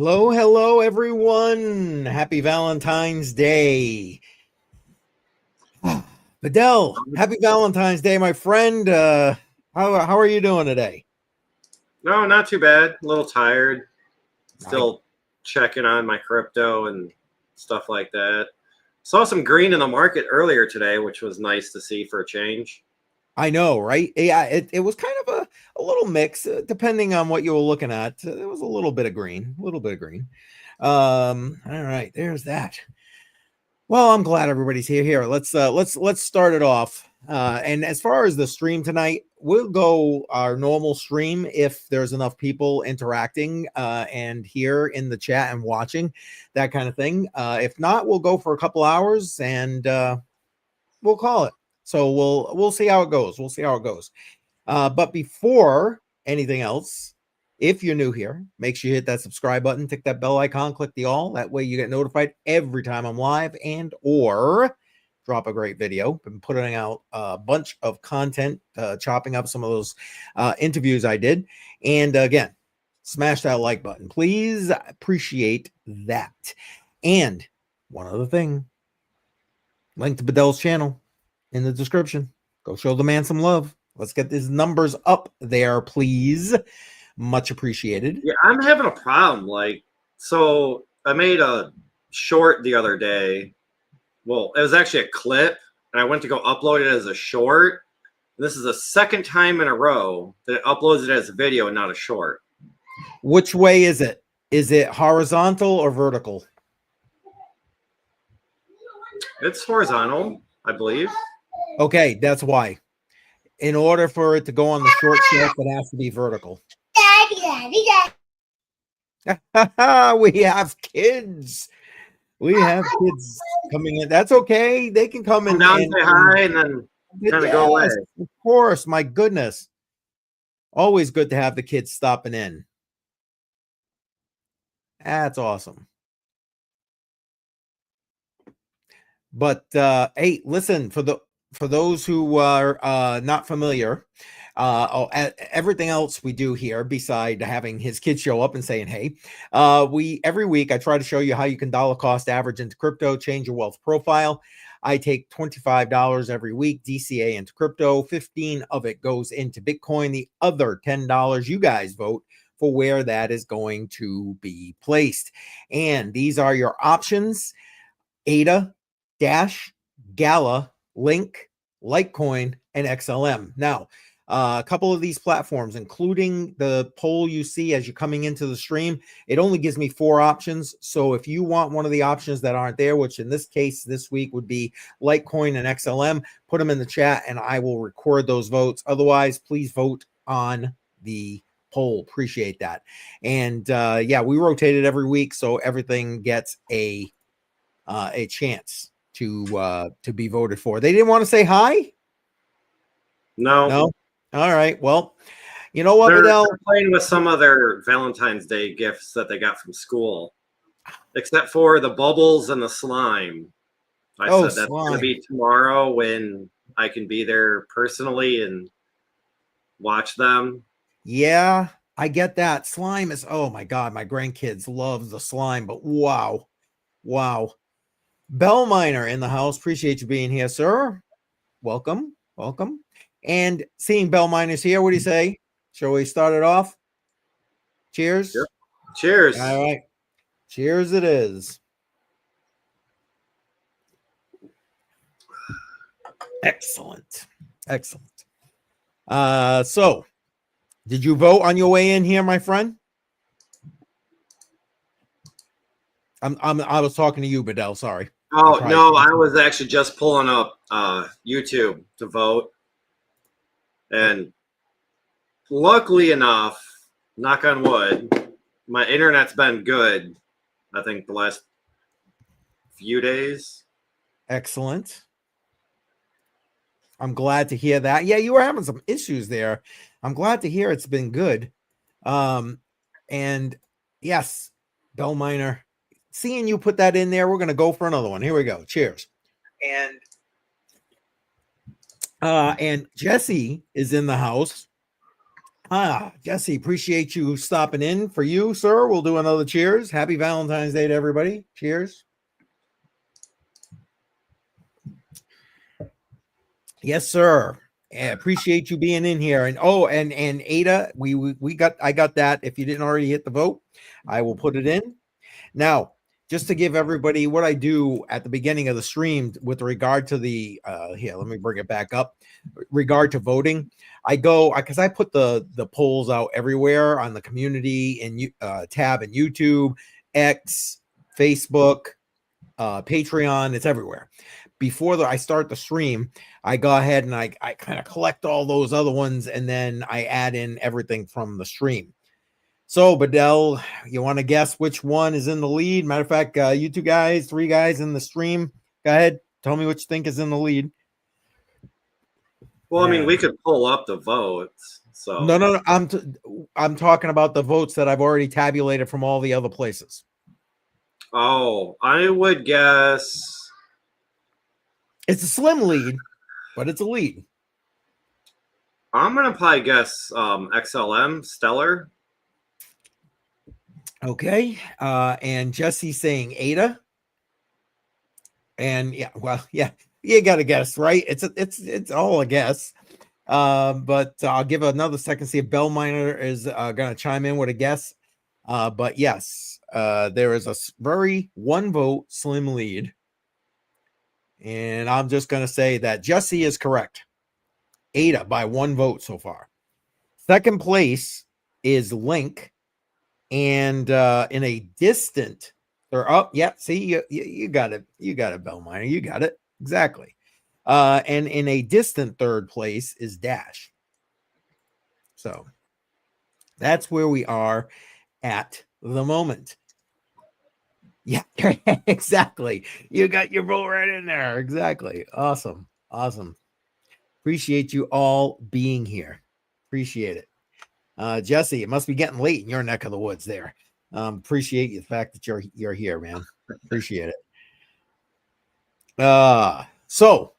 Hello, hello, everyone. Happy Valentine's Day. Fidel, happy Valentine's Day, my friend. How are you doing today? No, not too bad. A little tired. Still checking on my crypto and stuff like that. Saw some green in the market earlier today, which was nice to see for a change. I know, right? Yeah, it was kind of a little mix, depending on what you were looking at. There was a little bit of green, All right, there's that. Well, I'm glad everybody's here. Let's start it off. And as far as the stream tonight, we'll go our normal stream if there's enough people interacting and here in the chat and watching, that kind of thing. If not, we'll go for a couple hours and we'll call it. So we'll see how it goes. But before anything else, if you're new here, make sure you hit that subscribe button, tick that bell icon, click the all. That way you get notified every time I'm live and or drop a great video. Been putting out a bunch of content, chopping up some of those interviews I did. And again, smash that like button, please. I appreciate that. And one other thing, link to Fidel's channel in the description. Go show the man some love. Let's get these numbers up there, please. Much appreciated. Yeah, I'm having a problem. So I made a short the other day. Well, it was actually a clip, and I went to go upload it as a short. This is the second time in a row that it uploads it as a video and not a short. Which way is it? Is it horizontal or vertical? It's horizontal, I believe. Okay, that's why. In order for it to go on the short shelf, it has to be vertical. We have kids. We have kids coming in. That's okay. They can come in down, say hi, and then kind of go away. Of course, my goodness. Always good to have the kids stopping in. That's awesome. But hey, listen, for those who are not familiar, everything else we do here, beside having his kids show up and saying, hey, every week I try to show you how you can dollar cost average into crypto, change your wealth profile. I take $25 every week, DCA into crypto. 15 of it goes into Bitcoin. The other $10, you guys vote for where that is going to be placed. And these are your options: ADA, Dash, Gala, Link, Litecoin, and XLM. Now, a couple of these platforms, including the poll you see as you're coming into the stream, it only gives me 4 options. So if you want one of the options that aren't there, which in this case this week would be Litecoin and XLM, put them in the chat and I will record those votes. Otherwise, please vote on the poll. Appreciate that. And yeah, we rotate it every week, so everything gets a chance to be voted for. They didn't want to say hi? No. All right. Well, you know what, They're playing with some of their Valentine's Day gifts that they got from school, except for the bubbles and the slime. I said that's going to be tomorrow when I can be there personally and watch them. Yeah, I get that. Slime is, oh my God, my grandkids love the slime, but wow. Bell Miner in the house. Appreciate you being here, sir. Welcome. And seeing Bell Miners here, what do you say? Shall we start it off? Cheers. Yep. Cheers. All right. Cheers it is. Excellent. So did you vote on your way in here, my friend? I was talking to you, Bedell. Sorry. Oh no, I was actually just pulling up YouTube to vote, and luckily enough, knock on wood, my internet's been good. I think the last few days. Excellent. I'm glad to hear that. Yeah, you were having some issues there. I'm glad to hear it's been good. And yes, Bell Miner. Seeing you put that in there, we're going to go for another one. Here we go. Cheers. And Jesse is in the house. Jesse, appreciate you stopping in. For you, sir, we'll do another cheers. Happy Valentine's Day to everybody. Cheers. Yes, sir. Yeah, appreciate you being in here. And and Ada, I got that. If you didn't already hit the vote, I will put it in. Now, just to give everybody what I do at the beginning of the stream with regard to the here, let me bring it back up. Regard to voting, I go because I put the polls out everywhere on the community and tab in YouTube, X, Facebook, Patreon. It's everywhere. Before I start the stream, I go ahead and I kind of collect all those other ones, and then I add in everything from the stream. So, Badell, you want to guess which one is in the lead? Matter of fact, you two guys, three guys in the stream, go ahead. Tell me what you think is in the lead. Well, I mean, we could pull up the votes. So no. I'm talking about the votes that I've already tabulated from all the other places. Oh, I would guess it's a slim lead, but it's a lead. I'm gonna probably guess XLM Stellar. Okay, and Jesse's saying Ada, and yeah, well, yeah, you got to guess, right? It's all a guess. But I'll give another second, see if Bell Miner is gonna chime in with a guess. But yes, there is a very one vote slim lead, and I'm just gonna say that Jesse is correct. Ada by one vote so far. Second place is Link. And in a distant, they're up. Yeah, see, you got it. You got it, Bell Miner. You got it. Exactly. And in a distant third place is Dash. So that's where we are at the moment. Yeah, exactly. You got your vote right in there. Exactly. Awesome. Awesome. Appreciate you all being here. Appreciate it. Jesse, it must be getting late in your neck of the woods there. Appreciate the fact that you're here, man. Appreciate it. So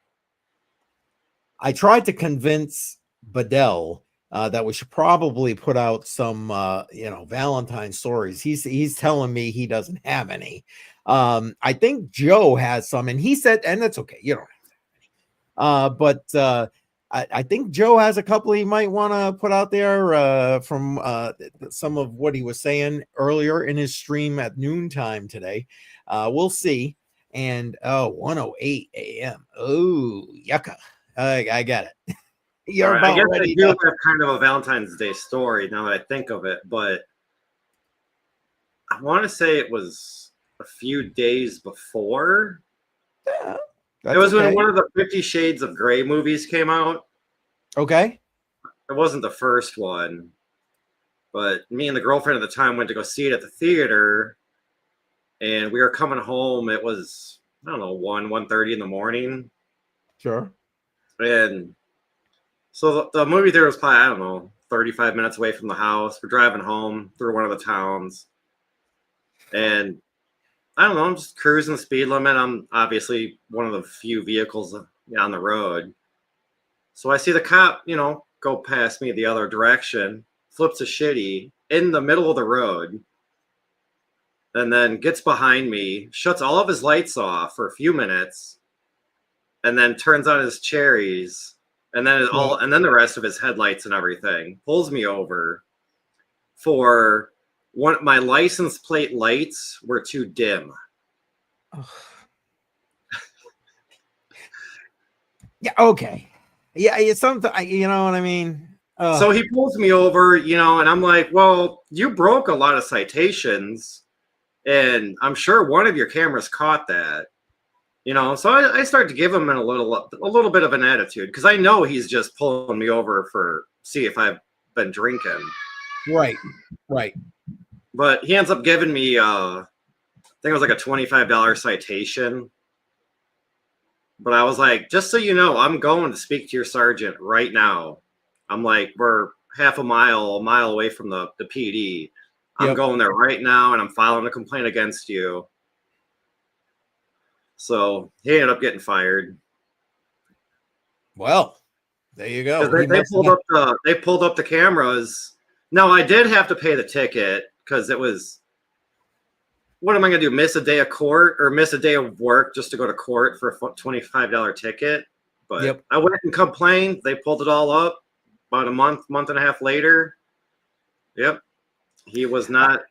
I tried to convince Badell that we should probably put out some Valentine stories. He's telling me he doesn't have any. I think Joe has some, and he said, and that's okay, you don't have any. But I think Joe has a couple he might want to put out there from some of what he was saying earlier in his stream at noontime today. We'll see. And 1:08 a.m. Oh, yucca. I got it. You're right, about I guess ready. I do have kind of a Valentine's Day story now that I think of it, but I want to say it was a few days before. Yeah. It was when one of the 50 Shades of Grey movies came out. Okay. It wasn't the first one, but me and the girlfriend at the time went to go see it at the theater, and we were coming home. It was, I don't know, 1:30 in the morning. Sure. And so the movie theater was probably, I don't know, 35 minutes away from the house. We're driving home through one of the towns, and I don't know, I'm just cruising the speed limit. I'm obviously one of the few vehicles on the road. So I see the cop, go past me the other direction, flips a shitty in the middle of the road, and then gets behind me, shuts all of his lights off for a few minutes, and then turns on his cherries, and then the rest of his headlights and everything, pulls me over for my license plate lights were too dim. Yeah. Okay. Yeah. It's something. You know what I mean. So he pulls me over, and I'm like, "Well, you broke a lot of citations, and I'm sure one of your cameras caught that." So I start to give him a little bit of an attitude because I know he's just pulling me over for see if I've been drinking. Right. But he ends up giving me, I think it was like a $25 citation. But I was like, just so you know, I'm going to speak to your sergeant right now. I'm like, we're half a mile away from the PD. I'm going there right now, and I'm filing a complaint against you. So he ended up getting fired. Well, There you go. Because they pulled up the cameras. Now I did have to pay the ticket because it was. What am I going to do? Miss a day of court or miss a day of work just to go to court for a $25 ticket? But I went and complained. They pulled it all up. About a month and a half later. Yep, he was not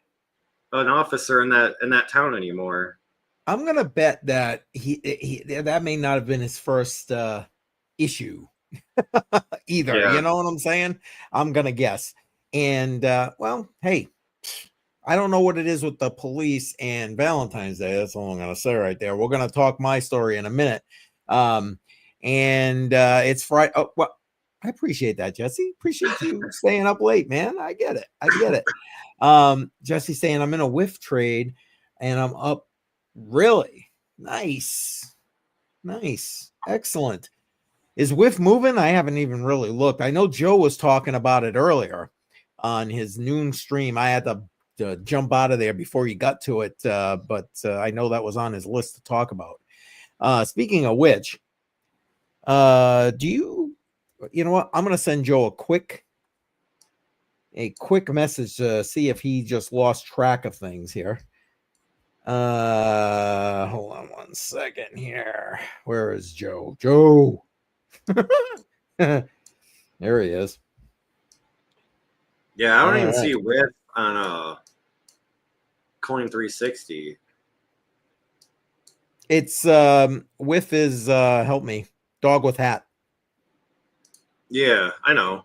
an officer in that town anymore. I'm gonna bet that that may not have been his first issue either. Yeah. You know what I'm saying? I'm gonna guess. And well, hey, I don't know what it is with the police and Valentine's Day. That's all I'm gonna say right there. We're gonna talk my story in a minute. And it's Friday. Oh, well, I appreciate that, Jesse. Appreciate you staying up late, man. I get it. Jesse's saying I'm in a whiff trade and I'm up. Really nice. Excellent. Is whiff moving? I haven't even really looked. I know Joe was talking about it earlier on his noon stream. I had to jump out of there before he got to it, but I know that was on his list to talk about. Speaking of which, you know what? I'm going to send Joe a quick message to see if he just lost track of things here. Hold on one second here. Where is Joe? There he is. Yeah, I don't even see whiff on Coin 360. It's whiff is help me. Dog with hat. Yeah, I know.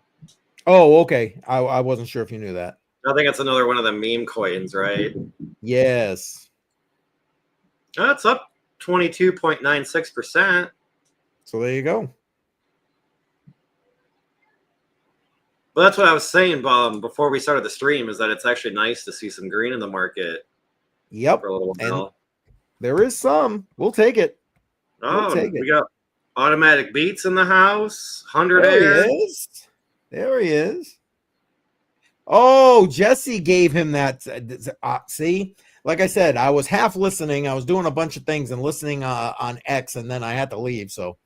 Oh, okay. I wasn't sure if you knew that. I think it's another one of the meme coins, right? Yes. That's up 22.96%. So there you go. But that's what I was saying before we started the stream, is that it's actually nice to see some green in the market. Yep. For a little while. And there is some. We'll take it. We got automatic beats in the house. 100 air. There he is. Oh, Jesse gave him that. See, like I said, I was half listening. I was doing a bunch of things and listening on X, and then I had to leave. So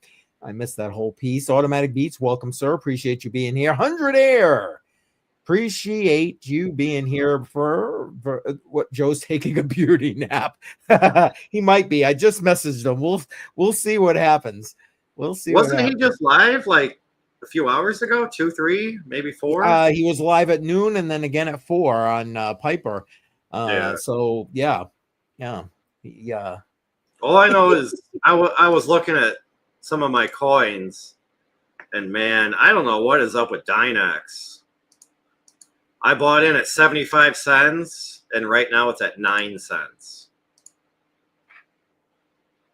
I missed that whole piece. Automatic beats. Welcome, sir. Appreciate you being here. 100 air. Appreciate you being here for what Joe's taking a beauty nap. He might be. I just messaged him. We'll see what happens. We'll see. Wasn't he just live like a few hours ago? 2, 3, maybe 4? He was live at noon and then again at 4 on Piper. So yeah. All I know is I was looking at some of my coins, and man, I don't know what is up with Dynex. I bought in at 75 cents, and right now it's at 9 cents.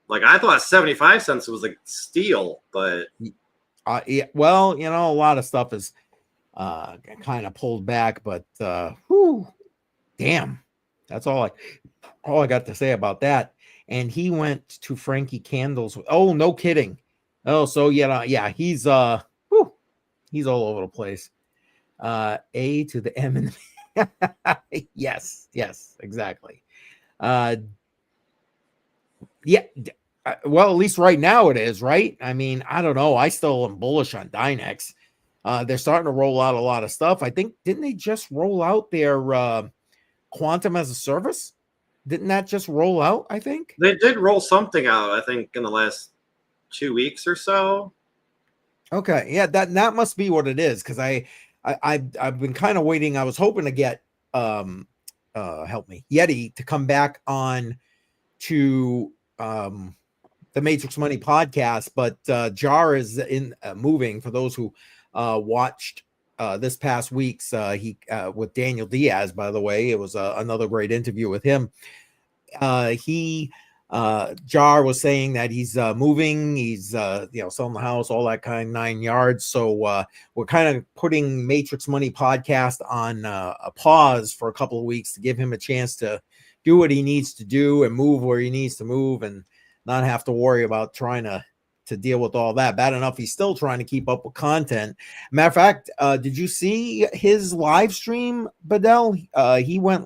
Like, I thought 75 cents was a steal, but yeah, well, you know, a lot of stuff is kind of pulled back, but damn, that's all I got to say about that. And he went to Frankie Candles. Oh, no kidding. Oh, so yeah, he's all over the place. A to the M and yes, exactly. Yeah. Well, at least right now it is, right? I mean, I don't know. I still am bullish on Dynex. They're starting to roll out a lot of stuff. I think, didn't they just roll out their quantum as a service? Didn't that just roll out? I think they did roll something out, I think, in the last 2 weeks or so. Okay. Yeah, that must be what it is, because I've been kind of waiting. I was hoping to get help me, Yeti, to come back on to the Matrix Money podcast, but Jar is in moving. For those who watched this past week's he with Daniel Diaz, by the way, it was another great interview with him. Jar was saying that he's moving, he's selling the house, all that kind of 9 yards. So we're kind of putting Matrix Money podcast on a pause for a couple of weeks to give him a chance to do what he needs to do and move where he needs to move and not have to worry about trying to deal with all that. Bad enough he's still trying to keep up with content. Matter of fact, did you see his live stream, Bedell? He went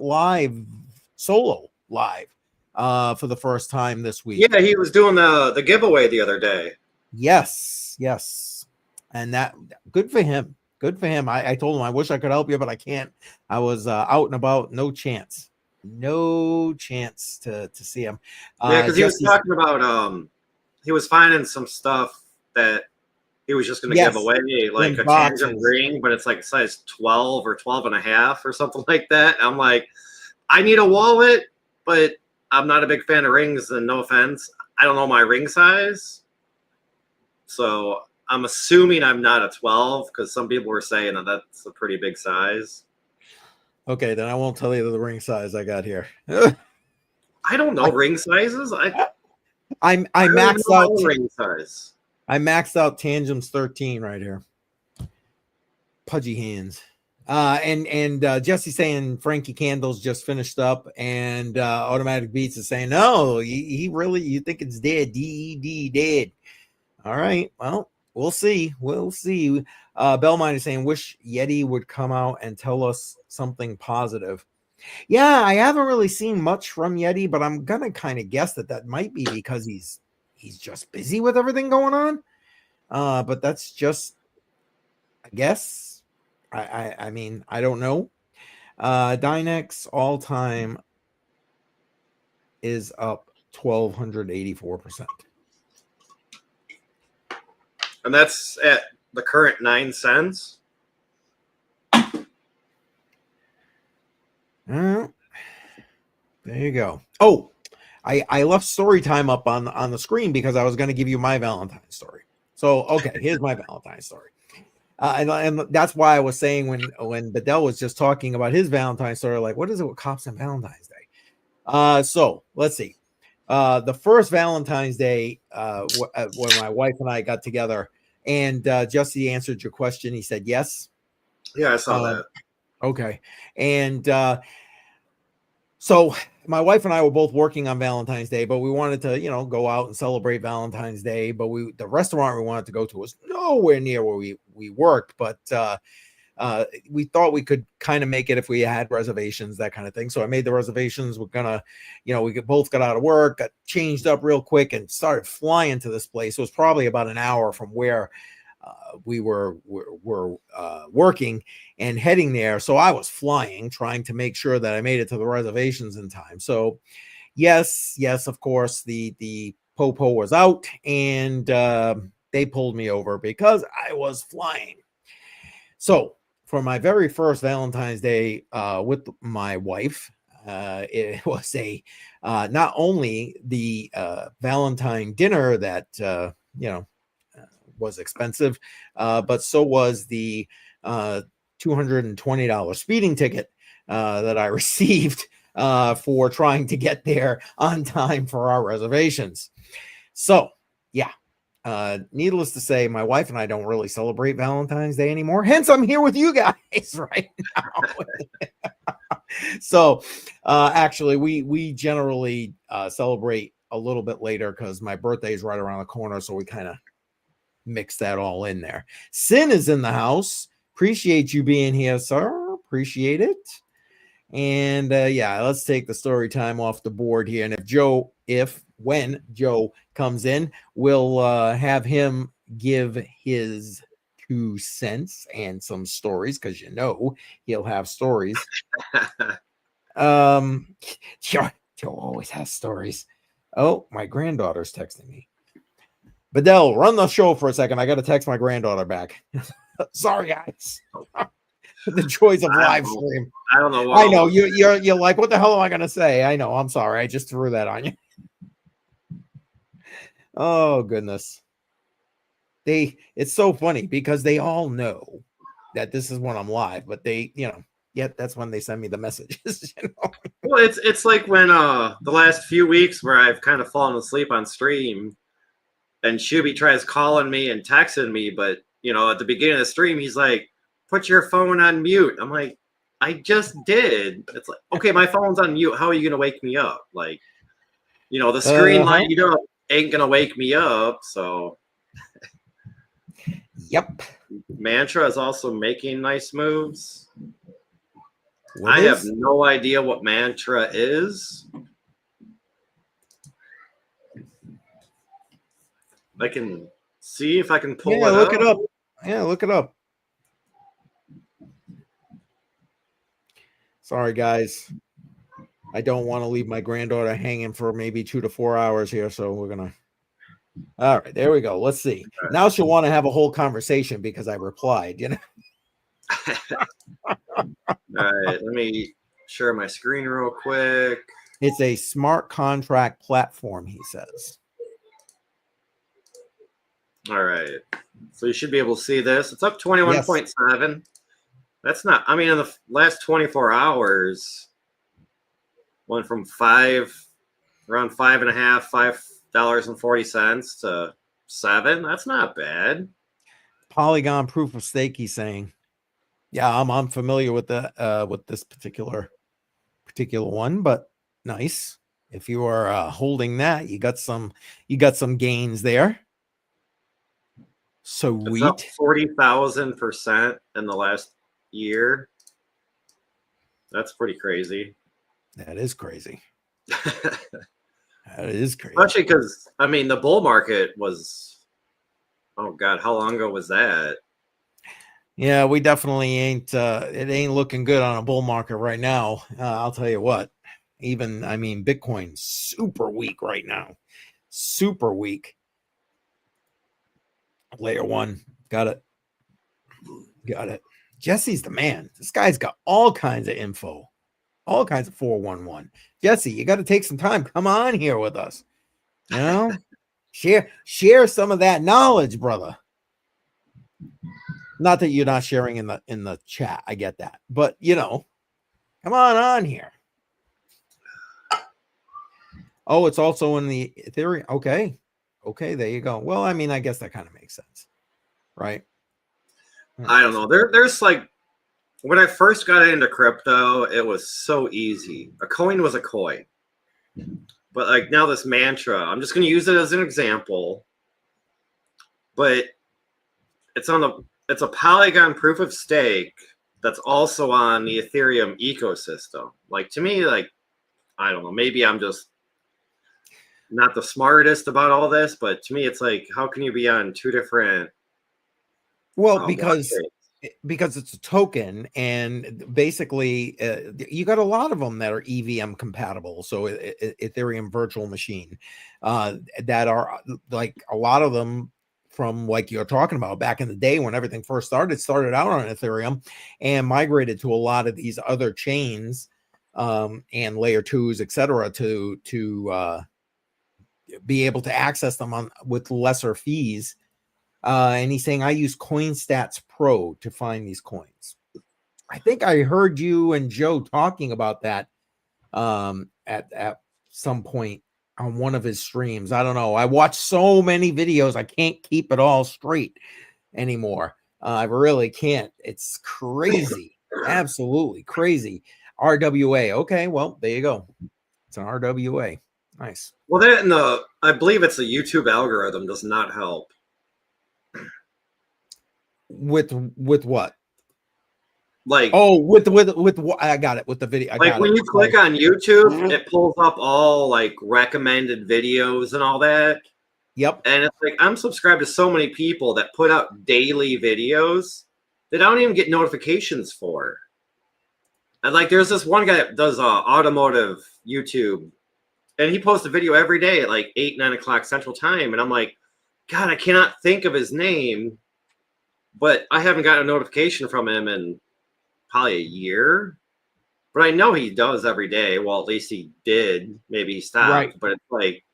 solo live for the first time this week. Yeah, he was doing the giveaway the other day. Yes. And that good for him. Good for him. I told him I wish I could help you, but I can't. I was out and about. No chance. No chance to see him. Yeah, because he was Jesse's, talking about he was finding some stuff that he was just going to give yes, away, like in a tangent boxes. ring, but it's like size 12 or 12 and a half or something like that. I'm like, I need a wallet, but I'm not a big fan of rings, and no offense, I don't know my ring size. So I'm assuming I'm not a 12 because some people were saying that that's a pretty big size. Okay, then I won't tell you the ring size I got here. I don't know ring sizes. I I don't even maxed know my out. own ring size. I maxed out Tangents 13 right here. Pudgy hands. And Jesse saying Frankie Candles just finished up, and Automatic Beats is saying no, he really, you think it's dead? DED dead. All right, well, we'll see. We'll see. Bellmine is saying wish Yeti would come out and tell us something positive. Yeah, I haven't really seen much from Yeti, but I'm gonna kind of guess that might be because he's just busy with everything going on. But that's just, I guess. I mean, I don't know. Dynex all time is up 1,284%. And that's at the current 9 cents. There you go. Oh, I left story time up on the screen because I was going to give you my Valentine story. So, okay, here's my Valentine story. And that's why I was saying when Bedell was just talking about his Valentine story, like, what is it with cops and Valentine's Day? So let's see. The first Valentine's Day, when my wife and I got together, and Jesse answered your question. He said yes. Yeah, I saw that. Okay. And so my wife and I were both working on Valentine's Day, but we wanted to, go out and celebrate Valentine's Day. But the restaurant we wanted to go to was nowhere near where we worked. But we thought we could kind of make it if we had reservations, that kind of thing. So I made the reservations. We're gonna, we both got out of work, got changed up real quick, and started flying to this place. It was probably about an hour from where we were working and heading there. So I was flying, trying to make sure that I made it to the reservations in time. So yes, of course, the popo was out, and they pulled me over because I was flying. So for my very first Valentine's Day with my wife, it was not only the Valentine dinner that was expensive, but so was the $220 speeding ticket that I received for trying to get there on time for our reservations. So yeah. Needless to say, my wife and I don't really celebrate Valentine's Day anymore. Hence, I'm here with you guys right now. So, actually, we generally celebrate a little bit later because my birthday is right around the corner. So we kind of mix that all in there. Sin is in the house. Appreciate you being here, sir. Appreciate it. And yeah, let's take the story time off the board here. And when Joe comes in, we'll have him give his 2 cents and some stories, because he'll have stories. Joe always has stories. Oh, my granddaughter's texting me. Bedell, run the show for a second. I got to text my granddaughter back. Sorry, guys. The joys of live stream. I don't know. I know you're like, what the hell am I gonna say? I know. I'm sorry. I just threw that on you. Oh goodness. It's so funny because they all know that this is when I'm live, but they, yet that's when they send me the messages. Well, it's like when the last few weeks where I've kind of fallen asleep on stream, and Shuby tries calling me and texting me, but at the beginning of the stream, he's like, put your phone on mute. I'm like, I just did. It's like, okay, my phone's on mute. How are you going to wake me up? Like, the screen lighting up ain't going to wake me up. So, yep. Mantra is also making nice moves. I have no idea what Mantra is. I can see if I can pull it up. Look it up. Yeah, look it up. Sorry, guys. I don't want to leave my granddaughter hanging for maybe 2 to 4 hours here, so we're gonna. All right, there we go. Let's see. Now she'll want to have a whole conversation because I replied. All right, let me share my screen real quick. It's a smart contract platform, he says. All right, so you should be able to see this. It's up 21.7. Yes. That's not. I mean, in the last 24 hours, went from around $5.40 to $7. That's not bad. Polygon proof of stake, he's saying. Yeah, I'm familiar with the with this particular one, but nice. If you are holding that, you got some gains there. Sweet. It's up 40,000% in the last year. That's pretty crazy. That is crazy. That is crazy. Especially because, I mean, the bull market was, oh God, how long ago was that? Yeah, we definitely ain't, it ain't looking good on a bull market right now. I'll tell you what, even, I mean, Bitcoin's super weak right now. Super weak. Layer 1. Got it. Got it. Jesse's the man. This guy's got all kinds of info. All kinds of 411. Jesse, you got to take some time. Come on here with us. You know, share some of that knowledge, brother. Not that you're not sharing in the chat. I get that. But, you know, come on here. Oh, it's also in the Ethereum. Okay. Okay, there you go. Well, I mean, I guess that kind of makes sense. Right? I don't know. There's like, when I first got into crypto, it was so easy. A coin was a coin. But like now this mantra, I'm just going to use it as an example. But it's a Polygon proof of stake that's also on the Ethereum ecosystem. Like to me, like, I don't know, maybe I'm just not the smartest about all this, but to me, it's like, how can you be on two different? Well, because it's a token, and basically you got a lot of them that are EVM compatible. So Ethereum virtual machine that are like a lot of them from like you're talking about back in the day when everything first started out on Ethereum and migrated to a lot of these other chains and layer 2s, etc. to be able to access them with lesser fees. And he's saying, I use CoinStats Pro to find these coins. I think I heard you and Joe talking about that at some point on one of his streams. I don't know. I watch so many videos. I can't keep it all straight anymore. I really can't. It's crazy. Absolutely crazy. RWA. Okay, well, there you go. It's an RWA. Nice. Well, that and I believe it's the YouTube algorithm does not help. With what? Like, oh, with I got it with the video. Like when you click on YouTube, it pulls up all like recommended videos and all that. Yep. And it's like I'm subscribed to so many people that put out daily videos that I don't even get notifications for. And like there's this one guy that does automotive YouTube, and he posts a video every day at like 8, 9 o'clock Central Time. And I'm like, God, I cannot think of his name, but I haven't got a notification from him in probably a year. But I know he does every day. Well, at least he did. Maybe he stopped. Right. But it's like,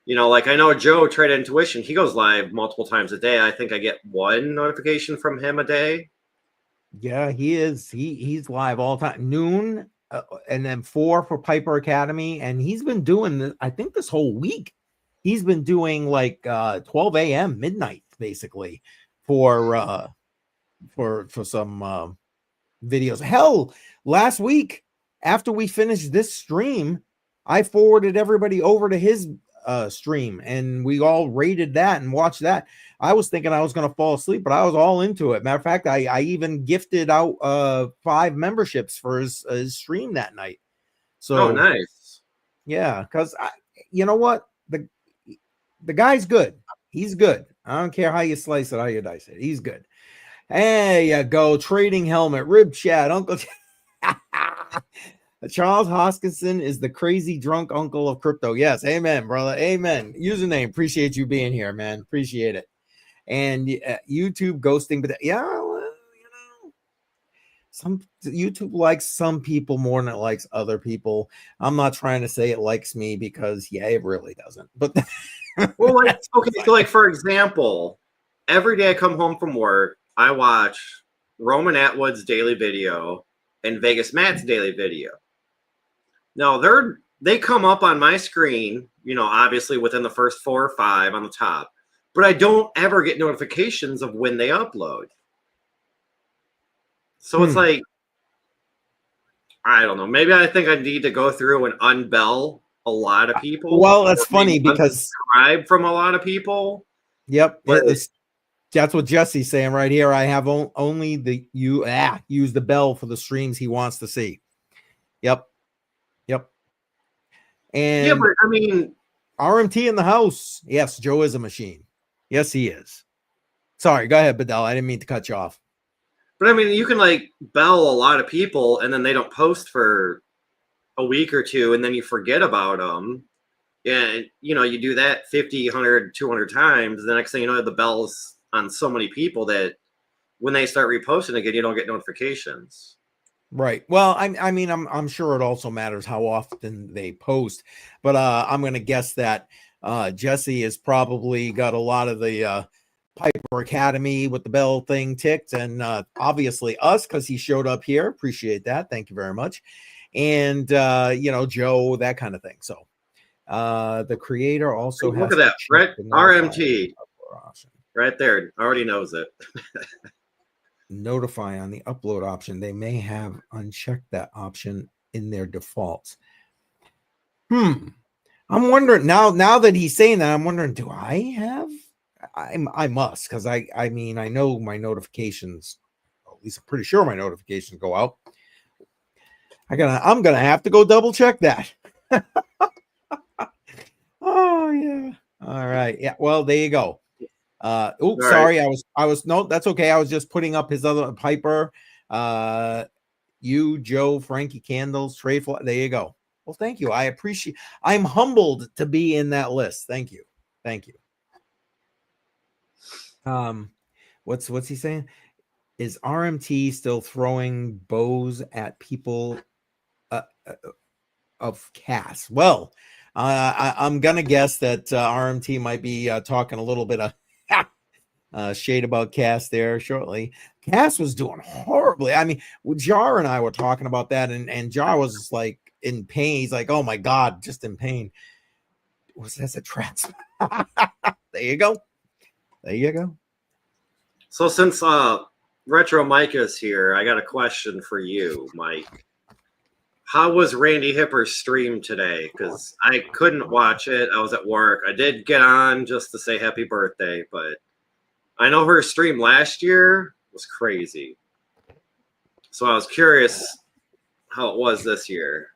you know, like I know Joe, Trade Intuition, he goes live multiple times a day. I think I get one notification from him a day. Yeah, he is. He's live all the time. Noon and then 4 for Piper Academy. And he's been doing this, I think this whole week. He's been doing like 12 a.m. midnight, basically, for some videos. Hell, last week after we finished this stream, I forwarded everybody over to his stream and we all rated that and watched that. I was thinking I was going to fall asleep, but I was all into it. Matter of fact, I even gifted out 5 memberships for his stream that night. So nice. Yeah, because you know what, the guy's good. He's good. I don't care how you slice it, how you dice it. He's good. Hey, you go. Trading helmet, rib chat, Uncle. Charles Hoskinson is the crazy drunk uncle of crypto. Yes, amen, brother. Amen. Username. Appreciate you being here, man. Appreciate it. And YouTube ghosting, but yeah, well, you know, some YouTube likes some people more than it likes other people. I'm not trying to say it likes me because yeah, it really doesn't. But Well, like, okay, so like for example, every day I come home from work, I watch Roman Atwood's daily video and Vegas Matt's daily video. Now they come up on my screen, you know, obviously within the first 4 or 5 on the top, but I don't ever get notifications of when they upload. So it's like, I don't know. Maybe I think I need to go through and unbell a lot of people. Well, that's funny because unsubscribe from a lot of people. Yep, But that's what Jesse's saying right here. I have only the use the bell for the streams he wants to see. Yep. And yeah, but I mean, RMT in the house. Yes, Joe is a machine. Yes, he is. Sorry, go ahead, Bedell. I didn't mean to cut you off. but I mean, you can like bell a lot of people, and then they don't post for a week or two, and then you forget about them. And you know, you do that 50, 100, 200 times. The next thing you know, the bell's on so many people that when they start reposting again, you don't get notifications. Right. Well, I mean, I'm sure it also matters how often they post, but I'm going to guess that Jesse has probably got a lot of the Piper Academy with the bell thing ticked, and obviously us because he showed up here. Appreciate that. Thank you very much. And you know, Joe, that kind of thing. So the creator also Look has at that, Brett RMT right there. Already knows it. Notify on the upload option. They may have unchecked that option in their defaults. I'm wondering now that he's saying that, I'm wondering, do I have? I must, because I mean, I know my notifications, at least I'm pretty sure my notifications go out. I'm gonna have to go double check that. Oh yeah. All right. Yeah. Well, there you go. Oops, sorry. Right. I was no, that's okay. I was just putting up his other Piper. You, Joe, Frankie Candles, Trade Fly. There you go. Well, thank you. I appreciate. I'm humbled to be in that list. Thank you. What's he saying? Is RMT still throwing bows at people of CAS? Well, I'm gonna guess that RMT might be talking a little bit of shade about Cass there shortly. Cass was doing horribly. I mean, Jar and I were talking about that, and Jar was like in pain. He's like, "Oh my god, just in pain." Was that a trap? There you go. So since Retro Mike is here, I got a question for you, Mike. How was Randy Hipper's stream today? Because I couldn't watch it. I was at work. I did get on just to say happy birthday, but I know her stream last year was crazy. So I was curious how it was this year.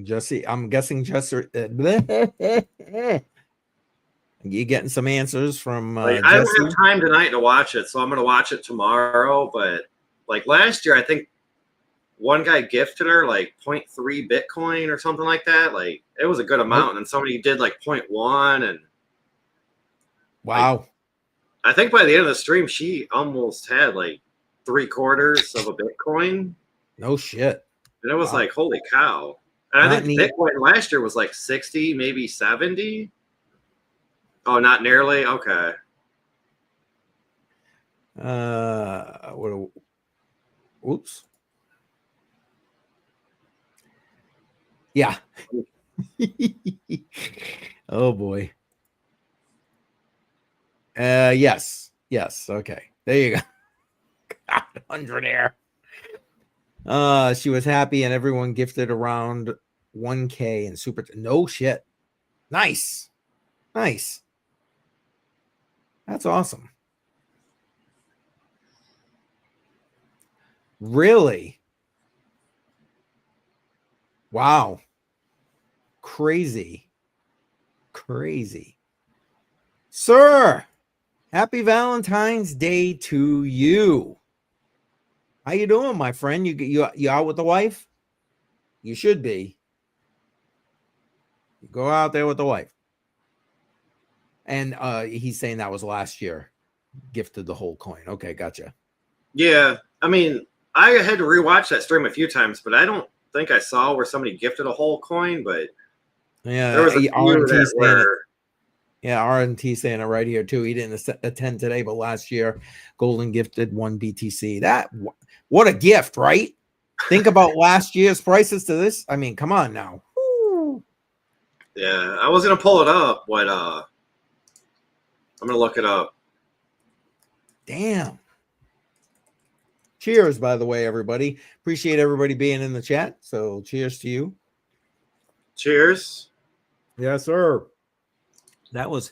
Jesse, I'm guessing Jesse. You getting some answers from I don't have time tonight to watch it, so I'm going to watch it tomorrow. But like last year, I think one guy gifted her like 0.3 Bitcoin or something like that. Like it was a good amount, and somebody did like 0.1, and wow. Like, I think by the end of the stream, she almost had like 3/4 of a Bitcoin. No shit. And it was like, holy cow. And I think Bitcoin last year was like 60, maybe 70. Oh, not nearly? Okay. Oops. Yeah. Oh boy. Yes. Okay. There you go. God, 100 air. She was happy, and everyone gifted around 1K and super. No shit. Nice. That's awesome. Really? Wow. Crazy. Crazy. Sir, happy Valentine's Day to you. How you doing, my friend? You out with the wife? You should be. Go out there with the wife. And he's saying that was last year. Gifted the whole coin. Okay, gotcha. Yeah, I mean, I had to rewatch that stream a few times, but I don't think I saw where somebody gifted a whole coin. But Yeah, there was a few that were. Yeah, R&T saying it right here too. He didn't attend today, but last year, Golden gifted 1 BTC. What a gift, right? Think about last year's prices to this. I mean, come on now. Woo. Yeah, I was gonna pull it up, but I'm gonna look it up. Damn. Cheers, by the way, everybody. Appreciate everybody being in the chat. So cheers to you. Cheers. Yes, sir. That 1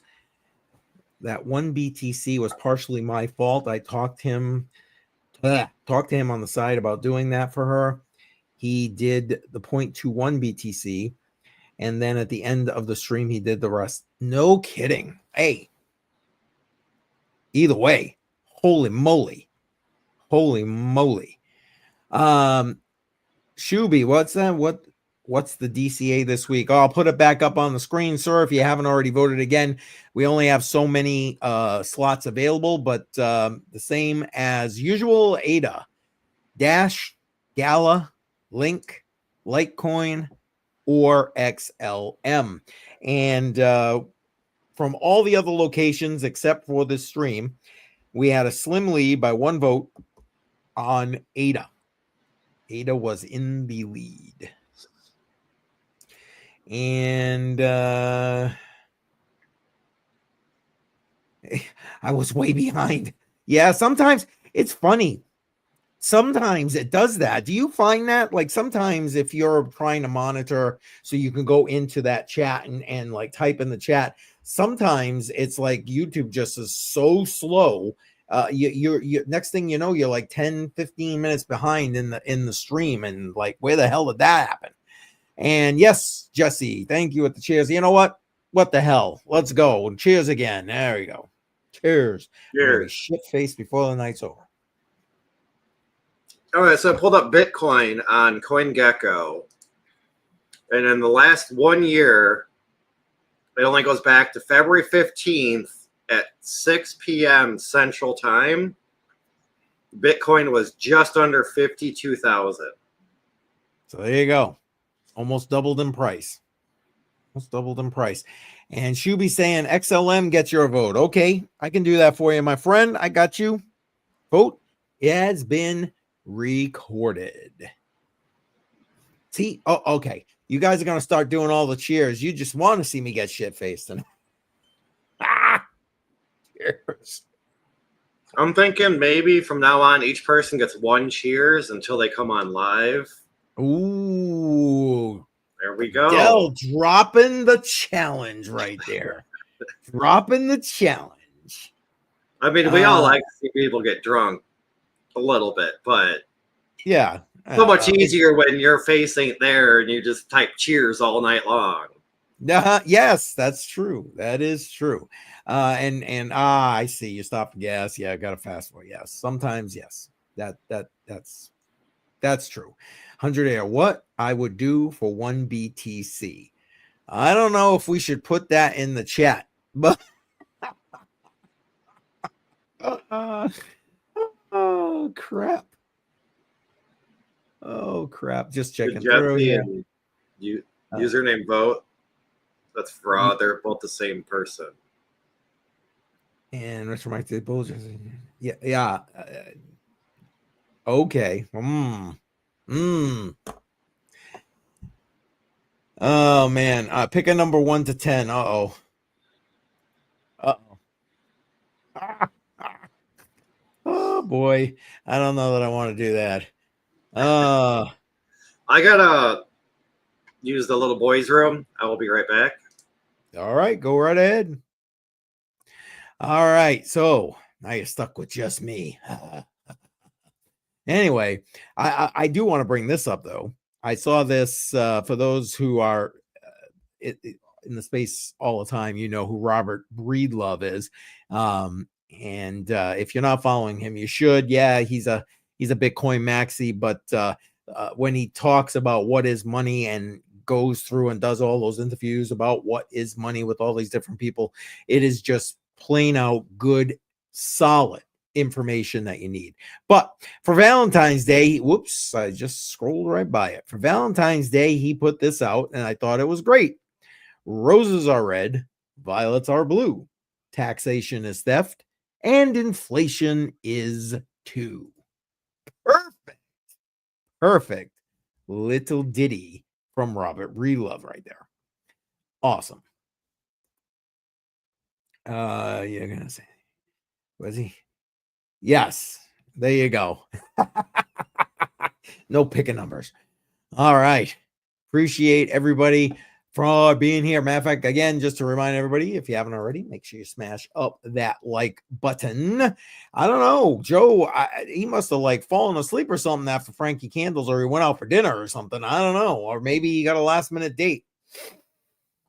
BTC was partially my fault. I talked to him on the side about doing that for her. He did the 0.21 BTC, and then at the end of the stream, he did the rest. No kidding. Hey, either way, holy moly. Holy moly. Shuby, what's that? What's the DCA this week? Oh, I'll put it back up on the screen, sir. If you haven't already voted again, we only have so many slots available, but the same as usual: ADA, Dash, Gala, Link, Litecoin, or XLM. And from all the other locations except for this stream, we had a slim lead by 1 vote on ADA. ADA was in the lead. And I was way behind. Yeah, sometimes it's funny. Sometimes it does that. Do you find that? Like sometimes if you're trying to monitor so you can go into that chat and like type in the chat, sometimes it's like YouTube just is so slow. You're next thing you know, you're like 10-15 minutes behind in the stream, and like, where the hell did that happen? And yes, Jesse, thank you at the cheers. You know what the hell, let's go and cheers again. There we go. Cheers. Shit faced before the night's over. All right, so I pulled up Bitcoin on CoinGecko, and in the last 1 year, it only goes back to February 15th at 6 p.m. Central Time. Bitcoin was just under 52,000. So there you go. Almost doubled in price. Almost doubled in price. And Shuby saying XLM gets your vote. Okay, I can do that for you, my friend. I got you. Vote. It has been recorded. See, oh, okay. You guys are gonna start doing all the cheers. You just want to see me get shit faced. Cheers. I'm thinking maybe from now on, each person gets 1 cheers until they come on live. Ooh, there we go. Dell dropping the challenge right there. Dropping the challenge. I mean, we all like to see people get drunk a little bit, but yeah, so much easier when your face ain't there and you just type cheers all night long. Yes, that's true. That is true. I see you stopped gas. Yeah, I got a fast forward. Yes, sometimes yes. That's true. 100 air. What I would do for 1 BTC. I don't know if we should put that in the chat, but oh crap. Oh crap. Just checking through here. And username vote. That's fraud. They're both the same person. And Richard Mike did both. Yeah. Okay. Oh man. Pick a number 1 to 10. Uh-oh. Oh boy. I don't know that I want to do that. I gotta use the little boys' room. I will be right back. All right, go right ahead. All right, so now you're stuck with just me. Anyway, I do want to bring this up though. I saw this for those who are in the space all the time. You know who Robert Breedlove is, and if you're not following him, you should. Yeah, he's a Bitcoin maxi, but when he talks about what is money and goes through and does all those interviews about what is money with all these different people, it is just plain out good, solid information that you need. But for Valentine's Day, whoops, I just scrolled right by it. For Valentine's Day, he put this out, and I thought it was great. Roses are red, violets are blue. Taxation is theft, and inflation is too. Perfect. Perfect little ditty from Robert Breedlove right there. Awesome. You're gonna say, was he? Yes, there you go. No picking numbers. All right. Appreciate everybody for being here. Matter of fact, again, just to remind everybody, if you haven't already, make sure you smash up that like button. I don't know, Joe, he must have like fallen asleep or something after Frankie Candles, or he went out for dinner or something. I don't know. Or maybe he got a last minute date.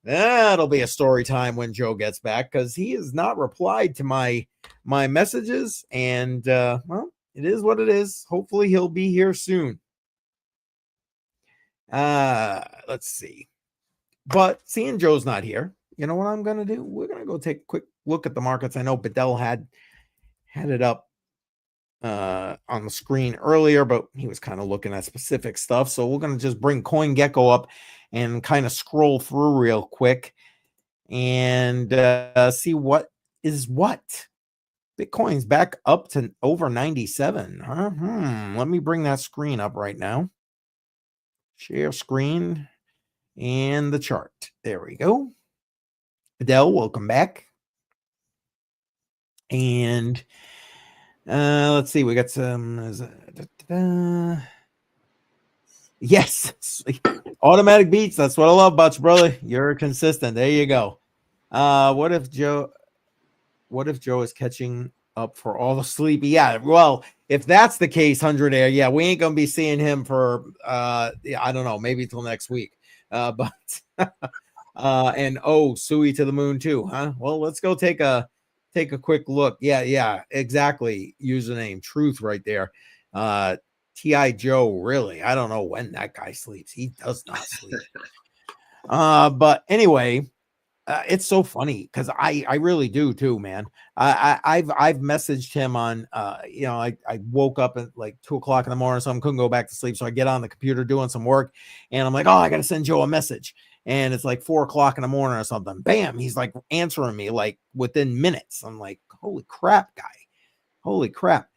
That'll be a story time when Joe gets back, because he has not replied to my messages, and well, it is what it is. Hopefully he'll be here soon. Let's see. But seeing Joe's not here, you know what I'm gonna do? We're gonna go take a quick look at the markets. I know Bedell had it up on the screen earlier, but he was kind of looking at specific stuff. So we're gonna just bring CoinGecko up and kind of scroll through real quick and see what is what. Bitcoin's back up to over 97. Let me bring that screen up right now. Share screen and the chart. There we go. Adele, welcome back. And let's see, we got some yes, automatic beats. That's what I love about you, brother. You're consistent. There you go. What if Joe is catching up for all the sleepy? Yeah, well, if that's the case, 100 Air, yeah, we ain't gonna be seeing him for I don't know, maybe till next week. But and Suey to the moon too, huh? Well, let's go take a quick look. Yeah, exactly. Username truth right there. T.I. Joe, really? I don't know when that guy sleeps. He does not sleep. But anyway, it's so funny because I really do too, man. I've messaged him on I woke up at like 2:00 in the morning, so I couldn't go back to sleep. So I get on the computer doing some work, and I'm like, oh, I gotta send Joe a message. And it's like 4:00 in the morning or something. Bam, he's like answering me like within minutes. I'm like, holy crap, guy. Holy crap.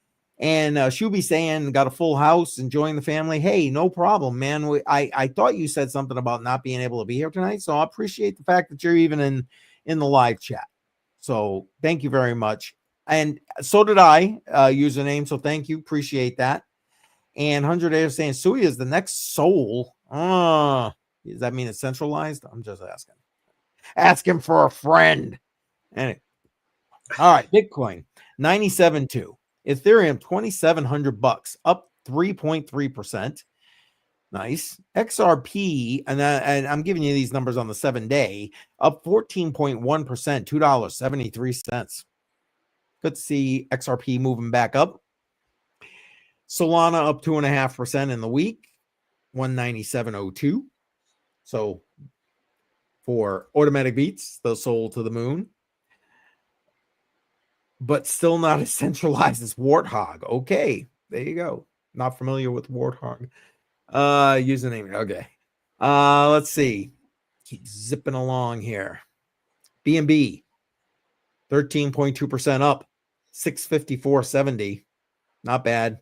And Shuby saying got a full house, enjoying the family. Hey, no problem, man. I thought you said something about not being able to be here tonight, so I appreciate the fact that you're even in the live chat. So thank you very much. And so did I, username. So thank you, appreciate that. And 100 Air saying Sui is the next soul. Does that mean it's centralized? I'm just asking. Asking for a friend. Anyway. All right, Bitcoin 97.2. Ethereum $2,700, up 3.3%. Nice. XRP, and I'm giving you these numbers on the 7-day, up 14.1%, $2.73. Good to see XRP moving back up. Solana up 2.5% in the week, 197.02. So for automatic beats, those sold to the moon. But still not as centralized as Warthog. Okay, there you go. Not familiar with Warthog. Username. Okay. Let's see. Keep zipping along here. BNB 13.2% up, 654.70. Not bad.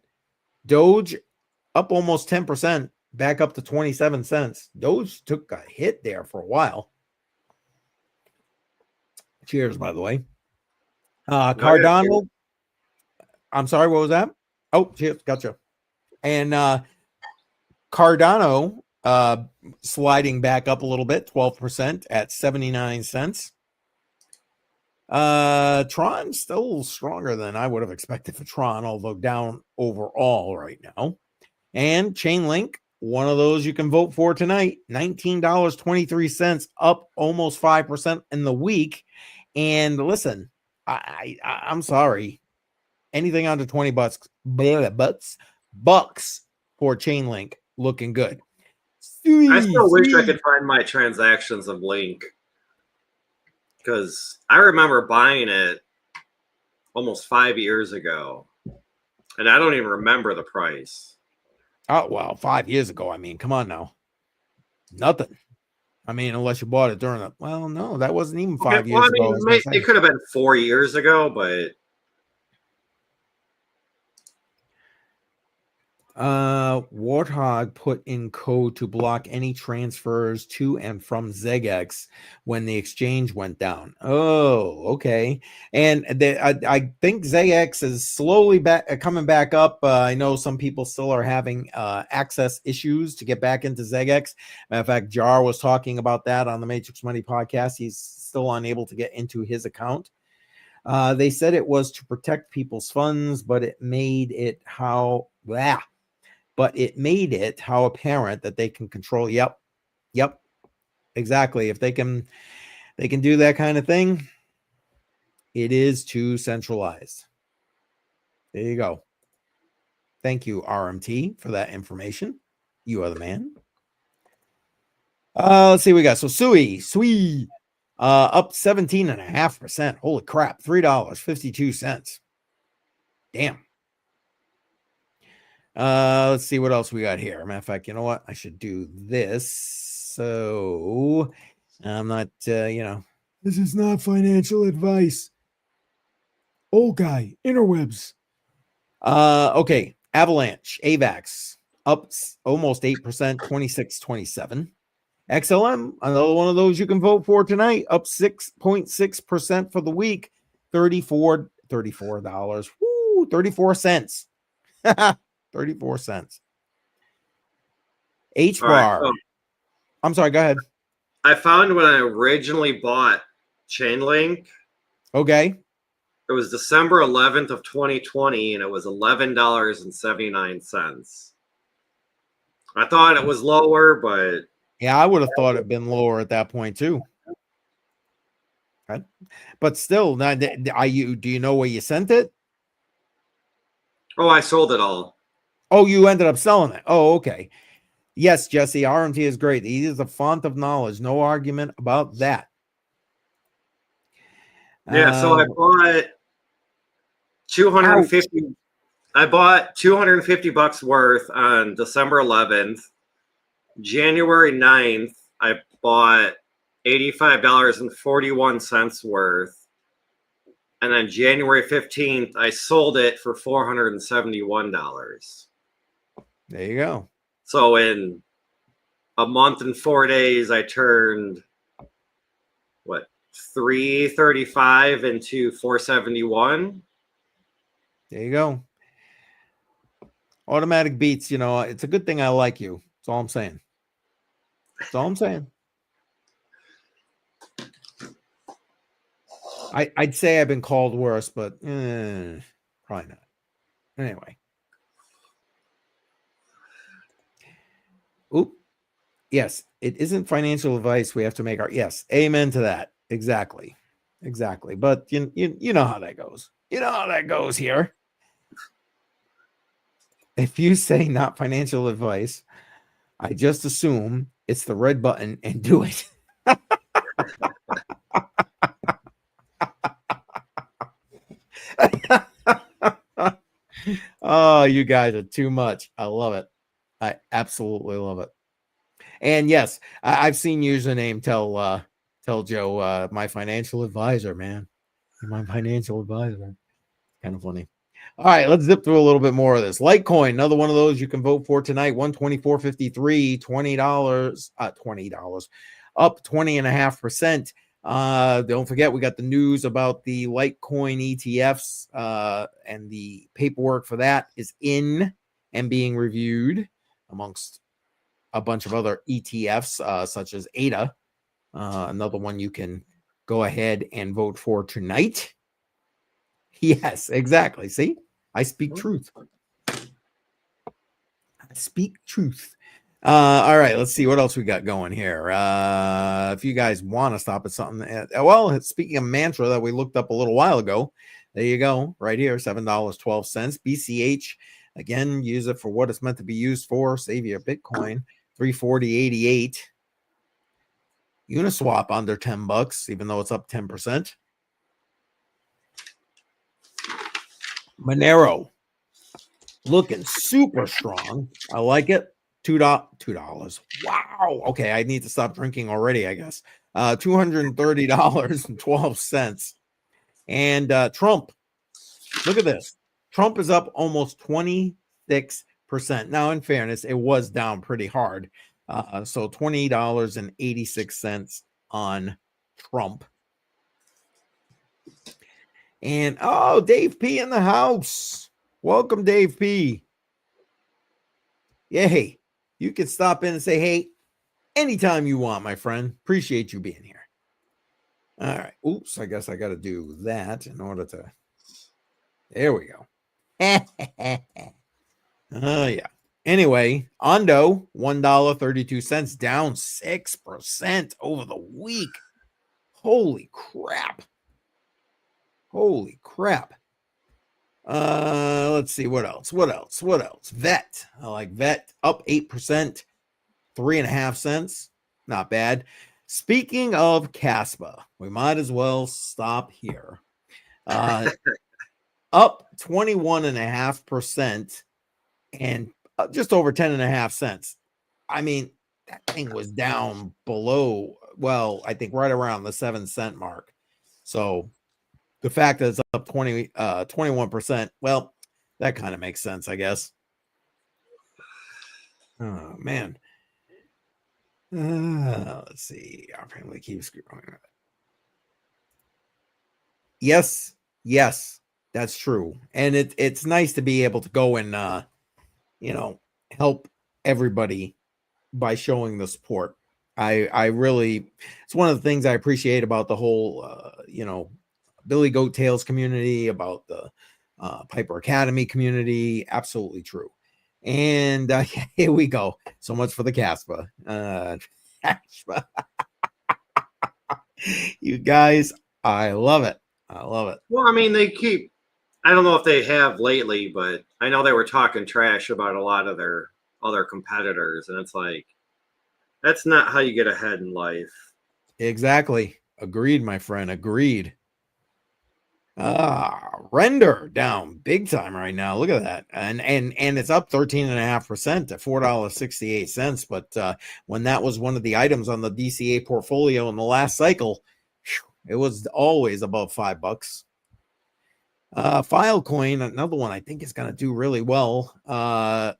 Doge up almost 10%, back up to 27 cents. Doge took a hit there for a while. Cheers, by the way. Cardano. I'm sorry, what was that? Oh, cheers, gotcha. And Cardano sliding back up a little bit, 12% at 79 cents. Tron still stronger than I would have expected for Tron, although down overall right now. And Chainlink one of those you can vote for tonight. $19.23, up almost 5% in the week. And listen, I'm sorry. Anything under 20 bucks for Chainlink looking good. I still wish I could find my transactions of Link, because I remember buying it almost 5 years ago, and I don't even remember the price. Oh, well, 5 years ago. I mean, come on now. Nothing. I mean, unless you bought it during the, well, no, that wasn't even 5 years ago. It could have been 4 years ago, but Warthog put in code to block any transfers to and from ZegX when the exchange went down. Oh, okay. And I think ZegX is slowly coming back up. I know some people still are having access issues to get back into ZegX. Matter of fact, Jar was talking about that on the Matrix Money podcast. He's still unable to get into his account. They said it was to protect people's funds, but it made it how apparent that they can control. Yep, exactly. If they can do that kind of thing, it is too centralized. There you go. Thank you, RMT, for that information. You are the man. Let's see what we got. So Sui, up 17.5%. Holy crap, $3.52. Damn. Let's see what else we got here. Matter of fact, you know what? I should do this. So I'm not, this is not financial advice. Old guy, interwebs. Okay. Avalanche, AVAX, up almost 8%, 26.27. XLM, another one of those you can vote for tonight, up 6.6% for the week, $34. Woo, 34 cents. 34 cents. H bar. Right, so I'm sorry, go ahead. I found when I originally bought Chainlink. Okay. It was December 11th of 2020, and it was $11.79. I thought it was lower, but yeah, I would have thought it'd been lower at that point too. Okay. But still, do you know where you sent it? Oh, I sold it all. Oh, you ended up selling it. Oh, okay. Yes, Jesse, RMT is great. He is a font of knowledge. No argument about that. Yeah, so I bought 250. Ouch. I bought 250 bucks worth on December 11th. January 9th, I bought $85.41 worth. And then January 15th, I sold it for $471. There you go. So in a month and 4 days, I turned what, 335 into 471. There you go. Automatic beats, it's a good thing I like you. That's all I'm saying. That's all I'm saying. I'd say I've been called worse, but probably not. Anyway. Oop. Yes, it isn't financial advice. We have to make our amen to that. Exactly. But you know how that goes. You know how that goes here. If you say not financial advice, I just assume it's the red button and do it. Oh, you guys are too much. I love it. I absolutely love it. And yes, I've seen username tell Joe, my financial advisor, man. You're my financial advisor. Kind of funny. All right, let's zip through a little bit more of this. Litecoin, another one of those you can vote for tonight. 124.53, $20, up 20.5%. Don't forget, we got the news about the Litecoin ETFs, and the paperwork for that is in and being reviewed amongst a bunch of other ETFs, such as ADA, another one you can go ahead and vote for tonight. Yes, exactly. See, I speak truth. I speak truth. All right, let's see what else we got going here. If you guys want to stop at something, well, speaking of mantra that we looked up a little while ago, there you go, right here, $7.12. BCH, again, use it for what it's meant to be used for. Save your Bitcoin, 340.88. Uniswap under $10, even though it's up 10%. Monero, looking super strong. I like it. $2. Wow. Okay, I need to stop drinking already, I guess. $230.12. And Trump, look at this. Trump is up almost 26%. Now, in fairness, it was down pretty hard. So $20.86 on Trump. And oh, Dave P in the house. Welcome, Dave P. Yay. You can stop in and say, hey, anytime you want, my friend. Appreciate you being here. All right. Oops. I guess I got to do that in order to. There we go. Oh, yeah. Anyway, Ondo, $1.32, down 6% over the week. Holy crap. Holy crap. Let's see what else. Vet. I like Vet, up 8%, 3.5 cents. Not bad. Speaking of Caspa, we might as well stop here. Up 21.5% and just over 10.5 cents. I mean, that thing was down below, well, I think right around the 7-cent mark. So the fact that it's up 21%, well, that kind of makes sense, I guess. Oh, man. Let's see. Our family keeps growing. Yes, that's true. And it's nice to be able to go and help everybody by showing the support. I really, it's one of the things I appreciate about the whole Billy Goat Tales community, about the Piper Academy community. Absolutely true. And here we go. So much for the Caspa. You guys, I love it. Well, I mean, I don't know if they have lately, but I know they were talking trash about a lot of their other competitors. And it's like, that's not how you get ahead in life. Exactly. Agreed, my friend. Agreed. Render down big time right now. Look at that. And it's up 13.5% to $4.68. But when that was one of the items on the DCA portfolio in the last cycle, it was always above $5. Filecoin, another one I think is going to do really well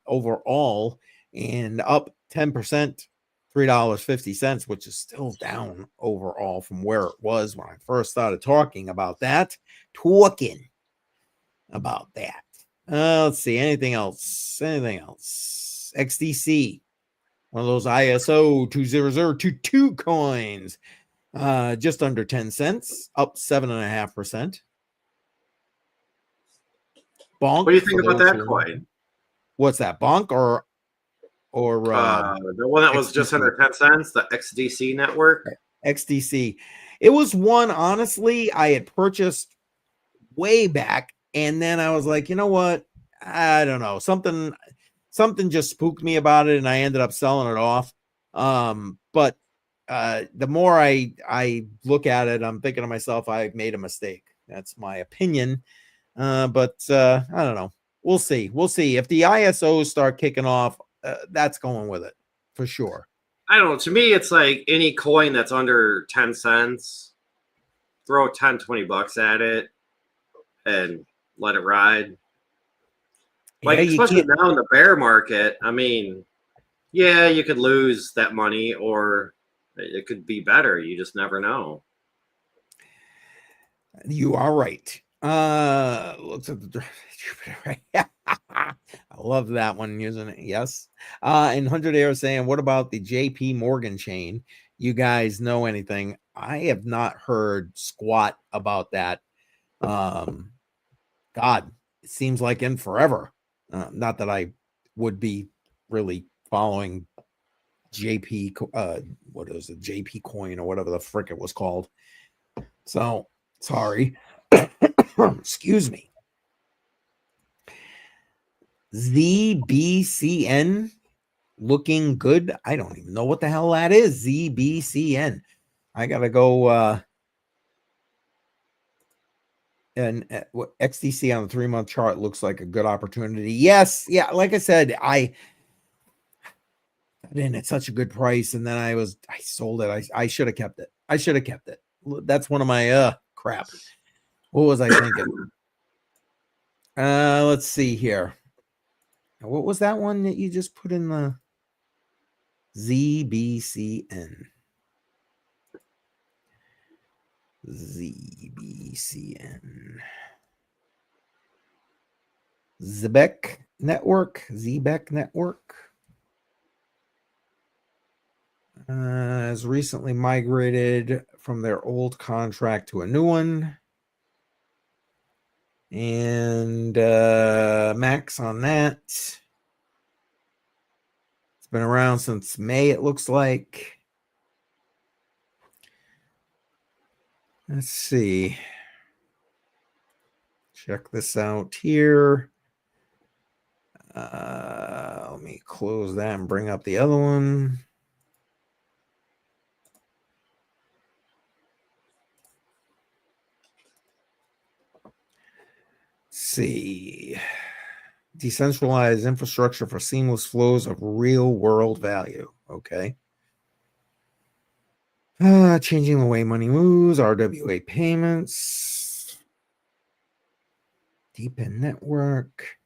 overall, and up 10%, $3.50, which is still down overall from where it was when I first started talking about that. Let's see, anything else? XDC, one of those ISO 20022 coins, just under 10 cents, up 7.5%. Bonk. What do you think about that coin? What's that, Bonk or the one that was just under 10 cents, the XDC network? XDC. It was one, honestly, I had purchased way back, and then I was like, you know what? I don't know. Something just spooked me about it, and I ended up selling it off. But the more I look at it, I'm thinking to myself, I've made a mistake. That's my opinion. But I don't know. We'll see. If the ISOs start kicking off, that's going with it for sure. I don't know. To me, it's like any coin that's under 10 cents, throw 10, 20 bucks at it and let it ride. Like, especially now in the bear market, I mean, yeah, you could lose that money or it could be better. You just never know. You are right. Looks at the Jupiter. I love that one using it. Yes. And 100 Air saying, what about the JP Morgan chain? You guys know anything? I have not heard squat about that. God, it seems like in forever. Not that I would be really following JP, what is it, JP coin or whatever the frick it was called. So sorry. Excuse me. ZBCN looking good. I don't even know what the hell that is. ZBCN. I gotta go and XDC on the 3-month chart looks like a good opportunity. Yes, yeah, like I said, I got in at such a good price, and then I sold it. I should have kept it. I should have kept it. That's one of my crap. What was I thinking? Let's see here. What was that one that you just put in the ZBCN? ZBCN. Zbeck Network. Zbeck Network. Has recently migrated from their old contract to a new one. And max on that. It's been around since May, it looks like. Let's see. Check this out here. Let me close that and bring up the other one. Let's see. Decentralized infrastructure for seamless flows of real world value. Okay. Changing the way money moves, RWA payments, Deepen network.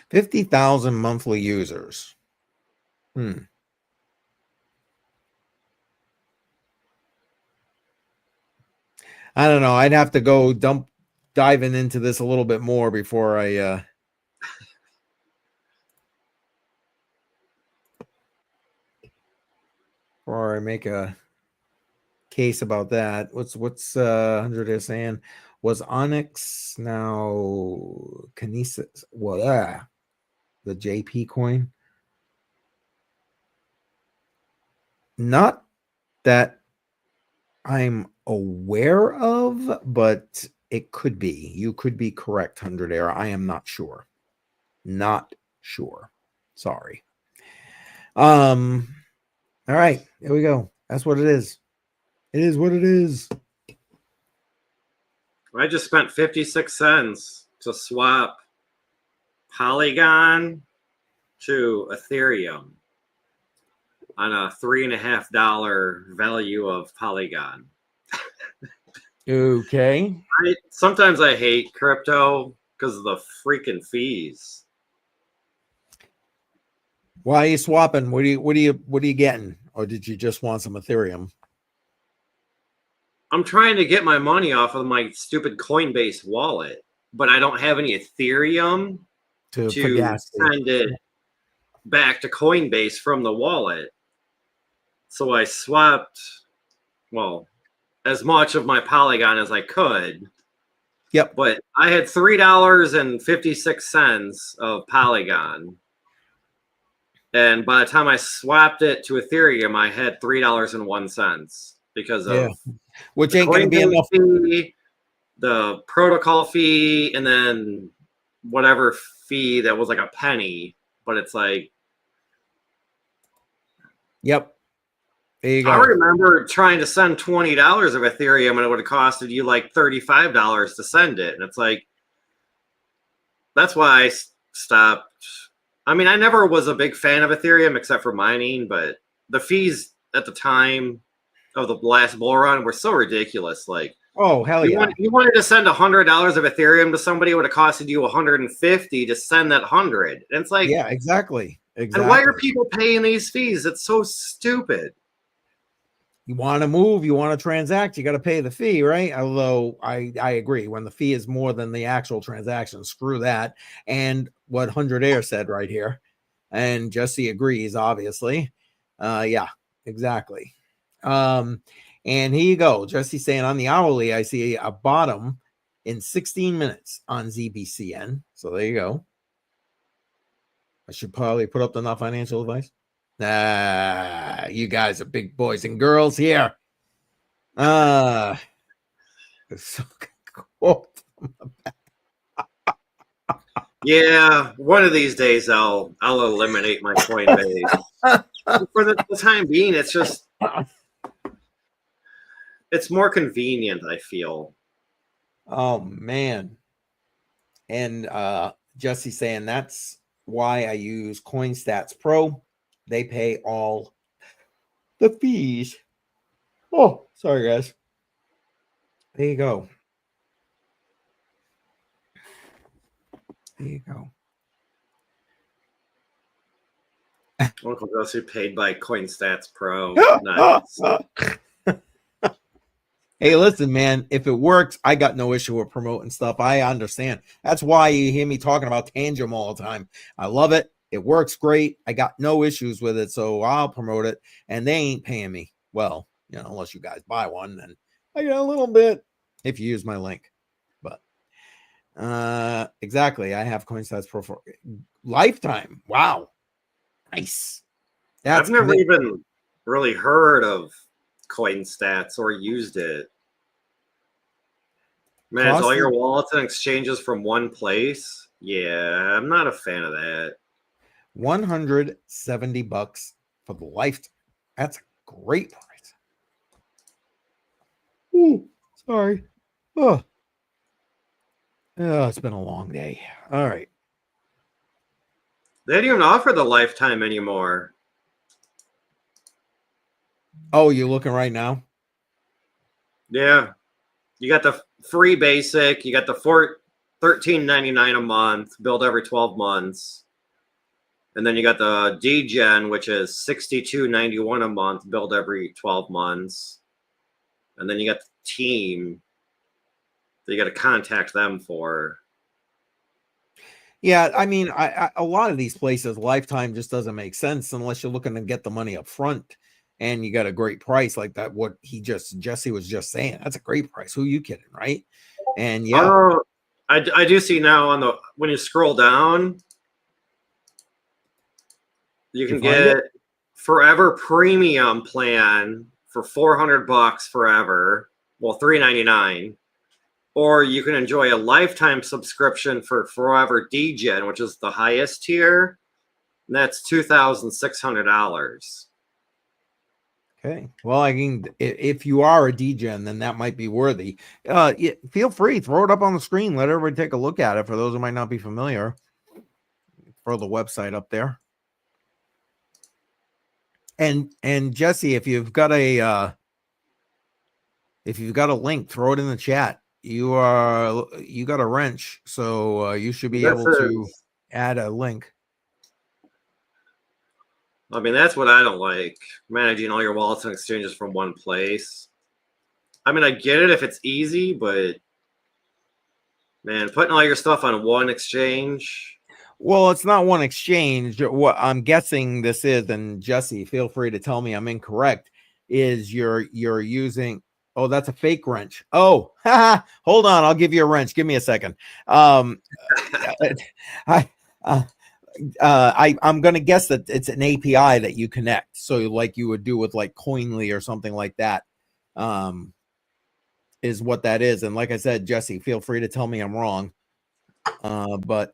50,000 monthly users. I don't know. I'd have to go diving into this a little bit more before I make a case about that. What's 100 is saying? Was Onyx now Kinesis? Well, the JP coin. Not that I'm aware of, but it could be. You could be correct, 100 Era. I am not sure. Not sure. Sorry. All right, here we go. That's what it is. It is what it is. I just spent 56 cents to swap Polygon to Ethereum on a $3.50 value of Polygon. Okay. Sometimes I hate crypto because of the freaking fees. Why are you swapping? What are you getting? Or did you just want some Ethereum? I'm trying to get my money off of my stupid Coinbase wallet, but I don't have any Ethereum to send it back to Coinbase from the wallet. So I swapped, well, as much of my Polygon as I could. Yep. But I had $3.56 of Polygon. And by the time I swapped it to Ethereum, I had $3.01 because of which ain't going to be enough. Fee, the protocol fee, and then whatever fee that was like a penny. But it's like, yep. There you go. I remember trying to send $20 of Ethereum, and it would have costed you like $35 to send it. And it's like, that's why I stopped. I mean, I never was a big fan of Ethereum except for mining, but the fees at the time of the last bull run were so ridiculous. Like, oh, hell yeah. You wanted to send $100 of Ethereum to somebody, it would have costed you $150 to send that 100. And it's like, yeah, exactly. And why are people paying these fees? It's so stupid. You want to move, you want to transact, you got to pay the fee, right? Although I agree, when the fee is more than the actual transaction, screw that. And what 100 Air said right here, and Jesse agrees, obviously. Yeah, exactly. And here you go. Jesse saying on the hourly, I see a bottom in 16 minutes on ZBCN. So there you go. I should probably put up the not financial advice. Nah, you guys are big boys and girls here. So cool. Yeah, one of these days I'll eliminate my Coinbase. For the time being, it's more convenient, I feel. Oh man. And Jesse saying that's why I use CoinStats Pro. They pay all the fees. Oh, sorry guys. There you go. There you go. Uncle Josie paid by CoinStats Pro. Nice. Hey, listen, man, if it works, I got no issue with promoting stuff. I understand. That's why you hear me talking about Tangem all the time. I love it. It works great. I got no issues with it, so I'll promote it. And they ain't paying me. Well, unless you guys buy one, then I get a little bit if you use my link. But exactly. I have CoinStats Pro for lifetime. Wow. Nice. I've never even really heard of CoinStats or used it. Man, it's all your wallets and exchanges from one place. Yeah, I'm not a fan of that. $170 for the lifetime. That's a great price. Ooh, sorry. Oh, it's been a long day. All right. They don't even offer the lifetime anymore. Oh, you're looking right now? Yeah. You got the free basic. You got the $13.99 a month, billed every 12 months. And then you got the D-Gen, which is $62.91 a month, billed every 12 months. And then you got the team that you got to contact them for. Yeah, I mean, a lot of these places, lifetime just doesn't make sense unless you're looking to get the money up front and you got a great price like that. What Jesse was just saying, that's a great price. Who are you kidding, right? And yeah, I do see now when you scroll down, you can get Forever Premium plan for $400 forever. Well, $399. Or you can enjoy a lifetime subscription for Forever D-Gen, which is the highest tier. And that's $2,600. Okay. Well, I mean, if you are a D-Gen, then that might be worthy. Feel free, throw it up on the screen. Let everybody take a look at it. For those who might not be familiar, throw the website up there. And Jesse, if you've got a link, throw it in the chat. You got a wrench, so you should be able to add a link. I mean, that's what I don't like, managing all your wallets and exchanges from one place. I mean, I get it if it's easy, but man, putting all your stuff on one exchange. Well, it's not one exchange. What I'm guessing this is, and Jesse, feel free to tell me I'm incorrect, is you're using, oh, that's a fake wrench. Oh, hold on, I'll give you a wrench. Give me a second. I'm going to guess that it's an API that you connect. So like you would do with like Coinly or something like that, is what that is. And like I said, Jesse, feel free to tell me I'm wrong. But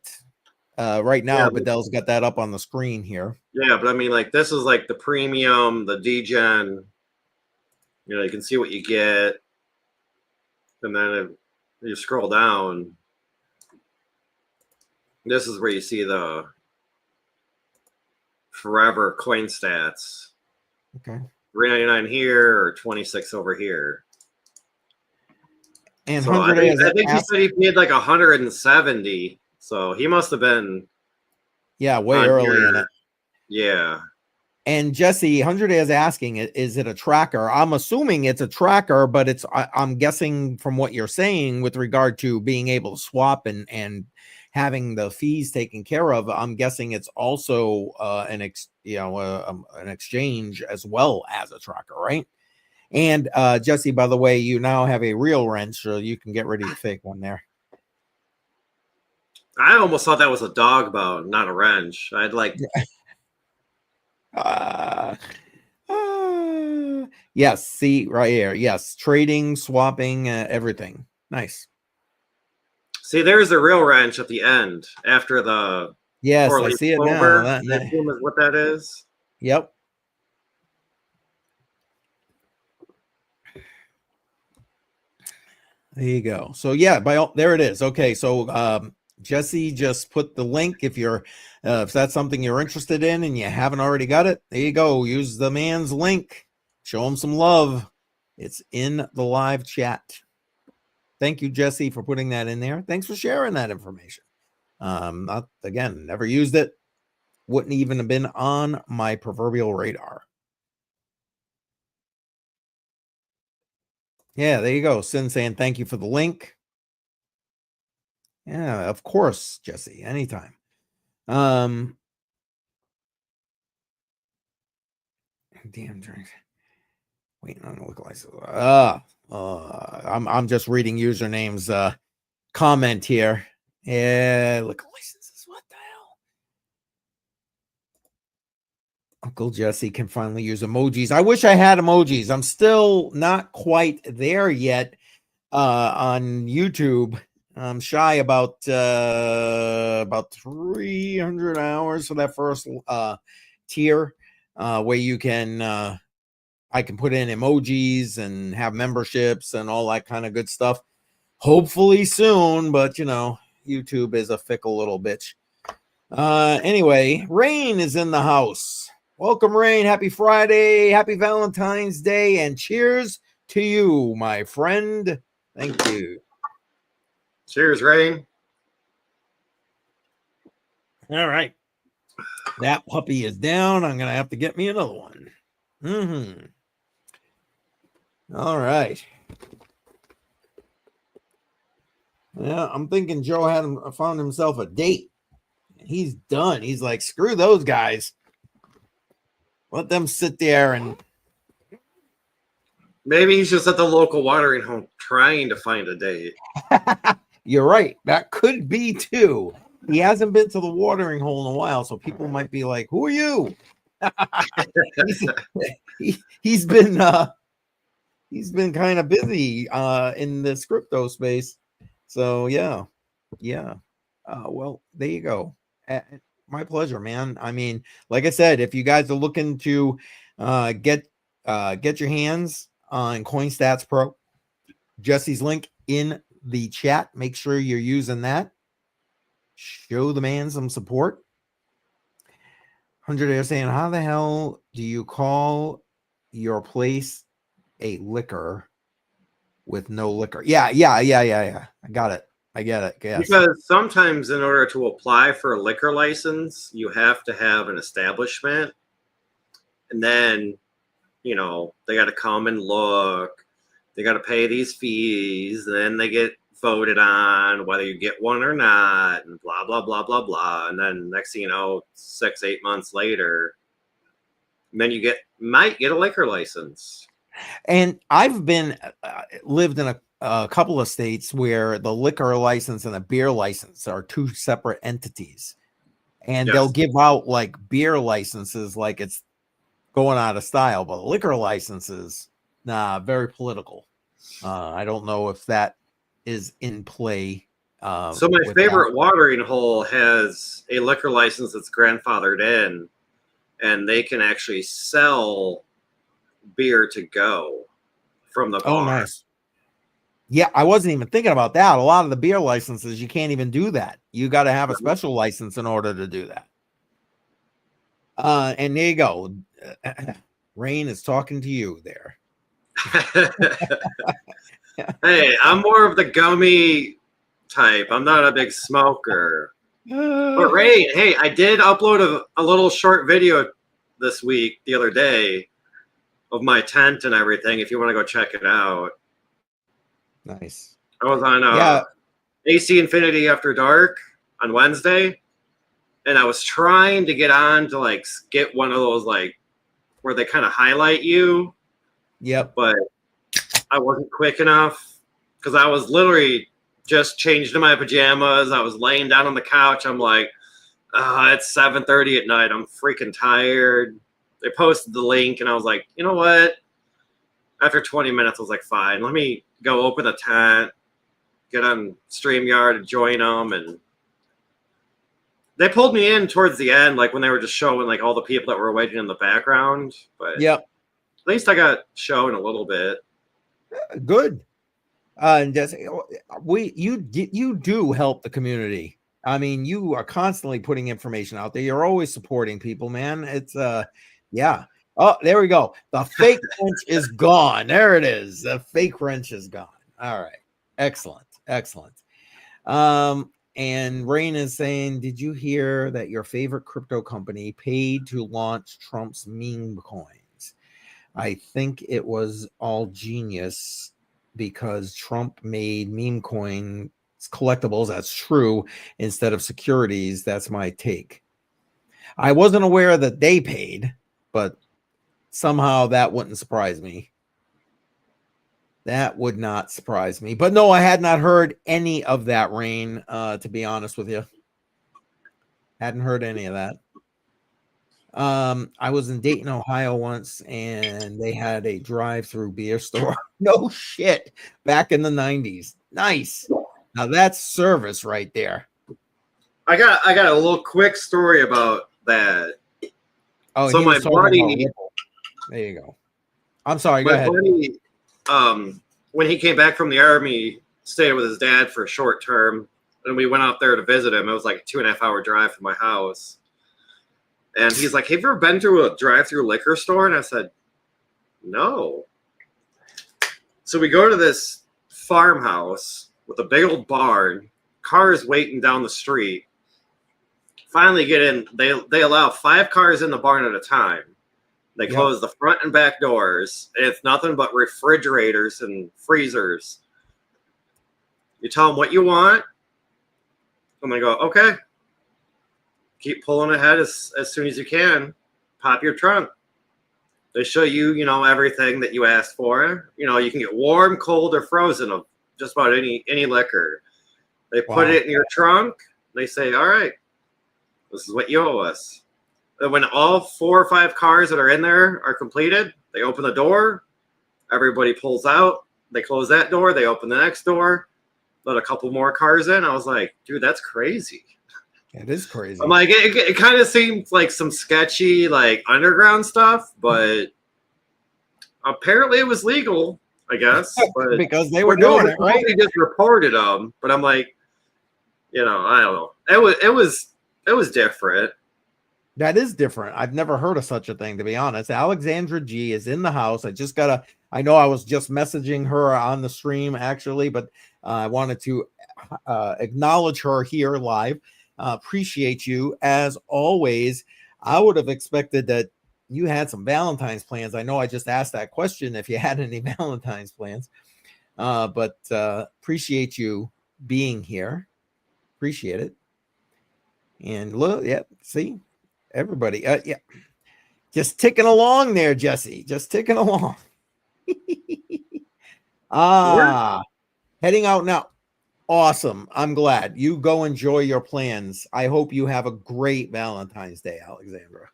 right now, Bedel's got that up on the screen here. Yeah, but I mean, like, this is like the premium, the D-Gen. You can see what you get. And then if you scroll down, this is where you see the Forever Coin Stats. Okay. $3.99 here or $26 over here. And so I think he said he paid like $170. So he must have been way early in it. Yeah. And Jesse, 100 is asking, is it a tracker? I'm assuming it's a tracker, but I'm guessing from what you're saying with regard to being able to swap and having the fees taken care of, I'm guessing it's also an exchange as well as a tracker, right? And Jesse, by the way, you now have a real wrench, so you can get rid of your fake one there. I almost thought that was a dog bone, not a wrench. I'd like. Uh, yes, see right here. Yes, trading, swapping, everything. Nice. See, there's the real wrench at the end after the Yes, I four-leaf see it now. clover. I assume is what that is. Yep. There you go. So yeah, there it is. Okay, so Jesse just put the link if that's something you're interested in and you haven't already got it. There you go. Use the man's link. Show him some love. It's in the live chat. Thank you, Jesse, for putting that in there. Thanks for sharing that information. Never used it. Wouldn't even have been on my proverbial radar. Yeah, there you go. Sin saying thank you for the link. Yeah, of course, Jesse. Anytime. Damn drink. Waiting on the liquor license. I'm just reading usernames comment here. Yeah, liquor licenses. What the hell? Uncle Jesse can finally use emojis. I wish I had emojis. I'm still not quite there yet on YouTube. I'm shy about 300 hours for that first tier where you can I can put in emojis and have memberships and all that kind of good stuff. Hopefully soon, but you know, YouTube is a fickle little bitch. Anyway, Rain is in the house. Welcome, Rain. Happy Friday. Happy Valentine's Day. And cheers to you, my friend. Thank you. Cheers, Rain. All right. That puppy is down. I'm going to have to get me another one. All right. Yeah, I'm thinking Joe found himself a date. He's done. He's like, screw those guys. Let them sit there and Maybe he's just at the local watering hole trying to find a date. You're right. That could be too. He hasn't been to the watering hole in a while, so people might be like, "Who are you?" he's been kind of busy in this crypto space. So yeah. Well, there you go. My pleasure, man. I mean, like I said, if you guys are looking to get your hands on CoinStats Pro, Jesse's link in the chat. Make sure you're using that. Show the man some support. 100 Air saying, how the hell do you call your place a liquor with no liquor? Yeah. I got it. I get it. Yes. Because sometimes in order to apply for a liquor license, you have to have an establishment. And then, you know, they got to come and look. They got to pay these fees. And then they get voted on whether you get one or not, and blah, blah, blah, blah, blah. And then next thing you know, 6-8 months later, then you might get a liquor license. And I've been lived in a couple of states where the liquor license and a beer license are two separate entities, and they'll give out like beer licenses like it's going out of style, but liquor licenses, very political. I don't know if that is in play. So my favorite watering hole has a liquor license that's grandfathered in, and they can actually sell beer to go from the bar. Oh, nice. Yeah, I wasn't even thinking about that. A lot of the beer licenses, you can't even do that. You got to have a special license in order to do that. And there you go. Rain is talking to you there. Hey, I'm more of the gummy type. I'm not a big smoker. But Rain, hey, I did upload a little short video this week, the other day, of my tent and everything. If you want to go check it out. Nice. I was on AC Infinity After Dark on Wednesday, and I was trying to get on to like get one of those like where they kind of highlight you. Yep. But I wasn't quick enough because I was literally just changed into my pajamas. I was laying down on the couch. I'm like, it's 7:30 at night. I'm freaking tired. They posted the link, and I was like, you know what? After 20 minutes, I was like, fine, let me go open the tent, get on StreamYard and join them. And they pulled me in towards the end, like when they were just showing like all the people that were waiting in the background. But Yep. at least I got shown a little bit. Good. And just you do help the community. I mean, you are constantly putting information out there. You're always supporting people, man. It's yeah. Oh, there we go. The fake wrench is gone. There it is. The fake wrench is gone. All right. Excellent. Excellent. And Rain is saying, did you hear that your favorite crypto company paid to launch Trump's meme coins? I think it was all genius because Trump made meme coin collectibles. That's true. Instead of securities. That's my take. I wasn't aware that they paid, but somehow that wouldn't surprise me. That would not surprise me. But no, I had not heard any of that, Rain, to be honest with you. Hadn't heard any of that. I was in Dayton, Ohio once, and they had a drive-through beer store. No shit. Back in the 90s. Nice. Now that's service right there. I got a little quick story about that. Oh, so my buddy, there you go. I'm sorry, go my ahead. buddy, when he came back from the army, stayed with his dad for a short term, and we went out there to visit him. It was like a 2.5 hour drive from my house. And he's like, have you ever been to a drive-through liquor store? And I said, no. So we go to this farmhouse with a big old barn, cars waiting down the street. Finally get in. They allow 5 cars in the barn at a time. They close the front and back doors. It's nothing but refrigerators and freezers. You tell them what you want, and they go, okay. Keep pulling ahead as soon as you can. Pop your trunk. They show you, everything that you asked for. You can get warm, cold, or frozen of just about any liquor. They put it in your trunk. They say, all right, this is what you owe us. And when all 4 or 5 cars that are in there are completed, they open the door. Everybody pulls out. They close that door. They open the next door. Let a couple more cars in. I was like, dude, that's crazy. It is crazy. I'm like, it kind of seems like some sketchy, like underground stuff, but apparently it was legal, I guess. But because they were doing it, right? They just reported them, but I'm like, I don't know. It was different. That is different. I've never heard of such a thing, to be honest. Alexandra G is in the house. I know I was just messaging her on the stream, actually, but I wanted to acknowledge her here live. Appreciate you as always. I would have expected that you had some Valentine's plans. I know I just asked that question if you had any Valentine's plans, but appreciate you being here. Appreciate it. And look, see everybody. Just ticking along there, Jesse. Just ticking along. Heading out now. Awesome. I'm glad. You go enjoy your plans. I hope you have a great Valentine's Day, Alexandra.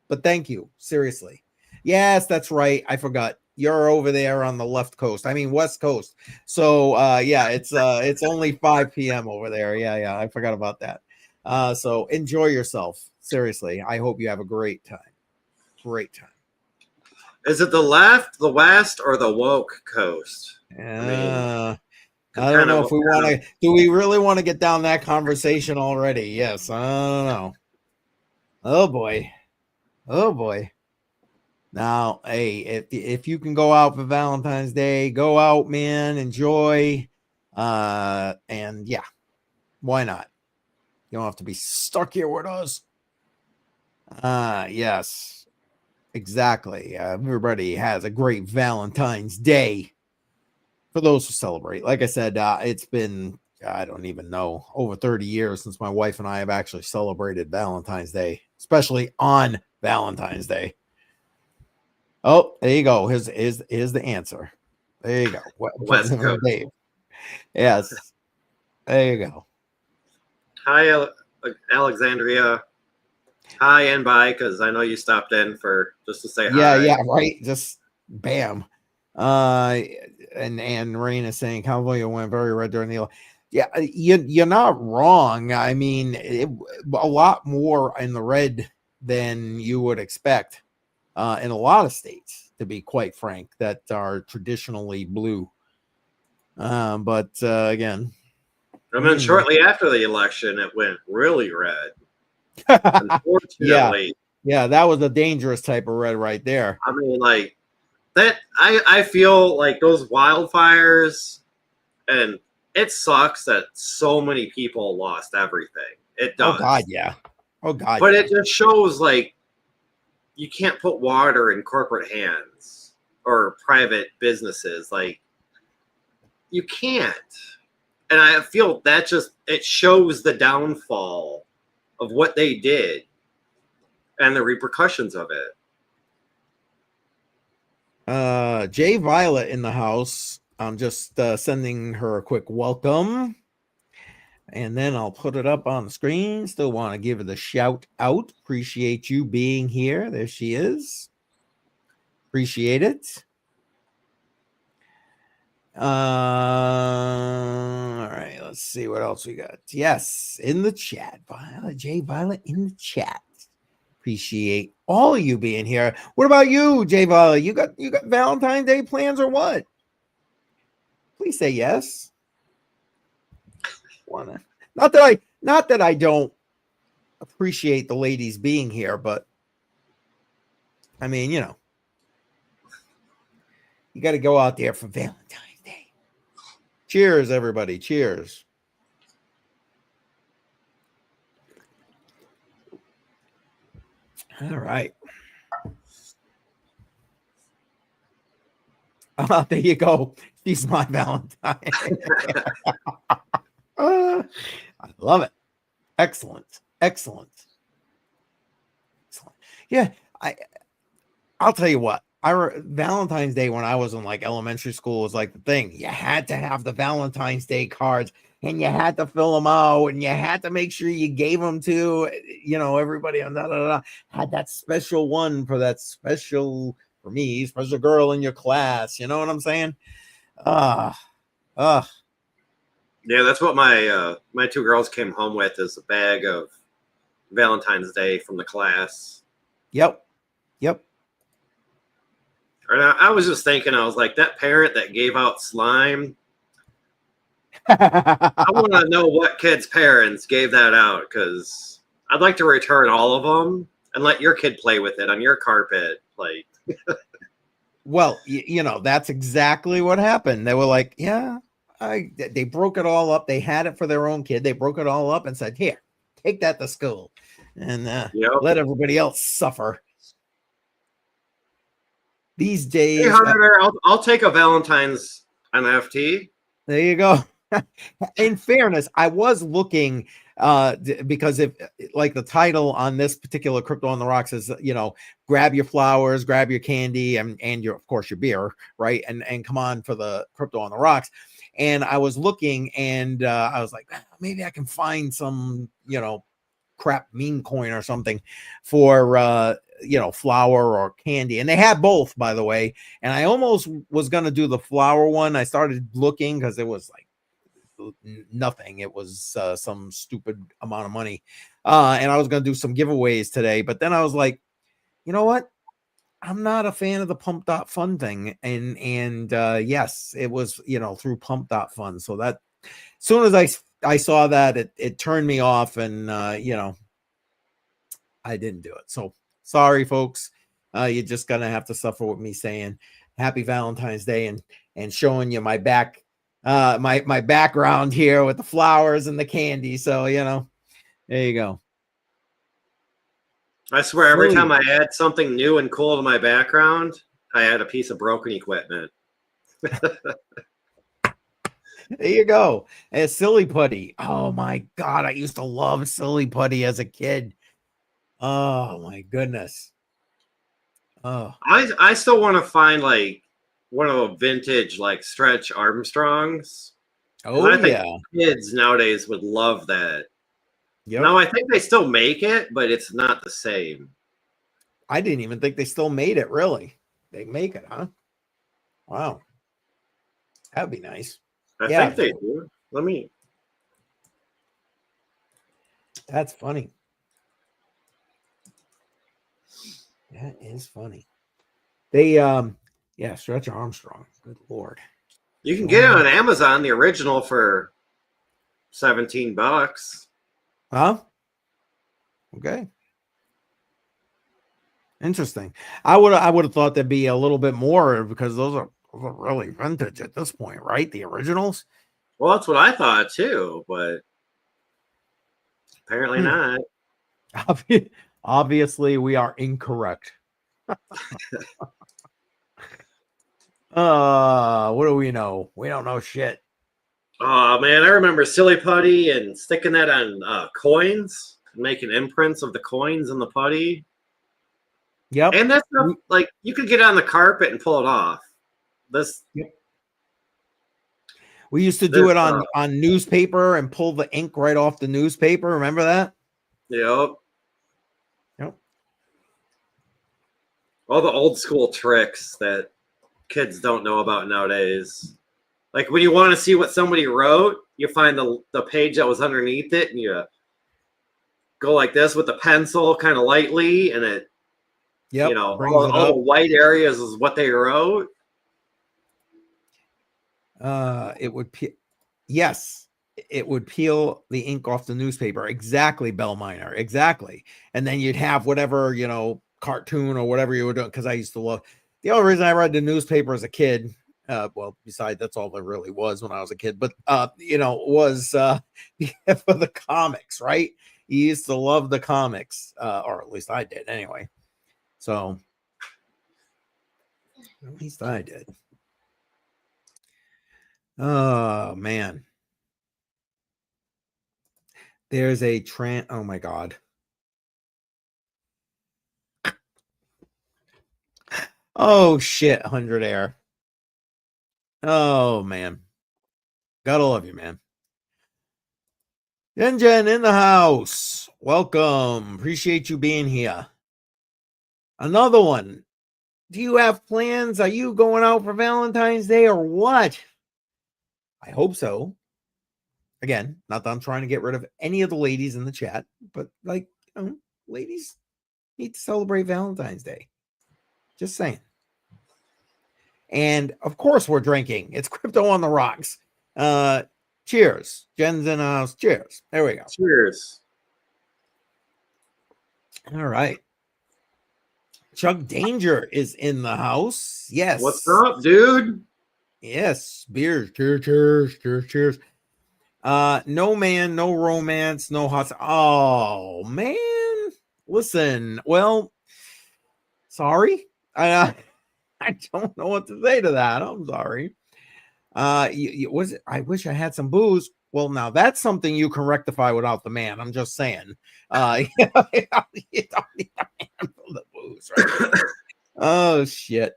But thank you. Seriously. Yes, that's right. I forgot. You're over there on the left coast. I mean, West Coast. So it's only 5 p.m. over there. Yeah. I forgot about that. So enjoy yourself. Seriously. I hope you have a great time. Great time. Is it the left, the west, or the woke coast? I don't know if we want to. Do we really want to get down that conversation already? Yes. I don't know. Oh boy. Now, hey, if you can go out for Valentine's Day, go out, man. Enjoy. And yeah, why not? You don't have to be stuck here with us. Yes, exactly. Everybody has a great Valentine's Day. For those who celebrate, like I said, it's been, I don't even know, over 30 years since my wife and I have actually celebrated Valentine's Day, especially on Valentine's Day. Oh, there you go. Here's the answer. There you go. West Coast. Dave. Yes. There you go. Hi, Alexandria. Hi and bye, because I know you stopped in for just to say Yeah, hi. yeah, right. Just bam. And Rain is saying California went very red during the. Yeah, you're not wrong. I mean, a lot more in the red than you would expect in a lot of states, to be quite frank, that are traditionally blue. But again, And then shortly after the election, it went really red. yeah, Unfortunately, yeah, that was a dangerous type of red right there. I mean, like that. I feel like those wildfires, and it sucks that so many people lost everything. It Oh God, does, yeah. Oh God, but yeah. it just shows like you can't put water in corporate hands or private businesses. Like you can't. And I feel that just it shows the downfall of what they did and the repercussions of it. Jay Violet in the house. I'm just sending her a quick welcome. And then I'll put it up on the screen. Still want to give her the shout out. Appreciate you being here. There she is. Appreciate it. All right, let's see what else we got. Yes, in the chat. Violet, Jay Violet in the chat. Appreciate all of you being here. What about you, Jay Violet? You got Valentine's Day plans or what? Please say yes. Wanna not that I don't appreciate the ladies being here, but I mean, you got to go out there for Valentine's Day. Cheers, everybody. Cheers. All right. There you go. She's my Valentine. I love it. Excellent. Excellent. Excellent. Yeah, I'll tell you what. Valentine's Day when I was in like elementary school was like the thing. You had to have the Valentine's Day cards, and you had to fill them out, and you had to make sure you gave them to everybody on had that special one for that special for me special girl in your class. You know what I'm saying? Ah, Yeah, that's what my two girls came home with is a bag of Valentine's Day from the class. yep. And I was just thinking, I was like, that parent that gave out slime, I I want to know what kid's parents gave that out because I'd like to return all of them and let your kid play with it on your carpet. Like, Well, that's exactly what happened. They were like, yeah, they broke it all up. They had it for their own kid. They broke it all up and said, here, take that to school and let everybody else suffer. These days. Hey, Hunter, I'll take a Valentine's NFT. There you go. In fairness, I was looking because if like the title on this particular Crypto on the Rocks is, grab your flowers, grab your candy and your, of course, your beer, right? And come on for the Crypto on the Rocks. And I was looking and I was like, maybe I can find some, crap meme coin or something for flour or candy, and they had both, by the way. And I almost was going to do the flour one. I started looking because it was like nothing. It was some stupid amount of money, and I was going to do some giveaways today, but then I was like, you know what, I'm not a fan of the pump.fun thing. And yes, it was through pump.fun. So that as soon as I saw that, it turned me off, and I didn't do it. So sorry, folks. You're just gonna have to suffer with me saying Happy Valentine's Day and showing you my my background here with the flowers and the candy. So there you go. I swear, every time I add something new and cool to my background, I add a piece of broken equipment. There you go. A silly putty. Oh my God, I used to love silly putty as a kid. Oh my goodness. Oh, I still want to find like one of the vintage like Stretch Armstrongs Because Oh I think yeah. kids nowadays would love that. Yep. No, I think they still make it, but it's not the same. I didn't even think they still made it. Really, they make it, huh? Wow, that'd be nice. I Yeah, think they do. Let me. that's funny. That is funny. They yeah, Stretch Armstrong. Good lord. You can Show get it me. on Amazon, the original, for $17. Huh? Okay. Interesting. I would have thought there'd be a little bit more because those are really vintage at this point, right? The originals. Well, that's what I thought too, but apparently Hmm. not. Obviously, we are incorrect. What do we know? We don't know shit. Oh man, I remember silly putty and sticking that on coins, making imprints of the coins in the putty, Yep. and that stuff like you could get on the carpet and pull it off. This, Yep. We used to do this, it on newspaper and pull the ink right off the newspaper. Remember that? yep. Yep. All the old school tricks that kids don't know about nowadays. Like when you want to see what somebody wrote, you find the page that was underneath it, and you go like this with the pencil, kind of lightly, and it, Yep. Brings it all the up. white areas is what they wrote. It would yes, it would peel the ink off the newspaper. Exactly, Bell Miner. Exactly. And then you'd have whatever, cartoon or whatever you were doing. Because I used to love the only reason I read the newspaper as a kid. Well, besides that's all there really was when I was a kid, but was for the comics, right? You used to love the comics, or at least I did anyway. So at least I did. Oh man. There's a oh my god. Oh shit, 100 air. Oh man. Gotta love you, man. Jen in the house. Welcome. Appreciate you being here. Another one. Do you have plans? Are you going out for Valentine's Day or what? I hope so. Again, not that I'm trying to get rid of any of the ladies in the chat, but ladies need to celebrate Valentine's Day. Just saying. And of course, we're drinking. It's Crypto on the Rocks. Cheers. Jen's in the house. Cheers. There we go. Cheers. All right. Chuck Danger is in the house. Yes. What's up, dude? Yes. Beers. Cheers. Cheers. Cheers. Cheers. No man, no romance, no hot. Oh man. Listen. Well, sorry. I don't know what to say to that. I'm sorry. Was it? I wish I had some booze. Well, now that's something you can rectify without the man. I'm just saying. You don't need the man for the booze, right? Oh shit.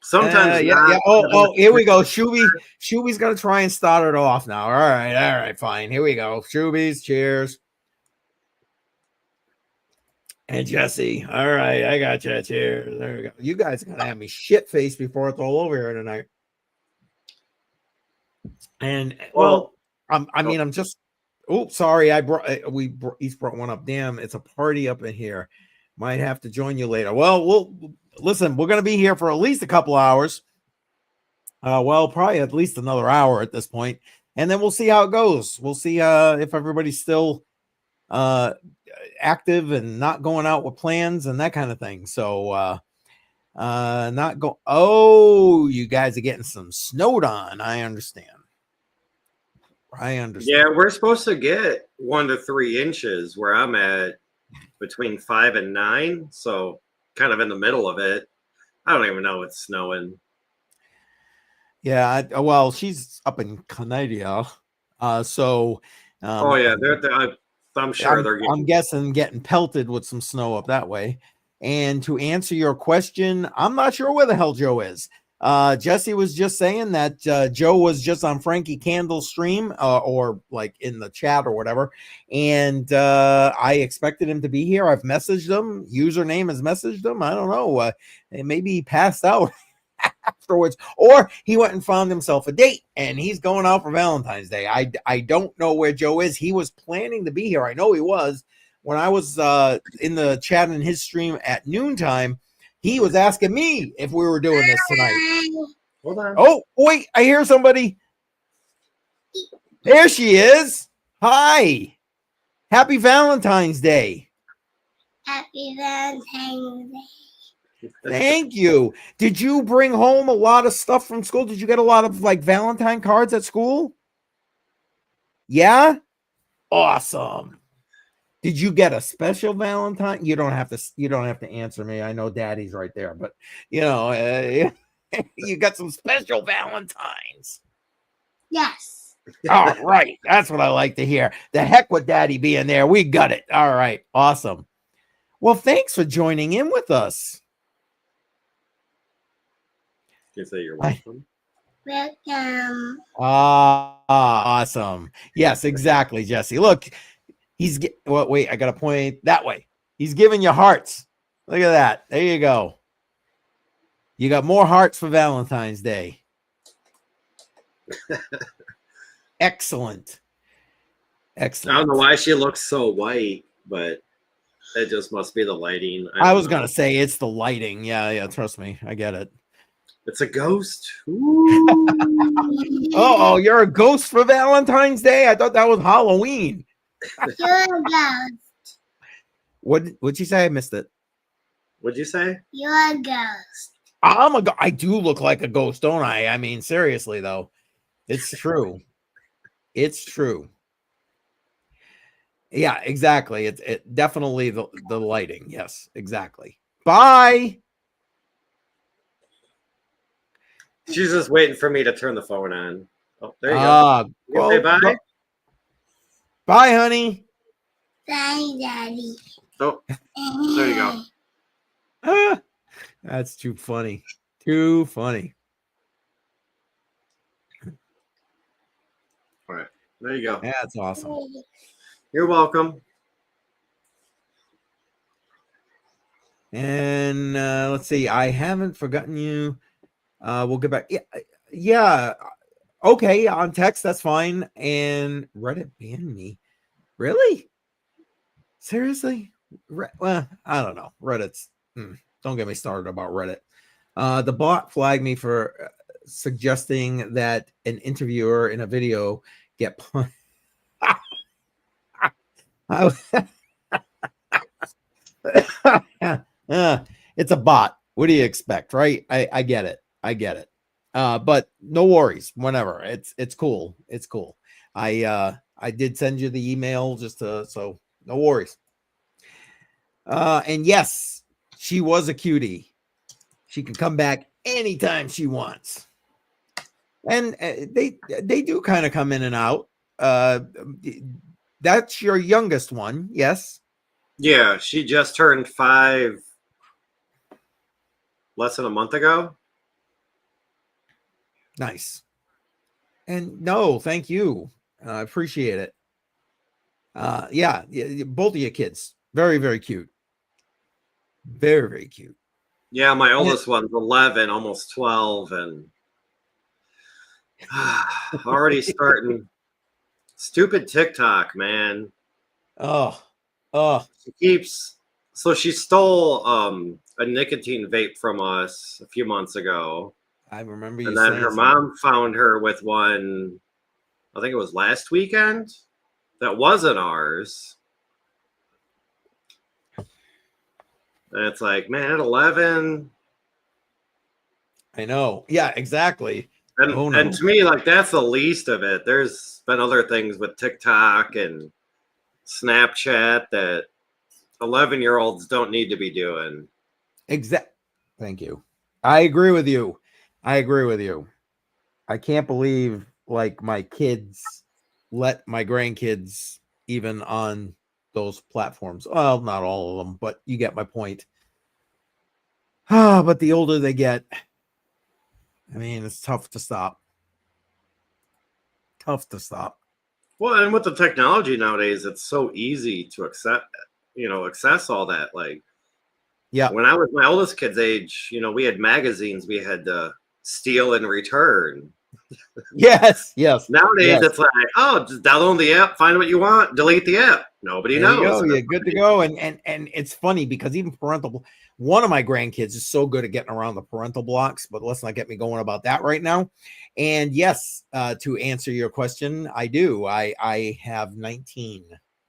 Sometimes, yeah. Oh, here we go. Shuby's gonna try and start it off now. All right, fine. Here we go. Shuby's, cheers. And Jesse, all right, I got you. Cheers. There we go. You guys are gonna have me shit faced before it's all over here tonight. And well, I'm just. Oh, sorry. Each brought one up. Damn, it's a party up in here. Might have to join you later. Well, we'll listen. We're gonna be here for at least a couple hours. Well, probably at least another hour at this point, and then we'll see how it goes. We'll see if everybody's still active and not going out with plans and that kind of thing. So not go. Oh, you guys are getting some snowed on. I understand. Yeah, we're supposed to get 1 to 3 inches where I'm at, between 5 and 9. So kind of in the middle of it. I don't even know it's snowing. Yeah, well, she's up in Canada, so. Oh yeah, I'm sure they're. I'm guessing getting pelted with some snow up that way. And to answer your question, I'm not sure where the hell Joe is. Jesse was just saying that Joe was just on Frankie Candle's stream or like in the chat or whatever. And I expected him to be here. I've messaged him. Username has messaged him. I don't know. Maybe he passed out afterwards, or he went and found himself a date and he's going out for Valentine's Day. I don't know where Joe is. He was planning to be here. I know he was. When I was in the chat in his stream at noontime, he was asking me if we were doing this tonight. Hold on. Oh, wait, I hear somebody. There she is. Hi. Happy Valentine's Day. Happy Valentine's Day. Thank you. Did you bring home a lot of stuff from school? Did you get a lot of like Valentine cards at school? Yeah? Awesome. Did you get a special Valentine? You don't have to answer me. I know Daddy's right there, but you know, you got some special Valentines. Yes. All right. That's what I like to hear. The heck with Daddy being there. We got it. All right. Awesome. Well, thanks for joining in with us. You say you're welcome. Welcome. Awesome. Yes, exactly, Jesse. Look, wait, I got to point that way. He's giving you hearts. Look at that. There you go. You got more hearts for Valentine's Day. Excellent. Excellent. I don't know why she looks so white, but it just must be the lighting. I was going to say it's the lighting. Yeah, trust me. I get it. It's a ghost. Oh, you're a ghost for Valentine's Day? I thought that was Halloween. You're a ghost. What'd you say? I missed it. What'd you say? You're a ghost. I do look like a ghost, don't I? I mean, seriously though. It's true. It's true. Yeah, exactly. It definitely the lighting. Yes, exactly. Bye. She's just waiting for me to turn the phone on. Oh, there you go. Well, say bye? Bye, honey. Bye, Daddy. Oh, there you go. That's too funny. Too funny. All right. There you go. That's awesome. You're welcome. And let's see. I haven't forgotten you. We'll get back. Yeah. Okay. On text, that's fine. And Reddit banned me. Really? Seriously? Well, I don't know. Reddit's. Don't get me started about Reddit. The bot flagged me for suggesting that an interviewer in a video get punched. It's a bot. What do you expect, right? I get it. I get it. But no worries. Whenever it's cool. It's cool. I did send you the email so no worries. And yes, she was a cutie. She can come back anytime she wants. And they do kind of come in and out. That's your youngest one, yes? Yeah, she just turned 5 less than a month ago. Nice. And no, thank you. I appreciate it. Yeah, both of your kids. Very, very cute. Very, very cute. Yeah, my oldest one's 11, almost 12, and already starting stupid TikTok, man. Oh. She stole a nicotine vape from us a few months ago. I remember you and then saying her mom found her with one, I think it was last weekend, that wasn't ours. And it's like, man, at 11. I know. Yeah, exactly. And to me, like, that's the least of it. There's been other things with TikTok and Snapchat that 11-year-olds don't need to be doing. Thank you. I agree with you. I can't believe like my kids let my grandkids even on those platforms. Well, not all of them, but you get my point. But the older they get, I mean, it's tough to stop. Tough to stop. Well, and with the technology nowadays, it's so easy to access all that. Like, Yeah. when I was my oldest kid's age, we had magazines we had to steal and return. Yes. Yes. Nowadays, Yes. it's like, oh, just download the app, find what you want, delete the app. Nobody There you knows. go. You're good to go. And it's funny because even one of my grandkids is so good at getting around the parental blocks, but let's not get me going about that right now. And yes, to answer your question, I do. I have 19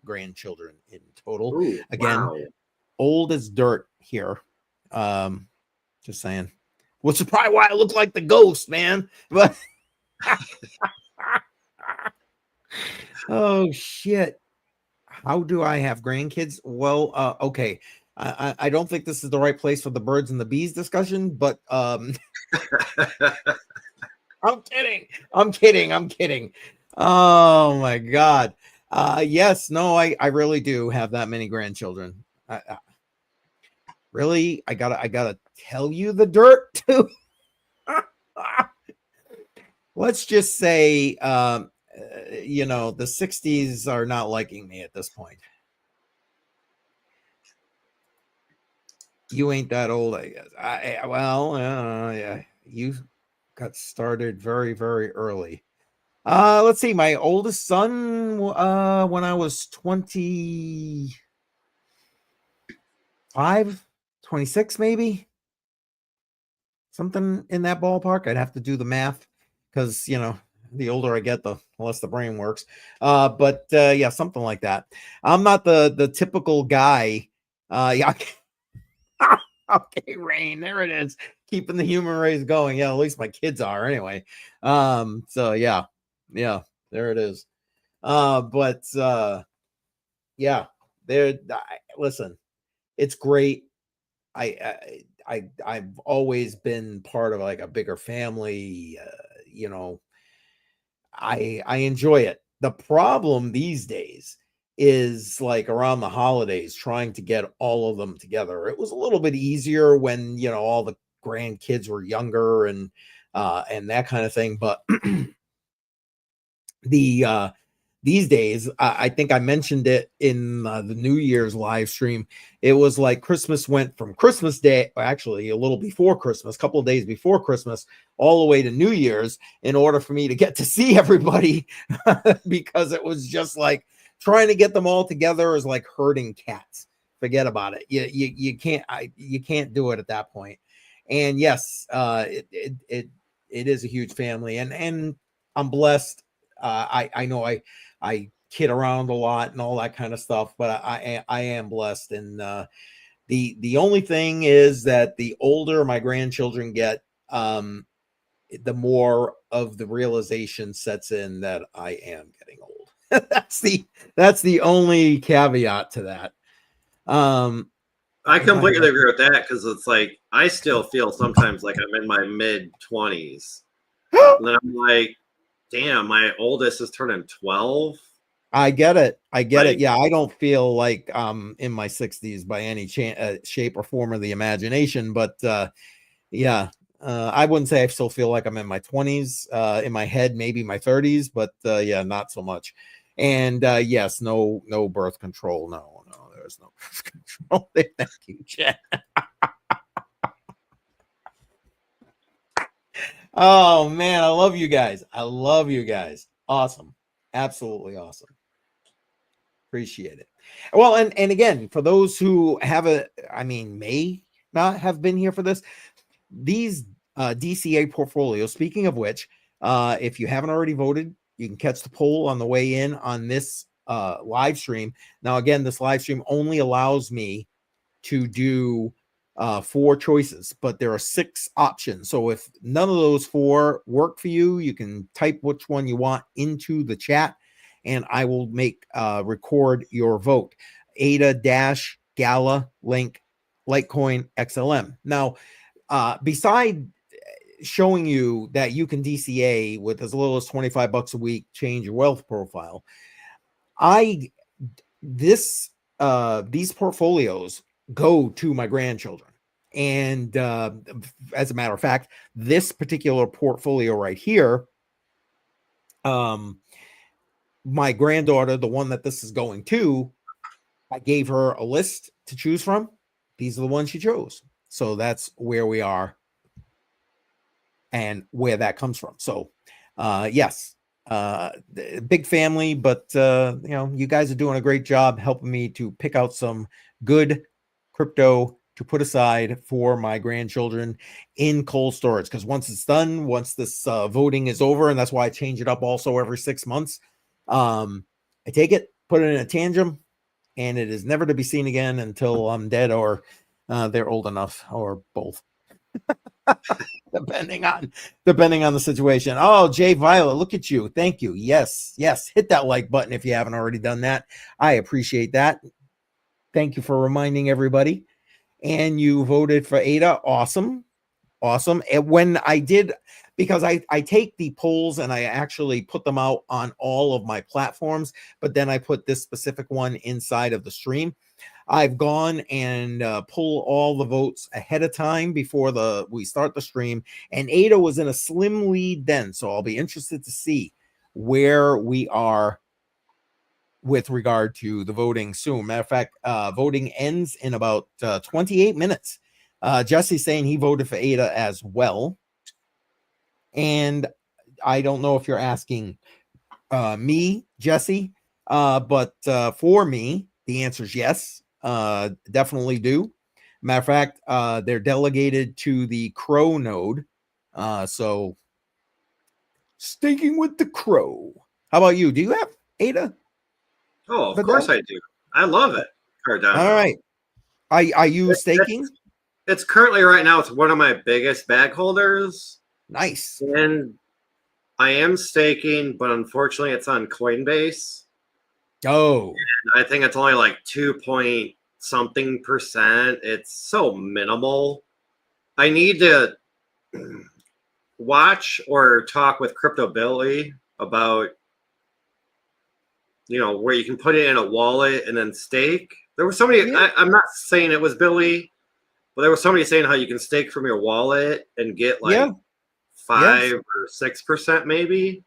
grandchildren in total. Ooh, Again, wow. old as dirt here. Just saying. Which is probably why I look like the ghost, man. But oh shit. How do I have grandkids? Well, okay. I don't think this is the right place for the birds and the bees discussion, but I'm kidding. Oh my god. Yes, no, I really do have that many grandchildren. Really, I gotta tell you the dirt too. Let's just say the 60s are not liking me at this point. You ain't that old, I guess. Yeah, you got started very, very early. Let's see. My oldest son, when I was 25, 26, maybe something in that ballpark. I'd have to do the math because the older I get, the less the brain works. But yeah, something like that. I'm not the typical guy. Yeah. Okay, Rain, there it is. Keeping the human race going. Yeah, at least my kids are anyway. So yeah, there it is. But yeah, listen, it's great. I've always been part of like a bigger family. I enjoy it. The problem these days is like around the holidays trying to get all of them together. It was a little bit easier when all the grandkids were younger and that kind of thing, but these days, I think I mentioned it in the New Year's live stream. It was like Christmas went from Christmas Day, actually a little before Christmas, a couple of days before Christmas, all the way to New Year's in order for me to get to see everybody because it was just like trying to get them all together is like herding cats. Forget about it. You can't do it at that point. And yes, it is a huge family, and I'm blessed. I know I kid around a lot and all that kind of stuff, but I am blessed. And the only thing is that the older my grandchildren get, the more of the realization sets in that I am getting old. that's the only caveat to that. I completely agree with that because it's like I still feel sometimes like I'm in my mid-20s. And then I'm like, damn, my oldest is turning 12. I get it. Yeah, I don't feel like in my 60s by any shape or form of the imagination, but yeah, I wouldn't say I still feel like I'm in my 20s. In my head, maybe my 30s, but yeah, not so much. And yes, no birth control. No, there's no birth control. Thank you, Chad. Oh man, I love you guys. Awesome. Absolutely awesome. Appreciate it. Well, and again, for those who may not have been here for this, these DCA portfolios, speaking of which, if you haven't already voted, you can catch the poll on the way in on this live stream. Now, again, this live stream only allows me to do 4 choices, but there are 6 options. So if none of those 4 work for you, you can type which one you want into the chat and I will record your vote. ADA Dash Gala Link Litecoin XLM. Now, beside showing you that you can DCA with as little as $25 a week, change your wealth profile, these portfolios go to my grandchildren. And as a matter of fact, this particular portfolio right here, my granddaughter, the one that this is going to, I gave her a list to choose from. These are the ones she chose. So that's where we are and where that comes from. So yes, big family, but you guys are doing a great job helping me to pick out some good crypto to put aside for my grandchildren in cold storage. Because once it's done, once this voting is over, and that's why I change it up also every 6 months, I take it, put it in a tantrum, and it is never to be seen again until I'm dead or they're old enough, or both. depending on the situation. Oh, Jay Violet, look at you. Thank you. Yes, hit that like button if you haven't already done that. I appreciate that. Thank you for reminding everybody. And you voted for Ada. Awesome. And when I did, because I take the polls and I actually put them out on all of my platforms, but then I put this specific one inside of the stream. I've gone and pull all the votes ahead of time before we start the stream, and Ada was in a slim lead then, so I'll be interested to see where we are with regard to the voting soon. Matter of fact, voting ends in about 28 minutes. Jesse's saying he voted for Ada as well, and I don't know if you're asking me, Jesse, but for me, the answer is yes. Definitely do. Matter of fact, they're delegated to the Crow node. So sticking with the Crow. How about you? Do you have Ada? Oh, of course I do. I love it. Cardano. All right. Are you staking? It's currently right now, it's one of my biggest bag holders. Nice. And I am staking, but unfortunately it's on Coinbase. Oh. And I think it's only like 2.something%. It's so minimal. I need to watch or talk with Crypto Billy about, where you can put it in a wallet and then stake. There was somebody, I'm not saying it was Billy, but there was somebody saying how you can stake from your wallet and get like 5 or 6% maybe.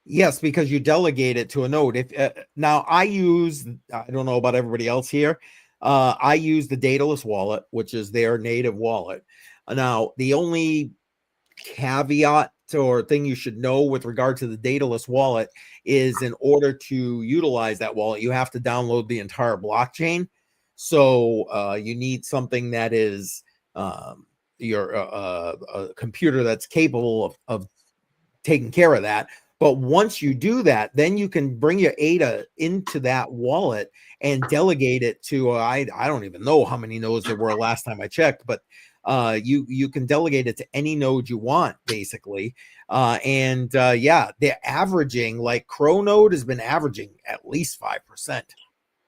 Yes, because you delegate it to a node. If now I don't know about everybody else here. I use the Daedalus wallet, which is their native wallet. Now, the only caveat or thing you should know with regard to the Daedalus wallet is in order to utilize that wallet, you have to download the entire blockchain. So you need something that is your a computer that's capable of taking care of that. But once you do that, then you can bring your ADA into that wallet and delegate it to I don't even know how many nodes there were last time I checked, but you can delegate it to any node you want, basically. They're averaging, like Crow node has been averaging at least 5%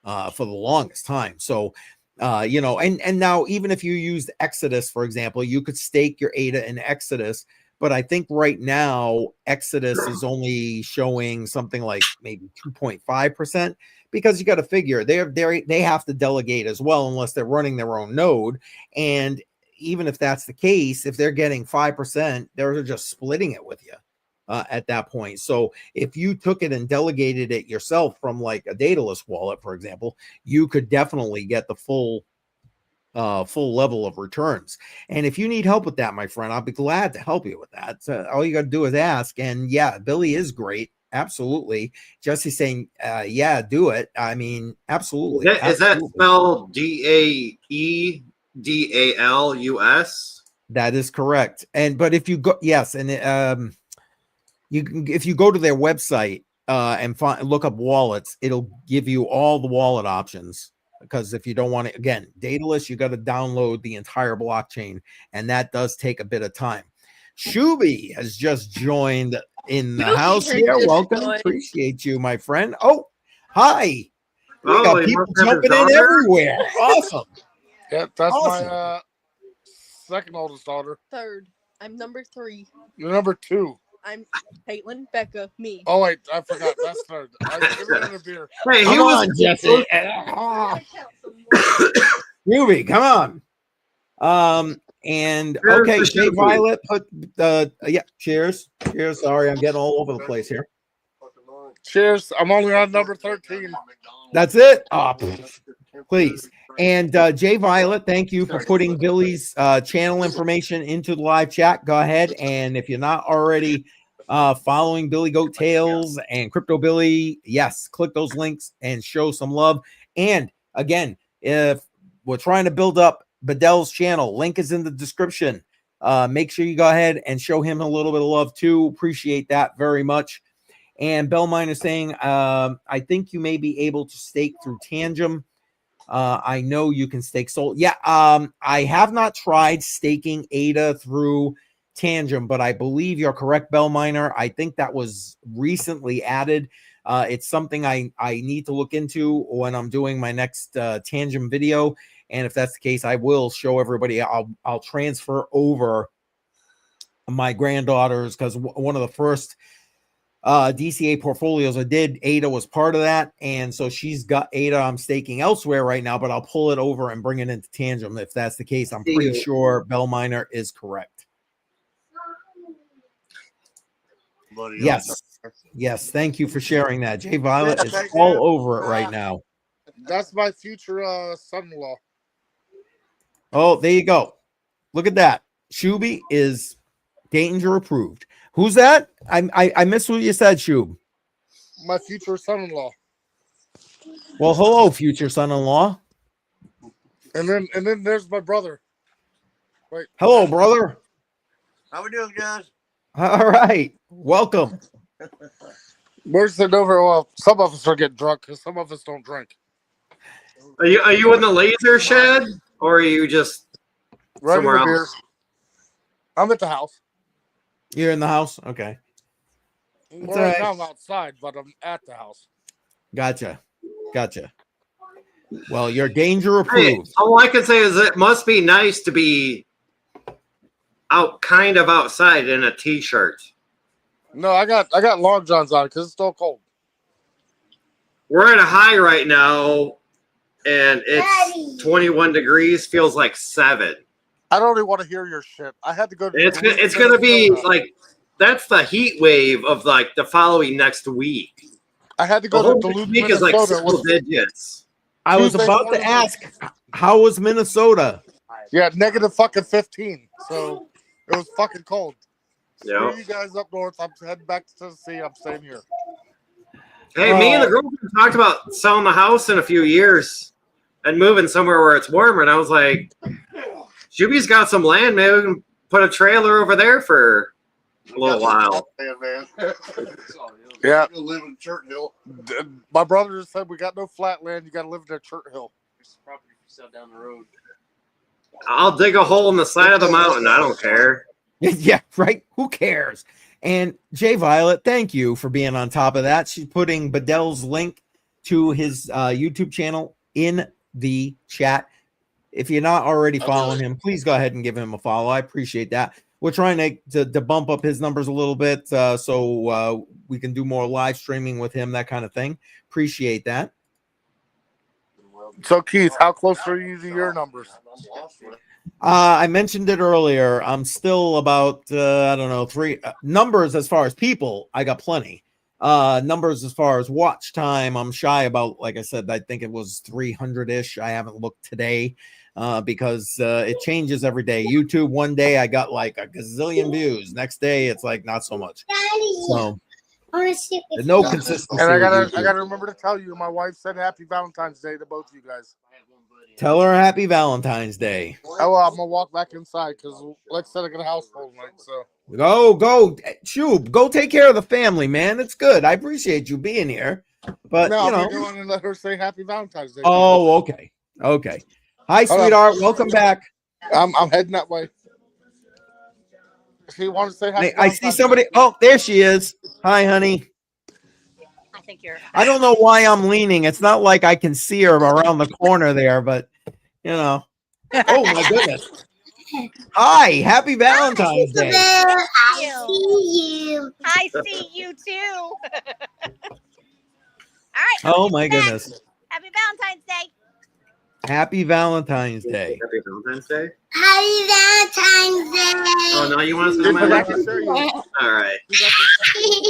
for the longest time. So and now even if you used Exodus, for example, you could stake your ADA in Exodus. But I think right now Exodus is only showing something like maybe 2.5%, because you got to figure they have to delegate as well unless they're running their own node. And even if that's the case, if they're getting 5%, they're just splitting it with you at that point. So if you took it and delegated it yourself from like a Daedalus wallet, for example, you could definitely get the full level of returns. And if you need help with that, my friend, I'll be glad to help you with that. So all you got to do is ask. And yeah, Billy is great. Absolutely. Jesse's saying, do it. I mean, absolutely. Is that spelled DAEDALUS? That is correct. But if you go, yes. And if you go to their website and look up wallets, it'll give you all the wallet options. Because if you don't want it, again, Daedalus, you got to download the entire blockchain, and that does take a bit of time. Shuby has just joined in the house here. Welcome. Appreciate you, my friend. Oh, hi. We got people jumping in everywhere. Awesome. Yeah, that's awesome. My second oldest daughter. Third. I'm number 3. You're number 2. I'm Caitlin, Becca, me. Oh wait, I forgot. That's third. A beer. Hey, come on, Jesse. Ruby, come on. And Cheers okay, to Jay Shuby. Violet put yeah, cheers. Cheers. Sorry, I'm getting all over the place here. Cheers. I'm only on number 13. That's it. Please. And Jay Violet, thank you for putting Billy's channel information into the live chat. Go ahead, and if you're not already following Billy Goat Tales and Crypto Billy, yes, click those links and show some love. And again, if we're trying to build up Bedell's channel, link is in the description. Make sure you go ahead and show him a little bit of love too. Appreciate that very much. And Bellmine is saying, I think you may be able to stake through Tangem. I know you can stake Sol. Yeah, I have not tried staking ADA through Tangem, but I believe you're correct, Bellminer. I think that was recently added. It's something I need to look into when I'm doing my next Tangem video. And if that's the case, I will show everybody. I'll transfer over my granddaughters, because one of the first DCA portfolios I did, Ada was part of that, and so she's got Ada. I'm staking elsewhere right now, but I'll pull it over and bring it into Tangem if that's the case. I'm pretty sure Bellminer is correct. Yes, thank you for sharing that. Jay Violet is all over it right now. That's my future son-in-law. Oh, there you go. Look at that. Shuby is danger approved. Who's that? I missed what you said, Shub. My future son-in-law. Well, hello, future son-in-law. And then there's my brother. Wait. Hello, brother. How we doing, guys? All right. Welcome. We're sitting over. Well, some of us are getting drunk because some of us don't drink. Are you in the laser shed, or are you just Right somewhere in the else? beer. I'm at the house. You're in the house? Okay. Well, right now I'm outside, but I'm at the house. Gotcha. Well, you're danger Hey, approved. all I can say is it must be nice to be kind of outside in a t-shirt. No, I got long johns on because it's still cold. We're at a high right now, and it's 21 degrees. Feels like 7. I don't even want to hear your shit. I had to go to. It's gonna be like that's the heat wave of like the following next week. I had to The go whole to next Duluth, week is Minnesota. like single digits. I was Tuesday about to morning. ask, how was Minnesota? Yeah, negative fucking 15. So it was fucking cold. Yeah. Screw you guys up north. I'm heading back to Tennessee. I'm staying here. Hey, me and the girlfriend talked about selling the house in a few years and moving somewhere where it's warmer. And I was like, Shuby's got some land. Maybe we can put a trailer over there for a little while. Yeah. You live in Churchill. My brother just said we got no flat land. You got to live in a Church Hill. There's property for sale down the road. I'll dig a hole in the side of the mountain. I don't care. Yeah, right. Who cares? And Jay Violet, thank you for being on top of that. She's putting Bedell's link to his YouTube channel in the chat. If you're not already following him, please go ahead and give him a follow. I appreciate that. We're trying to bump up his numbers a little bit so we can do more live streaming with him, that kind of thing. Appreciate that. So, Keith, how close are you to your numbers? I mentioned it earlier. I'm still about, I don't know, 3 numbers as far as people. I got plenty. Numbers as far as watch time, I'm shy about, like I said, I think it was 300-ish. I haven't looked today because it changes every day. YouTube, one day I got like a gazillion views. Next day, it's like not so much. So there's no consistency. And I with gotta YouTube. remember to tell you, my wife said Happy Valentine's Day to both of you guys. Tell her happy Valentine's Day. Oh, well, I'm gonna walk back inside because, like I said, I got a house full tonight. So Go, Shub, go take care of the family, man. It's good. I appreciate you being here, but no, you know. I'll be going and let her say Happy Valentine's Day. Oh, okay. Hi, sweetheart. Welcome back. I'm heading that way. If you want to say Happy I see Valentine's somebody. Day. Oh, there she is. Hi, honey. I think you're. I don't know why I'm leaning. It's not like I can see her around the corner there, but you know. Oh my goodness. Hi, happy Valentine's Day. I see you. I see you too. All right. Oh my goodness. Happy Valentine's Day. Happy Valentine's Day. Happy Valentine's Day. Happy Valentine's Day. Oh, no, you want us to He my forgot life? to show you. All right. He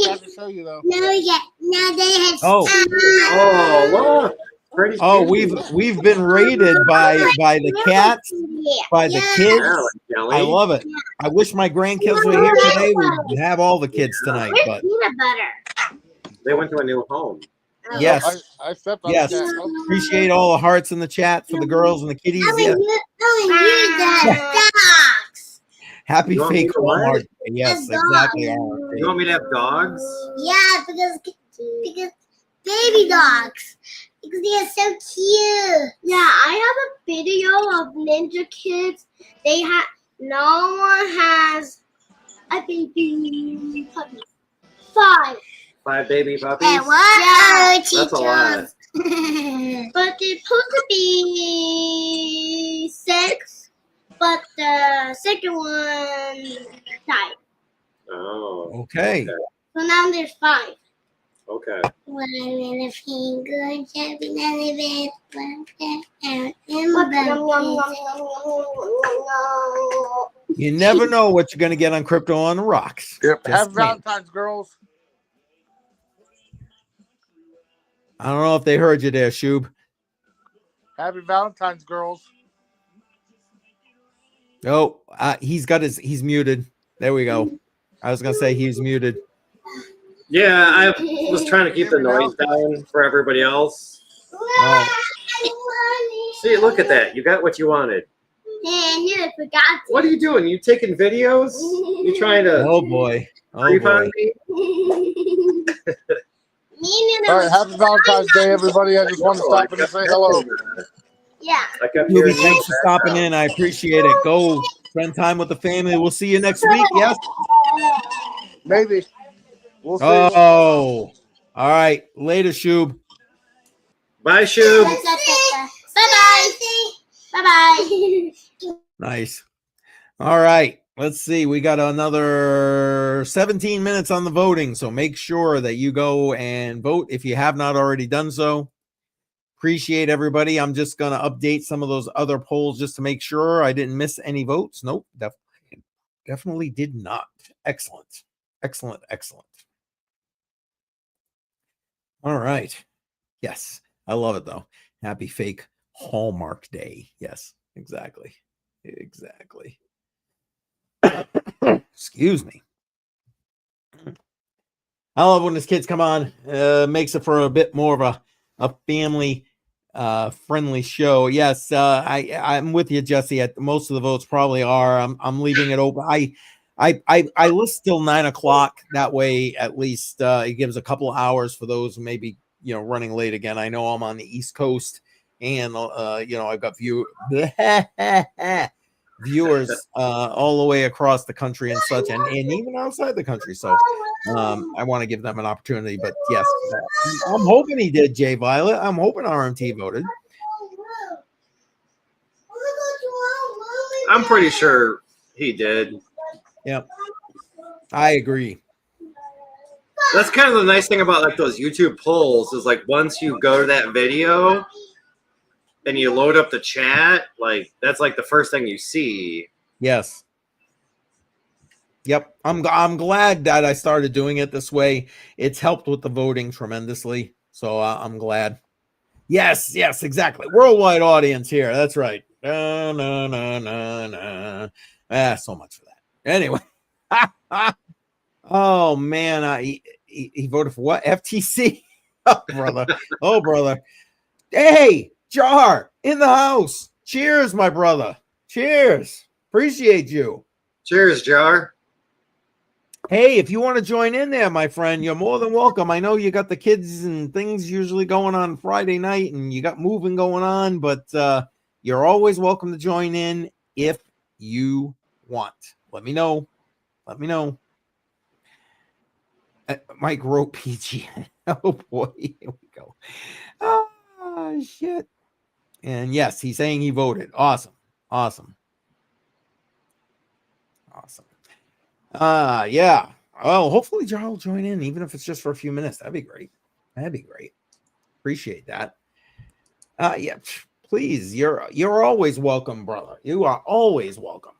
forgot to show you though. No, yeah. Now they have. Oh. Oh, look. Pretty Oh, cute. we've been raided by the cats, by the kids. Yeah, like jelly. I love it. I wish my grandkids were here today. We'd have all the kids tonight, but Peanut butter. They went to a new home. yes, I stepped on yes. that. Appreciate all the hearts in the chat for the girls and the kiddies. Yes. The dogs. Happy You want me fake to what? Walmart Day. Yes, The exactly. dogs. You want me to have dogs? Yeah, because baby dogs. Because they are so cute. Yeah, I have a video of Ninja Kids. They have no one has a baby puppy. 5. 5 baby puppies? And what? Yeah, That's a lot. But they're supposed to be 6, but the second one died. Oh, Okay. So now there's 5. okay. One little finger, jumping on the bed, You never know what you're going to get on Crypto on the Rocks. Yep. Just Happy saying. Valentine's, girls. I don't know if they heard you there, Shub. Happy Valentine's, girls. Oh, he's muted. There we go. I was going to say he's muted. Yeah, I was trying to keep the noise down for everybody else. Oh. See, look at that. You got what you wanted. I knew I forgot. What are you doing? You taking videos? You trying to Oh, boy. Oh, creep on boy. me? All right, happy Valentine's Day, everybody. I just want to stop in and say hello. Yeah. I kept Ruby, hearing thanks for stopping in. I appreciate it. Go spend time with the family. We'll see you next week. Yes? Maybe. We'll see. Oh. All right. Later, Shub. Bye, Shub. Bye-bye. Bye-bye. Nice. All right. Let's see. We got another 17 minutes on the voting. So make sure that you go and vote if you have not already done so. Appreciate everybody. I'm just going to update some of those other polls just to make sure I didn't miss any votes. Nope. Definitely did not. Excellent. Excellent. Excellent. All right. Yes. I love it though. Happy fake Hallmark Day. Yes, exactly. Exactly. Excuse me. I love when his kids come on. Makes it for a bit more of a family friendly show. Yes, I'm with you, Jesse. Most of the votes probably are. I'm leaving it open. I list till 9 o'clock. That way, at least it gives a couple of hours for those maybe running late again. I know I'm on the East Coast, and I've got viewers all the way across the country and such, and even outside the country. So I want to give them an opportunity. But yes, I'm hoping he did, Jay Violet. I'm hoping RMT voted. I'm pretty sure he did. Yep, I agree. That's kind of the nice thing about like those YouTube polls is like once you go to that video and you load up the chat, like that's like the first thing you see. Yes. Yep. I'm glad that I started doing it this way. It's helped with the voting tremendously. So I'm glad. Yes, exactly. Worldwide audience here. That's right. No. So much for that. Anyway. Oh man, he voted for what? FTC? Oh brother. Hey, Jar in the house. Cheers, my brother. Cheers. Appreciate you. Cheers, Jar. Hey, if you want to join in there, my friend, you're more than welcome. I know you got the kids and things usually going on Friday night and you got moving going on, but you're always welcome to join in if you want. Let me know. Mike wrote PG. Oh boy, here we go. Oh shit. And yes, he's saying he voted. Awesome. Yeah. Well, hopefully Jar will join in, even if it's just for a few minutes. That'd be great. Appreciate that. Yeah, please. You're always welcome, brother. You are always welcome.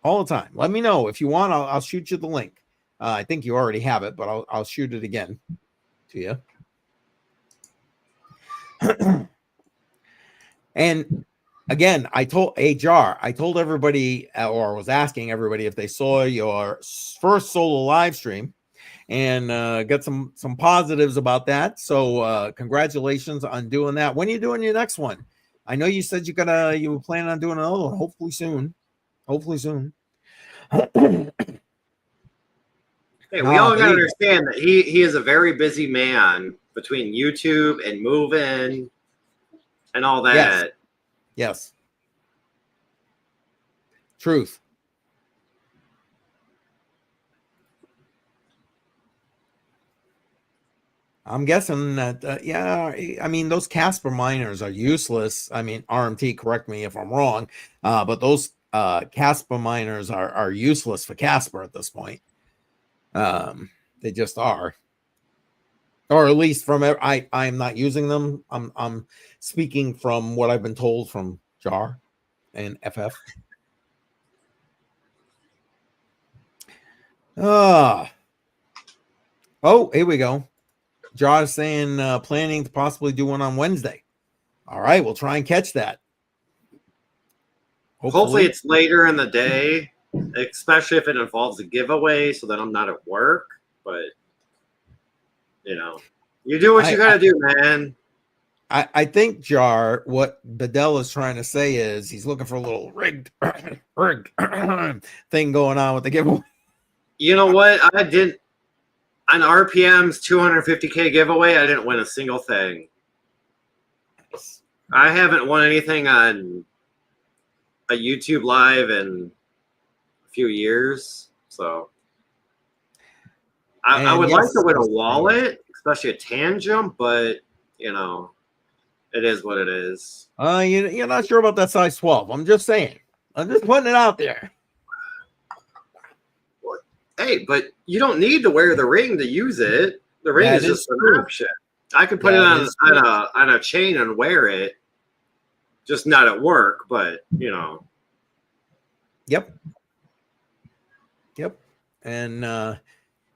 All the time. Let me know if you want. I'll shoot you the link. I think you already have it, but I'll shoot it again to you. And again, I told everybody, or was asking everybody, if they saw your first solo live stream, and got some positives about that. So congratulations on doing that. When are you doing your next one? I know you said you were planning on doing another one. Hopefully soon. Hey, we all gotta understand that he is a very busy man between YouTube and moving and all that. Yes. Truth. I'm guessing that, yeah, I mean, those Casper miners are useless. I mean, RMT, correct me if I'm wrong, but those Casper miners are useless for Casper at this point. They just are. Or at least from I'm not using them. I'm speaking from what I've been told from JAR and FF. Oh, here we go. JAR is saying planning to possibly do one on Wednesday. All right, we'll try and catch that. Hopefully it's later in the day, especially if it involves a giveaway, so that I'm not at work. But you do what you gotta do, man. I think JAR, what Bedell is trying to say is he's looking for a little rigged thing going on with the giveaway. You know what? I didn't on RPM's 250K giveaway. I didn't win a single thing. Nice. I haven't won anything on a YouTube live in a few years, so I would like to win a wallet, especially a Tangent, but it is what it is. You're not sure about that size 12. I'm just saying. I'm just putting it out there. Hey, but you don't need to wear the ring to use it. The ring is just an option. I could put it on a chain and wear it, just not at work, but Yep. And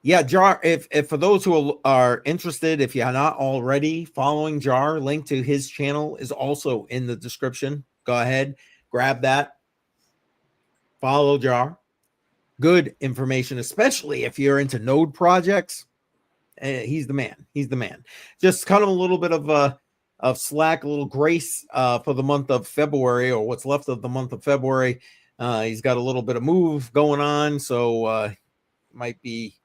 yeah, JAR, if for those who are interested, if you're not already following JAR, link to his channel is also in the description. Go ahead, grab that. Follow JAR. Good information, especially if you're into node projects. He's the man. Just kind of a little bit of slack, a little grace for the month of February, or what's left of the month of February. He's got a little bit of move going on, so might be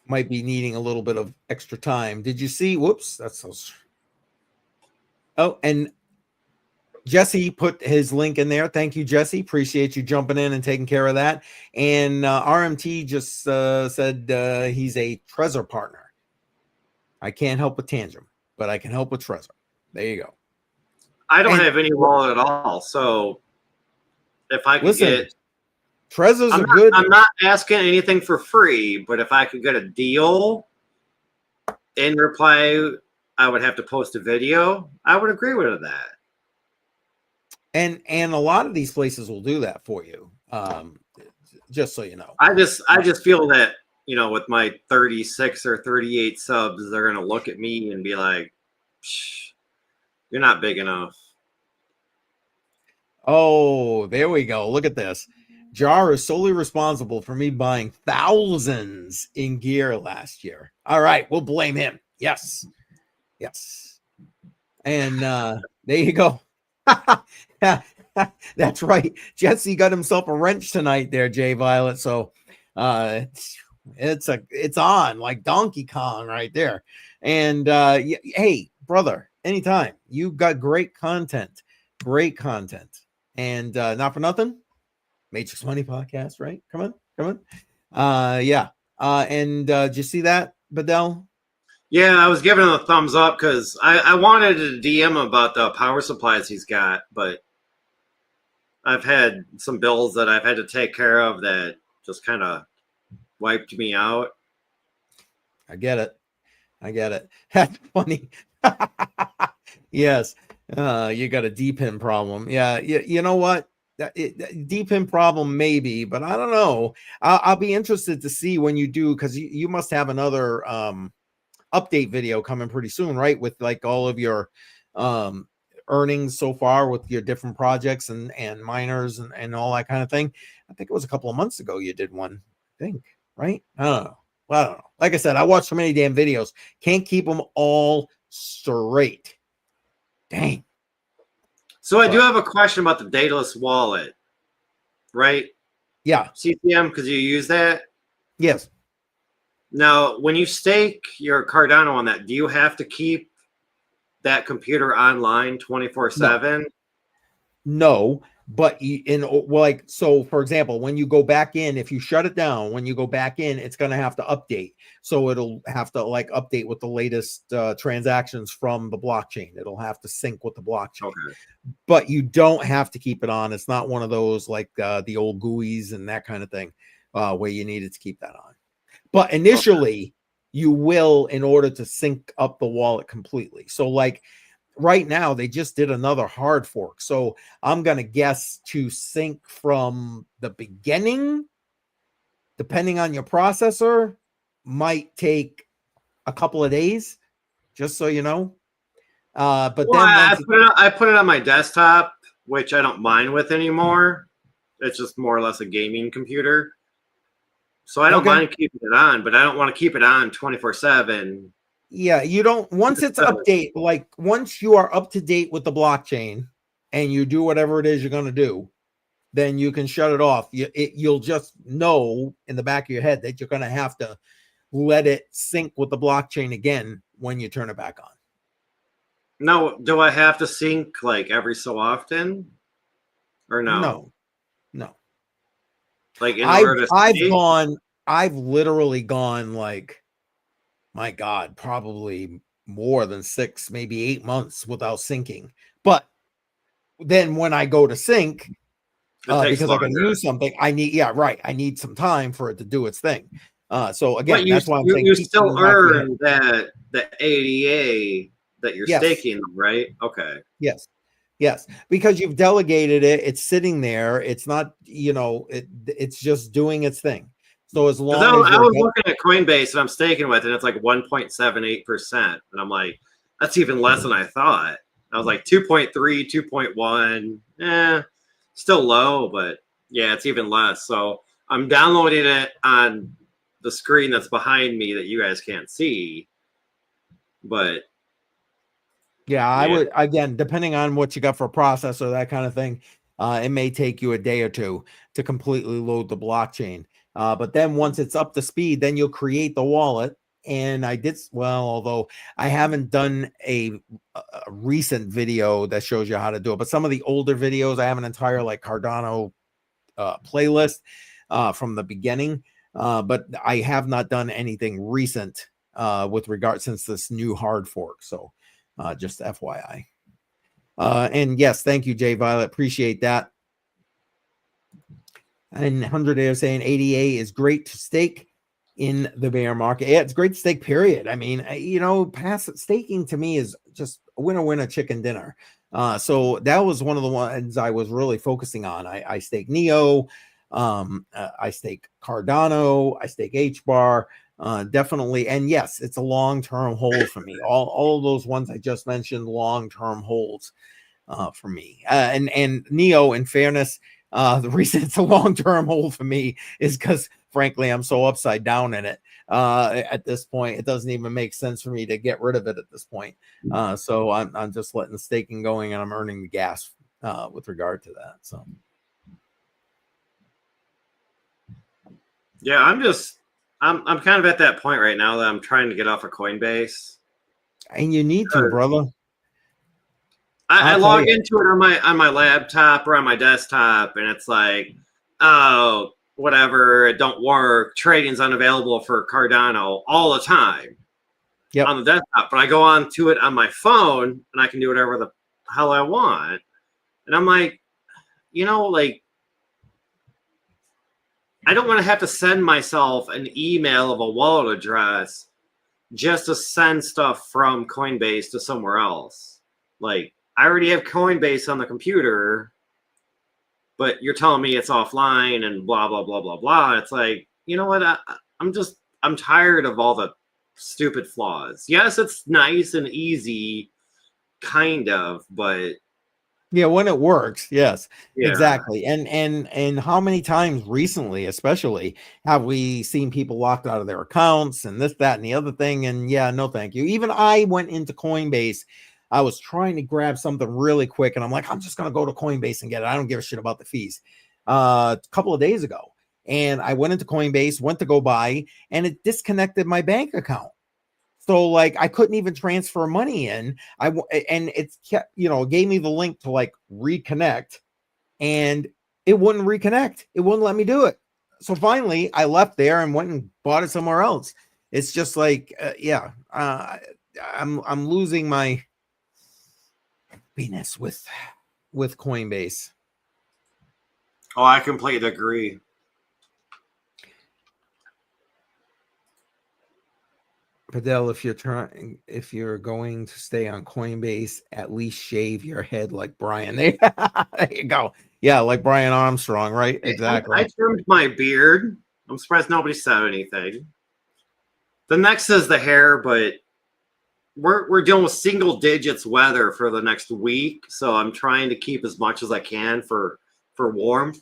needing a little bit of extra time. Did you see? Whoops, that's so. Oh, and Jesse put his link in there. Thank you, Jesse. Appreciate you jumping in and taking care of that. And RMT just said he's a Trezor partner. I can't help with Tangent, but I can help with Trezor. There you go. I don't have any wallet at all, so if I could get Trezor's I'm not asking anything for free, but if I could get a deal in reply, I would have to post a video. I would agree with that. And a lot of these places will do that for you. Just so you know. I just feel that, with my 36 or 38 subs, they're gonna look at me and be like, you're not big enough. Oh, there we go. Look at this. JAR is solely responsible for me buying thousands in gear last year. All right, we'll blame him. Yes. And there you go. That's right. Jesse got himself a wrench tonight there, Jay Violet. So it's on like Donkey Kong right there. And hey, brother, anytime. You've got great content. And not for nothing, Matrix Money Podcast, right? Come on. Yeah. And did you see that, Bedell? Yeah, I was giving him a thumbs up because I wanted to DM about the power supplies he's got, but I've had some bills that I've had to take care of that just kind of wiped me out. I get it. That's funny. Yes. You got a D-pin problem. Yeah. You know what? D-pin problem maybe, but I don't know. I'll be interested to see when you do, because you must have another update video coming pretty soon, right? With like all of your earnings so far with your different projects and miners and all that kind of thing. I think it was a couple of months ago you did one, I think, right? I don't know. Well, I don't know. Like I said, I watched so many damn videos. Can't keep them all straight. Dang. So I do have a question about the dataless wallet, right? Yeah. CCM, because you use that. Yes. Now, when you stake your Cardano on that, do you have to keep that computer online 24/7? No, but so for example, when you go back in, if you shut it down, when you go back in, it's going to have to update. So it'll have to like update with the latest transactions from the blockchain. It'll have to sync with the blockchain. Okay. But you don't have to keep it on. It's not one of those like the old GUIs and that kind of thing where you needed to keep that on. But initially, you will in order to sync up the wallet completely. So like right now, they just did another hard fork. So I'm going to guess to sync from the beginning, depending on your processor, might take a couple of days, just so you know. But Well, then I put it on my desktop, which I don't mind with anymore. It's just more or less a gaming computer. So I don't mind keeping it on, but I don't want to keep it on 24/7. Yeah, you don't, once it's update, like once you are up to date with the blockchain and you do whatever it is you're going to do, then you can shut it off. You'll just know in the back of your head that you're going to have to let it sync with the blockchain again when you turn it back on. No, do I have to sync like every so often? Or no? No. Like in order to I've literally gone like, my God, probably more than 6, maybe 8 months without syncing. But then when I go to sync, because I can use something, I need some time for it to do its thing. So again, that's why I'm saying you still earn the ADA that you're staking, right? Okay. Yes, because you've delegated it. It's sitting there. It's not, it's just doing its thing. So as long as I was looking at Coinbase and I'm staking with, and it's like 1.78%, and I'm like, that's even less than I thought. I was like 2.3, 2.1, still low, but yeah, it's even less. So I'm downloading it on the screen that's behind me that you guys can't see, but yeah, I would, again, depending on what you got for a processor, that kind of thing, it may take you a day or two to completely load the blockchain. But then once it's up to speed, then you'll create the wallet. And although I haven't done a recent video that shows you how to do it, but some of the older videos, I have an entire like Cardano playlist from the beginning. But I have not done anything recent with regard since this new hard fork. So just FYI. And yes, thank you, Jay Violet. Appreciate that. And 100 Air saying ADA is great to stake in the bear market. Yeah, it's great to stake, period. I mean, passive staking to me is just winner, chicken dinner. So that was one of the ones I was really focusing on. I stake Neo, I stake Cardano, I stake HBAR, definitely. And yes, it's a long-term hold for me. All of those ones I just mentioned, long-term holds for me. And Neo, in fairness, the reason it's a long-term hold for me is because frankly, I'm so upside down in it at this point. It doesn't even make sense for me to get rid of it at this point. So I'm just letting the staking going, and I'm earning the gas with regard to that. So yeah, I'm kind of at that point right now that I'm trying to get off of Coinbase. And you need to, brother. I log into it on my laptop or on my desktop, and it's like, oh, whatever, it don't work. Trading's unavailable for Cardano all the time on the desktop. But I go on to it on my phone, and I can do whatever the hell I want. And I'm like, like, I don't want to have to send myself an email of a wallet address just to send stuff from Coinbase to somewhere else. Like, I already have Coinbase on the computer, but you're telling me it's offline and blah, blah, blah, blah, blah. It's like, you know what? I'm tired of all the stupid flaws. Yes, it's nice and easy, kind of, but Yeah, when it works, yes, yeah. exactly. And how many times recently, especially, have we seen people locked out of their accounts and this, that, and the other thing? And yeah, no, thank you. Even I went into Coinbase. I was trying to grab something really quick, and I'm like, I'm just gonna go to Coinbase and get it. I don't give a shit about the fees. A couple of days ago, and I went into Coinbase, went to go buy, and it disconnected my bank account. So like I couldn't even transfer money in. And it's kept, gave me the link to like reconnect, and it wouldn't reconnect. It wouldn't let me do it. So finally, I left there and went and bought it somewhere else. It's just like, I'm losing my happiness with Coinbase. Oh, I completely agree. Padel, if you're going to stay on Coinbase, at least shave your head like Brian. There you go. Yeah, like Brian Armstrong, right? Exactly. I trimmed my beard. I'm surprised nobody said anything. The next is the hair, but we're dealing with single digits weather for the next week, so I'm trying to keep as much as I can for warmth.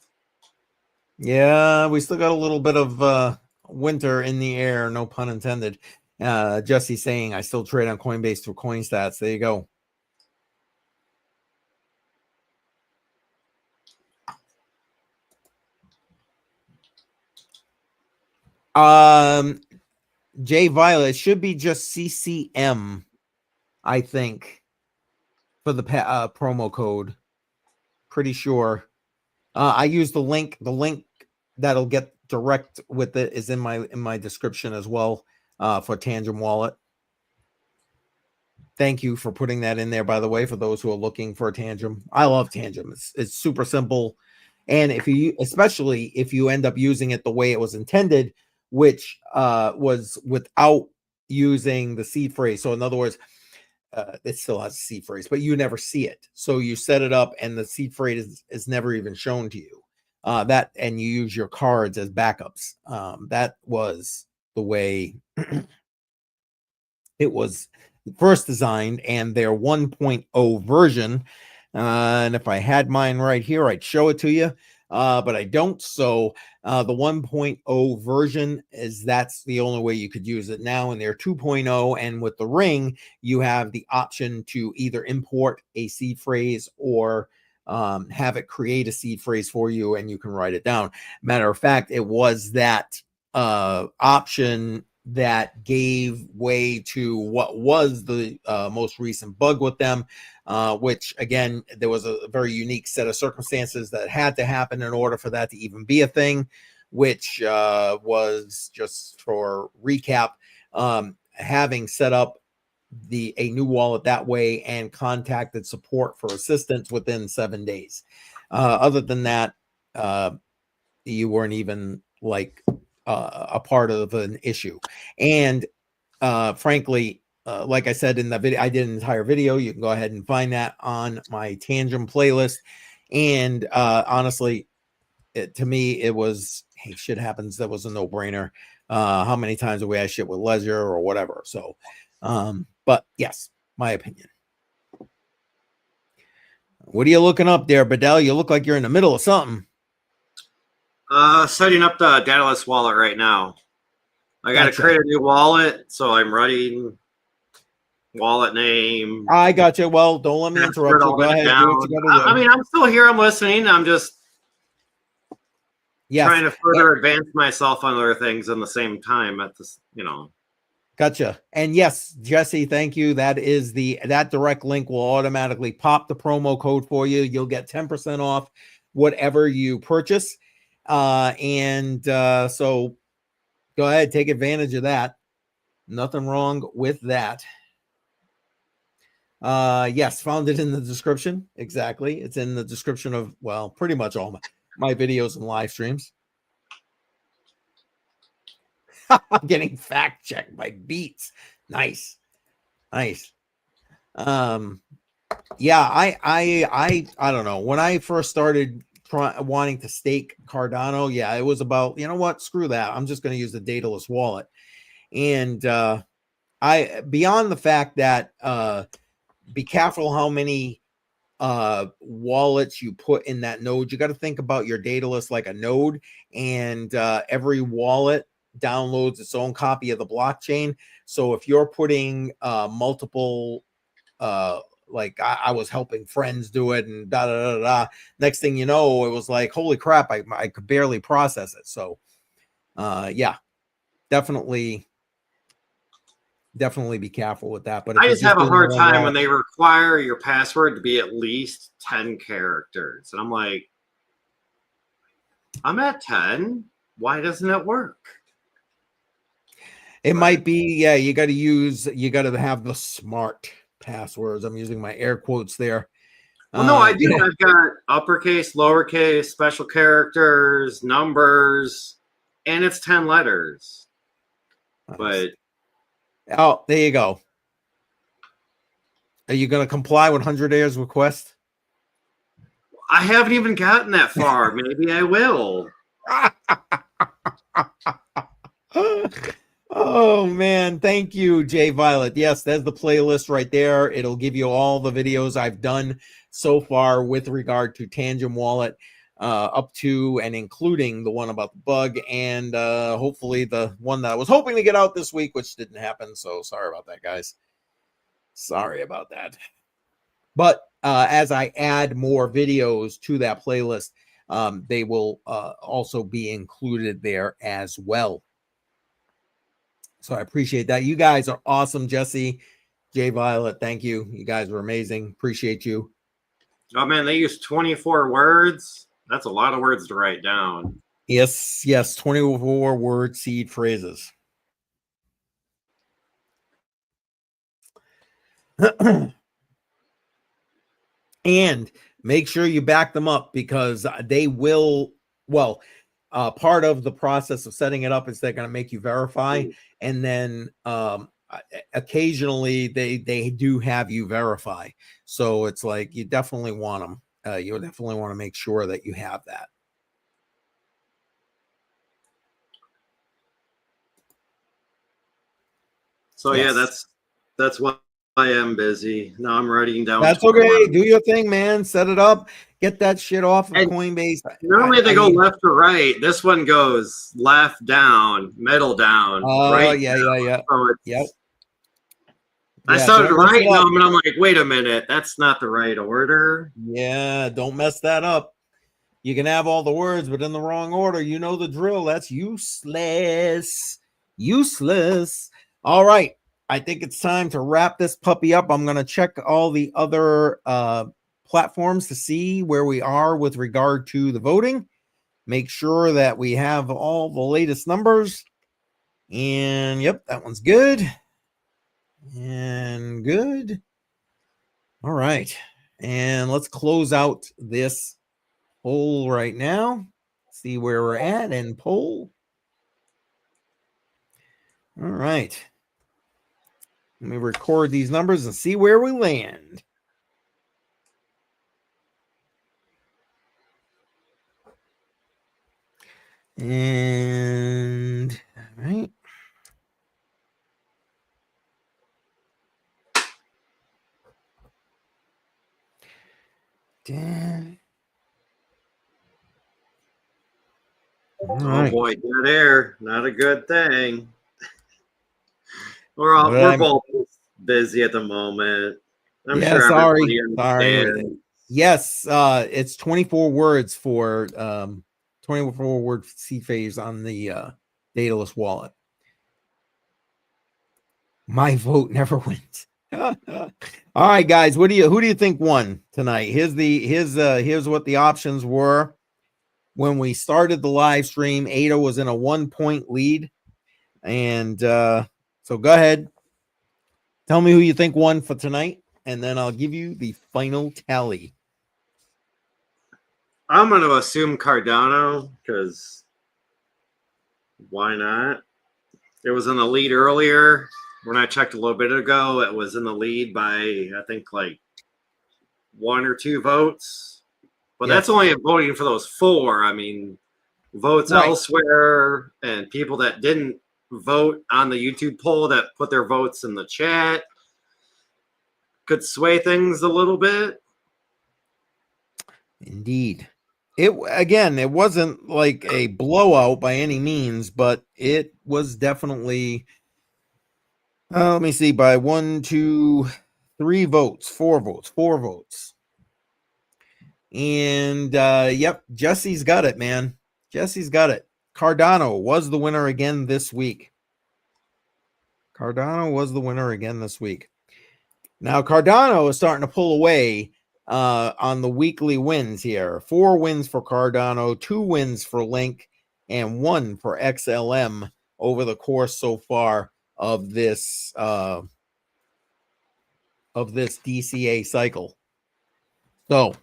Yeah, we still got a little bit of winter in the air, no pun intended. Jesse saying I still trade on Coinbase through CoinStats. There you go. Jay Violet should be just CCM, I think, for the promo code. Pretty sure. I use the link. The link that'll get direct with it is in my description as well, for Tangent Wallet. Thank you for putting that in there, by the way, for those who are looking for a Tangent. I love Tangent. It's super simple. And especially if you end up using it the way it was intended, which was without using the seed phrase. So in other words, it still has a seed phrase, but you never see it. So you set it up and the seed phrase is never even shown to you. And you use your cards as backups. That was the way it was first designed, and their 1.0 version. And if I had mine right here, I'd show it to you. But I don't. So the 1.0 version that's the only way you could use it now. And they're 2.0, and with the ring, you have the option to either import a seed phrase or have it create a seed phrase for you, and you can write it down. Matter of fact, it was that option that gave way to what was the most recent bug with them, which again, there was a very unique set of circumstances that had to happen in order for that to even be a thing, which was, just for recap, having set up a new wallet that way and contacted support for assistance within 7 days. Other than that, you weren't even like a part of an issue. And frankly, like I said in the video, I did an entire video. You can go ahead and find that on my Tangent playlist. And honestly, to me, it was, hey, shit happens. That was a no-brainer. How many times have we had shit with Ledger or whatever? So, but yes, my opinion. What are you looking up there, Bedell? You look like you're in the middle of something. Setting up the dataless wallet right now. I got to create a new wallet, so I'm writing wallet name. I got you. Well, don't let me interrupt you. Go ahead. Do what you gotta do. I mean, I'm still here. I'm listening. I'm just trying to further advance myself on other things in the same time at this, Gotcha. And yes, Jesse, thank you. That direct link will automatically pop the promo code for you. You'll get 10% off whatever you purchase. So go ahead, take advantage of that. Nothing wrong with that. Yes, found it in the description. Exactly. It's in the description of, well, pretty much all my videos and live streams. I'm getting fact checked by Beats. Nice. Yeah, I don't know. When I first started wanting to stake Cardano, yeah, it was about, you know what, screw that. I'm just going to use the dataless wallet. And I, beyond the fact that be careful how many wallets you put in that node. You got to think about your dataless like a node, and every wallet downloads its own copy of the blockchain. So if you're putting multiple like I was helping friends do it and da da da da. Next thing you know, it was like, holy crap, I could barely process it. So yeah, definitely be careful with that. But if I you're just have just a doing hard your own time when wallet, they require your password to be at least 10 characters. And I'm like, I'm at 10. Why doesn't it work? it might be, yeah, you got to have the smart passwords. I'm using my air quotes there. Well, no, I do. Yeah. I've got uppercase, lowercase, special characters, numbers, and it's 10 letters. But Oh, there you go. Are you going to comply with 100 Air's request? I haven't even gotten that far. Maybe I will. Oh man, thank you, Jay Violet. Yes, there's the playlist right there. It'll give you all the videos I've done so far with regard to Tangent Wallet, up to and including the one about the bug, and hopefully the one that I was hoping to get out this week, which didn't happen. So sorry about that, guys. Sorry about that. But as I add more videos to that playlist, they will also be included there as well. So I appreciate that. You guys are awesome, Jesse, Jay Violet. Thank you. You guys were amazing. Appreciate you. Oh, man, they use 24 words. That's a lot of words to write down. Yes, 24 word seed phrases. And make sure you back them up, because they will, well, part of the process of setting it up is they're going to make you verify, and then occasionally they do have you verify. So it's like you definitely want them. You definitely want to make sure that you have that. So Yes. yeah, that's why I am busy. Now I'm writing down. That's okay. Do your thing, man. Set it up. Get that shit off of And Coinbase. normally they go left to right. This one goes left down, middle down, right. Yeah. So it's, Yep. I Yeah, started don't mess it writing up. them, and I'm like, wait a minute, that's not the right order. Yeah, don't mess that up. You can have all the words, but in the wrong order. You know the drill. That's useless. Useless. All right. I think it's time to wrap this puppy up. I'm going to check all the other platforms to see where we are with regard to the voting. Make sure that we have all the latest numbers. And yep, that one's good. And good. All right. And let's close out this poll right now. See where we're at in poll. All right. Let me record these numbers and see where we land. And all right. Damn. All right. Oh boy, dead air, not a good thing. We're both busy at the moment. I'm sure everybody understands. Yes, it's 24 words for 24 word C phase on the dataless wallet. My vote never wins. All right, guys, who do you think won tonight? Here's what the options were. When we started the live stream, Ada was in a 1-point lead. And so go ahead. Tell me who you think won for tonight, and then I'll give you the final tally. I'm going to assume Cardano, because why not? It was in the lead earlier. When I checked a little bit ago, it was in the lead by, I think, like 1 or 2 votes, but Yes. that's only voting for those 4. I mean, votes Right. elsewhere and people that didn't vote on the YouTube poll that put their votes in the chat could sway things a little bit. Indeed. It wasn't like a blowout by any means, but it was definitely let me see, by 1, 2, 3 votes, 4 votes. And yep, Jesse's got it, man. Jesse's got it. Cardano was the winner again this week. Now Cardano is starting to pull away on the weekly wins here. 4 wins for Cardano, 2 wins for Link, and 1 for XLM over the course so far of this DCA cycle. So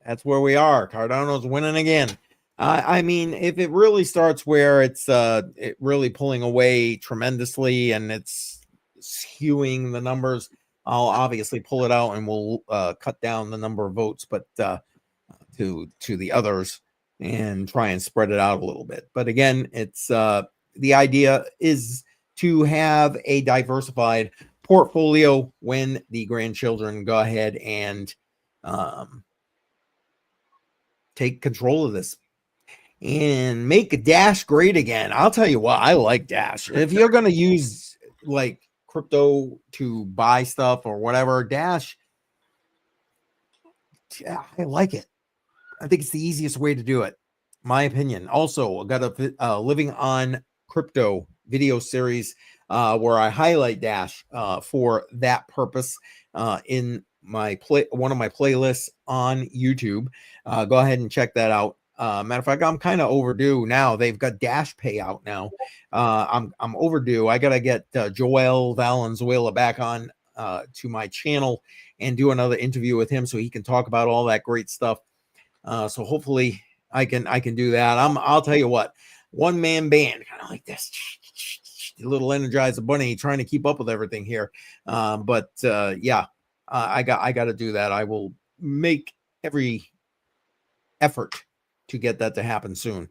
that's where we are. Cardano's winning again. I mean, if it really starts where it's it really pulling away tremendously and it's skewing the numbers, I'll obviously pull it out and we'll cut down the number of votes, but to the others and try and spread it out a little bit. But again, it's the idea is to have a diversified portfolio when the grandchildren go ahead and take control of this and make Dash great again. I'll tell you what, I like Dash. If you're going to use like crypto to buy stuff or whatever, Dash, yeah, I like it. I think it's the easiest way to do it, my opinion. Also, I got a Living on Crypto video series where I highlight Dash for that purpose in my one of my playlists on YouTube. Go ahead and check that out. Matter of fact, I'm kind of overdue now. They've got Dash payout now. I'm overdue. I gotta get Joel Valenzuela back on to my channel and do another interview with him so he can talk about all that great stuff. So hopefully I can do that. I'll tell you what, one man band, kind of like this, the little Energizer Bunny, trying to keep up with everything here. But yeah, I got to do that. I will make every effort to get that to happen soon.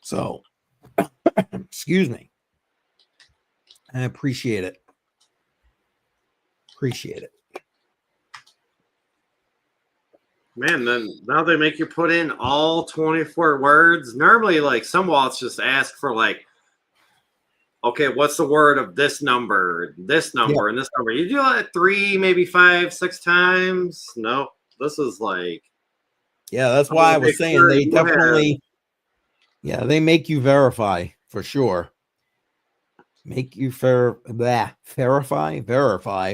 So, excuse me. I appreciate it. Man, then now they make you put in all 24 words. Normally, like some wallets just ask for like, okay, what's the word of this number, and this number. You do that 3, maybe 5, 6 times. No, this is like, yeah, that's why I was saying they definitely, yeah, they make you verify for sure. Make you verify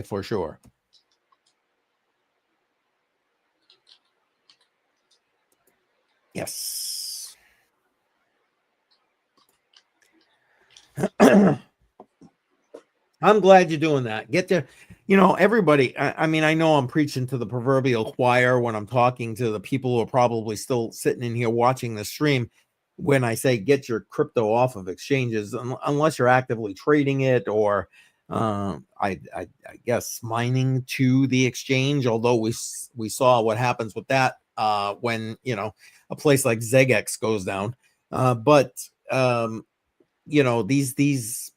for sure. Yes. I'm glad you're doing that. Get to, everybody. I mean, I know I'm preaching to the proverbial choir when I'm talking to the people who are probably still sitting in here watching the stream. When I say get your crypto off of exchanges, unless you're actively trading it or I guess mining to the exchange, although we saw what happens with that when a place like Zegex goes down. But these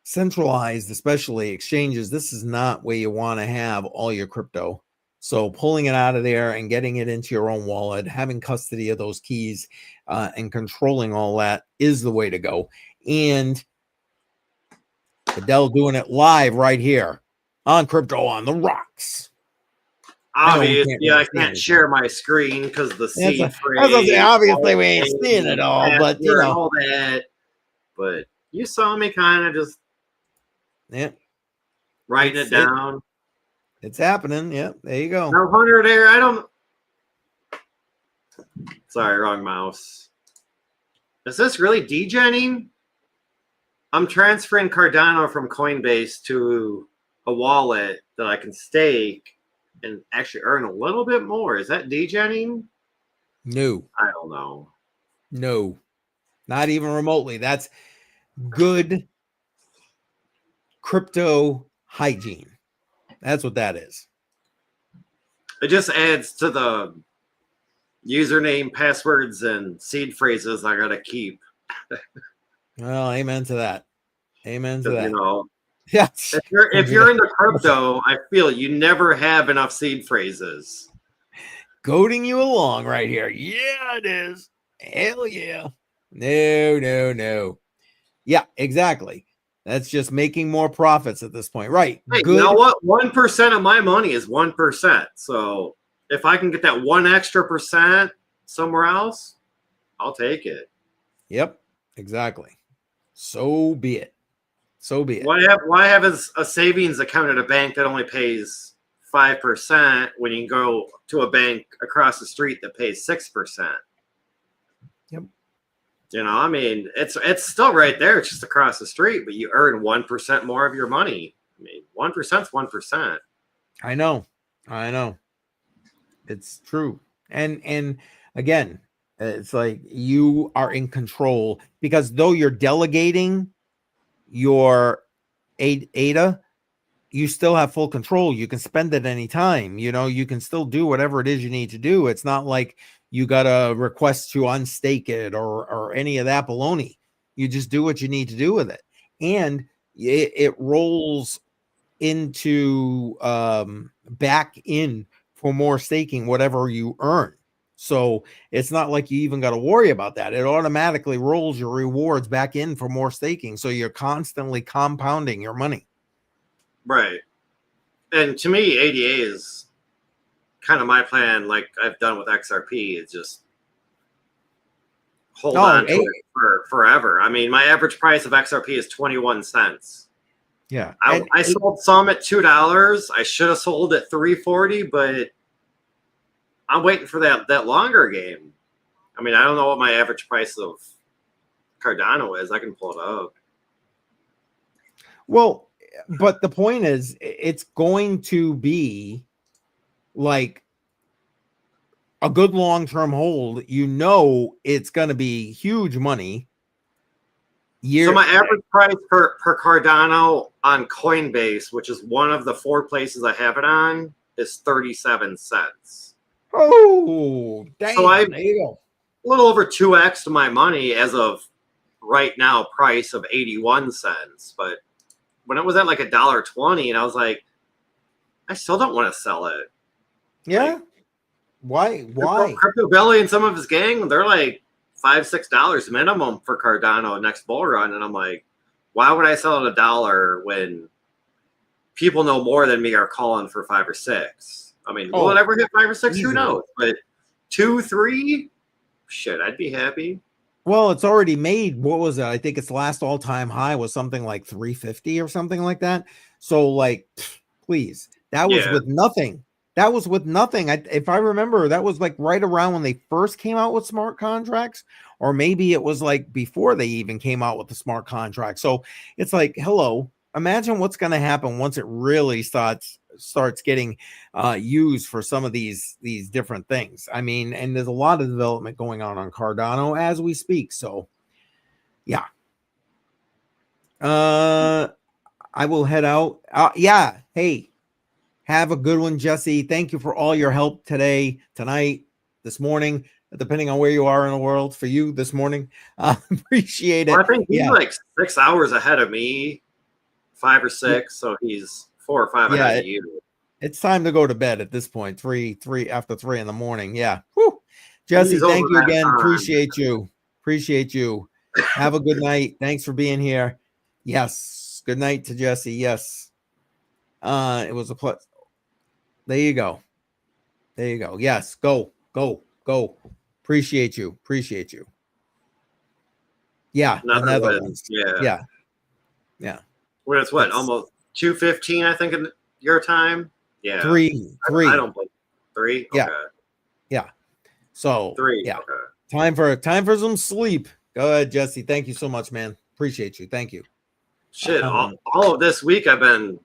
centralized, especially exchanges, this is not where you want to have all your crypto. So pulling it out of there and getting it into your own wallet, having custody of those keys and controlling all that is the way to go. And Fidel doing it live right here on Crypto on the Rocks. Obviously, I can't share my screen because the seed phrase. Obviously, we ain't seeing it all, but all that. But you saw me kind of just writing it down. It's happening. Yeah, there you go. Now, Hunter, there. I don't. Sorry, wrong mouse. Is this really degenning? I'm transferring Cardano from Coinbase to a wallet that I can stake and actually earn a little bit more. Is that degenning? No. I don't know. No, not even remotely. That's good crypto hygiene. That's what that is. It just adds to the username, passwords, and seed phrases I gotta keep. Well, amen to that. Amen to Because that. Yeah. if you're into crypto, I feel you never have enough seed phrases. Goading you along right here. Yeah, it is. Hell yeah. No. Yeah, exactly. That's just making more profits at this point. Right. Hey, Good. you know what? 1% of my money is 1%. So if I can get that 1 extra percent somewhere else, I'll take it. Yep, exactly. So be it. So be it. Why have a savings account at a bank that only pays 5% when you can go to a bank across the street that pays 6%? Yep. You know, I mean, it's still right there. It's just across the street, but you earn 1% more of your money. I mean, 1%'s 1%. I know. It's true. And again, it's like you are in control because though you're delegating your ADA, you still have full control. You can spend it any time. You know, you can still do whatever it is you need to do. It's not like you got to request to unstake it or any of that baloney. You just do what you need to do with it. And it rolls into back in for more staking, whatever you earn. So it's not like you even got to worry about that. It automatically rolls your rewards back in for more staking. So you're constantly compounding your money. Right. And to me, ADA is kind of my plan, like I've done with XRP, is just hold on to it for forever. I mean, my average price of XRP is 21 cents. Yeah. I sold some at $2. I should have sold at $3.40, but I'm waiting for that longer game. I mean, I don't know what my average price of Cardano is. I can pull it up. Well, but the point is, it's going to be like a good long-term hold. You know, it's going to be huge money. So my average price per Cardano on Coinbase, which is one of the 4 places I have it on, is 37 cents. Oh, damn. So there you go. A little over 2x to my money as of right now, price of 81 cents. But when it was at like $1.20, and I was like, I still don't want to sell it. Yeah. Like, Why? Crypto Belly and some of his gang, they're like $5-6 minimum for Cardano next bull run. And I'm like, why would I sell it $1 when people know more than me are calling for 5 or 6? I mean, will it ever hit 5 or 6? Who knows? But 2, 3, shit, I'd be happy. Well, it's already made. What was it? I think its last all-time high was something like 350 or something like that. So, like, please, that was with nothing. That was with nothing. If I remember, that was like right around when they first came out with smart contracts, or maybe it was like before they even came out with the smart contract. So it's like, hello, imagine what's going to happen once it really starts getting used for some of these different things. I mean, and there's a lot of development going on Cardano as we speak. So yeah. I will head out. Yeah. Hey, have a good one, Jesse. Thank you for all your help today, tonight, this morning, depending on where you are in the world. For you this morning, appreciate it. Well, I think he's like 6 hours ahead of me, 5 or 6. So he's 4 or 5 ahead of you. It's time to go to bed at this point. 3 after 3 in the morning. Yeah. Whew. Jesse, thank you again. Appreciate you. Have a good night. Thanks for being here. Yes. Good night to Jesse. Yes. It was a pleasure. There you go. Yes. Go. Appreciate you. Yeah. The Netherlands. Yeah. When it's what, almost 2:15, I think, in your time. Yeah. 3. I don't believe 3. Yeah. Okay. Yeah. So 3. Yeah. Okay. Time for some sleep. Go ahead, Jesse. Thank you so much, man. Appreciate you. Thank you. Shit. All of this week I've been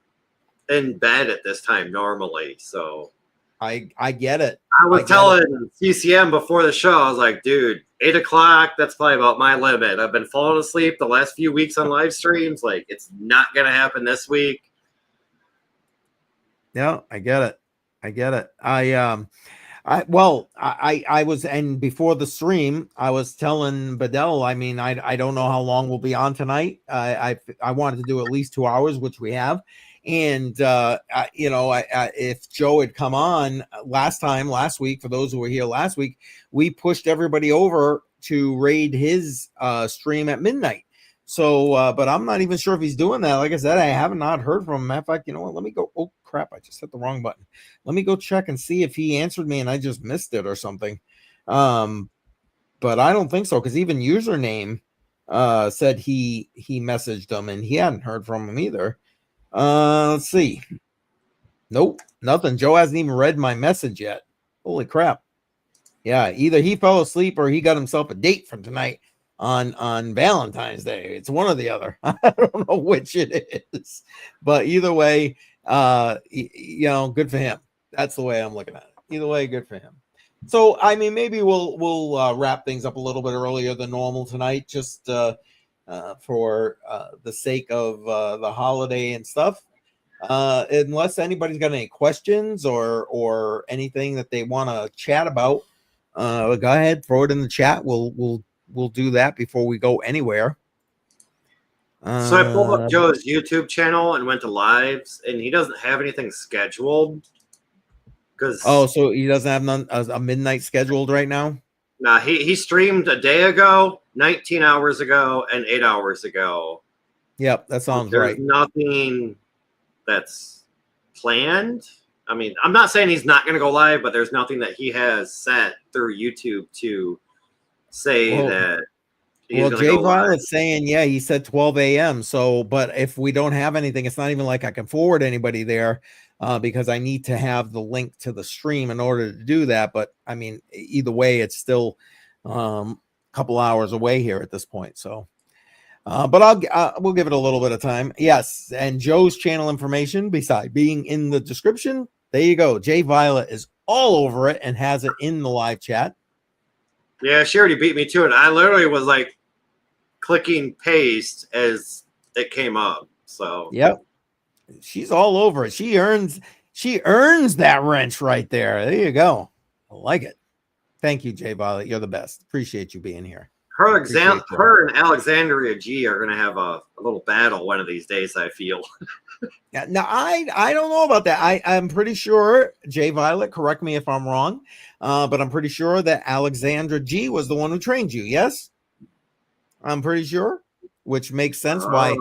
in bed at this time normally. So I get it. I was telling CCM before the show, I was like, dude, 8 o'clock, that's probably about my limit. I've been falling asleep the last few weeks on live streams. Like, it's not going to happen this week. Yeah, I get it. I get it. I was, and before the stream, I was telling Bedell, I mean, I don't know how long we'll be on tonight. I wanted to do at least 2 hours, which we have. And, if Joe had come on last week, for those who were here last week, we pushed everybody over to raid his stream at midnight. So, but I'm not even sure if he's doing that. Like I said, I have not heard from him. Matter of fact, you know what? Let me go. Oh, crap. I just hit the wrong button. Let me go check and see if he answered me and I just missed it or something. But I don't think so, because even username said he messaged him and he hadn't heard from him either. Let's see. Nope, nothing. Joe hasn't even read my message yet. Holy crap. Yeah, either he fell asleep or he got himself a date from tonight on Valentine's Day. It's one or the other. I don't know which it is, but either way, good for him. That's the way I'm looking at it. Either way, good for him. So, I mean, maybe we'll wrap things up a little bit earlier than normal tonight, just for the sake of the holiday and stuff. Unless anybody's got any questions or anything that they want to chat about, go ahead, throw it in the chat. We'll do that before we go anywhere. So I pulled up Joe's YouTube channel and went to lives, and he doesn't have anything scheduled. So he doesn't have a midnight scheduled right now? Nah, he streamed a day ago, 19 hours ago, and 8 hours ago. Yep, that sounds There's right. nothing that's planned. I mean, I'm not saying he's not going to go live, but there's nothing that he has set through YouTube to say that he's going to Jay go live. Violet's saying, yeah, he said 12 a.m. So, but if we don't have anything, it's not even like I can forward anybody there because I need to have the link to the stream in order to do that. But I mean, either way, it's still a couple hours away here at this point. So, but we'll give it a little bit of time. Yes. And Joe's channel information, beside being in the description, there you go. Jay Violet is all over it and has it in the live chat. Yeah, she already beat me to it. I literally was like clicking paste as it came up. So yep, she's all over it. She earns that wrench right there. There you go. I like it. Thank you, Jay Violet. You're the best. Appreciate you being here. Her and Alexandria G are gonna have a little battle one of these days, I feel. Yeah, now I don't know about that. I'm pretty sure, Jay Violet, correct me if I'm wrong, but I'm pretty sure that Alexandra G was the one who trained you. Yes, I'm pretty sure, which makes sense why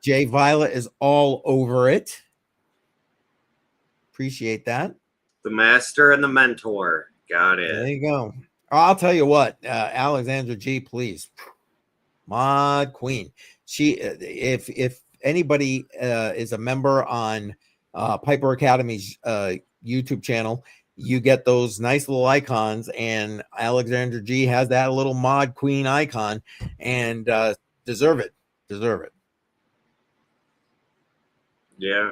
Jay Violet is all over it. Appreciate that. The master and the mentor. Got it. There you go. I'll tell you what, Alexandra G, please, mod queen. She, if anybody is a member on Piper Academy's YouTube channel, you get those nice little icons, and Alexandra G has that little mod queen icon, and deserve it. Yeah.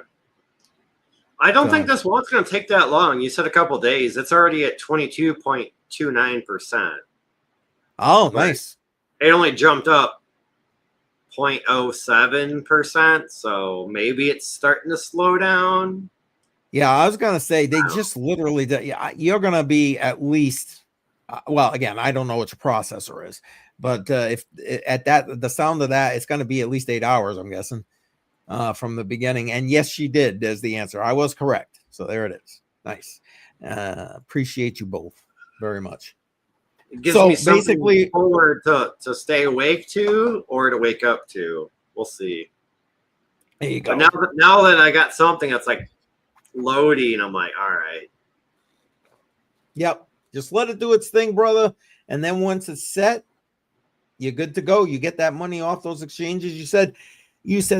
I don't think this one's going to take that long. You said a couple days. It's already at 22.29%. Oh, nice. It only jumped up 0.07%, so maybe it's starting to slow down. Yeah, I was going to say, they just literally, you're going to be at least, well, again, I don't know what your processor is, but if at that, the sound of that, it's going to be at least 8 hours, I'm guessing. From the beginning. And yes, she did as the answer. I was correct. So there it is. Nice. Appreciate you both very much. It gives me something forward to stay awake to or to wake up to. We'll see. There you go. But now that I got something that's like loading, I'm like, all right. Yep. Just let it do its thing, brother. And then once it's set, you're good to go. You get that money off those exchanges. You said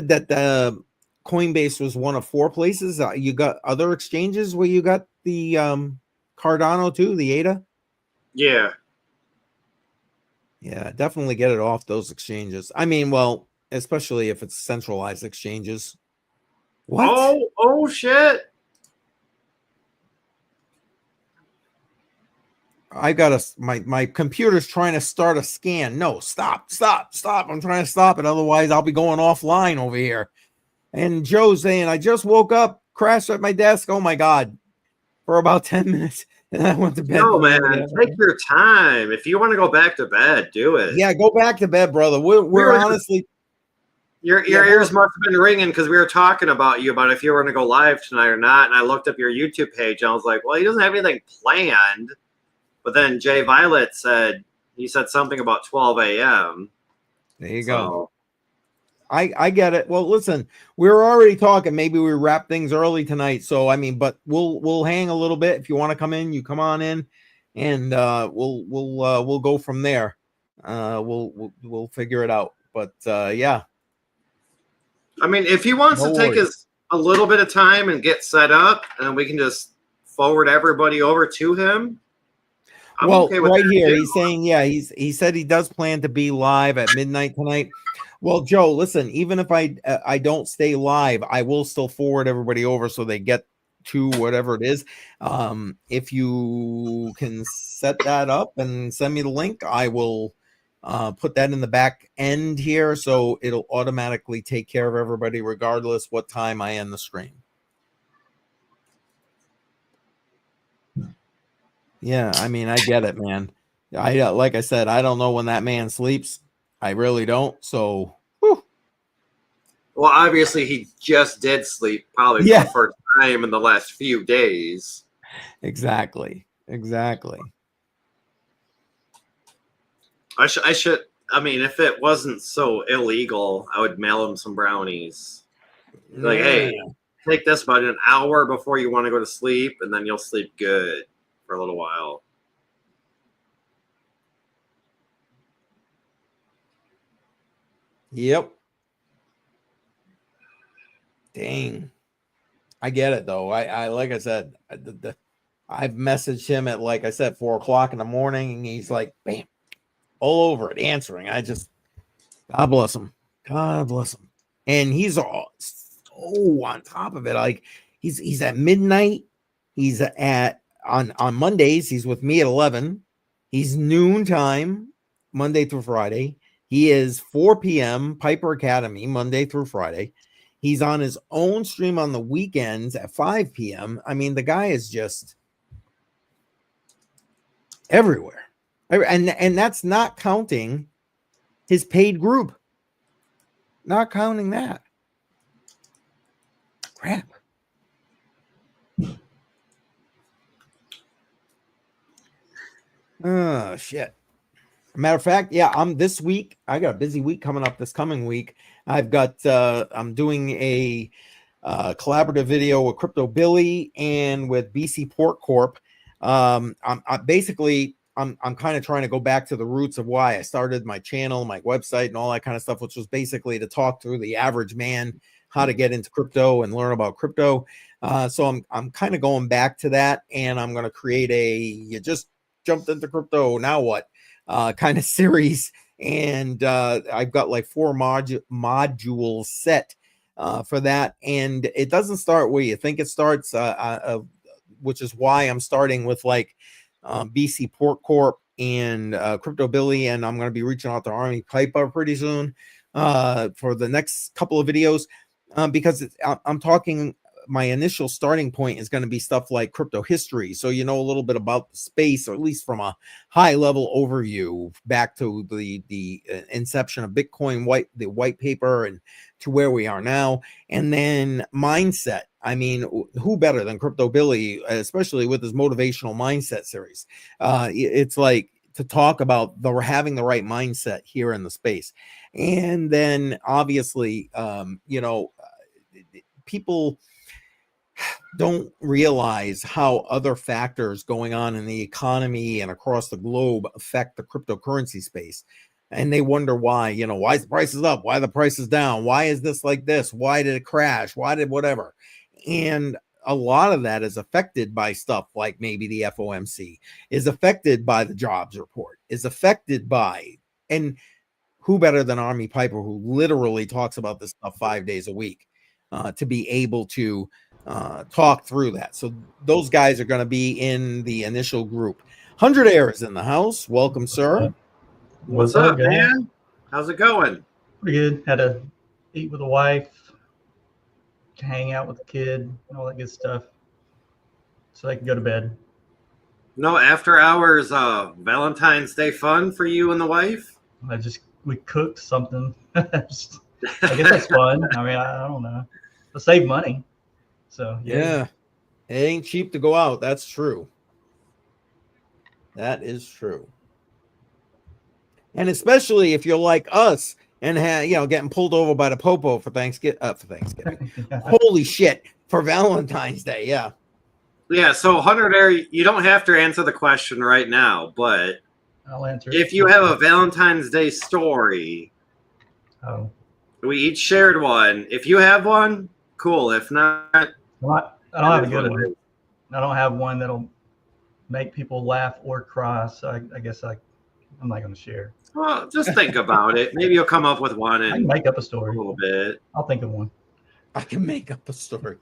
that Coinbase was one of 4 places. You got other exchanges where you got the Cardano too, the ADA? Yeah. Yeah, definitely get it off those exchanges. I mean, well, especially if it's centralized exchanges. What? Oh shit. I got my computer's trying to start a scan. No, stop. I'm trying to stop it. Otherwise, I'll be going offline over here. And Joe's saying, I just woke up, crashed at my desk. Oh my God. for about 10 minutes, and I went to bed. No, before we man, got up. take your time. If you want to go back to bed, do it. Yeah, go back to bed, brother. We're were just- honestly. Your Yeah, ears must have been ringing because we were talking about you about if you were going to go live tonight or not. And I looked up your YouTube page and I was like, well, he doesn't have anything planned. But then Jay Violet said something about 12 a.m. There you go. I get it. Well, listen, we were already talking. Maybe we wrap things early tonight. So I mean, but we'll hang a little bit. If you want to come in, you come on in, and we'll go from there. We'll figure it out. But yeah. I mean, if he wants to take a little bit of time and get set up, and we can just forward everybody over to him. I'm okay with right here, too. he's saying, yeah, he said he does plan to be live at midnight tonight. Well, Joe, listen, even if I don't stay live, I will still forward everybody over so they get to whatever it is. If you can set that up and send me the link, I will put that in the back end here, so it'll automatically take care of everybody regardless what time I end the stream. Yeah, I mean, I get it, man. I like I said, I don't know when that man sleeps. I really don't. So, whew. Well, obviously he just did sleep probably for the first time in the last few days. Exactly. I should. I mean, if it wasn't so illegal, I would mail him some brownies. Like, hey, take this about an hour before you want to go to sleep, and then you'll sleep good for a little while. Yep. Dang. I get it though. I like I said, I've messaged him at, like I said, 4 o'clock in the morning, and he's like, bam, all over it, answering. I just, God bless him. God bless him. And he's all so on top of it. Like he's at midnight. He's at on Mondays. He's with me at 11. He's noontime, Monday through Friday. He is 4 p.m. Piper Academy, Monday through Friday. He's on his own stream on the weekends at 5 p.m. I mean, the guy is just everywhere. And that's not counting his paid group. Not counting that. Crap. Oh, shit. Matter of fact, yeah, this week. I got a busy week coming up this coming week. I've got, I'm doing a collaborative video with Crypto Billy and with BC Port Corp. I'm kind of trying to go back to the roots of why I started my channel, my website, and all that kind of stuff, which was basically to talk to the average man how to get into crypto and learn about crypto. So I'm kind of going back to that, and I'm going to create you just jumped into crypto, now what kind of series. And I've got like 4 modules set for that, and it doesn't start where you think it starts, which is why I'm starting with like BC Port Corp and Crypto Billy, and I'm going to be reaching out to Army Piper pretty soon for the next couple of videos, because I'm talking, my initial starting point is going to be stuff like crypto history, so you know a little bit about the space, or at least from a high level overview back to the inception of Bitcoin, the white paper, and to where we are now. And then mindset. I mean, who better than Crypto Billy, especially with his motivational mindset series? It's like to talk about having the right mindset here in the space. And then obviously, people don't realize how other factors going on in the economy and across the globe affect the cryptocurrency space. And they wonder why, why is the prices up? Why the price is down? Why is this like this? Why did it crash? Why did whatever? And a lot of that is affected by stuff like maybe the FOMC, is affected by the jobs report, is affected by, and who better than Army Piper, who literally talks about this stuff 5 days a week, to be able to talk through that. So those guys are going to be in the initial group. 100 Air is in the house. Welcome, sir. What's up, man? How's it going? Pretty good. Had to eat with the wife, hang out with the kid, all that good stuff. so they can go to bed. No after hours Valentine's Day fun for you and the wife? We cooked something. I guess that's fun. I mean, I don't know. To save money. So Yeah. It ain't cheap to go out. That's true. That is true. And especially if you're like us and getting pulled over by the popo for Thanksgiving. Holy shit. For Valentine's Day. Yeah. Yeah, so Hunter there, you don't have to answer the question right now, but I'll answer it. if you have a Valentine's Day story, we each shared one. If you have one, cool. If not, I don't have a good one. I don't have one that'll make people laugh or cry. So I guess I'm not going to share. Well, just think about it. Maybe you'll come up with one I in can make up a story a little bit. I'll think of one. I can make up a story.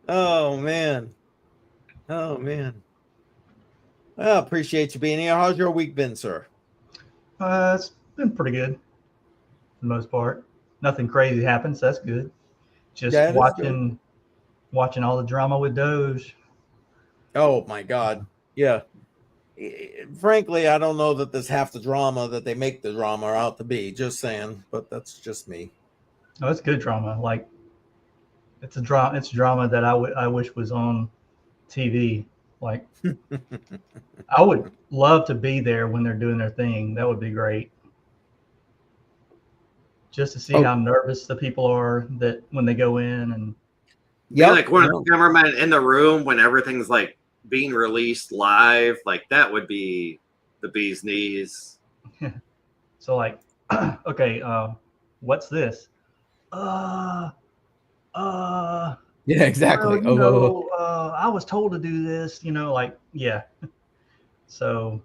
Oh man. Well, appreciate you being here. How's your week been, sir? It's been pretty good for the most part. Nothing crazy happens. So that's good. Just watching all the drama with Doge. Oh my God. Yeah. Frankly, I don't know that there's half the drama that they make the drama out to be. Just saying, but that's just me. Oh, it's good drama. Like it's drama that I wish was on TV. Like I would love to be there when they're doing their thing. That would be great. Just to see how nervous the people are that when they go in and like one of the cameramen in the room when everything's like being released live, like that would be the bee's knees. So like, okay, what's this? Yeah, exactly. I was told to do this, like, yeah. So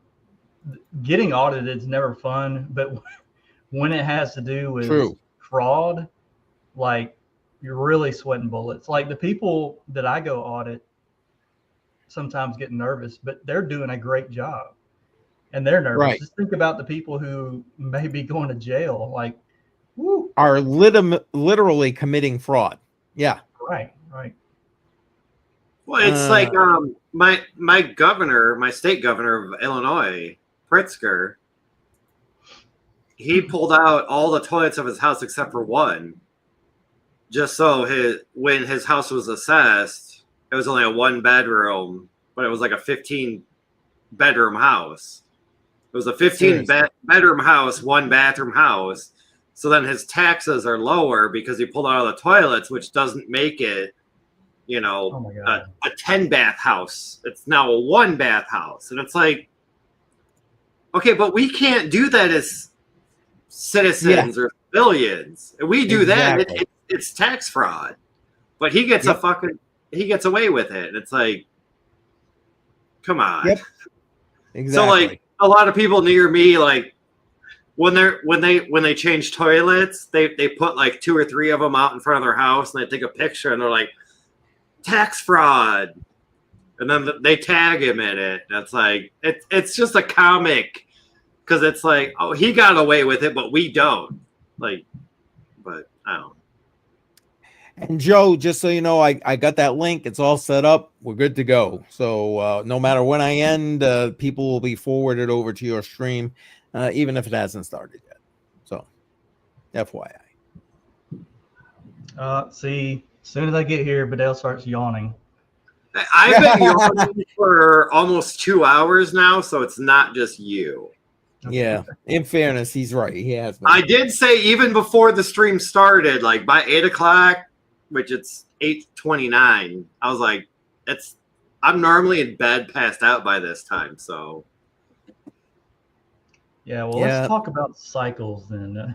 getting audited is never fun, but when it has to do with fraud, like you're really sweating bullets. Like the people that I go audit sometimes get nervous, but they're doing a great job and they're nervous. Right. Just think about the people who may be going to jail, like, are literally committing fraud. Yeah. Right. Well, it's like my state governor of Illinois, Pritzker, he pulled out all the toilets of his house except for one, just so when his house was assessed, it was only a 1-bedroom, but it was like a 15-bedroom house. It was a 15-bedroom house, 1-bathroom house. So then his taxes are lower because he pulled out all the toilets, which doesn't make it, a 10-bath house. It's now a 1-bath house. And it's like, okay, but we can't do that as citizens or civilians. If we do that, it's tax fraud. But he gets he gets away with it. And it's like, come on. Yep. Exactly. So like a lot of people near me, like when they change toilets, they put like 2 or 3 of them out in front of their house and they take a picture and they're like, tax fraud. And then they tag him in it. And it's like, it's just a comic because it's like, oh, he got away with it, but we don't. Like, but I don't know. And Joe, just so you know, I got that link. It's all set up. We're good to go. So no matter when I end, people will be forwarded over to your stream, even if it hasn't started yet. So, FYI. See, as soon as I get here, Bedell starts yawning. I've been yawning for almost 2 hours now, so it's not just you. Yeah, in fairness, he's right. He has been. I did say even before the stream started, like by 8 o'clock, which it's 8:29, I was like, I'm normally in bed passed out by this time, so. Yeah, well, let's talk about cycles then.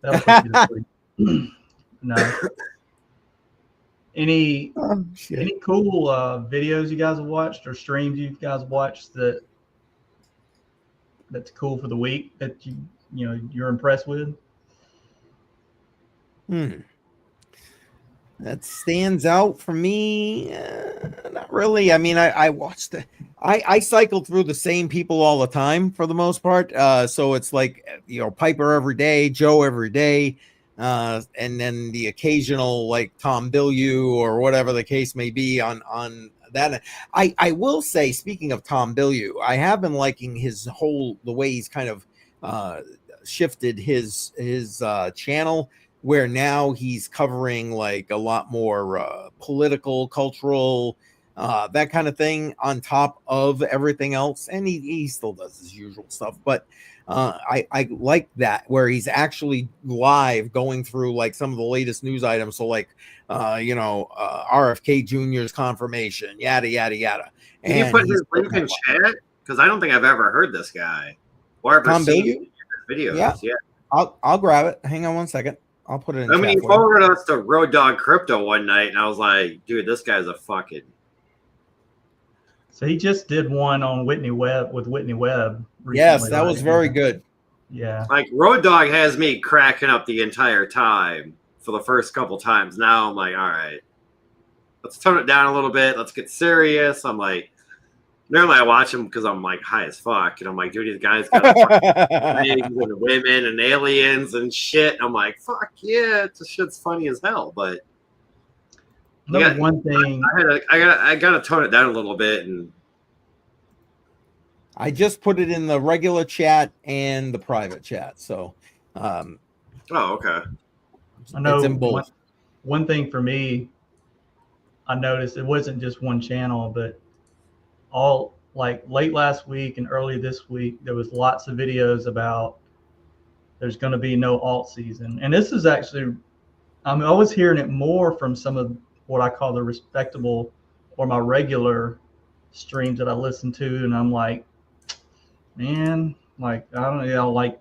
That'll put you to sleep. No. Any cool videos you guys have watched or streams you guys have watched that's cool for the week that you're impressed with? That stands out for me. Not really. I mean, I watched I cycle through the same people all the time for the most part. So it's like, Piper every day, Joe every day. and then the occasional like Tom Bilyeu or whatever the case may be on that. I will say, speaking of Tom Bilyeu, I have been liking the way he's kind of shifted his channel, where now he's covering like a lot more political, cultural, that kind of thing on top of everything else. And he still does his usual stuff, but I like that, where he's actually live going through like some of the latest news items. So like, RFK Jr.'s confirmation, yada, yada, yada. Can you put his link in chat? Because I don't think I've ever heard this guy or ever seen his videos. Yeah. I'll grab it. Hang on one second. I'll put it in. I mean, he forwarded us to Road Dog Crypto one night, and I was like, dude, this guy's a fucking. So he just did one on Whitney Webb recently, yes, that was very good. Yeah. Like Road Dog has me cracking up the entire time for the first couple times. Now I'm like, all right, let's tone it down a little bit. Let's get serious. I'm like, normally I watch him because I'm like high as fuck, and I'm like, dude, these guys got things and women and aliens and shit. I'm like, fuck yeah, this shit's funny as hell. But one thing I gotta tone it down a little bit. And I just put it in the regular chat and the private chat. So, oh, okay. I know it's in both. One thing for me, I noticed it wasn't just one channel, but all like late last week and early this week, there was lots of videos about there's going to be no alt season. And this is actually, I was hearing it more from some of what I call the respectable or my regular streams that I listen to. And I'm like, man, like, I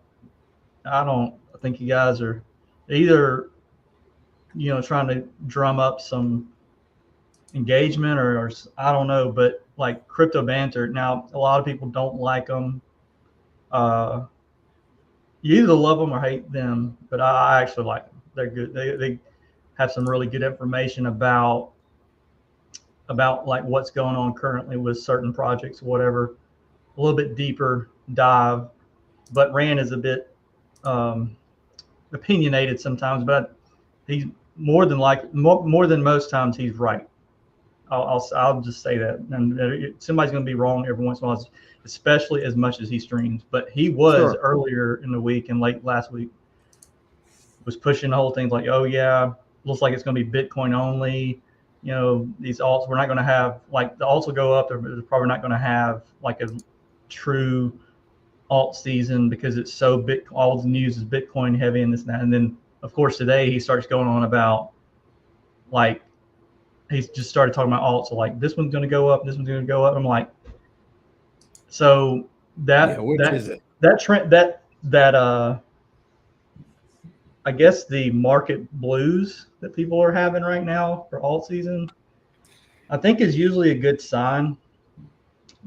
think you guys are either, trying to drum up some engagement or I don't know, but like crypto banter. Now, a lot of people don't like them. You either love them or hate them, but I actually like them. They're good. They have some really good information about like what's going on currently with certain projects, whatever. A little bit deeper dive, but Rand is a bit opinionated sometimes, but he's more than most times he's right. I'll just say that, and somebody's going to be wrong every once in a while, especially as much as he streams. But he was earlier in the week and late last week was pushing the whole thing like, oh yeah, looks like it's going to be Bitcoin only. These alts, we're not going to have, like, the alts will go up. They're probably not going to have like a true alt season because it's so all the news is Bitcoin heavy and this and that. And then of course today he starts going on about, like, he's just started talking about alts. So like, this one's going to go up, this one's going to go up. I'm like, so that trend, I guess the market blues that people are having right now for alt season, I think is usually a good sign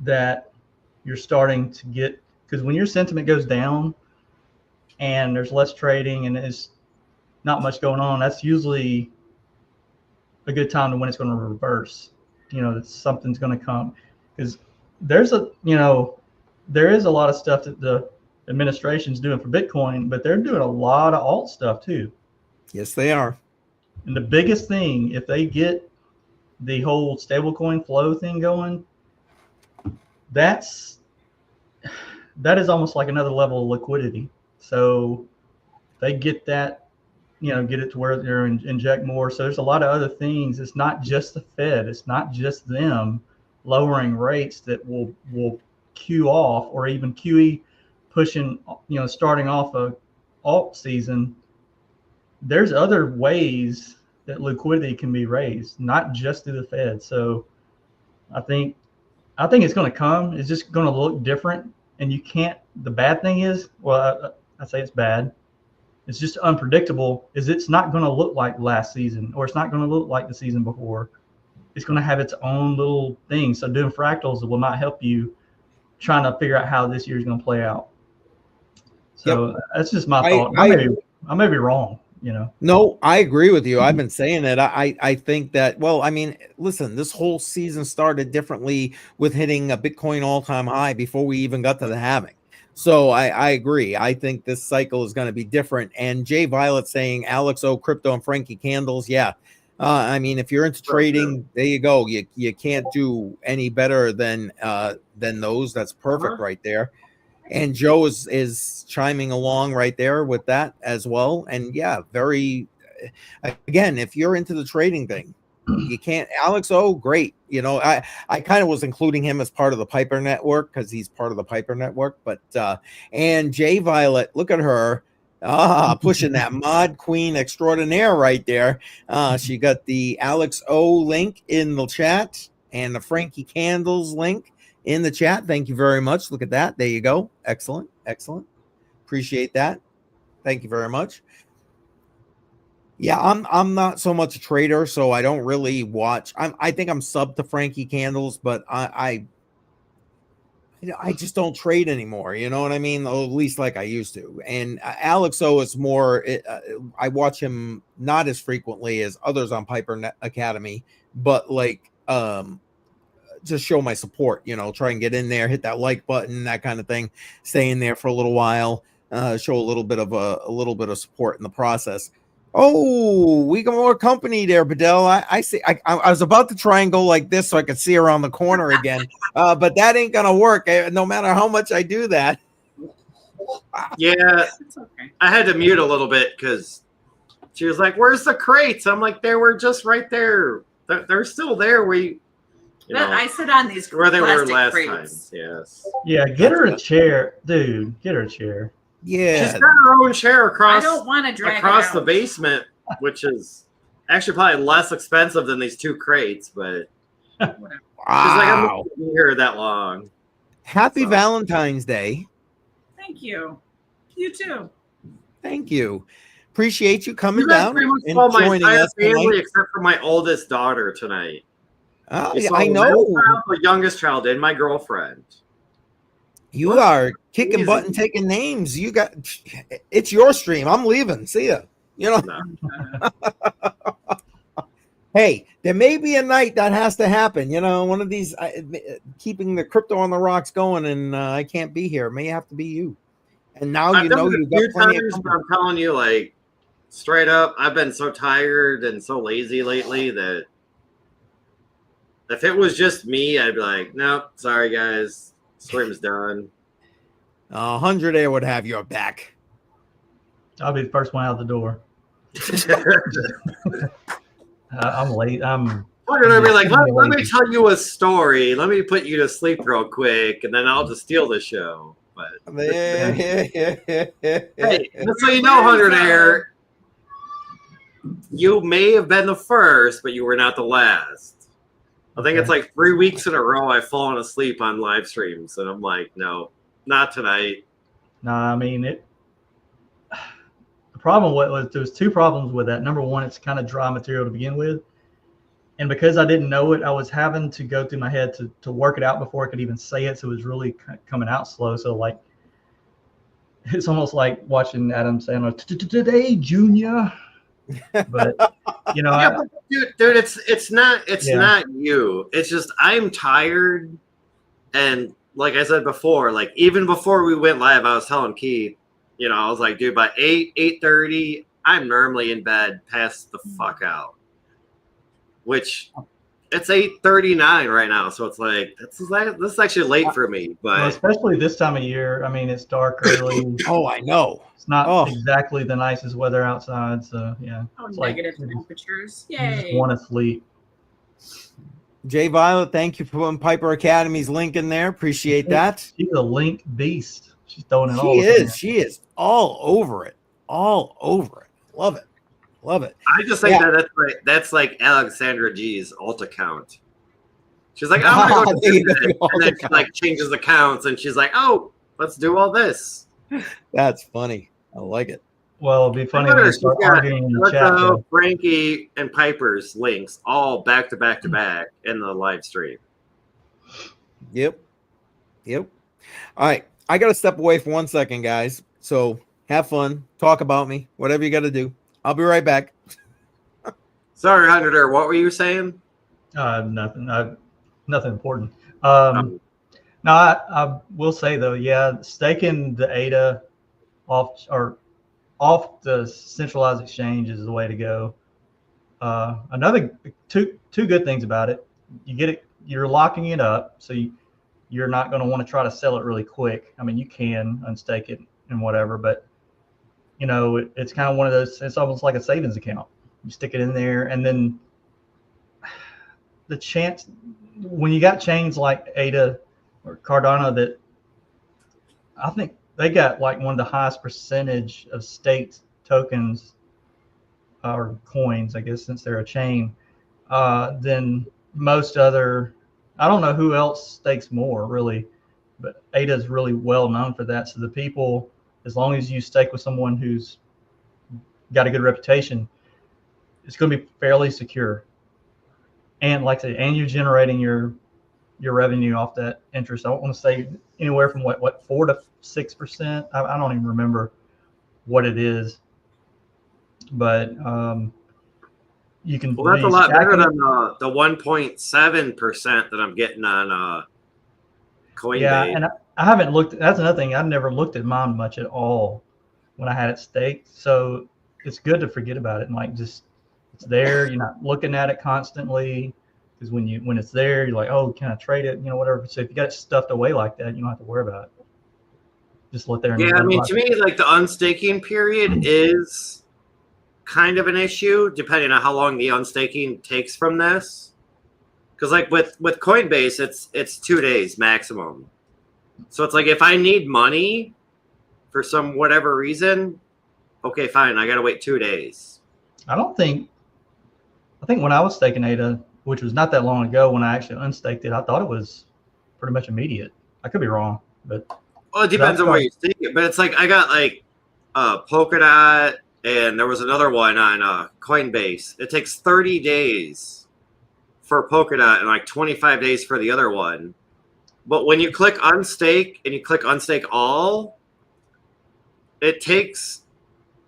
that you're starting to get, because when your sentiment goes down and there's less trading and there's not much going on, that's usually a good time to when it's going to reverse. That something's going to come, because there is a lot of stuff that the administration's doing for Bitcoin, but they're doing a lot of alt stuff too. Yes, they are. And the biggest thing, if they get the whole stablecoin flow thing going, that is almost like another level of liquidity. So they get that, get it to where they're inject more. So there's a lot of other things. It's not just the Fed. It's not just them lowering rates that will queue off, or even QE pushing, starting off a alt season. There's other ways that liquidity can be raised, not just through the Fed. So I think it's going to come. It's just going to look different. And you can't, the bad thing is, well, I say it's bad. It's just unpredictable. It's not going to look like last season, or it's not going to look like the season before. It's going to have its own little thing. So doing fractals will not help you trying to figure out how this year is going to play out. So that's just my thought. I may be wrong. No, I agree with you. I've been saying it. I think that, well, I mean, listen, this whole season started differently with hitting a Bitcoin all-time high before we even got to the halving. So I agree. I think this cycle is going to be different. And Jay Violet saying Alex O, Crypto, and Frankie Candles. Yeah. I mean, if you're into trading, there you go. You can't do any better than those. That's perfect right there. And Joe is chiming along right there with that as well. And yeah, very, again, if you're into the trading thing, you can't. Alex O, great. You know, I kind of was including him as part of the Piper Network because he's part of the Piper Network. But and Jay Violet, look at her, pushing that mod queen extraordinaire right there. She got the Alex O link in the chat and the Frankie Candles link in the chat. Thank you very much. Look at that. There you go. Excellent. Excellent. Appreciate that. Thank you very much. Yeah, I'm not so much a trader, so I don't really watch. I think I'm sub to Frankie Candles, but I just don't trade anymore. You know what I mean? Or at least like I used to. And Alex O is more. I watch him not as frequently as others on Piper Academy, but like just show my support. You know, try and get in there, hit that like button, that kind of thing. Stay in there for a little while. Show a little bit of support in the process. Oh, we got more company there, Bedell. I see. I was about to try and go like this so I could see around the corner again, but that ain't gonna work. No matter how much I do that. Yeah, okay. I had to mute a little bit because she was like, "Where's the crates?" I'm like, "They were just right there. They're still there. I sit on these where they were plastic last crates. time." Yes. Yeah, get her a chair, dude. Get her a chair. Yeah, She's got her own chair I don't want to drag across it the out. basement, which is actually probably less expensive than these 2 crates. But she's like, "I'm not wow. gonna be here that long." Happy So. Valentine's Day. Thank you. You too. Thank you. Appreciate you coming You guys down pretty much and saw my joining entire us family tonight. except for my oldest daughter tonight. You saw I the middle know child, the youngest child, and my girlfriend. you What? are kicking Easy. butt and taking names. You got it's your stream. I'm leaving. See ya. You know. No. Hey, there may be a night that has to happen. You know, one of these keeping the crypto on the rocks going, and I can't be here. It may have to be you. And now I've you done know it a you've few got plenty of times, but company. I'm telling you, like, straight up, I've been so tired and so lazy lately that if it was just me, I'd be like, "Nope, sorry guys, stream's done." 100 Air would have your back. I'll be the first one out the door. I'm late. I'm gonna be like, let me tell you a story. Let me put you to sleep real quick, and then I'll just steal the show. But hey, just so you know, 100 Air, you may have been the first, but you were not the last. I think it's like 3 weeks in a row I've fallen asleep on live streams, and I'm like, no, not tonight. No, I mean it. The problem was there was 2 problems with that. Number one, it's kind of dry material to begin with, and because I didn't know it, I was having to go through my head to work it out before I could even say it. So it was really coming out slow. So like, it's almost like watching Adam Sandler today, Junior. But you know, yeah, dude, it's not you. It's just I'm tired, and like I said before, like even before we went live, I was telling Keith, you know, I was like, dude, by 8:30, I'm normally in bed, passed the fuck out. Which it's 8:39 right now, so it's like this is actually late for me. But well, especially this time of year, I mean, it's dark early. Oh, I know. It's not exactly the nicest weather outside, so yeah. Oh, it's negative like, temperatures. You just Yay. want to sleep. Jay Violet, thank you for putting Piper Academy's link in there. Appreciate that. She's a link beast. She's throwing it all. She is all over it. All over it. Love it. Love it. I just think that's like Alexandra G's alt account. She's like, I'm gonna go to and then she like changes accounts and she's like, oh, let's do all this. That's funny. I like it. Well, it'd be funny when you start arguing in the chat. Though. Frankie and Piper's links all back to back to back in the live stream. Yep. All right. I got to step away for 1 second, guys. So have fun. Talk about me. Whatever you got to do. I'll be right back. Sorry, 100 What were you saying? Nothing. Nothing important. No, I will say though, yeah, staking the ADA off the centralized exchange is the way to go. Another two good things about it: you're locking it up, so you're not going to want to try to sell it really quick. I mean, you can unstake it and whatever, but it's kind of one of those. It's almost like a savings account. You stick it in there, and then the chance when you got chains like ADA or Cardano that I think they got like one of the highest percentage of staked tokens or coins, I guess, since they're a chain, than most other. I don't know who else stakes more really, but ADA is really well known for that. So the people, as long as you stake with someone who's got a good reputation, it's going to be fairly secure. And like I said, and you're generating your revenue off that interest. I don't want to say anywhere from what 4 to 6%. I don't even remember what it is, but you can. Well, that's a lot better than the 1.7% that I'm getting on Coinbase. Yeah, and I haven't looked. That's another thing. I've never looked at mine much at all when I had it staked. So it's good to forget about it and like just it's there. You're not looking at it constantly because when it's there, you're like, oh, can I trade it? Whatever. So if you got it stuffed away like that, you don't have to worry about it. Just let there. Yeah, I mean, to me, like the unstaking period is kind of an issue depending on how long the unstaking takes from this. Because like with Coinbase, it's 2 days maximum. So it's like if I need money for some whatever reason, okay, fine, I gotta wait 2 days. I think when I was staking ADA, which was not that long ago, when I actually unstaked it, I thought it was pretty much immediate. I could be wrong, but well, it depends on where you stake it. But it's like I got like Polkadot, and there was another one on Coinbase. It takes 30 days for Polkadot and like 25 days for the other one. But when you click unstake and you click unstake all, it takes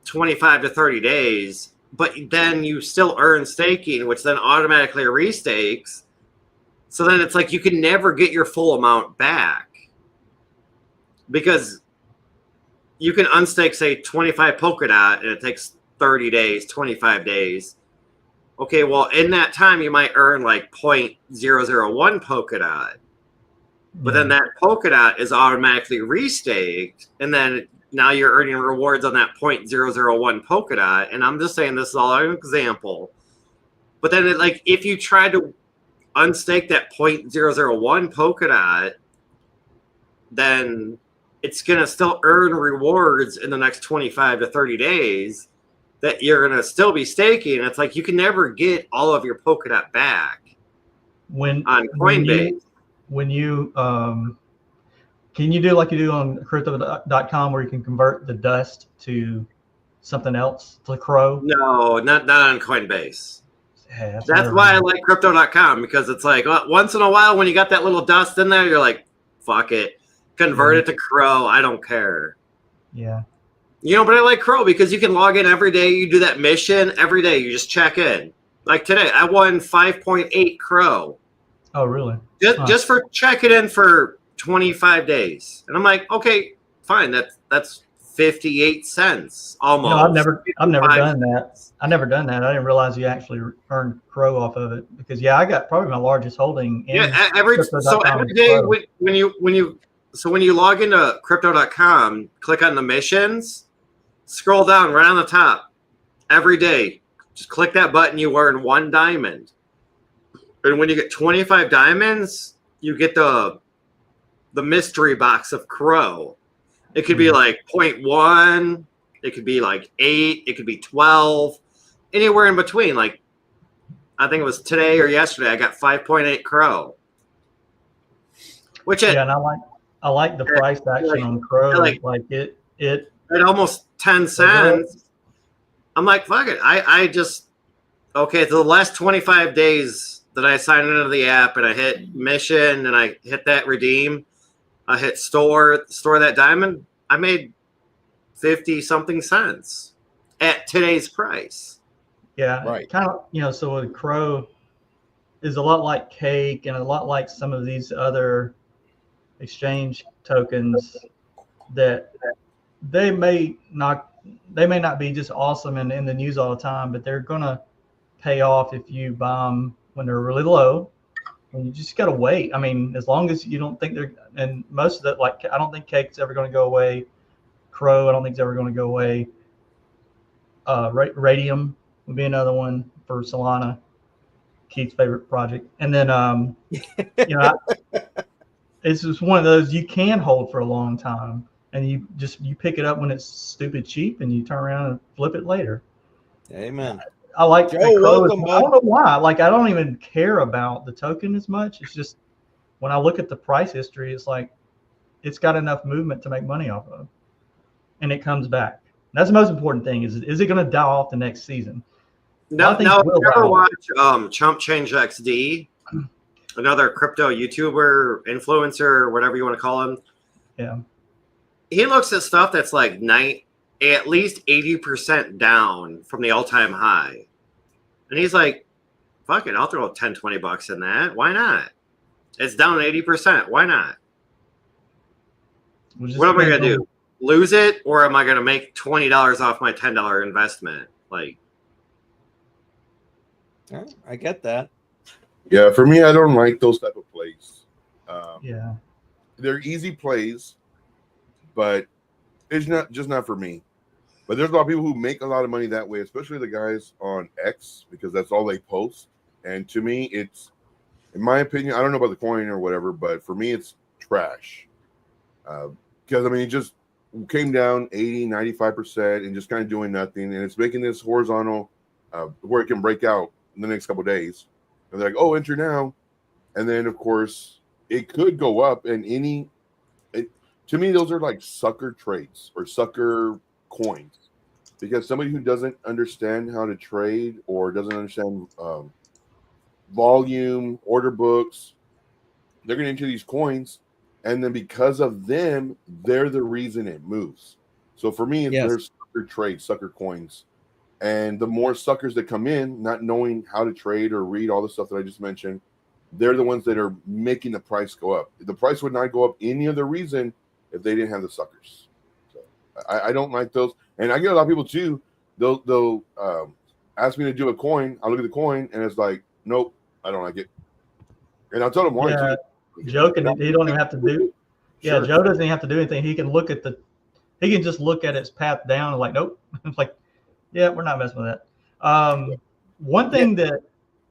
25 to 30 days, but then you still earn staking, which then automatically restakes. So then it's like you can never get your full amount back because you can unstake, say, 25 Polkadot, and it takes 30 days, 25 days. Okay, well, in that time, you might earn like 0.001 Polkadot. But then that Polkadot is automatically restaked, and then now you're earning rewards on that 0.001 Polkadot. And I'm just saying this is all an example. But then, if you try to unstake that 0.001 Polkadot, then it's going to still earn rewards in the next 25 to 30 days that you're going to still be staking. It's like you can never get all of your Polkadot back on Coinbase. When you can you do like you do on crypto.com where you can convert the dust to something else, to Crow? No, not on Coinbase. Yeah, that's why I like crypto.com, because it's like once in a while when you got that little dust in there, you're like, fuck it. Convert it to Crow. I don't care. Yeah. But I like Crow because you can log in every day. You do that mission every day. You just check in. Like today, I won 5.8 Crow. Oh, really? Just for checking in for 25 days. And I'm like, okay, fine. That's 58 cents almost. I've never done that. I've never done that. I didn't realize you actually earned Crow off of it because I got probably my largest holding. Every day when you log into crypto.com, click on the missions, scroll down right on the top. Every day, just click that button. You earn 1 diamond. And when you get 25 diamonds, you get the mystery box of Crow. It could be like 0.1, it could be like 8, it could be 12, anywhere in between. Like I think it was today or yesterday, I got 5.8 Crow. And I like the price action on Crow. Like it at almost 10 cents. I'm like, fuck it. I just so the last 25 days that I signed into the app and I hit mission and I hit that redeem, I hit store that diamond, I made 50 something cents at today's price. Yeah. Right. Kind of, so with Crow is a lot like Cake and a lot like some of these other exchange tokens that they may not be just awesome and in the news all the time, but they're gonna pay off if you buy them when they're really low. And you just gotta wait. I mean, as long as you don't think they're, and most of that, like I don't think Cake's ever gonna go away. Crow, I don't think it's ever gonna go away. Radium would be another one for Solana, Keith's favorite project. And then it's just one of those you can hold for a long time, and you pick it up when it's stupid cheap, and you turn around and flip it later. Amen. I like Joe, welcome, bud. I don't know why. Like, I don't even care about the token as much. It's just when I look at the price history, it's like it's got enough movement to make money off of, and it comes back. That's the most important thing. Is it going to die off the next season? No, you ever watch Chump Change XD? Another crypto YouTuber, influencer, whatever you want to call him. Yeah. He looks at stuff that's like at least 80% down from the all-time high. And he's like, fuck it, I'll throw $10-20 in that. Why not? It's down 80%. Why not? What am I going to do? Lose it? Or am I going to make $20 off my $10 investment? Like, yeah, I get that. Yeah, for me, I don't like those type of plays. Yeah. They're easy plays, but it's not for me. But there's a lot of people who make a lot of money that way, especially the guys on X, because that's all they post. And to me, it's, in my opinion, I don't know about the coin or whatever, but for me, it's trash. Because, I mean, it just came down 80, 95% and just kind of doing nothing. And it's making this horizontal where it can break out in the next couple of days. And they're like, oh, enter now. And then, of course, it could go up. And to me, those are like sucker trades or sucker coins. Because somebody who doesn't understand how to trade or doesn't understand volume, order books, they're going to enter these coins. And then because of them, they're the reason it moves. So for me, there's sucker trades, sucker coins. And the more suckers that come in, not knowing how to trade or read all the stuff that I just mentioned, they're the ones that are making the price go up. The price would not go up any other reason if they didn't have the suckers. So I don't like those. And I get a lot of people too. They'll ask me to do a coin. I'll look at the coin and it's like, nope, I don't like it. And I'll tell them why. Yeah, Joe can. He don't even have to do. Yeah, Joe doesn't even have to do anything. He can look at he can just look at its path down and like, nope. It's like, yeah, we're not messing with that. One thing that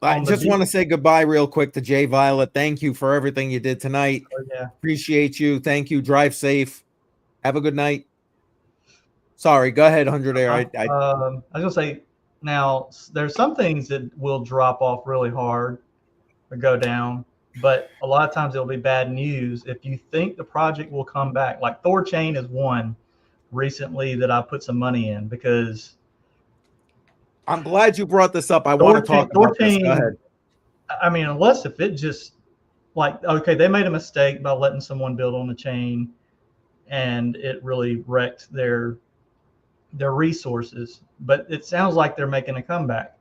I just want to say goodbye real quick to Jay Violet. Thank you for everything you did tonight. Yeah. Appreciate you. Thank you. Drive safe. Have a good night. Sorry, go ahead, 100 Air. I was gonna say, now there's some things that will drop off really hard or go down, but a lot of times it'll be bad news if you think the project will come back. Like Thorchain is one recently that I put some money in because I'm glad you brought this up. I want to talk about this. Go ahead. I mean, unless if it just like, okay, they made a mistake by letting someone build on the chain and it really wrecked their resources, but it sounds like they're making a comeback.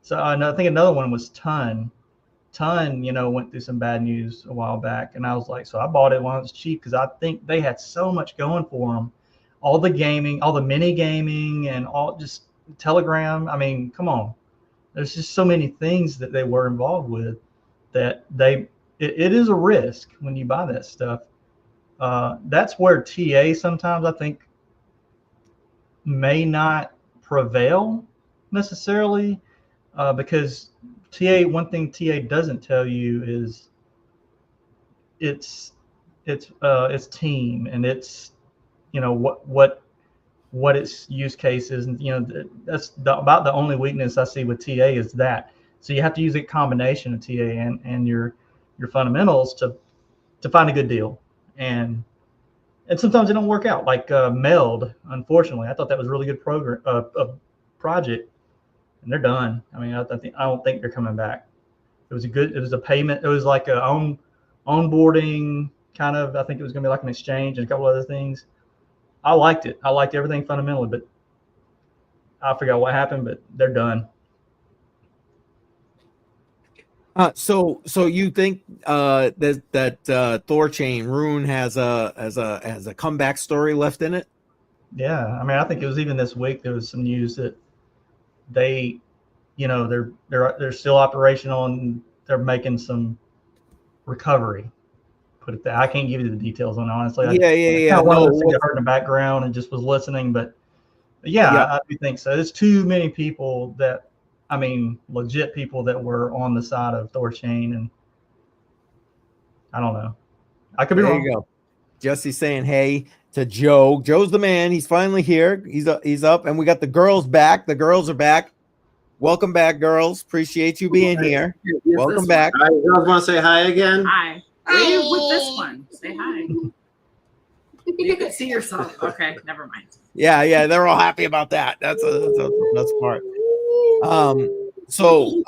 So I think another one was Ton, went through some bad news a while back. And I was like, so I bought it when it was cheap because I think they had so much going for them. All the gaming, all the mini gaming and all just Telegram. I mean, come on. There's just so many things that they were involved with that it is a risk when you buy that stuff. That's where TA sometimes I think may not prevail necessarily because one thing TA doesn't tell you is it's team and it's what its use case is, and that's about the only weakness I see with TA is that. So you have to use a combination of TA and your fundamentals to find a good deal, and sometimes it don't work out. Like Meld, unfortunately, I thought that was a really good project, and they're done. I mean, I don't think they're coming back. It was a payment. It was like a onboarding kind of. I think it was going to be like an exchange and a couple other things. I liked it. I liked everything fundamentally, but I forgot what happened. But they're done. So you think that Thor chain Rune has a comeback story left in it? Yeah, I mean, I think it was even this week there was some news that they, they're still operational and they're making some recovery. Put it that I can't give you the details on it, honestly. Yeah. One of No, those things I heard in the background and just was listening, but yeah, yeah. I do think so. There's too many people that, I mean, legit people that were on the side of Thor chain, and I don't know. I could be There wrong. you go. Jesse's saying hey to Joe. Joe's the man. He's finally here. He's up, and we got the girls back. The girls are back. Welcome back, girls. Appreciate you being here. Welcome back. All right, you guys want to say hi again? Hi. Wave with this one. Say hi. You can see yourself. Okay, never mind. Yeah, they're all happy about that. That's the part. So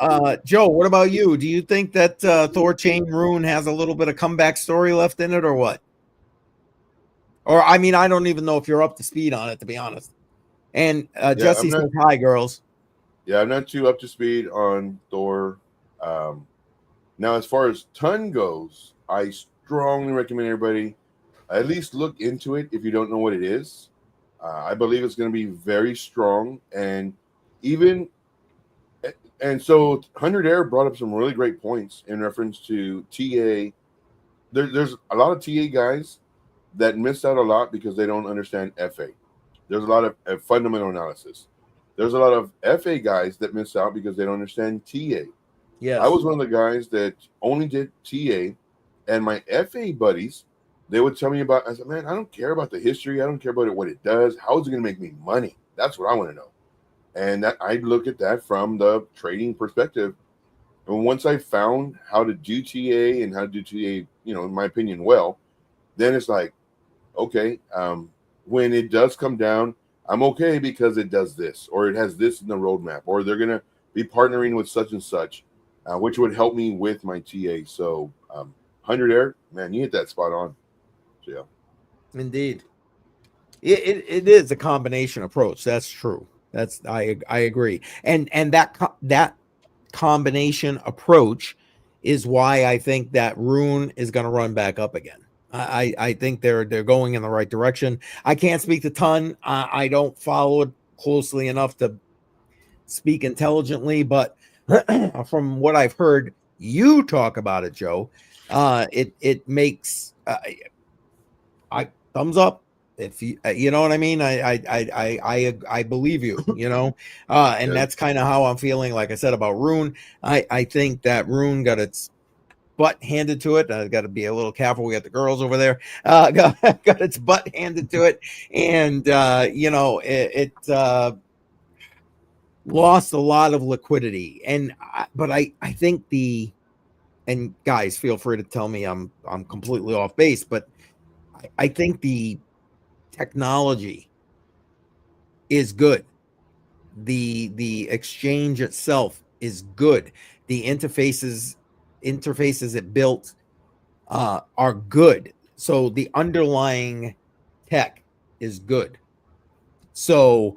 Joe, what about you? Do you think that Thor Chain Rune has a little bit of comeback story left in it, or what? Or I mean, I don't even know if you're up to speed on it, to be honest. And Jesse says hi, girls. Yeah, I'm not too up to speed on Thor. Now, as far as ton goes, I strongly recommend everybody at least look into it if you don't know what it is. I believe it's going to be very strong, and so 100 Air brought up some really great points in reference to TA. There's a lot of TA guys that miss out a lot because they don't understand FA. There's a lot of fundamental analysis. There's a lot of FA guys that miss out because they don't understand TA. Yes. I was one of the guys that only did TA, and my FA buddies, they would tell me about, I said, man, I don't care about the history. I don't care about what it does. How is it going to make me money? That's what I want to know. And that I look at that from the trading perspective. And once I found how to do TA and how to do TA, in my opinion, well, then it's like, okay, when it does come down, I'm okay because it does this, or it has this in the roadmap, or they're going to be partnering with such and such, which would help me with my TA. So 100 Air, man, you hit that spot on. So, yeah. Indeed. It is a combination approach. That's true. I agree. And that combination approach is why I think that Rune is going to run back up again. I think they're going in the right direction. I can't speak to ton. I don't follow it closely enough to speak intelligently, but from what I've heard you talk about it, Joe, it makes I thumbs up. If you know what I mean, I believe you, and that's kind of how I'm feeling. Like I said about Rune, I think that Rune got its butt handed to it. Got to be a little careful. We got the girls over there. Got its butt handed to it, and it lost a lot of liquidity. But I think and guys, feel free to tell me I'm completely off base, but I think the technology is good. The exchange itself is good. The interfaces it built are good. So the underlying tech is good. So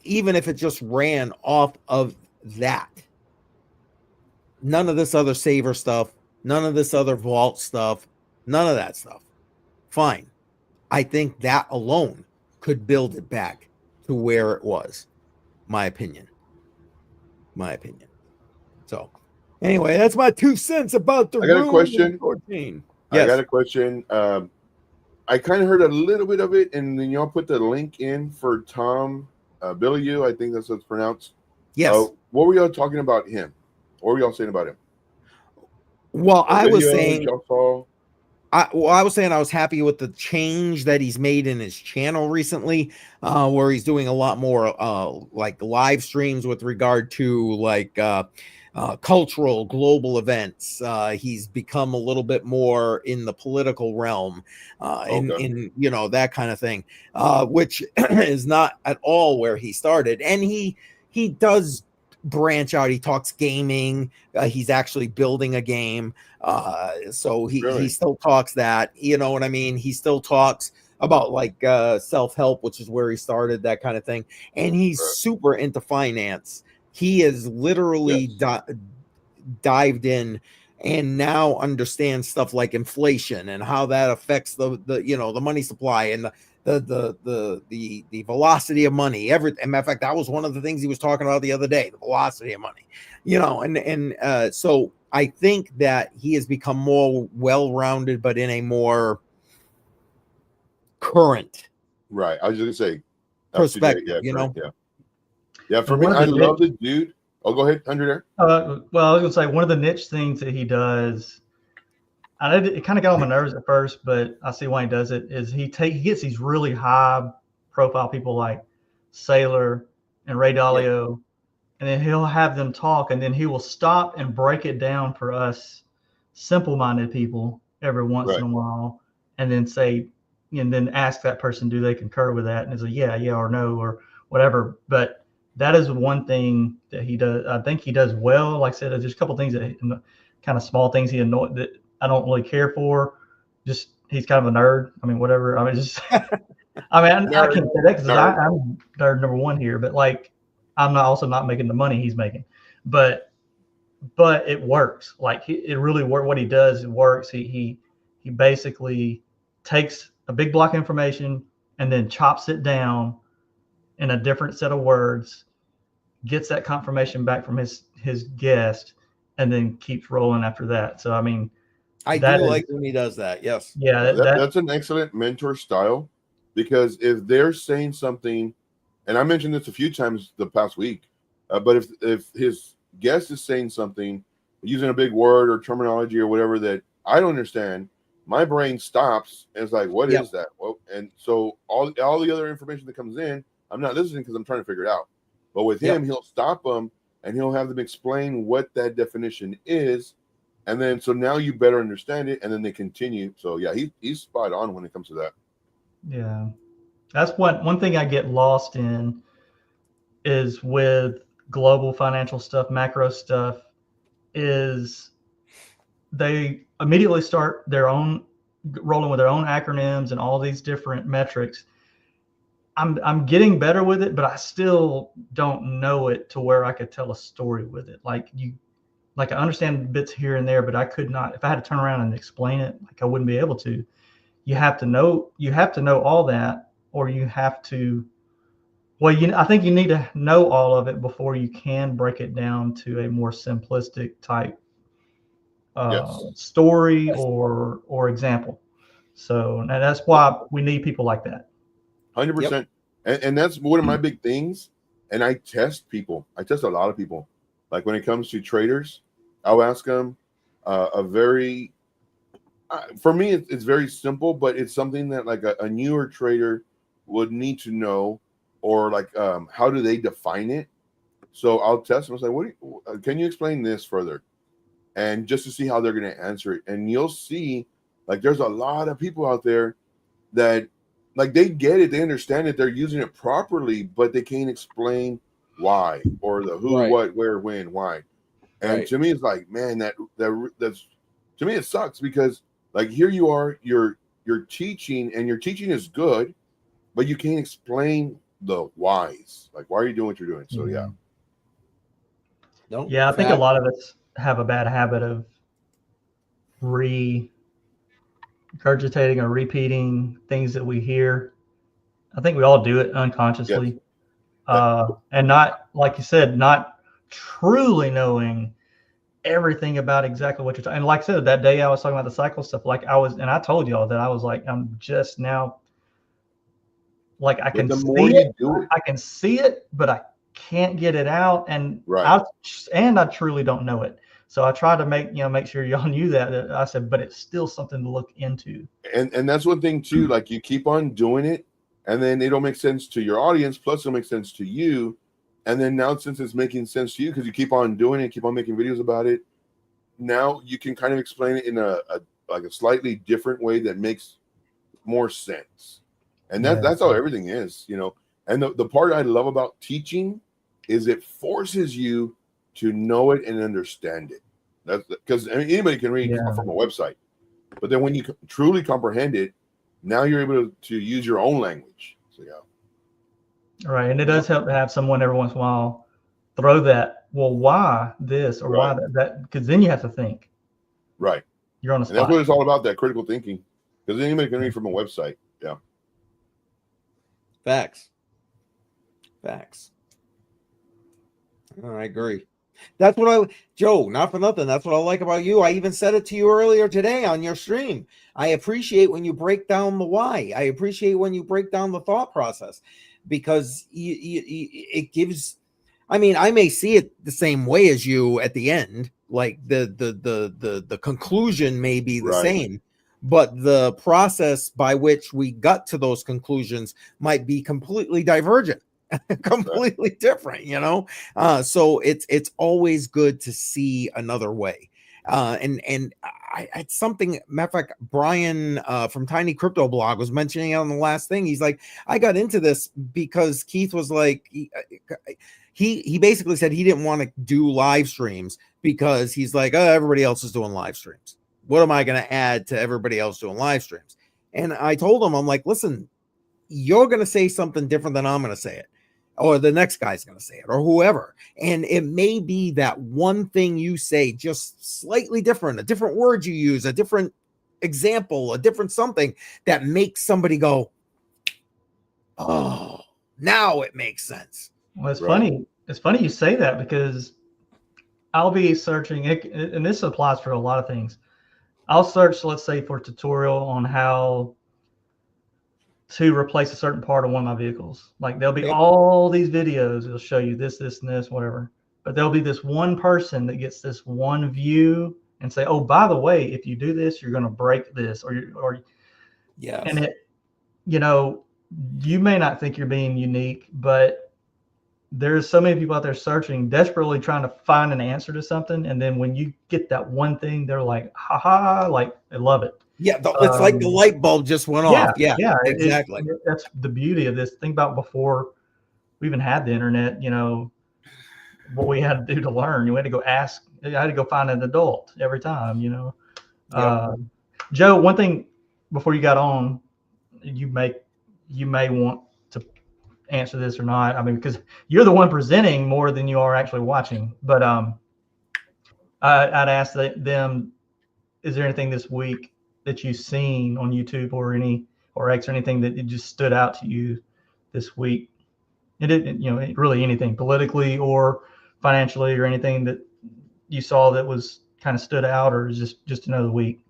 even if it just ran off of that, none of this other saver stuff, none of this other vault stuff, none of that stuff, fine. I think that alone could build it back to where it was. My opinion. So anyway, that's my 2 cents about the I got a question. 14. Yes. I got a question. I kind of heard a little bit of it, and then y'all put the link in for Tom Billiou. I think that's what it's pronounced. Yes. What were y'all talking about him? What were y'all saying about him? Well, I was saying y'all saw? I was saying I was happy with the change that he's made in his channel recently, where he's doing a lot more like live streams with regard to like cultural global events. He's become a little bit more in the political realm, in that kind of thing, which is not at all where he started. And he does branch out. He talks gaming. He's actually building a game. So he still talks that, you know what I mean? He still talks about like self-help, which is where he started, that kind of thing. And he's super into finance. He is literally dived in and now understands stuff like inflation and how that affects the the money supply and the velocity of money. Everything. Matter of fact, that was one of the things he was talking about the other day, the velocity of money. So I think that he has become more well-rounded, but in a more current Right. I was just gonna say perspective. Yeah. For And me, one of I the love the dude. Oh, go ahead, Andrew. There. Well, I was gonna say one of the niche things that he does. I know it kind of got on my nerves at first, but I see why he does it. Is he gets these really high profile people like Sailor and Ray Dalio, and then he'll have them talk, and then he will stop and break it down for us simple-minded people every once in a while, and then say, and then ask that person, do they concur with that? And it's like, yeah, or no, or whatever. But that is one thing that he does. I think he does well. Like I said, there's a couple things that kind of small things that I don't really care for. Just he's kind of a nerd. I mean, whatever. I mean, just I can't say that because I'm nerd number one here. But like, I'm also not making the money he's making. But it works. Like it really works. What he does, it works. He basically takes a big block of information and then chops it down in a different set of words, gets that confirmation back from his guest, and then keeps rolling after that. So I mean, I do like when he does that. Yes. Yeah, that's an excellent mentor style, because if they're saying something, and I mentioned this a few times the past week, but if his guest is saying something using a big word or terminology or whatever that I don't understand, my brain stops and it's like, what is that? Well, and so all the other information that comes in, I'm not listening because I'm trying to figure it out. But with him, he'll stop them and he'll have them explain what that definition is. And then, so now you better understand it. And then they continue. So yeah, he's spot on when it comes to that. Yeah. That's one thing I get lost in is with global financial stuff, macro stuff, is they immediately start rolling with their own acronyms and all these different metrics. I'm getting better with it, but I still don't know it to where I could tell a story with it. Like I understand bits here and there, but I could not, if I had to turn around and explain it, like I wouldn't be able to. You have to know all that, or you have to, I think you need to know all of it before you can break it down to a more simplistic type story or example. So that's why we need people like that. 100%. And that's one of my big things. And I test people. I test a lot of people. Like when it comes to traders, I'll ask them for me, it's very simple, but it's something that like a newer trader would need to know, or like, how do they define it? So I'll test them. I say, can you explain this further? And just to see how they're going to answer it. And you'll see, like, there's a lot of people out there that, like, they get it, they understand it, they're using it properly, but they can't explain why, or the who, what, where, when, why. And to me, it's like, man, that's to me, it sucks, because like here you are, you're teaching, and your teaching is good, but you can't explain the whys. Like, why are you doing what you're doing? So I think a lot of us have a bad habit of regurgitating or repeating things that we hear. I think we all do it unconsciously. And not, like you said, not truly knowing everything about exactly what you're talking. And like I said, that day I was talking about the cycle stuff, like I told y'all that I was like, I'm just now, like I can see it, but I can't get it out. And I truly don't know it. So I tried to make sure y'all knew that. I said, but it's still something to look into. And that's one thing too, like you keep on doing it, and then it'll make sense to your audience, plus it'll make sense to you. And then now, since it's making sense to you because you keep on doing it, keep on making videos about it, now you can kind of explain it in a slightly different way that makes more sense. And that's how everything is, And the part I love about teaching is it forces you to know it and understand it. That's because anybody can read from a website, but then when you truly comprehend it, now you're able to use your own language. So Right, and it does help to have someone every once in a while throw that well, why this or why that? Because then you have to think. Right. You're on the And that's spot. what it's all about, that critical thinking. Because anybody can read from a website. Yeah. Facts. Oh, I agree. That's what Joe, not for nothing. That's what I like about you. I even said it to you earlier today on your stream. I appreciate when you break down the why. I appreciate when you break down the thought process, because it gives. I mean, I may see it the same way as you at the end. Like the conclusion may be the same, but the process by which we got to those conclusions might be completely divergent. Completely different, so it's always good to see another way. And it's something, matter of fact, Brian from Tiny Crypto Blog was mentioning it on the last thing. He's like, I got into this because Keith was like, he basically said he didn't want to do live streams because he's like, oh, everybody else is doing live streams. What am I going to add to everybody else doing live streams? And I told him, I'm like, listen, you're going to say something different than I'm going to say it, or the next guy's going to say it, or whoever. And it may be that one thing you say just slightly different, a different word you use, a different example, a different something that makes somebody go, oh, now it makes sense. Well, it's funny. It's funny you say that, because I'll be searching, and this applies for a lot of things. I'll search, let's say, for a tutorial on how to replace a certain part of one of my vehicles. Like, there'll be all these videos. It'll show you this, this, and this, whatever. But there'll be this one person that gets this one view and say, oh, by the way, if you do this, you're going to break this, yes. And you may not think you're being unique, but there's so many people out there searching, desperately trying to find an answer to something. And then when you get that one thing, they're like, ha, like, they love it. Yeah, it's like the light bulb just went off. Yeah, exactly. That's the beauty of this. Think about before we even had the internet, what we had to do to learn. You had to go ask. I had to go find an adult every time, Joe, one thing before you got on, you may want to answer this or not. I mean, because you're the one presenting more than you are actually watching. But I'd ask them, is there anything this week that you've seen on YouTube or X or anything that it just stood out to you this week? Really anything politically or financially, or anything that you saw that was kind of stood out, or is just another week?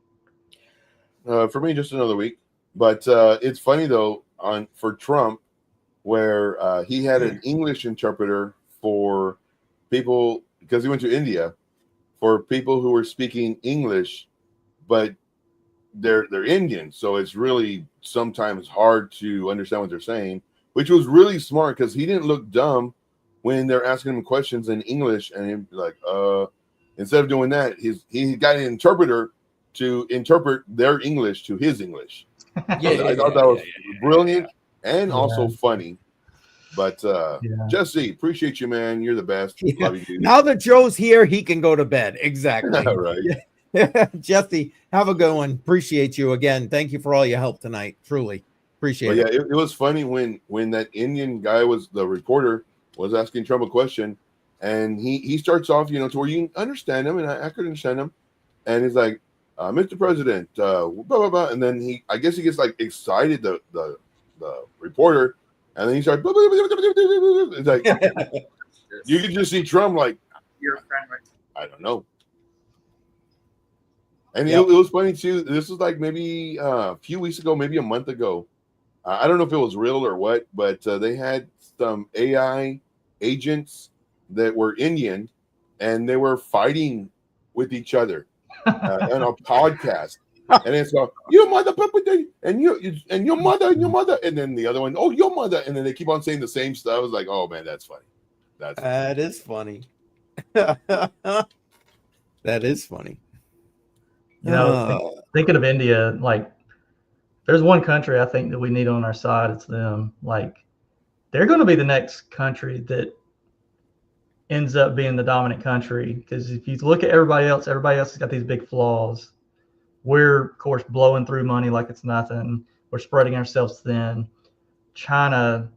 For me, just another week. But it's funny though, for Trump, where he had an English interpreter for people, because he went to India, for people who were speaking English, but they're Indian, so it's really sometimes hard to understand what they're saying, which was really smart, because he didn't look dumb when they're asking him questions in English, and he'd be like, instead of doing that, he got an interpreter to interpret their English to his English. I thought that was brilliant and also funny. But Jesse, appreciate you, man. You're the best. Love you, dude. Now that Joe's here, he can go to bed. Exactly. Right. Jesse, have a good one. Appreciate you again. Thank you for all your help tonight. Truly appreciate it. Yeah, it was funny when that Indian guy the reporter was asking Trump a question, and he starts off, to where you can understand him, and I could understand him, and he's like, Mr. President, blah blah blah, and then I guess he gets like excited, the reporter, and then he starts blah, blah, blah, blah, blah, blah, blah. It's like you can just see Trump like, You're a friend, right? I don't know. And it was funny too. This was like maybe a few weeks ago, maybe a month ago. I don't know if it was real or what, but they had some AI agents that were Indian, and they were fighting with each other on a podcast. And it's like, your mother, and your mother, and then the other one, oh, your mother, and then they keep on saying the same stuff. I was like, oh man, that's funny. That is funny. That is funny. Thinking of India, like, there's one country I think that we need on our side. It's them. Like, they're going to be the next country that ends up being the dominant country. Because if you look at everybody else has got these big flaws. We're, of course, blowing through money like it's nothing. We're spreading ourselves thin. China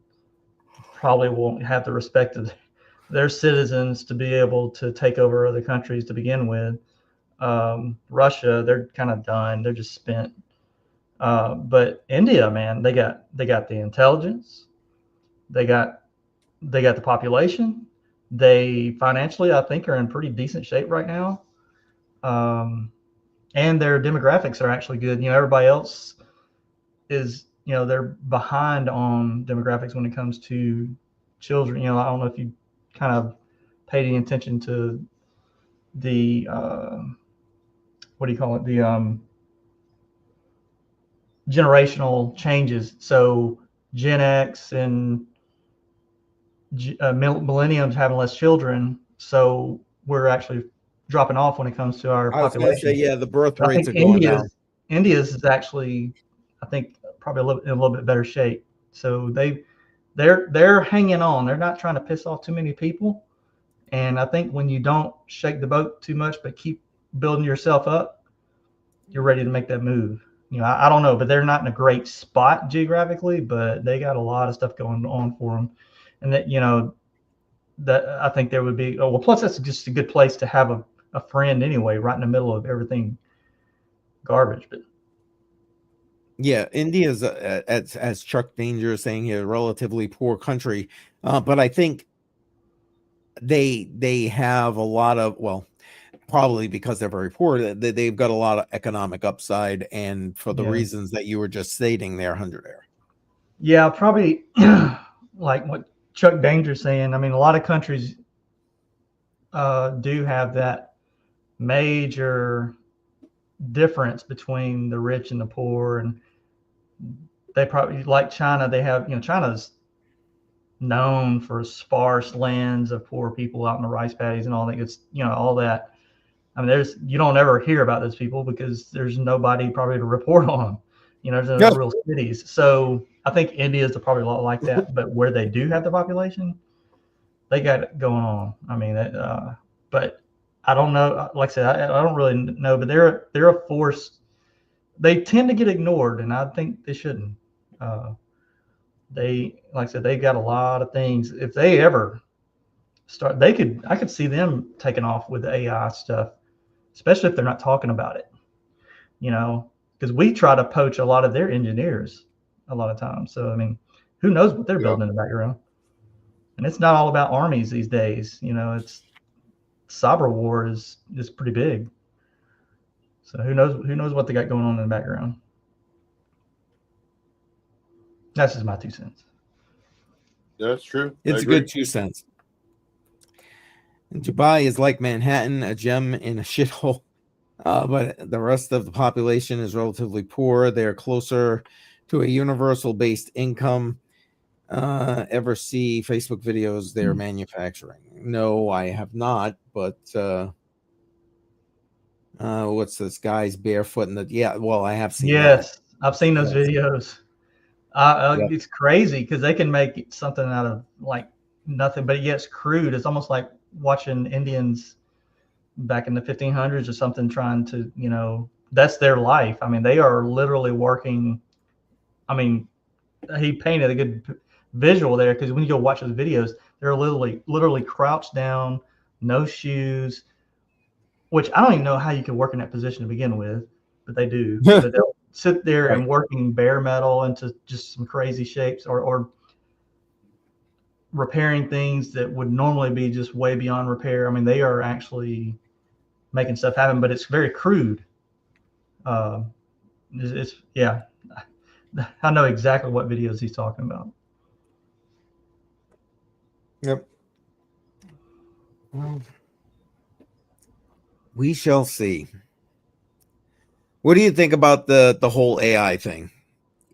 probably won't have the respect their citizens to be able to take over other countries to begin with. Russia, they're kind of done. They're just spent. But India, man, they got the intelligence. They got the population. They financially, I think, are in pretty decent shape right now. And their demographics are actually good. You know, everybody else is, you know, they're behind on demographics when it comes to children. You know, I don't know if you kind of paid any attention to the what do you call it? The generational changes. So Gen X and millenniums having less children. So we're actually dropping off when it comes to our I was going to say, population. yeah, the birth I rates think are going down. India's is actually, I think, probably in a little bit better shape. So they're hanging on. They're not trying to piss off too many people. And I think when you don't shake the boat too much, but keep building yourself up, you're ready to make that move. You know, I don't know, but they're not in a great spot geographically, but they got a lot of stuff going on for them. And that, you know, that I think there would be, oh, well, plus that's just a good place to have a friend anyway, right in the middle of everything garbage. But Yeah, India's as Chuck Danger is saying here, a relatively poor country, but I think they have a lot of, well, probably because they're very poor, they've got a lot of economic upside, and for the reasons that you were just stating there, 100 Air. Yeah, probably like what Chuck Danger's saying. I mean, a lot of countries do have that major difference between the rich and the poor, and they probably, like China, they have, you know, China's known for sparse lands of poor people out in the rice paddies and all that. It's, you know, all that. I mean, you don't ever hear about those people because there's nobody probably to report on them. You know, there's no real cities. So I think India is probably a lot like that. But where they do have the population, they got it going on. I mean, but I don't know. Like I said, I don't really know. But they're a force. They tend to get ignored, and I think they shouldn't. They, like I said, they got a lot of things. If they ever start, I could see them taking off with the AI stuff, especially if they're not talking about it, you know, because we try to poach a lot of their engineers a lot of times. So, I mean, who knows what they're building in the background? And it's not all about armies these days. You know, it's cyber war is pretty big. So who knows what they got going on in the background? That's just my 2 cents. That's true. It's a good 2 cents. And Dubai is like Manhattan, a gem in a shithole. But the rest of the population is relatively poor. They're closer to a universal based income. Ever see Facebook videos they're manufacturing? No, I have not. But what's this guy's barefoot in the? Yeah, well, I have seen that. Yes, I've seen those videos. It's crazy because they can make something out of like nothing, but yet it's crude. It's almost like watching Indians back in the 1500s or something, trying to, you know, that's their life. I mean, they are literally working. I mean, he painted a good visual there, because when you go watch those videos, they're literally crouched down, no shoes, which I don't even know how you can work in that position to begin with, but they do. But they'll sit there and working bare metal into just some crazy shapes, or repairing things that would normally be just way beyond repair. I mean, they are actually making stuff happen, but it's very crude. Yeah, I know exactly what videos he's talking about. Yep. Well, we shall see. What do you think about the whole AI thing?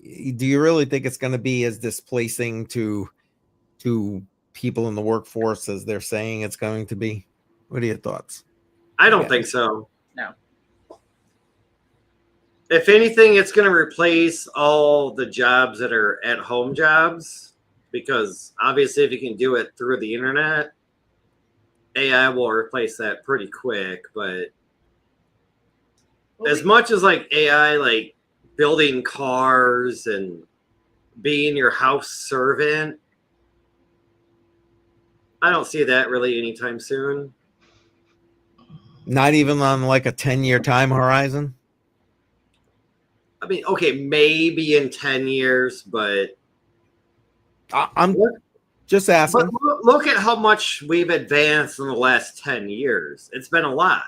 Do you really think it's going to be as displacing to people in the workforce as they're saying it's going to be? What are your thoughts? I don't think so. No. If anything, it's going to replace all the jobs that are at-home jobs, because obviously if you can do it through the internet, AI will replace that pretty quick. But as much as like AI, like building cars and being your house servant, I don't see that really anytime soon. Not even on like a 10-year time horizon. I mean, okay, maybe in 10 years, but I'm just asking. But look at how much we've advanced in the last 10 years. It's been a lot.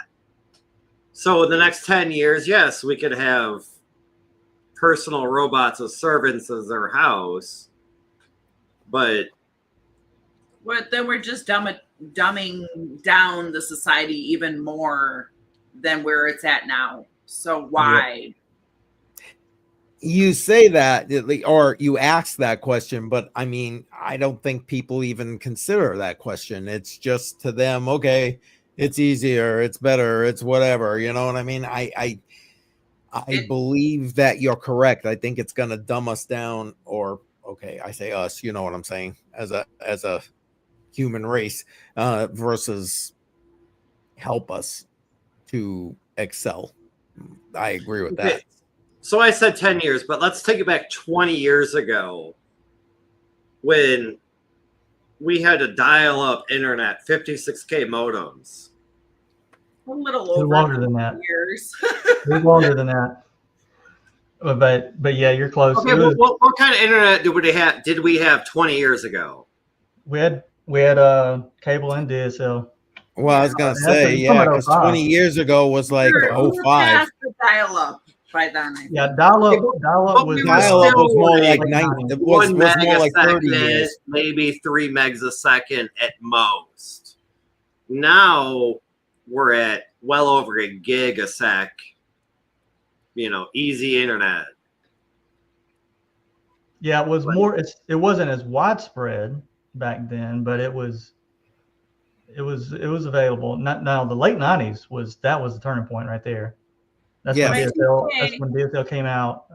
So in the next 10 years, yes, we could have personal robots as servants as their house. But then we're just dumbing down the society even more than where it's at now. So why? You say that, or you ask that question, but I mean, I don't think people even consider that question. It's just to them, okay, it's easier, it's better, it's whatever. You know what I mean? I believe that you're correct. I think it's going to dumb us down, or okay, I say us. You know what I'm saying? As a human race, versus help us to excel. I agree with that. So I said 10 years, but let's take it back 20 years ago when we had to dial up internet, 56K modems. A little over longer than that. Years. Longer than that. But yeah, you're close. Okay, what kind of internet did we have 20 years ago? We had cable and DSL. Well, I was gonna say, yeah, because 20 years ago was like 05. Dial up by then. Yeah, dial up was more like 90. Was more like 30 years. Maybe 3 megs a second at most. Now we're at well over a gig a sec. You know, easy internet. Yeah, it was more. It wasn't as widespread back then, but it was available. Now the late 90s was the turning point right there. That's when DSL came out.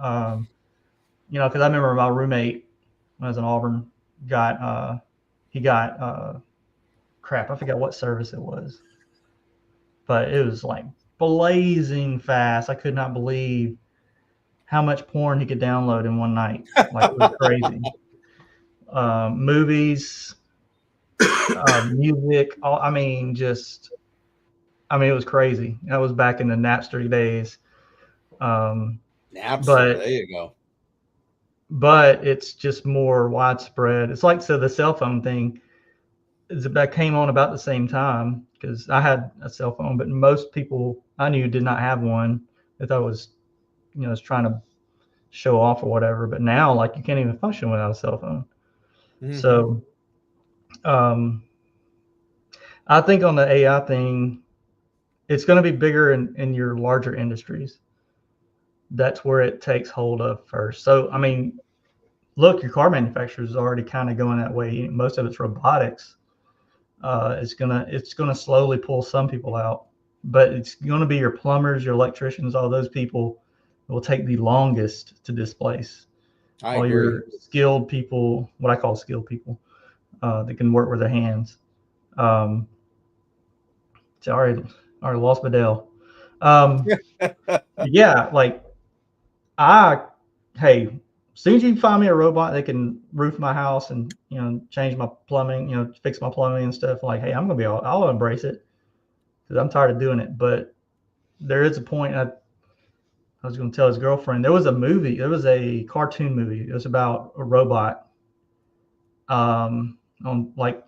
You know, because I remember my roommate when I was in Auburn got crap. I forgot what service it was, but it was like blazing fast. I could not believe how much porn he could download in one night. Like, it was crazy. Movies, music. It was crazy. That was back in the Napster days. Napster, there you go. But it's just more widespread. It's like, so the cell phone thing that came on about the same time, because I had a cell phone, but most people I knew did not have one. They thought it was, was trying to show off or whatever. But now, like, you can't even function without a cell phone. Mm-hmm. So I think on the AI thing, it's going to be bigger in your larger industries. That's where it takes hold of first. So, I mean, look, your car manufacturers is already kind of going that way. Most of it's robotics. It's gonna slowly pull some people out, but it's going to be your plumbers, your electricians, all those people will take the longest to displace. I agree. Your skilled people, what I call skilled people, that can work with their hands. Sorry, I lost Bedell. Yeah, like hey, as soon as you find me a robot that can roof my house and, change my plumbing, fix my plumbing and stuff, like, hey, I'll embrace it, because I'm tired of doing it. But there is a point. I was going to tell his girlfriend, there was a cartoon movie. It was about a robot on like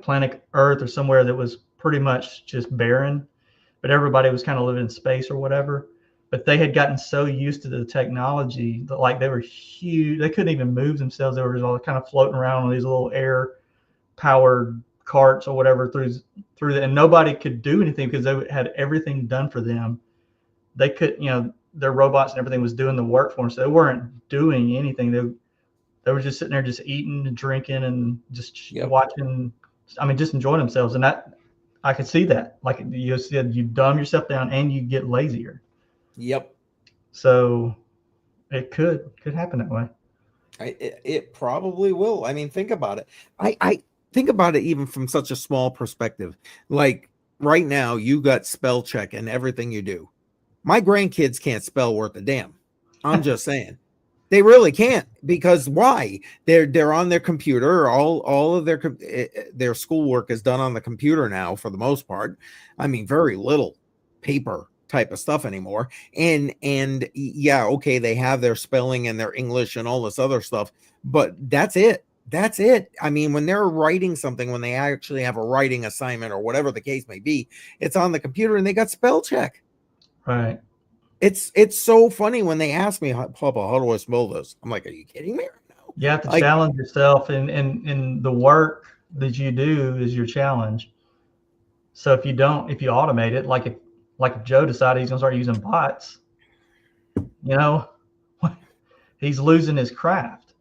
planet Earth or somewhere that was pretty much just barren, but everybody was kind of living in space or whatever. But they had gotten so used to the technology that, like, they were huge. They couldn't even move themselves. They were just all kind of floating around on these little air-powered carts or whatever and nobody could do anything because they had everything done for them. They could, their robots and everything was doing the work for them, so they weren't doing anything. They were just sitting there, just eating and drinking and just watching. I mean, just enjoying themselves. And that, I could see that. Like you said, you dumb yourself down and you get lazier. Yep. So it could happen that way. It probably will. I mean, think about it. I think about it even from such a small perspective. Like right now, you got spell check and everything you do. My grandkids can't spell worth a damn. I'm just saying. They really can't, because why? They're on their computer. All of their schoolwork is done on the computer now for the most part. I mean, very little paper type of stuff anymore. And yeah, okay, they have their spelling and their English and all this other stuff, but that's it. That's it. I mean, when they're writing something, when they actually have a writing assignment or whatever the case may be, it's on the computer and they got spell check. Right. It's so funny when they ask me, Papa, how do I spell this? I'm like, are you kidding me right now? You have to Like, challenge yourself, and the work that you do is your challenge. So if you automate it, like if Joe decided he's gonna start using bots, you know, he's losing his craft.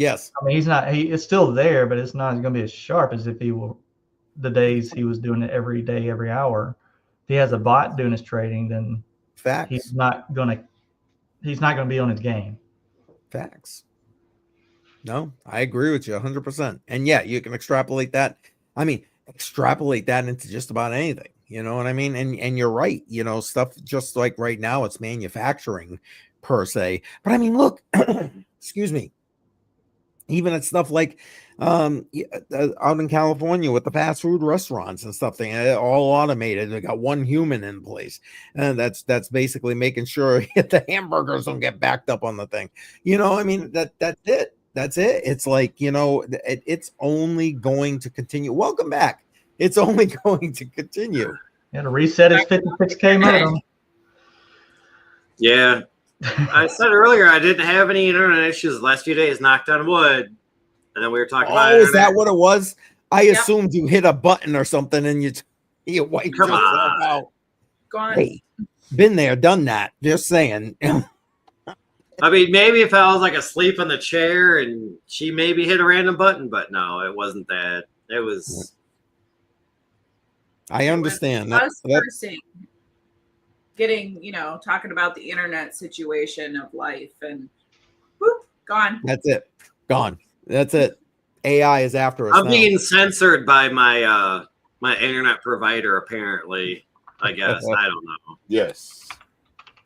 yes, I mean, it's still there, but it's not going to be as sharp as if the days he was doing it every day, every hour. If he has a bot doing his trading, then facts. he's not going to be on his game. Facts. No, I agree with you 100%. And yeah, you can extrapolate that. I mean, extrapolate that into just about anything. You know what I mean? And you're right. You know, stuff just like right now, it's manufacturing per se. But I mean, look, excuse me. Even at stuff like out in California with the fast food restaurants and stuff, they all automated. They got one human in place, and that's basically making sure the hamburgers don't get backed up on the thing. You know, I mean, that's it. That's it. It's like, you know, it's only going to continue. Welcome back. It's only going to continue. Yeah, to reset his 56K modem. Yeah. I said earlier I didn't have any internet issues the last few days, knocked on wood. And then we were talking about is that what it was? I assumed you hit a button or something and you wiped yourself out. Gone. Hey, been there, done that. Just saying. I mean, maybe if I was like asleep in the chair and she maybe hit a random button, but no, it wasn't that. It was. I understand. Us cursing, getting, talking about the internet situation of life, and whoop, gone. That's it. Gone. That's it. AI is after us. I'm now. being censored by my my internet provider, apparently. I guess. I don't know. Yes.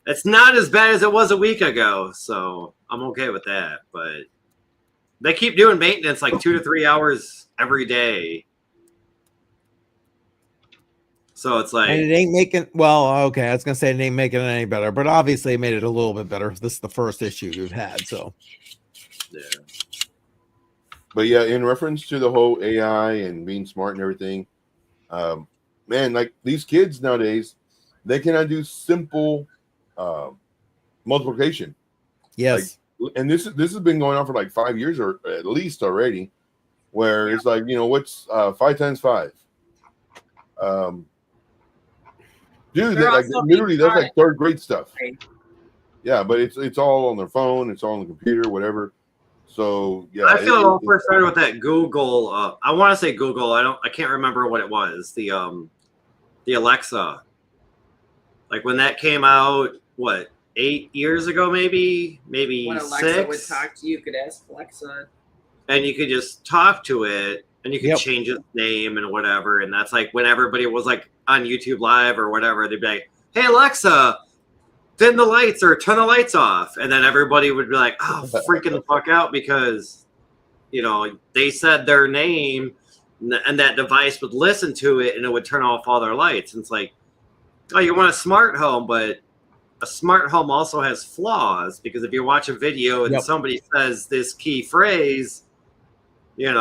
It's not as bad as it was a week ago, so I'm okay with that. But they keep doing maintenance like 2 to 3 hours every day. So it's like, and it ain't making, well, okay, I was gonna say it ain't making it any better, but obviously it made it a little bit better. This is the first issue you've had, so yeah. But yeah, in reference to the whole AI and being smart and everything, man, like these kids nowadays, they cannot do simple multiplication. yes. Like, and this has been going on for like 5 years or at least already, where it's like, what's 5 times 5? Dude, like literally that's like third grade stuff. Right. Yeah, but it's all on their phone, it's all on the computer, whatever. So yeah, I feel it all first started with that Google. I want to say Google. I can't remember what it was. The Alexa. Like when that came out, what, 8 years ago, maybe when Alexa 6. would talk to you, you could ask Alexa, and you could just talk to it, and you could change its name and whatever. And that's like when everybody was like on YouTube Live or whatever, they'd be like, "Hey Alexa, dim the lights or turn the lights off," and then everybody would be like, "Oh, freaking the fuck out," because they said their name, and that device would listen to it and it would turn off all their lights. And it's like, oh, you want a smart home, but a smart home also has flaws, because if you watch a video and somebody says this key phrase, it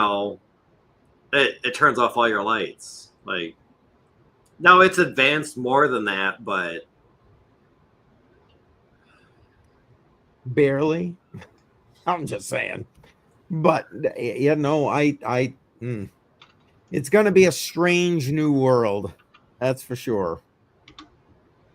turns off all your lights. Like, now it's advanced more than that, but Barely. I'm just saying. But it's going to be a strange new world. That's for sure.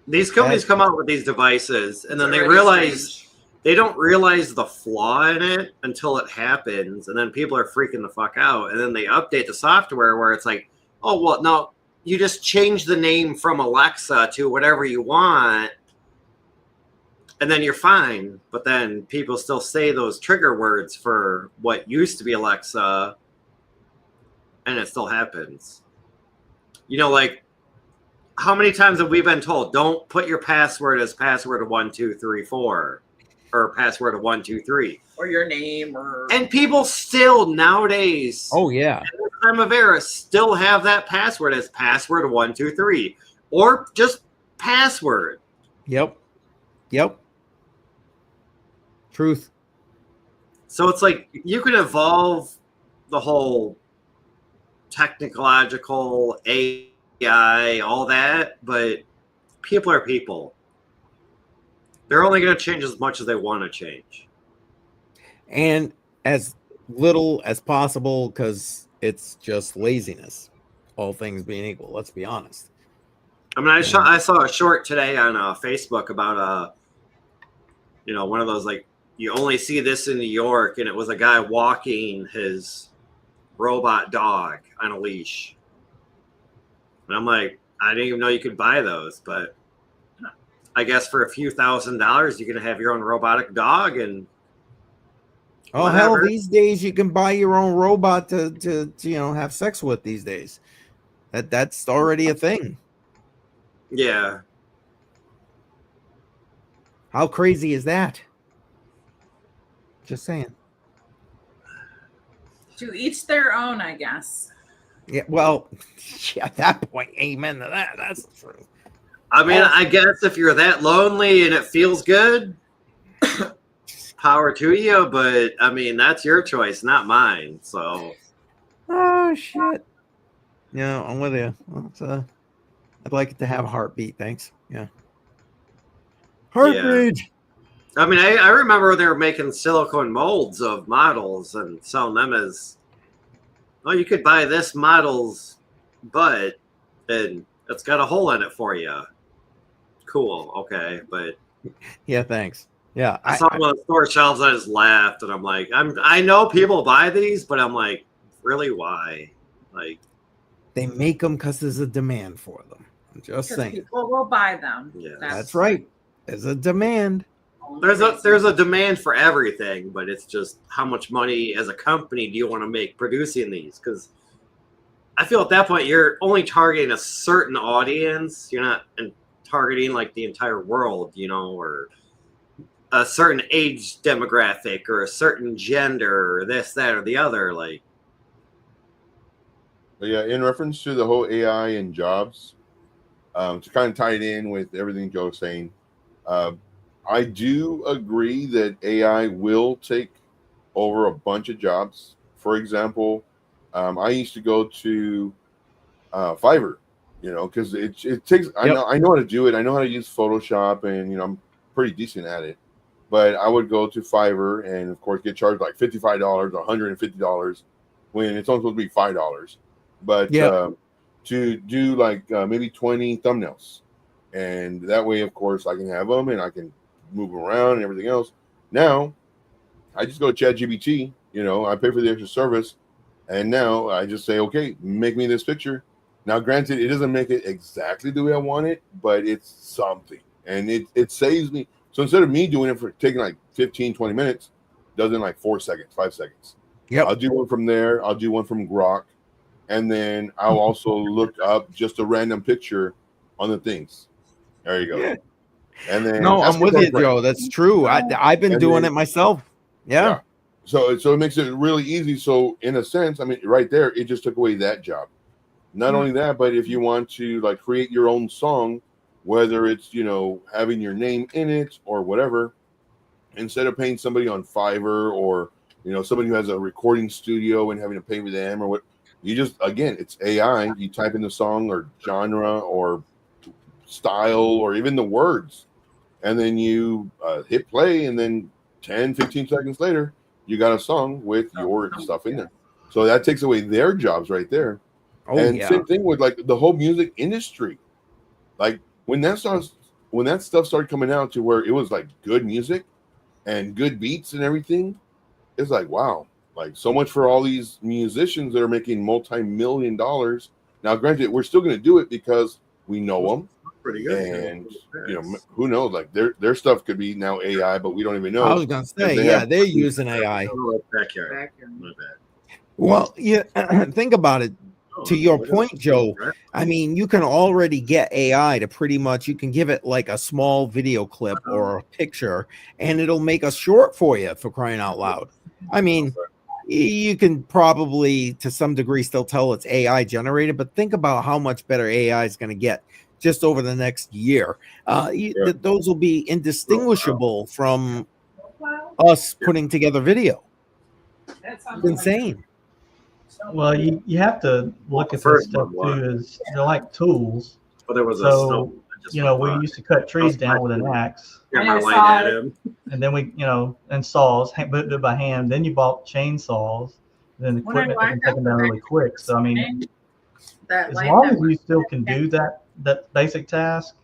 These companies come out with these devices, and then they realize they don't realize the flaw in it until it happens, and then people are freaking the fuck out, and then they update the software where it's like, oh, well, no, you just change the name from Alexa to whatever you want, and then you're fine. But then people still say those trigger words for what used to be Alexa, and it still happens. Like, how many times have we been told, don't put your password as password 1, 2, 3, 4? or password of 1, 2, 3. Or your name, or And people still nowadays, Oh yeah. at this time of era, still have that password as password 1, 2, 3, or just password. Yep. Truth. So it's like you can evolve the whole technological AI, all that, but people are people. They're only going to change as much as they want to change. And as little as possible, because it's just laziness, all things being equal. Let's be honest. I mean, I saw a short today on Facebook about one of those, like, you only see this in New York, and it was a guy walking his robot dog on a leash. And I'm like, I didn't even know you could buy those, but I guess for a few $1,000s, you can have your own robotic dog. And oh whatever. hell, these days you can buy your own robot to have sex with these days. That's already a thing. Yeah. How crazy is that? Just saying. to each their own, I guess. Yeah, well, at that point, amen to that. That's the truth. I mean, I guess if you're that lonely and it feels good, power to you. But I mean, that's your choice, not mine. So. Oh shit. Yeah, I'm with you. Well, I'd like it to have a heartbeat. Thanks. Yeah. Heartbeat. Yeah. I mean, I remember they were making silicone molds of models and selling them as, oh, you could buy this model's butt and it's got a hole in it for you. Cool. Okay. But yeah, thanks. Yeah. I saw one of the store shelves. I just laughed and I'm like, I know people buy these, but I'm like, really, why? Like, they make them because there's a demand for them. I'm just saying. People will buy them. Yeah. That's right. There's a demand. There's a demand for everything, but it's just how much money as a company do you want to make producing these? Because I feel at that point you're only targeting a certain audience. You're not targeting like the entire world, or a certain age demographic or a certain gender or this, that, or the other. Like, but yeah, in reference to the whole AI and jobs, to kind of tie it in with everything Joe's saying, I do agree that AI will take over a bunch of jobs. For example, I used to go to Fiverr, because it takes. I know how to do it. I know how to use Photoshop, and I'm pretty decent at it. But I would go to Fiverr and, of course, get charged like $55 or $150 when it's only supposed to be $5. But to do like maybe 20 thumbnails, and that way, of course, I can have them and I can move them around and everything else. Now, I just go to ChatGPT. I pay for the extra service, and now I just say, okay, make me this picture. Now, granted, it doesn't make it exactly the way I want it, but it's something, and it saves me. So instead of me doing it for taking like 15, 20 minutes, does it in like 4 seconds, 5 seconds. Yep. I'll do one from there. I'll do one from Grok. And then I'll also look up just a random picture on the things. There you go. Yeah. And then no, I'm with you, Joe. That's true. I've been doing it myself. Yeah. So it makes it really easy. So in a sense, I mean, right there, it just took away that job. Not only that, but if you want to like create your own song, whether it's having your name in it or whatever, instead of paying somebody on Fiverr or somebody who has a recording studio and having to pay for them or what, you just, again, it's AI. You type in the song or genre or style or even the words, and then you hit play, and then 10, 15 seconds later, you got a song with your stuff in there. So that takes away their jobs right there. Same thing with like the whole music industry. Like when that stuff started coming out to where it was like good music and good beats and everything, it's like, wow, like so much for all these musicians that are making multi-million dollars. Now, granted, we're still going to do it because we know them. Pretty good. And who knows? Like their stuff could be now AI, but we don't even know. I was gonna say, they're using AI. Backyard. Well, yeah, think about it. to your point, Joe, I mean, you can already get AI to pretty much, you can give it like a small video clip or a picture, and it'll make a short for you, for crying out loud. I mean, you can probably to some degree still tell it's AI generated, but think about how much better AI is going to get just over the next year. Those will be indistinguishable from us putting together video. It's insane. Well, you have to look at this stuff too, as they're like tools. But there was So, we used to cut trees down with an axe. And then and saws, but by hand. Then you bought chainsaws, then the equipment that can take them down really quick. So, I mean, as long as you still can do that basic task,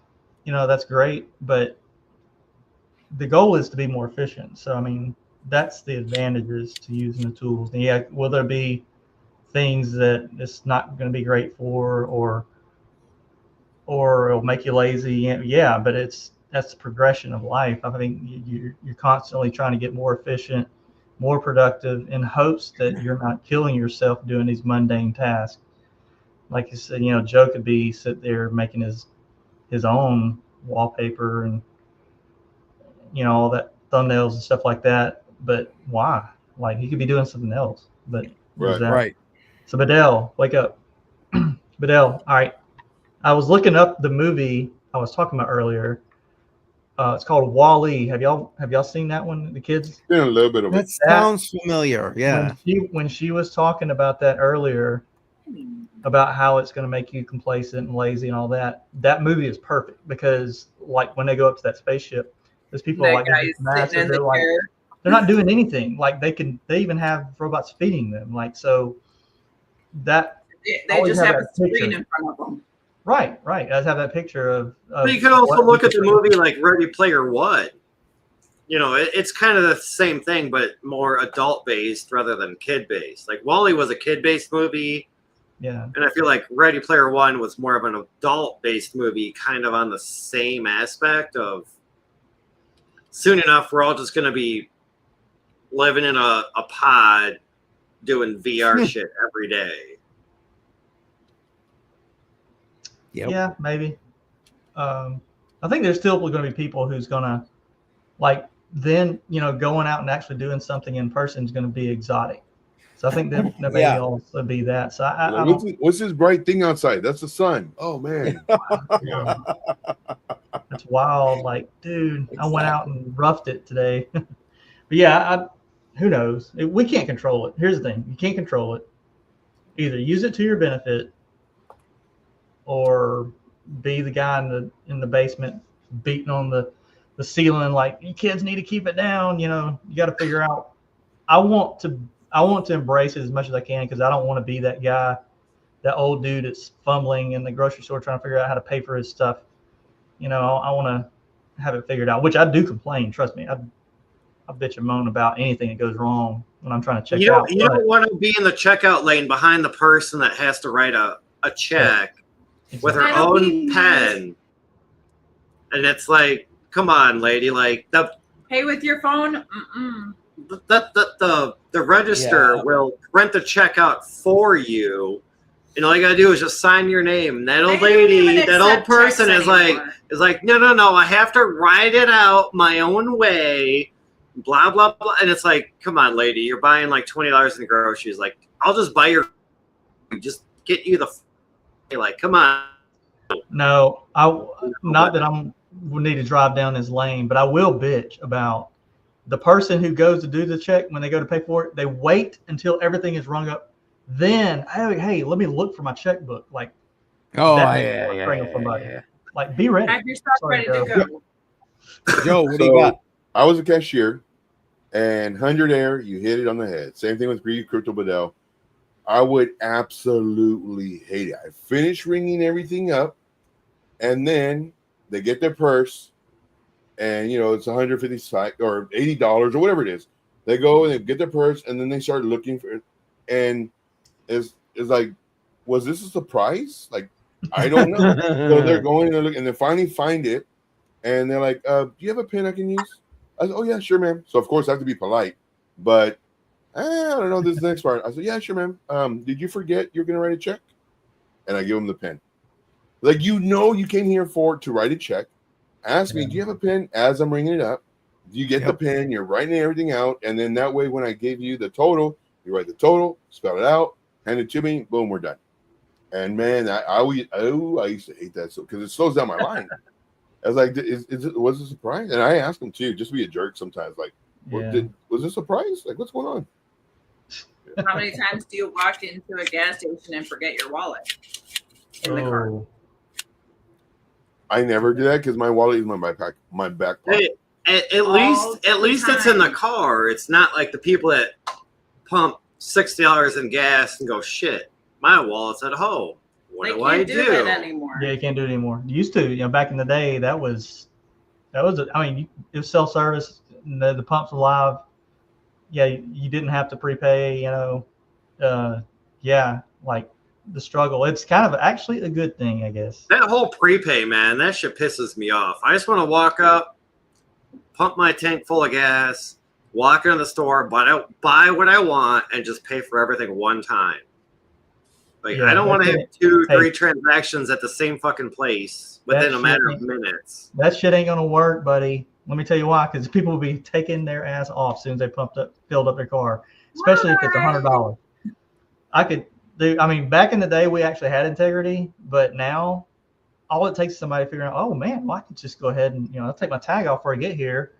that's great. But the goal is to be more efficient. So, I mean, that's the advantages to using the tools. And yeah, will there be things that it's not going to be great for, or it'll make you lazy? Yeah, but that's the progression of life. I think you're constantly trying to get more efficient, more productive, in hopes that you're not killing yourself doing these mundane tasks. Like you said, Joe could be sit there making his own wallpaper and all that thumbnails and stuff like that. But why? Like, he could be doing something else. But right. So Bedell, wake up. Bedell, all right. I was looking up the movie I was talking about earlier. It's called Wall-E. Have y'all seen that one? The kids? Been a little bit of it. That sounds familiar. Yeah. When she was talking about that earlier, about how it's going to make you complacent and lazy and all that, that movie is perfect, because like when they go up to that spaceship, there's people That like guy's sitting in the chair. They're not doing anything. Like they even have robots feeding them. Like, so that they just have a screen in front of them. Right. I have that picture of But you can also look at the movie like Ready Player One. It's kind of the same thing, but more adult based rather than kid based. Like Wall-E was a kid based movie. Yeah. And I feel like Ready Player One was more of an adult based movie, kind of on the same aspect of soon enough we're all just going to be living in a pod doing VR shit every day. Yep. Yeah, maybe. I think there's still going to be people who's going to, like, then, going out and actually doing something in person is going to be exotic. So I think that may also be that. So what's this bright thing outside? That's the sun. Oh, man. It's wild. Like, dude, exactly. I went out and roughed it today. But yeah, who knows? We can't control it. Here's the thing. You can't control it. Either use it to your benefit, or be the guy in the basement beating on the ceiling like, you kids need to keep it down. You got to figure out. I want to embrace it as much as I can, because I don't want to be that guy, that old dude that's fumbling in the grocery store trying to figure out how to pay for his stuff. I want to have it figured out, which I do complain. Trust me, I bitch and moan about anything that goes wrong when I'm trying to check out. You don't want to be in the checkout lane behind the person that has to write a check with her own pen. And it's like, come on, lady. Like, pay with your phone? The register will rent the check out for you. And all you gotta do is just sign your name. And that old lady, that old person is like, no, I have to write it out my own way. Blah blah blah. And it's like, come on, lady, you're buying like $20 in the groceries. Like, I'll just buy your, just get you the, like, come on. No, not that we need to drive down this lane, but I will bitch about the person who goes to do the check. When they go to pay for it, they wait until everything is rung up. Then, hey, let me look for my checkbook. Like, yeah. Like, be ready. Have your stuff ready to go. Joe, what do you got? I was a cashier, and 100 Air, you hit it on the head. Same thing with Crypto Bedell. I would absolutely hate it. I finish ringing everything up, and then they get their purse, and it's $150 or $80 or whatever it is. They go and they get their purse, and then they start looking for it, and it's like, was this a surprise? Like, I don't know. So they're going and they're looking, and they finally find it, and they're like, "Do you have a pen I can use?" I said, "Oh yeah, sure, ma'am." So of course I have to be polite, but I don't know this next part. I said, "Yeah, sure, ma'am. Did you forget you're gonna write a check?" and I give him the pin. Like, you came here to write a check. Ask me, do you have a pin? As I'm ringing it up, you get the pin. You're writing everything out, and then that way, when I give you the total, you write the total, spell it out, hand it to me. Boom, we're done. And man, I used to hate that so because it slows down my mind. I was like, was it a surprise? And I asked him too, just to be a jerk sometimes. Like, was this a surprise? Like, what's going on? How many times do you walk into a gas station and forget your wallet in the car? I never do that because my wallet is in my backpack. My back pocket. Hey, at least it's in the car. It's not like the people that pump $60 in gas and go, shit, my wallet's at home. What do I do? That anymore. Yeah, you can't do it anymore. You used to, back in the day, that was it was self-service. The pump's alive. Yeah, you didn't have to prepay, like the struggle. It's kind of actually a good thing, I guess. That whole prepay, man, that shit pisses me off. I just want to walk up, pump my tank full of gas, walk into the store, buy what I want, and just pay for everything one time. Like, I don't want to have 2-3 transactions at the same fucking place within a matter of minutes. That shit ain't gonna work, buddy. Let me tell you why. Because people will be taking their ass off as soon as they filled up their car, especially if it's $100. Back in the day, we actually had integrity, but now all it takes is somebody figuring out, oh man, well, I can just go ahead and I'll take my tag off before I get here,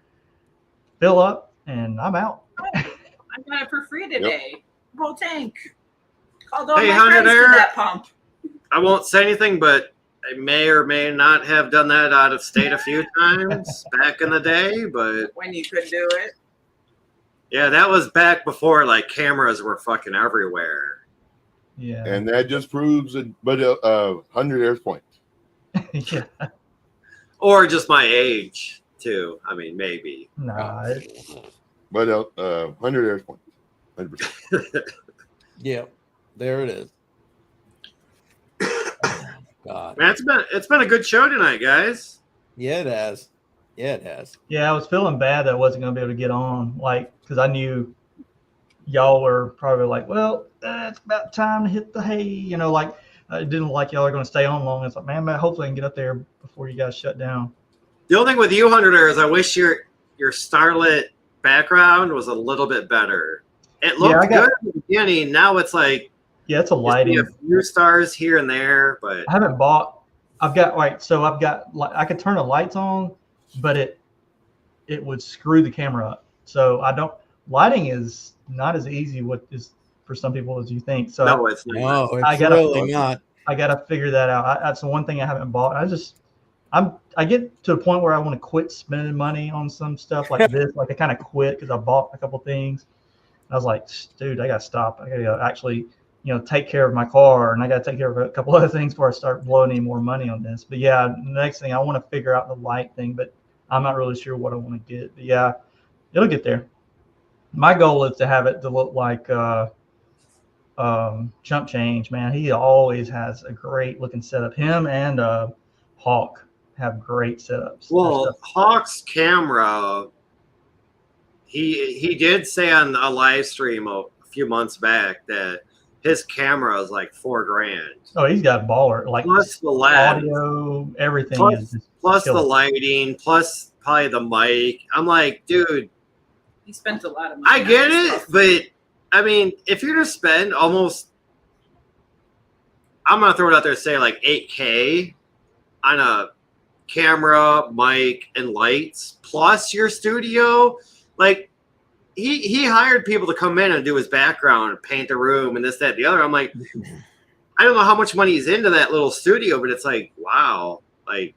fill up, and I'm out. I got it for free today. Whole tank. Called all Hey, my friends to Hunter, that pump. I won't say anything, but I may or may not have done that out of state a few times back in the day, but when you could do it. Yeah, that was back before like cameras were fucking everywhere. Yeah. And that just proves it, but 100 airs point. Yeah. Or just my age too. I mean, maybe. Nah. But 100 airs point. 100%. Yeah, there it is. God. Man, it's been a good show tonight, guys. Yeah, it has. Yeah, it has. Yeah, I was feeling bad that I wasn't going to be able to get on, because I knew y'all were probably like, well, it's about time to hit the hay. I didn't look like y'all are going to stay on long. It's like, man, hopefully I can get up there before you guys shut down. The only thing with you, Hunter, is I wish your starlit background was a little bit better. It looked good in the beginning. Now it's like, yeah, it's a lighting. A few stars here and there, but I haven't bought. I could turn the lights on, but it would screw the camera up. So lighting is not as easy for some people as you think. So no, it's not. No, it's really not. I got to figure that out. That's the one thing I haven't bought. I get to a point where I want to quit spending money on some stuff like this. Like I kind of quit because I bought a couple things. I was like, dude, I got to stop. I got to actually, take care of my car, and I got to take care of a couple other things before I start blowing any more money on this. But yeah, the next thing I want to figure out the light thing, but I'm not really sure what I want to get. But yeah, it'll get there. My goal is to have it to look like Chump Change, man. He always has a great looking setup. Him and Hawk have great setups. Well, Hawk's camera, he did say on a live stream a few months back that his camera is like $4,000. Oh, he's got baller, like plus the lens, audio, everything plus the lighting, plus probably the mic. I'm like, dude, he spent a lot of money. I get it, but I mean, if you're gonna spend almost, I'm gonna throw it out there and say like $8,000 on a camera, mic, and lights, plus your studio, like. He hired people to come in and do his background and paint the room and this, that, the other. I'm like, I don't know how much money he's into that little studio, but it's like, wow. Like,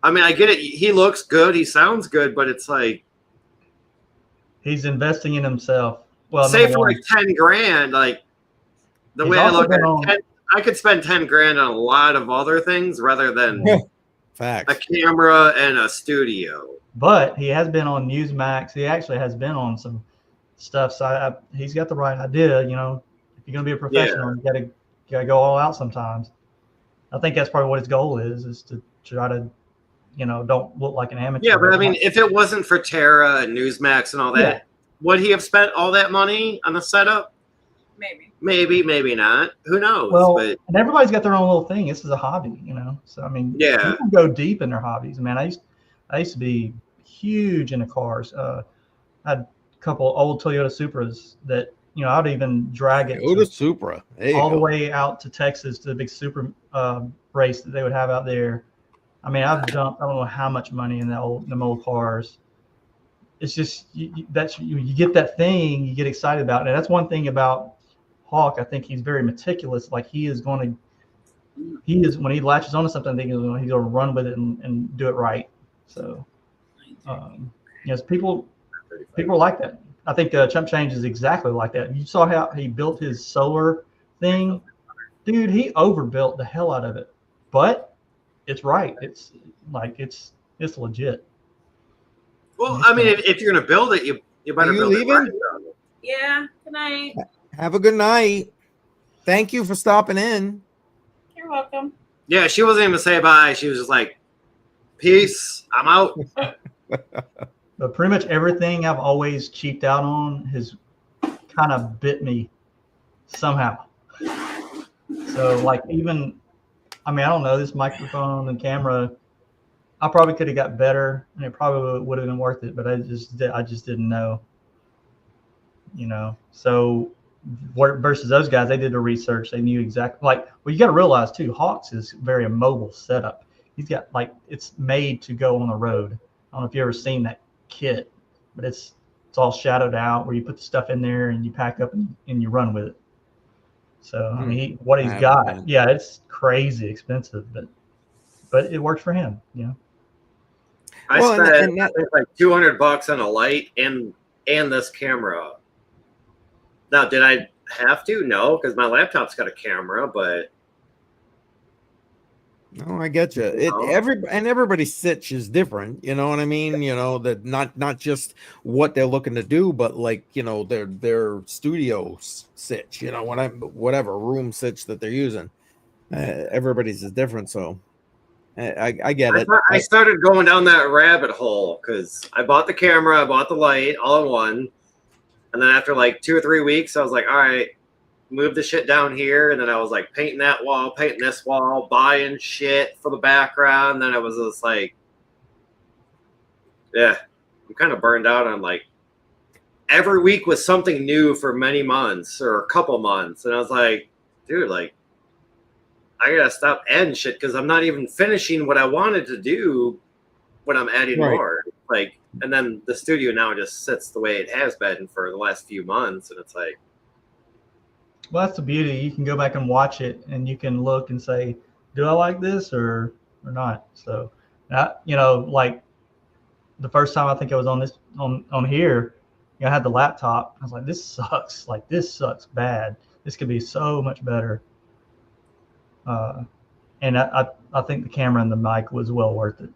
I mean, I get it. He looks good. He sounds good, but it's like. He's investing in himself. Well, say for like $10,000, like the way I look at it, I could spend $10,000 on a lot of other things rather than Facts. a camera and a studio. But he has been on Newsmax. He actually has been on some stuff. So he's got the right idea. If you're going to be a professional, you got to go all out sometimes. I think that's probably what his goal is to try to, don't look like an amateur. Yeah, but I mean, if it wasn't for Terra and Newsmax and all that, would he have spent all that money on the setup? maybe not. Who knows? Well, but and everybody's got their own little thing. This is a hobby, So I mean, yeah, people go deep in their hobbies. Man, I used to be huge into cars. I had a couple old Toyota Supras that I'd even drag it Toyota Supra. There you all the go. way out to Texas to the big Supra race that they would have out there. I mean, I've dumped I don't know how much money in them old cars. It's just you get that thing, you get excited about it. And that's one thing about Hawk. I think he's very meticulous. Like he is when he latches onto something, I think he's going to run with it and do it right. So, people like that. I think Chump Change is exactly like that. You saw how he built his solar thing, dude. He overbuilt the hell out of it, but it's right. It's legit. well, I mean, if you're gonna build it, you better build it right. Yeah. Good night. Have a good night. Thank you for stopping in. You're welcome. Yeah, she wasn't even say bye. She was just like, "Peace, I'm out." But pretty much everything I've always cheaped out on has kind of bit me somehow. So like even, I mean, I don't know, this microphone and camera, I probably could have got better and it probably would have been worth it, but I just didn't know, So versus those guys, they did the research. They knew exactly well, you got to realize too, Hawks is very a mobile setup. He's got it's made to go on the road. I don't know if you've ever seen that kit, but it's all shadowed out where you put the stuff in there and you pack up and you run with it. So I mean, what he's got, yeah, it's crazy expensive, but it works for him, I spent like $200 on a light and this camera. Now, did I have to? No, because my laptop's got a camera, but. No, I get you. Everybody's sitch is different. You know what I mean? That not just what they're looking to do, but their studio sitch. Whatever room sitch that they're using. Everybody's is different, so I get it. I started going down that rabbit hole because I bought the camera, I bought the light, all in one, and then after like 2 or 3 weeks, I was like, all right. Move the shit down here, and then I was like painting that wall, painting this wall, buying shit for the background. Then I was just like, yeah, I'm kind of burned out on like every week was something new for many months or a couple months, and I was like, dude, like I gotta stop adding shit because I'm not even finishing what I wanted to do when I'm adding more. And then the studio now just sits the way it has been for the last few months, and it's like. Well, that's the beauty. You can go back and watch it, and you can look and say, "Do I like this or not?" So, like the first time I think I was on this on here, I had the laptop. I was like, "This sucks. Like this sucks bad. This could be so much better." And I think the camera and the mic was well worth it.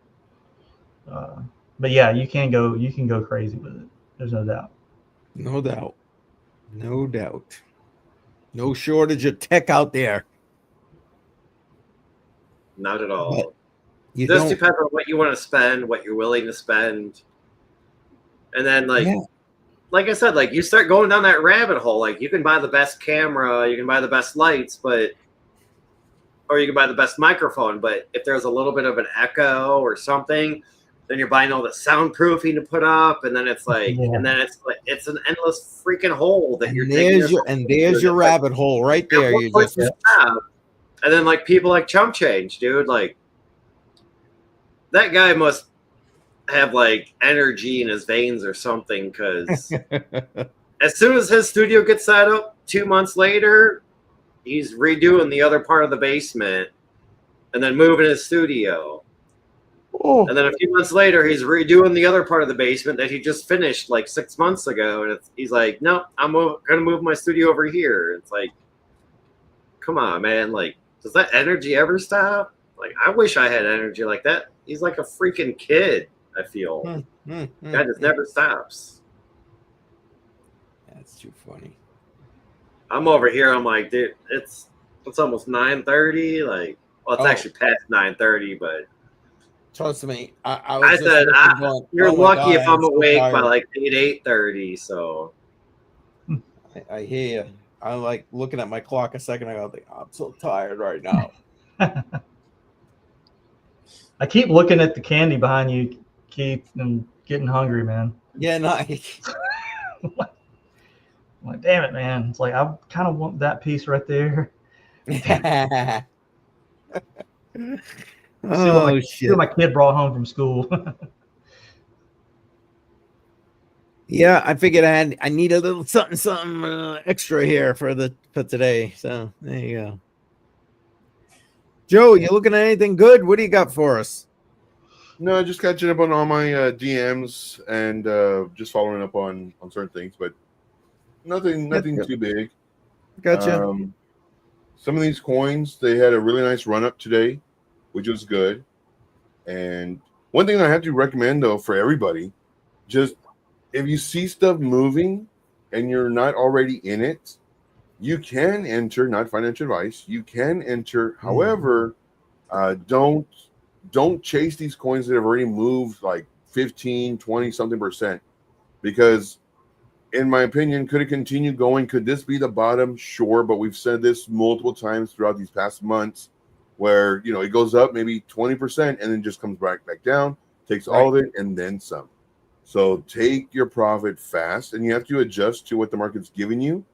But yeah, you can go crazy with it. There's no doubt. No doubt. No doubt. No shortage of tech out there. Not at all. It just depends on what you want to spend, what you're willing to spend. And then like I said, you start going down that rabbit hole. You can buy the best camera, you can buy the best lights, or you can buy the best microphone. But if there's a little bit of an echo or something, then you're buying all the soundproofing to put up, and then it's it's an endless freaking hole that you're taking. There's your rabbit hole right there. And then people like Chump Change, dude, that guy must have energy in his veins or something, because as soon as his studio gets set up, 2 months later, he's redoing the other part of the basement and then moving his studio. Oh. And then a few months later, he's redoing the other part of the basement that he just finished 6 months ago. And he's like, no, I'm going to move my studio over here. It's like, come on, man. Does that energy ever stop? I wish I had energy like that. He's like a freaking kid, I feel. That just never stops. That's too funny. I'm over here. I'm like, dude, it's almost 9:30. It's actually past 9:30, but. Trust me, I said you're lucky if I'm awake by 8:30. So I hear you. I'm like looking at my clock a second ago. I'm so tired right now. I keep looking at the candy behind you, Keith, and getting hungry, man. Yeah, no. I'm like, damn it, man. It's like, I kind of want that piece right there. Oh, See what my kid brought home from school. Yeah, I figured I need a little something extra here for today. So there you go. Joe, you looking at anything good? What do you got for us? No, just catching up on all my DMs and just following up on certain things, but nothing too big. Gotcha. Some of these coins, they had a really nice run up today, which was good. And one thing I have to recommend though for everybody, just if you see stuff moving and you're not already in it, you can enter, not financial advice, you can enter. However, don't chase these coins that have already moved like 15, 20 something %, because in my opinion, could it continue going? Could this be the bottom? Sure, but we've said this multiple times throughout these past months where, it goes up maybe 20% and then just comes back down, takes all of it and then some. So take your profit fast, and you have to adjust to what the market's giving you.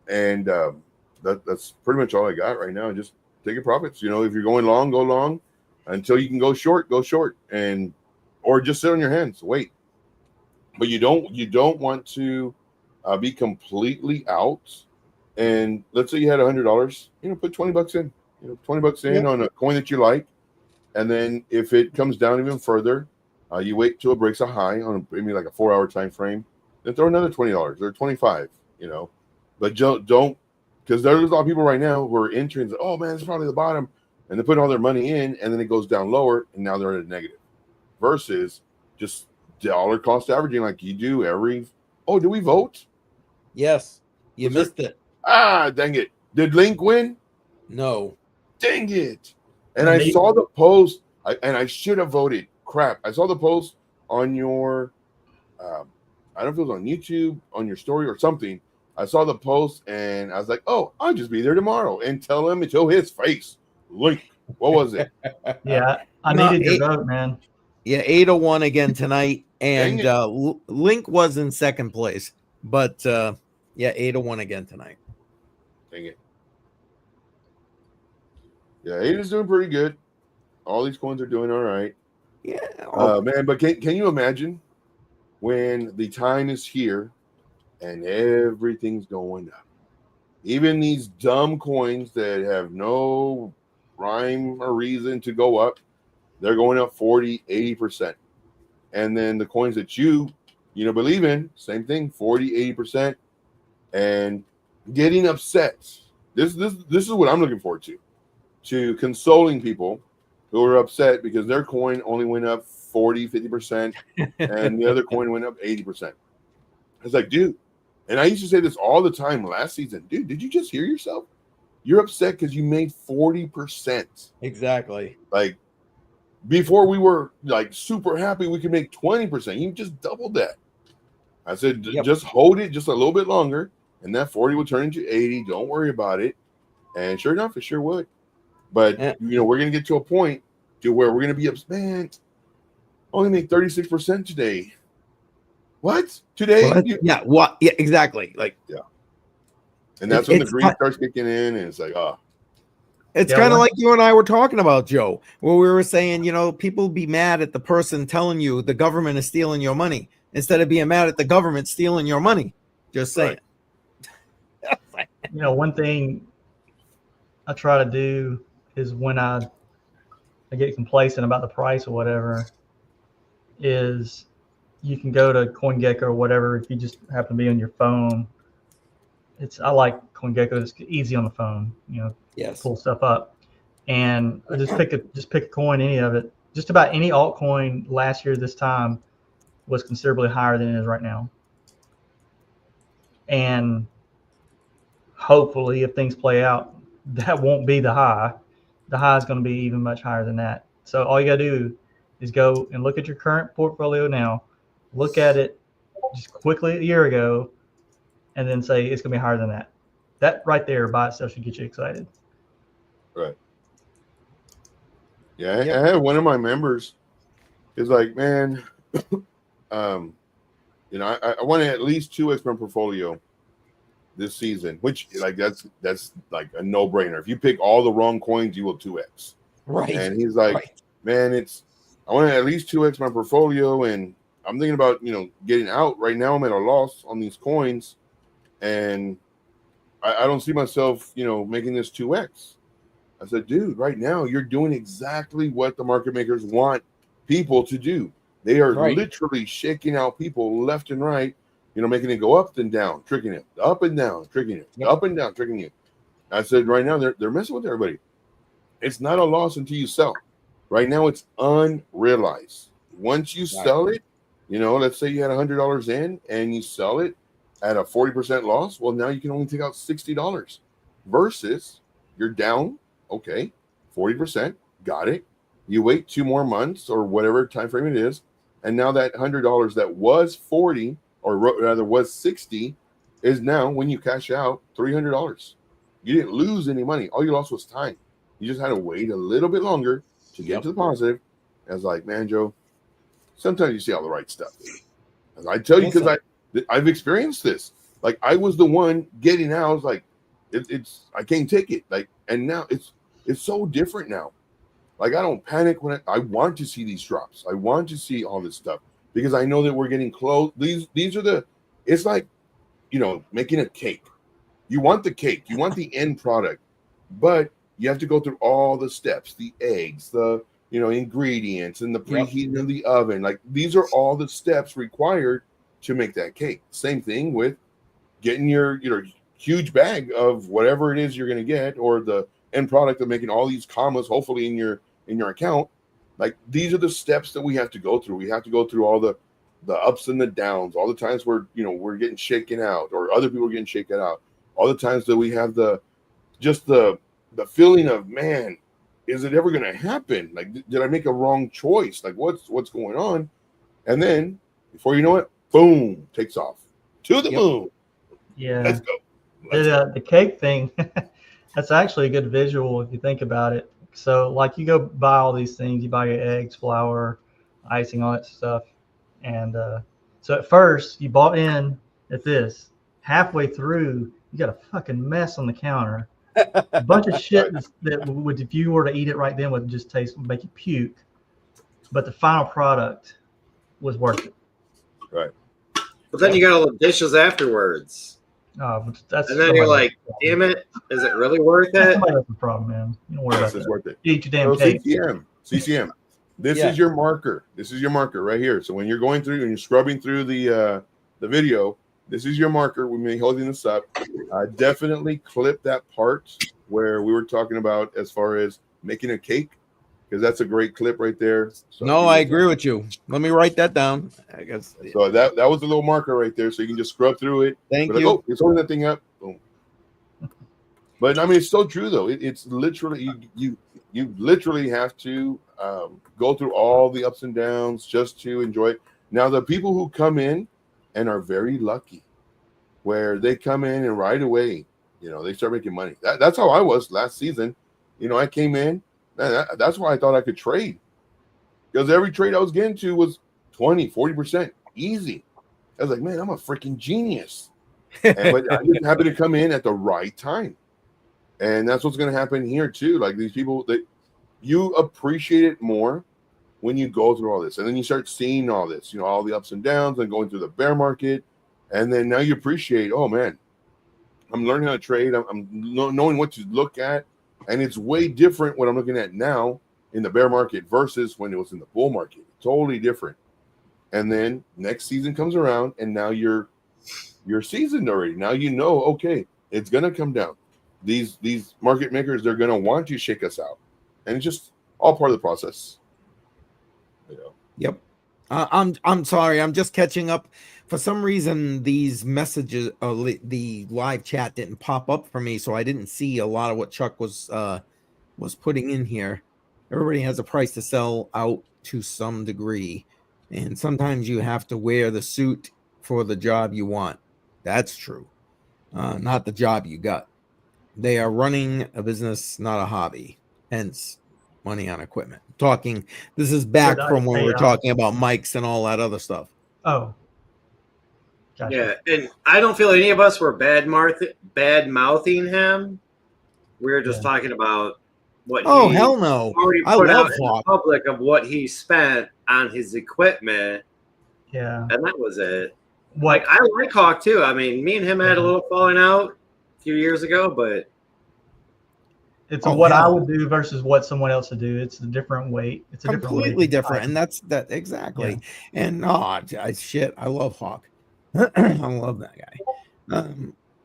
And that's pretty much all I got right now. Just take your profits. If you're going long, go long. Until you can go short, and or just sit on your hands, wait. But you don't want to be completely out. And let's say you had $100, put $20 in. $20 in on a coin that you like, and then if it comes down even further, you wait till it breaks a high on maybe like a 4-hour time frame. Then throw another $20 or $25. But don't, because there's a lot of people right now who are entering. Oh man, it's probably the bottom, and they put all their money in, and then it goes down lower, and now they're at a negative. Versus just dollar cost averaging like you do every. Oh, do we vote? Yes, you missed it. Ah, dang it! Did Link win? No. Dang it! And I saw the post, and I should have voted. Crap! I saw the post on your, I don't know if it was on YouTube, on your story or something. I saw the post, and I was like, "Oh, I'll just be there tomorrow and tell him to his face." Link, what was it? Yeah, I needed your vote, man. Yeah, 801 again tonight, and Link was in second place, but 801 again tonight. Dang it! Yeah, 8 is doing pretty good. All these coins are doing all right. Yeah, man. But can you imagine when the time is here and everything's going up? Even these dumb coins that have no rhyme or reason to go up, they're going up 40, 80%. And then the coins that you believe in, same thing, 40, 80%. And getting upset. This is what I'm looking forward to consoling people who are upset because their coin only went up 40, 50%, and the other coin went up 80%. It's like, dude, and I used to say this all the time last season, dude, did you just hear yourself? You're upset because you made 40%. Exactly. Like, before we were like super happy we could make 20%. You just doubled that. I said, just hold it just a little bit longer, and that 40 will turn into 80. Don't worry about it. And sure enough, it sure would. But we're gonna get to a point to where we're gonna be upset. Man, only make 36% today. What? Today? What? What? Yeah, exactly. Like, and that's when the greed starts kicking in, and it's like, It's kind of like you and I were talking about, Joe, where we were saying, people be mad at the person telling you the government is stealing your money instead of being mad at the government stealing your money. Just saying. One thing I try to do is when I get complacent about the price or whatever, is you can go to CoinGecko or whatever if you just happen to be on your phone. I like CoinGecko. It's easy on the phone, pull stuff up, and I just pick a coin, any of it. Just about any altcoin last year this time was considerably higher than it is right now. And hopefully, if things play out, that won't be the high. The high is going to be even much higher than that. So all you got to do is go and look at your current portfolio now, look at it just quickly a year ago, and then say it's going to be higher than that. that right there by itself should get you excited. Right. Yeah, Yep. I had one of my members is like, man, you know, I want to at least 2x my portfolio this season, which like that's like a no-brainer. If you pick all the wrong coins, you will 2x. Right. And he's like, Right. man, I want to at least 2x my portfolio, and I'm thinking about, you know, getting out. Right now I'm at a loss on these coins, and I don't see myself, you know, making this 2x. I said, dude, right now you're doing exactly what the market makers want people to do. They are Right. literally shaking out people left and right, you know, making it go up and down, tricking it, up and down, tricking it, Yep. up and down, tricking you. I said, right now they're messing with everybody. It's not a loss until you sell. Right now it's unrealized. Once you sell it, you know, let's say you had $100 in and you sell it at a 40% loss. Well, now you can only take out $60 versus you're down. Okay, 40%, got it. You wait 2 more months or whatever time frame it is, and now that $100 that was 40, or rather was 60, is now, when you cash out, $300. You didn't lose any money. All you lost was time. You just had to wait a little bit longer to get to the positive. I was like, man, Joe, sometimes you see all the right stuff. And I tell you, because I've experienced this. Like, I was the one getting out. I was like, it's I can't take it. Like, and now it's so different now. Like, I don't panic when I want to see these drops. I want to see all this stuff because I know that we're getting close. These are it's like, you know, making a cake. You want the cake, you want the end product, but you have to go through all the steps, the eggs, the, you know, ingredients, and the preheating of the oven. Like, these are all the steps required to make that cake. Same thing with getting your huge bag of whatever it is you're going to get, or the end product of making all these commas, hopefully in your account. Like, these are the steps that we have to go through. We have to go through all the ups and the downs, all the times where, you know, we're getting shaken out or other people are getting shaken out, all the times that we have the feeling of, man, is it ever going to happen? Like, did I make a wrong choice? Like, what's going on? And then before you know it, boom, takes off to the moon. Yeah. Let's go. The cake thing, that's actually a good visual if you think about it. So, like, you go buy all these things, you buy your eggs, flour, icing, all that stuff. And so at first you bought in at this. Halfway through, you got a fucking mess on the counter. A bunch of shit that would, if you were to eat it right then, would just make you puke. But the final product was worth it. Right. But then you got all the dishes afterwards. That's and then you're like, damn it, is it really worth it? That's the problem, man. You don't worry about that. Worth it. Eat your damn cake. CCM. This is your marker. This is your marker right here. So when you're going through and you're scrubbing through the video, this is your marker. We may be holding this up. Definitely clip that part where we were talking about as far as making a cake, because that's a great clip right there. So no, I agree with you. Let me write that down. I guess. So that was a little marker right there. So you can just scrub through it. Thank you. Like, oh, it's holding that thing up. Boom. But I mean, it's so true though. It's literally you literally have to go through all the ups and downs just to enjoy it. Now, the people who come in and are very lucky, where they come in and right away, you know, they start making money. That's how I was last season. You know, I came in. That's why I thought I could trade, because every trade I was getting to was 20, 40% easy. I was like, man, I'm a freaking genius. But I just happened to come in at the right time. And that's what's going to happen here too. Like, these people, that you appreciate it more when you go through all this, and then you start seeing all this, you know, all the ups and downs, and going through the bear market, and then now you appreciate, oh man, I'm learning how to trade. I'm knowing what to look at, and it's way different what I'm looking at now in the bear market versus when it was in the bull market. Totally different. And then next season comes around, and now you're seasoned already. Now you know, okay, it's gonna come down. These market makers, they're gonna want to shake us out, and it's just all part of the process. You know. Yep. I'm sorry. I'm just catching up. For some reason, these messages, the live chat didn't pop up for me, so I didn't see a lot of what Chuck was putting in here. Everybody has a price to sell out to some degree, and sometimes you have to wear the suit for the job you want. That's true. not the job you got. They are running a business, not a hobby. Hence, money on equipment. This is back Good from when we were payout. talking about mics and all that other stuff. Oh, gotcha. Yeah, and I don't feel any of us were bad mouthing him. We were just Yeah. talking about what Oh, he hell no. already I put love out in the Hawk. public of what he spent on his equipment, Yeah. and that was it. What? Like, I like Hawk too. I mean, me and him had a little falling out a few years ago, but It's Oh, what I hell. would do versus what someone else would do. It's a different weight. It's a Completely different different. And that's that exactly. And shit, I love Hawk. I love that guy.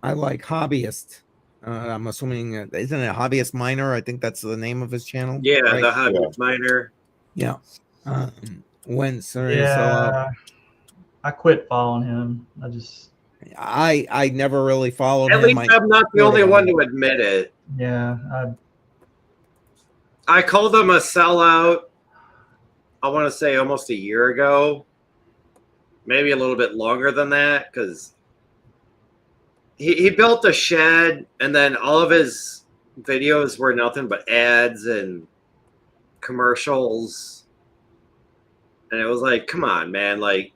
I like Hobbyist. I'm assuming isn't it Hobbyist Miner? I think that's the name of his channel. yeah, right? the hobby miner. Yeah. When Yeah. I quit following him. I never really followed At him. least I'm not the only one to admit it. Yeah. I called him a sellout, I want to say almost a year ago, maybe a little bit longer than that, because he built a shed, and then all of his videos were nothing but ads and commercials. And it was like, come on, man. Like,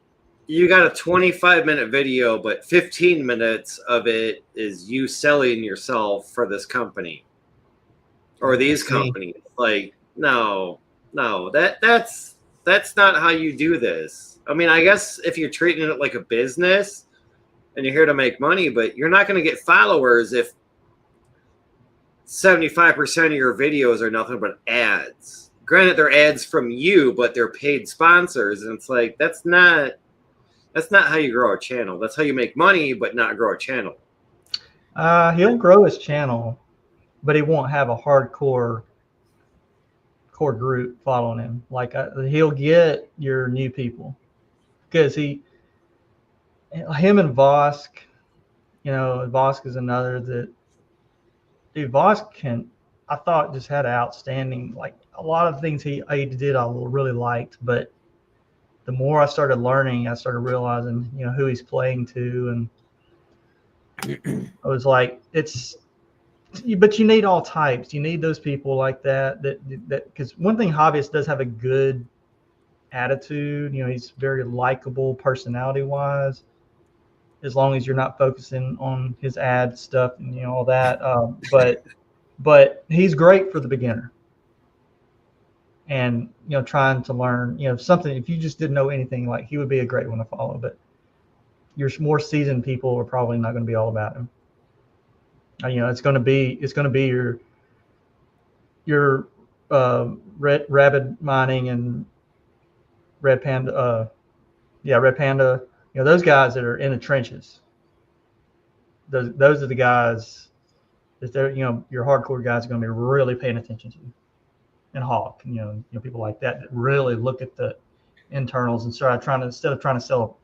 you got a 25-minute video, but 15 minutes of it is you selling yourself for this company or these companies. Like, no, that's not how you do this. I mean, I guess if you're treating it like a business and you're here to make money, but you're not going to get followers if 75% of your videos are nothing but ads. Granted, they're ads from you, but they're paid sponsors, and it's like that's not how you grow a channel. That's how you make money, but not grow a channel. He'll grow his channel, but he won't have a hardcore core group following him. Like he'll get your new people because him and Vosk, Vosk is another that, dude, Vosk I thought just had an outstanding, like a lot of things he did I really liked, but the more I started learning, I started realizing, who he's playing to. And I was like, but you need all types. You need those people like that because one thing, Hobbyist does have a good attitude. He's very likable personality wise, as long as you're not focusing on his ad stuff and, all that. But he's great for the beginner. And, trying to learn, something, if you just didn't know anything, like he would be a great one to follow, but your more seasoned people are probably not going to be all about him. It's going to be your Rabid Mining and Red Panda. Red Panda, those guys that are in the trenches. Those are the guys that they're, your hardcore guys are going to be really paying attention to. And Hawk, people like that really look at the internals and start instead of trying to sell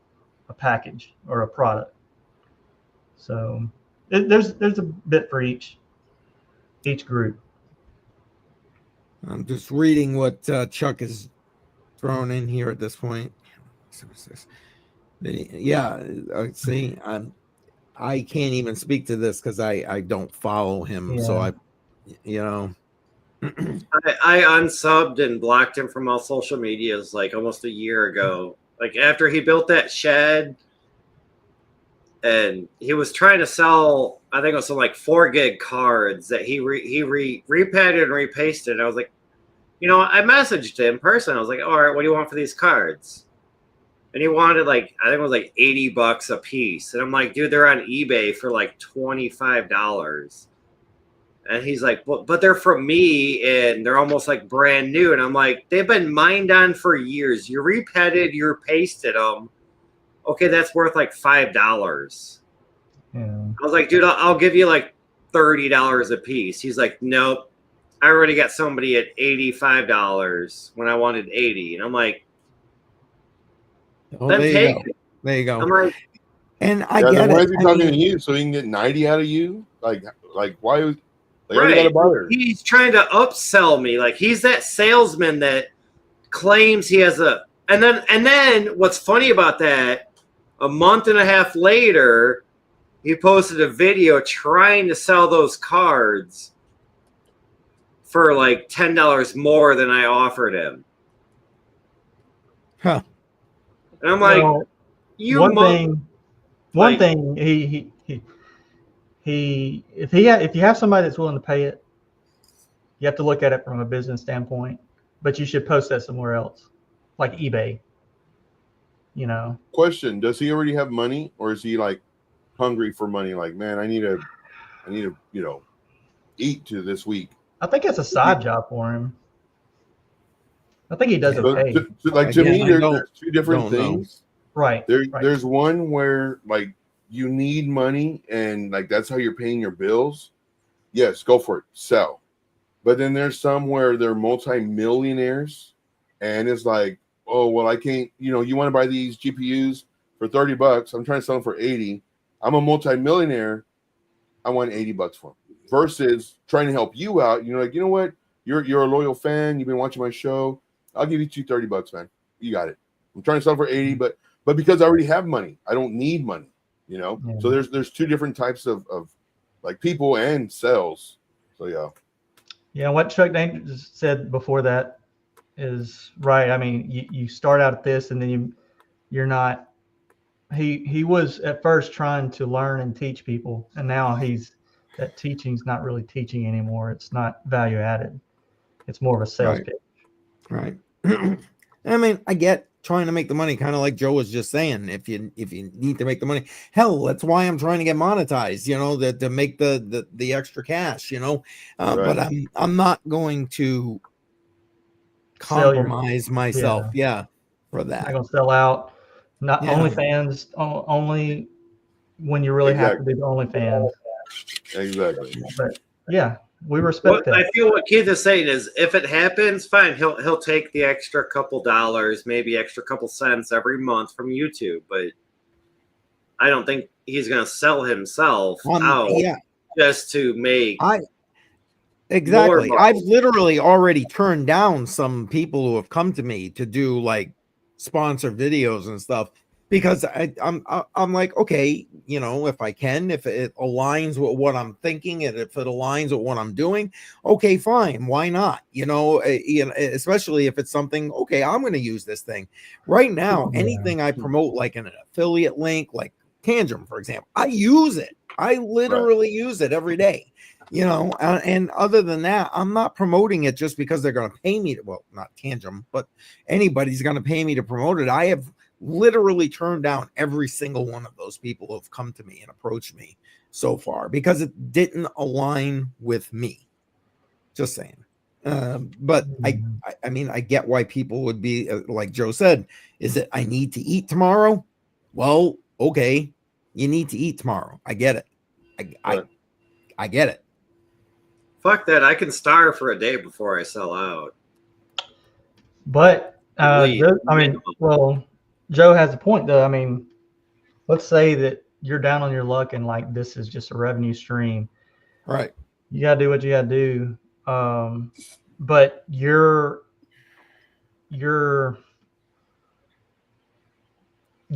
a package or a product. So there's a bit for each group. I'm just reading what Chuck has thrown in here at this point. Yeah, see, I can't even speak to this because I don't follow him. Yeah. So I unsubbed and blocked him from all social medias like almost a year ago. Like after he built that shed, and he was trying to sell, I think it was some like 4 gig cards that he repadded and repasted. I was like, I messaged him in person. I was like, all right, what do you want for these cards? And he wanted like, I think it was like $80 a piece. And I'm like, dude, they're on eBay for like $25. And he's like, but they're from me and they're almost like brand new. And I'm like, they've been mined on for years. You repadded, you repasted them. Okay, that's worth like $5. Yeah. I was like, dude, I'll give you like $30 a piece. He's like, nope. I already got somebody at $85 when I wanted 80. And I'm like, then take it. There you go. I'm like, and I get why it. is he talking to you so he can get 90 out of you? Like why? They right. got a buyer. He's trying to upsell me. Like he's that salesman that claims he has a. And then what's funny about that? A month and a half later, he posted a video trying to sell those cards for like $10 more than I offered him. Huh. And I'm like, Well, you one mo- thing like, if you have somebody that's willing to pay it, you have to look at it from a business standpoint, but you should post that somewhere else, like eBay. You know, Question: does he already have money, or is he like hungry for money? Like, man, I need to, eat to this week. I think it's a side job for him. I think he does So, okay. to me, there's two different things. Right. There's one where like you need money and like that's how you're paying your bills. Yes, go for it, sell. But then there's some where they're multi-millionaires, and it's like, oh well, I can't. You want to buy these GPUs for $30. I'm trying to sell them for 80. I'm a multi-millionaire. I want $80 for them. Versus trying to help you out. Like, you know what? You're a loyal fan. You've been watching my show. I'll give you $30, man. You got it. I'm trying to sell for 80, but because I already have money, I don't need money. Yeah. So there's two different types of like people and sales. So yeah. Yeah, what Chuck Daniels said before that is right. I mean, you start out at this, and then you're not. He was at first trying to learn and teach people, and now that teaching's not really teaching anymore. It's not value added. It's more of a sales pitch. Right. I mean, I get trying to make the money, kind of like Joe was just saying. If you need to make the money, hell, that's why I'm trying to get monetized. To make the extra cash. Right. But I'm not going to compromise myself. Yeah, for that. I'm not gonna sell out. Not Yeah. OnlyFans only when you really have to do the OnlyFans. Exactly. But yeah, we respect that. I feel what Keith is saying is if it happens, fine. He'll take the extra couple dollars, maybe extra couple cents every month from YouTube, but I don't think he's gonna sell himself out just to make Exactly. I've literally already turned down some people who have come to me to do like sponsor videos and stuff because I'm like, okay, if I can, if it aligns with what I'm thinking and if it aligns with what I'm doing, okay, fine, why not? Especially if it's something, okay, I'm going to use this thing right now. Anything I promote, like an affiliate link, like Tangent, for example, I use it. I literally use it every day. And other than that, I'm not promoting it just because they're going to pay me not Tangent, but anybody's going to pay me to promote it. I have literally turned down every single one of those people who have come to me and approached me so far because it didn't align with me. Just saying. But I mean, I get why people would be like Joe said, is it I need to eat tomorrow? Well, okay, you need to eat tomorrow. I get it. I get it. Fuck that. I can starve for a day before I sell out. But Joe has a point though. I mean, let's say that you're down on your luck and like this is just a revenue stream. Right. You gotta do what you gotta do. But you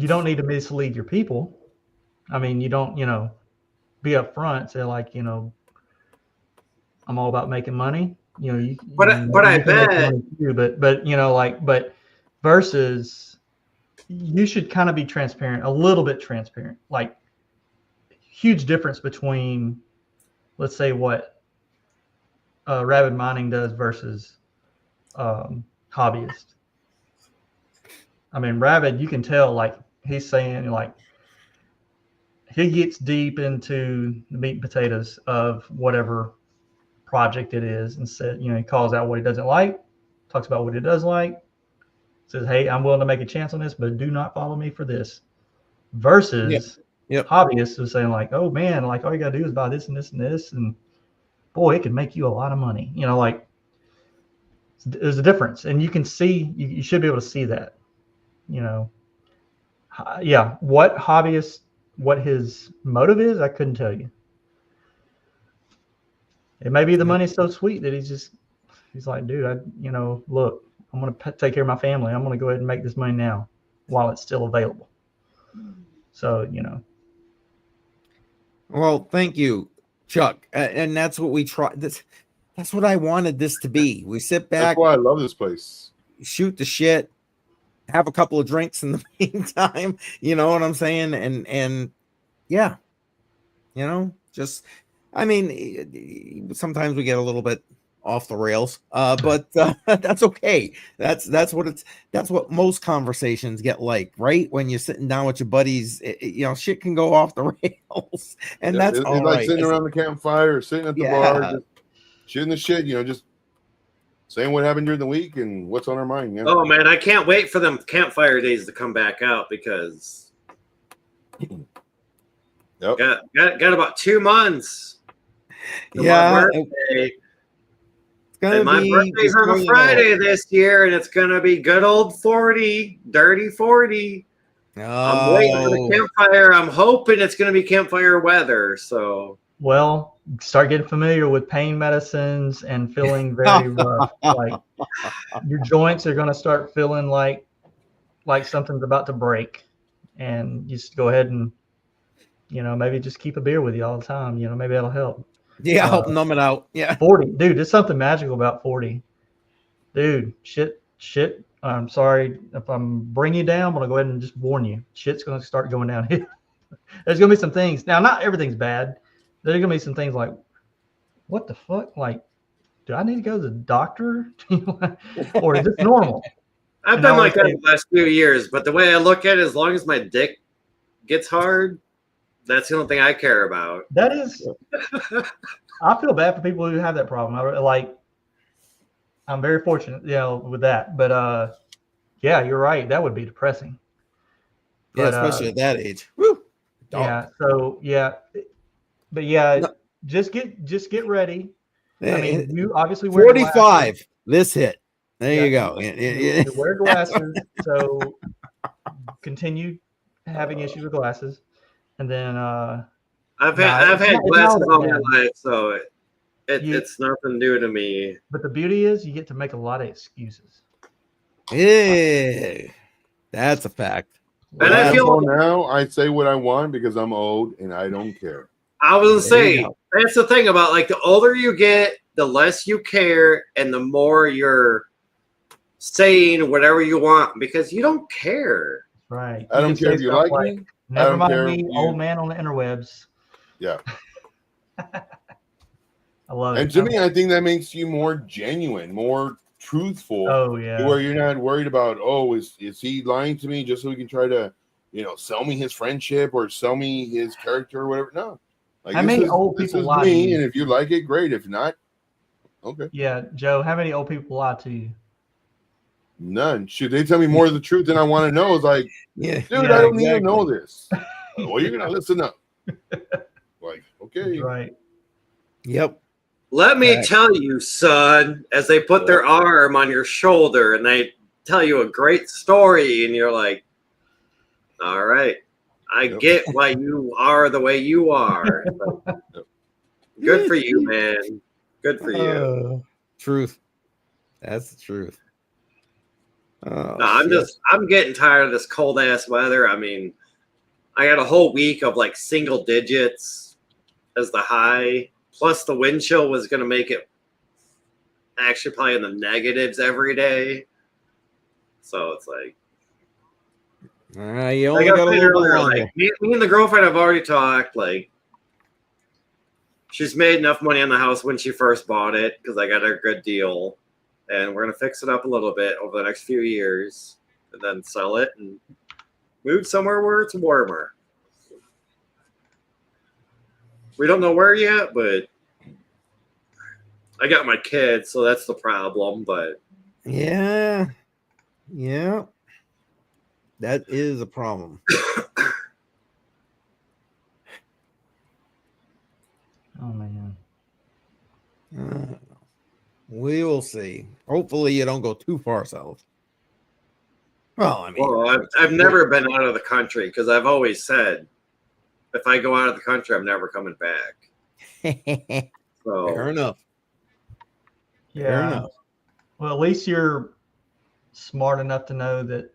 don't need to mislead your people. I mean, you don't, be upfront, say like, I'm all about making money. But I bet. But versus, you should kind of be transparent, a little bit transparent. Like, huge difference between, let's say, what Rabid Mining does versus hobbyist. I mean, Rabid, you can tell, like he's saying, like he gets deep into the meat and potatoes of whatever project it is, and said, he calls out what he doesn't like, talks about what he does like, says, hey, I'm willing to make a chance on this, but do not follow me for this. Versus hobbyists is saying like, oh man, like all you gotta do is buy this and this and this, and boy, it could make you a lot of money. Like there's a difference, and you can see, you should be able to see that. What hobbyist, what his motive is, I couldn't tell you. It may be the money's so sweet that he's like, dude, look, I'm going to take care of my family. I'm going to go ahead and make this money now while it's still available. So, Well, thank you, Chuck. And that's what we try. That's what I wanted this to be. We sit That's back, why I love this place. shoot the shit, have a couple of drinks in the meantime. You know what I'm saying? And yeah, just I mean, sometimes we get a little bit off the rails, but that's okay. That's what most conversations get like, right? When you're sitting down with your buddies, shit can go off the rails, and Yeah, that's it's all like right. sitting around the campfire, sitting at the bar, Yeah, just shooting the shit. Just saying what happened during the week and what's on our mind. Yeah. Oh man, I can't wait for them campfire days to come back out because Yep. got about 2 months. till yeah. my birthday. It's gonna And my be birthday's on before a you know Friday it. this year, and it's gonna be good old 40, dirty 40. I'm waiting for the Oh, campfire. I'm hoping it's gonna be campfire weather. So Well, start getting familiar with pain medicines and feeling very rough. Like your joints are going to start feeling like something's about to break, and just go ahead and maybe just keep a beer with you all the time. Maybe that'll help. yeah. Help numb it out. Yeah. 40, dude. There's something magical about 40, dude. Shit. I'm sorry if I'm bringing you down, but I'll go ahead and just warn you. Shit's going to start going downhill. There's going to be some things. Now, not everything's bad. There's going to be some things like, what the fuck? Like, do I need to go to the doctor? Or is this normal? I've And been I like always that the last few years, but the way I look at it, as long as my dick gets hard, that's the only thing I care about. That is, I feel bad for people who have that problem. I'm very fortunate, with that. But yeah, you're right. That would be depressing. Yeah, But especially at that age. Woo. yeah. So yeah, but yeah, No. just get ready. I mean, Eh, you obviously wear glasses. 45. This hit. There Yeah, you go. You wear glasses, so continue having issues with glasses, and then I've nah, had it's glasses not all bad. my life, so it's nothing new to me. But the beauty is you get to make a lot of excuses. Yeah, that's a fact. And I feel So now I say what I want because I'm old and I don't care. I was gonna There you say go. that's the thing about like the older you get, the less you care, and the more you're saying whatever you want because you don't care. Right. I don't care if you like me. Never don't mind care me, if you- old man on the interwebs. Yeah. I love it. And to me, I think that makes you more genuine, more truthful. Oh yeah. Where you're not worried about, is he lying to me just so he can try to, sell me his friendship or sell me his character or whatever? No. Like, How many old people lie to you? And if you like it, great. If not, okay. Yeah, Joe, how many old people lie to you? None. Should they tell me more of the truth than I want to know? It's like, Yeah, dude, yeah, I don't need to exactly. know this. Well, you're gonna listen up. Like, okay. Right. Yep. Let me Right. tell you, son, as they put their arm on your shoulder and they tell you a great story, and you're like, all right, I get why you are the way you are. Good for you, man. Good for you. Truth. That's the truth. Oh, No, I'm getting tired of this cold ass weather. I mean, I got a whole week of like single digits as the high. Plus the wind chill was going to make it actually probably in the negatives every day. So it's like, you only like I got a said little bit earlier, longer. like me and the girlfriend have already talked. Like, she's made enough money on the house when she first bought it because I got her a good deal, and we're gonna fix it up a little bit over the next few years, and then sell it and move somewhere where it's warmer. We don't know where yet, but I got my kids, so that's the problem. But Yeah. That is a problem. Oh man. We will see. Hopefully, you don't go too far south. Well, I mean, I've never been out of the country because I've always said if I go out of the country, I'm never coming back. So fair enough. Yeah. Fair enough. Well, at least you're smart enough to know that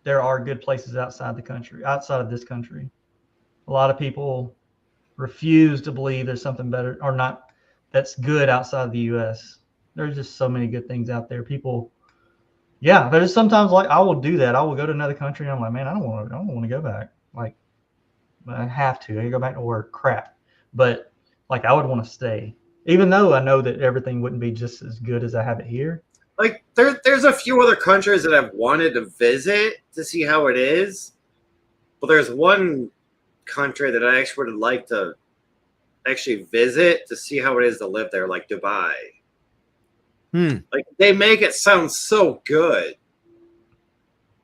there are good places outside of this country. A lot of people refuse to believe there's something better or not that's good outside of the U.S. There's just so many good things out there. People, yeah, there's sometimes like I will do that. I will go to another country and I'm like, man, I don't want to go back. Like, I have to. I go back to work. Crap. But like, I would want to stay, even though I know that everything wouldn't be just as good as I have it here. Like there's a few other countries that I've wanted to visit to see how it is, but there's one country that I actually would like to actually visit to see how it is to live there, like Dubai. Like they make it sound so good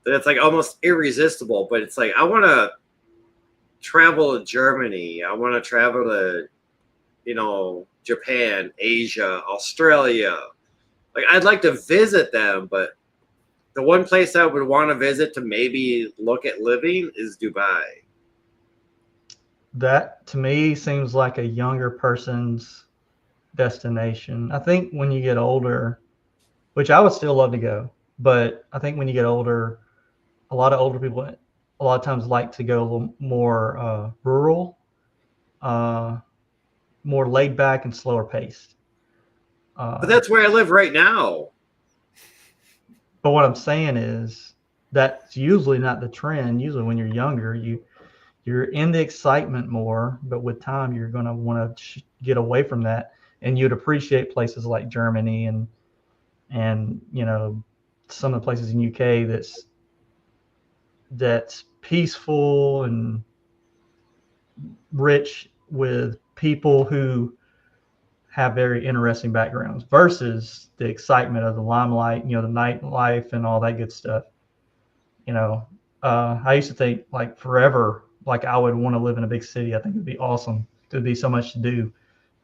that it's like almost irresistible, but it's like I want to travel to Germany. I want to travel to, Japan, Asia, Australia. Like I'd like to visit them, but the one place I would want to visit to maybe look at living is Dubai. That to me seems like a younger person's destination. I think when you get older, which I would still love to go, but I think when you get older, a lot of older people a lot of times like to go a little more rural, more laid back and slower paced. But that's where I live right now. But what I'm saying is that's usually not the trend. Usually when you're younger, you're in the excitement more, but with time you're going to want to get away from that, and you'd appreciate places like Germany and some of the places in UK that's peaceful and rich with people who have very interesting backgrounds versus the excitement of the limelight, the nightlife and all that good stuff. I used to think like forever, like I would want to live in a big city. I think it'd be awesome. There'd be so much to do.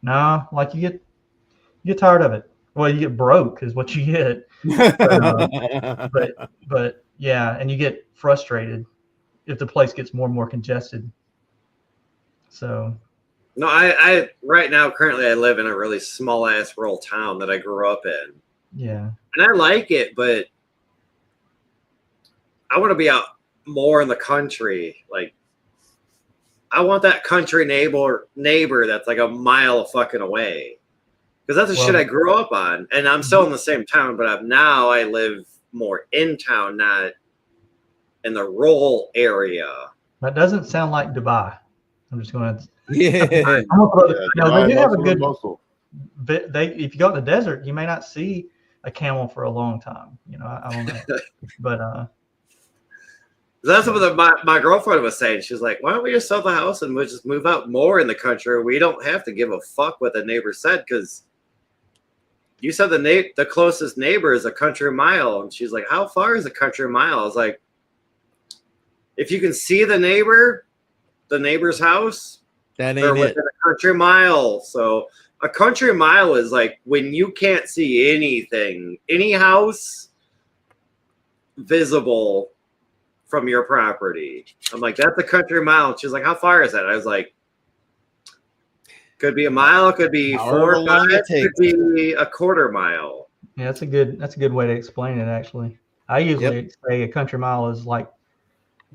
Nah, like you get tired of it. Well, you get broke is what you get. But yeah, and you get frustrated if the place gets more and more congested. So. No, I right now currently I live in a really small ass rural town that I grew up in. Yeah. And I like it, but I want to be out more in the country. Like I want that country neighbor that's like a mile fucking away. Because that's the shit I grew up on. And I'm still in the same town, but now I live more in town, not in the rural area. That doesn't sound like Dubai. I'm just going to. Yeah. They do have a good muscle. If you go in the desert, you may not see a camel for a long time. I don't know. But that's what my girlfriend was saying. She's like, why don't we just sell the house and we'll just move out more in the country? We don't have to give a fuck what the neighbor said, because you said the closest neighbor is a country mile. And she's like, how far is a country mile? I was like, if you can see the neighbor's house, that they're ain't within it. a country mile. So a country mile is like when you can't see anything, any house visible from your property. I'm like, that's a country mile. She's like, how far is that? I was like, could be a mile, could be 4 or 5, could be a quarter mile. Yeah, that's a good way to explain it. Actually, I usually say a country mile is like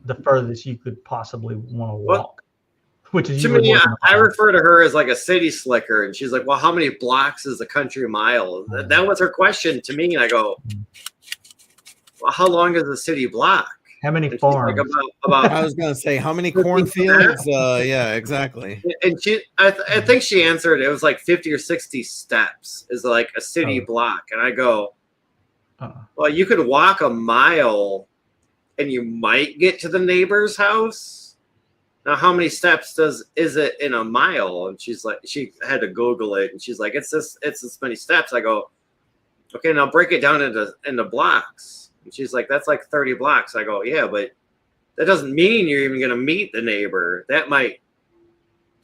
the furthest you could possibly want to walk. Which is to me, I refer to her as like a city slicker, and she's like, well, how many blocks is a country mile? That was her question to me, and I go, well, how long is a city block? How many farms? Like about I was going to say, how many cornfields? Yeah, exactly. And I think she answered, it was like 50 or 60 steps is like a city block. And I go, well, you could walk a mile and you might get to the neighbor's house. Now, how many steps is it in a mile? And she's like, she had to Google it, and she's like, it's this many steps. I go, okay, now break it down into blocks. And she's like, that's like 30 blocks. I go, yeah, but that doesn't mean you're even going to meet the neighbor. That might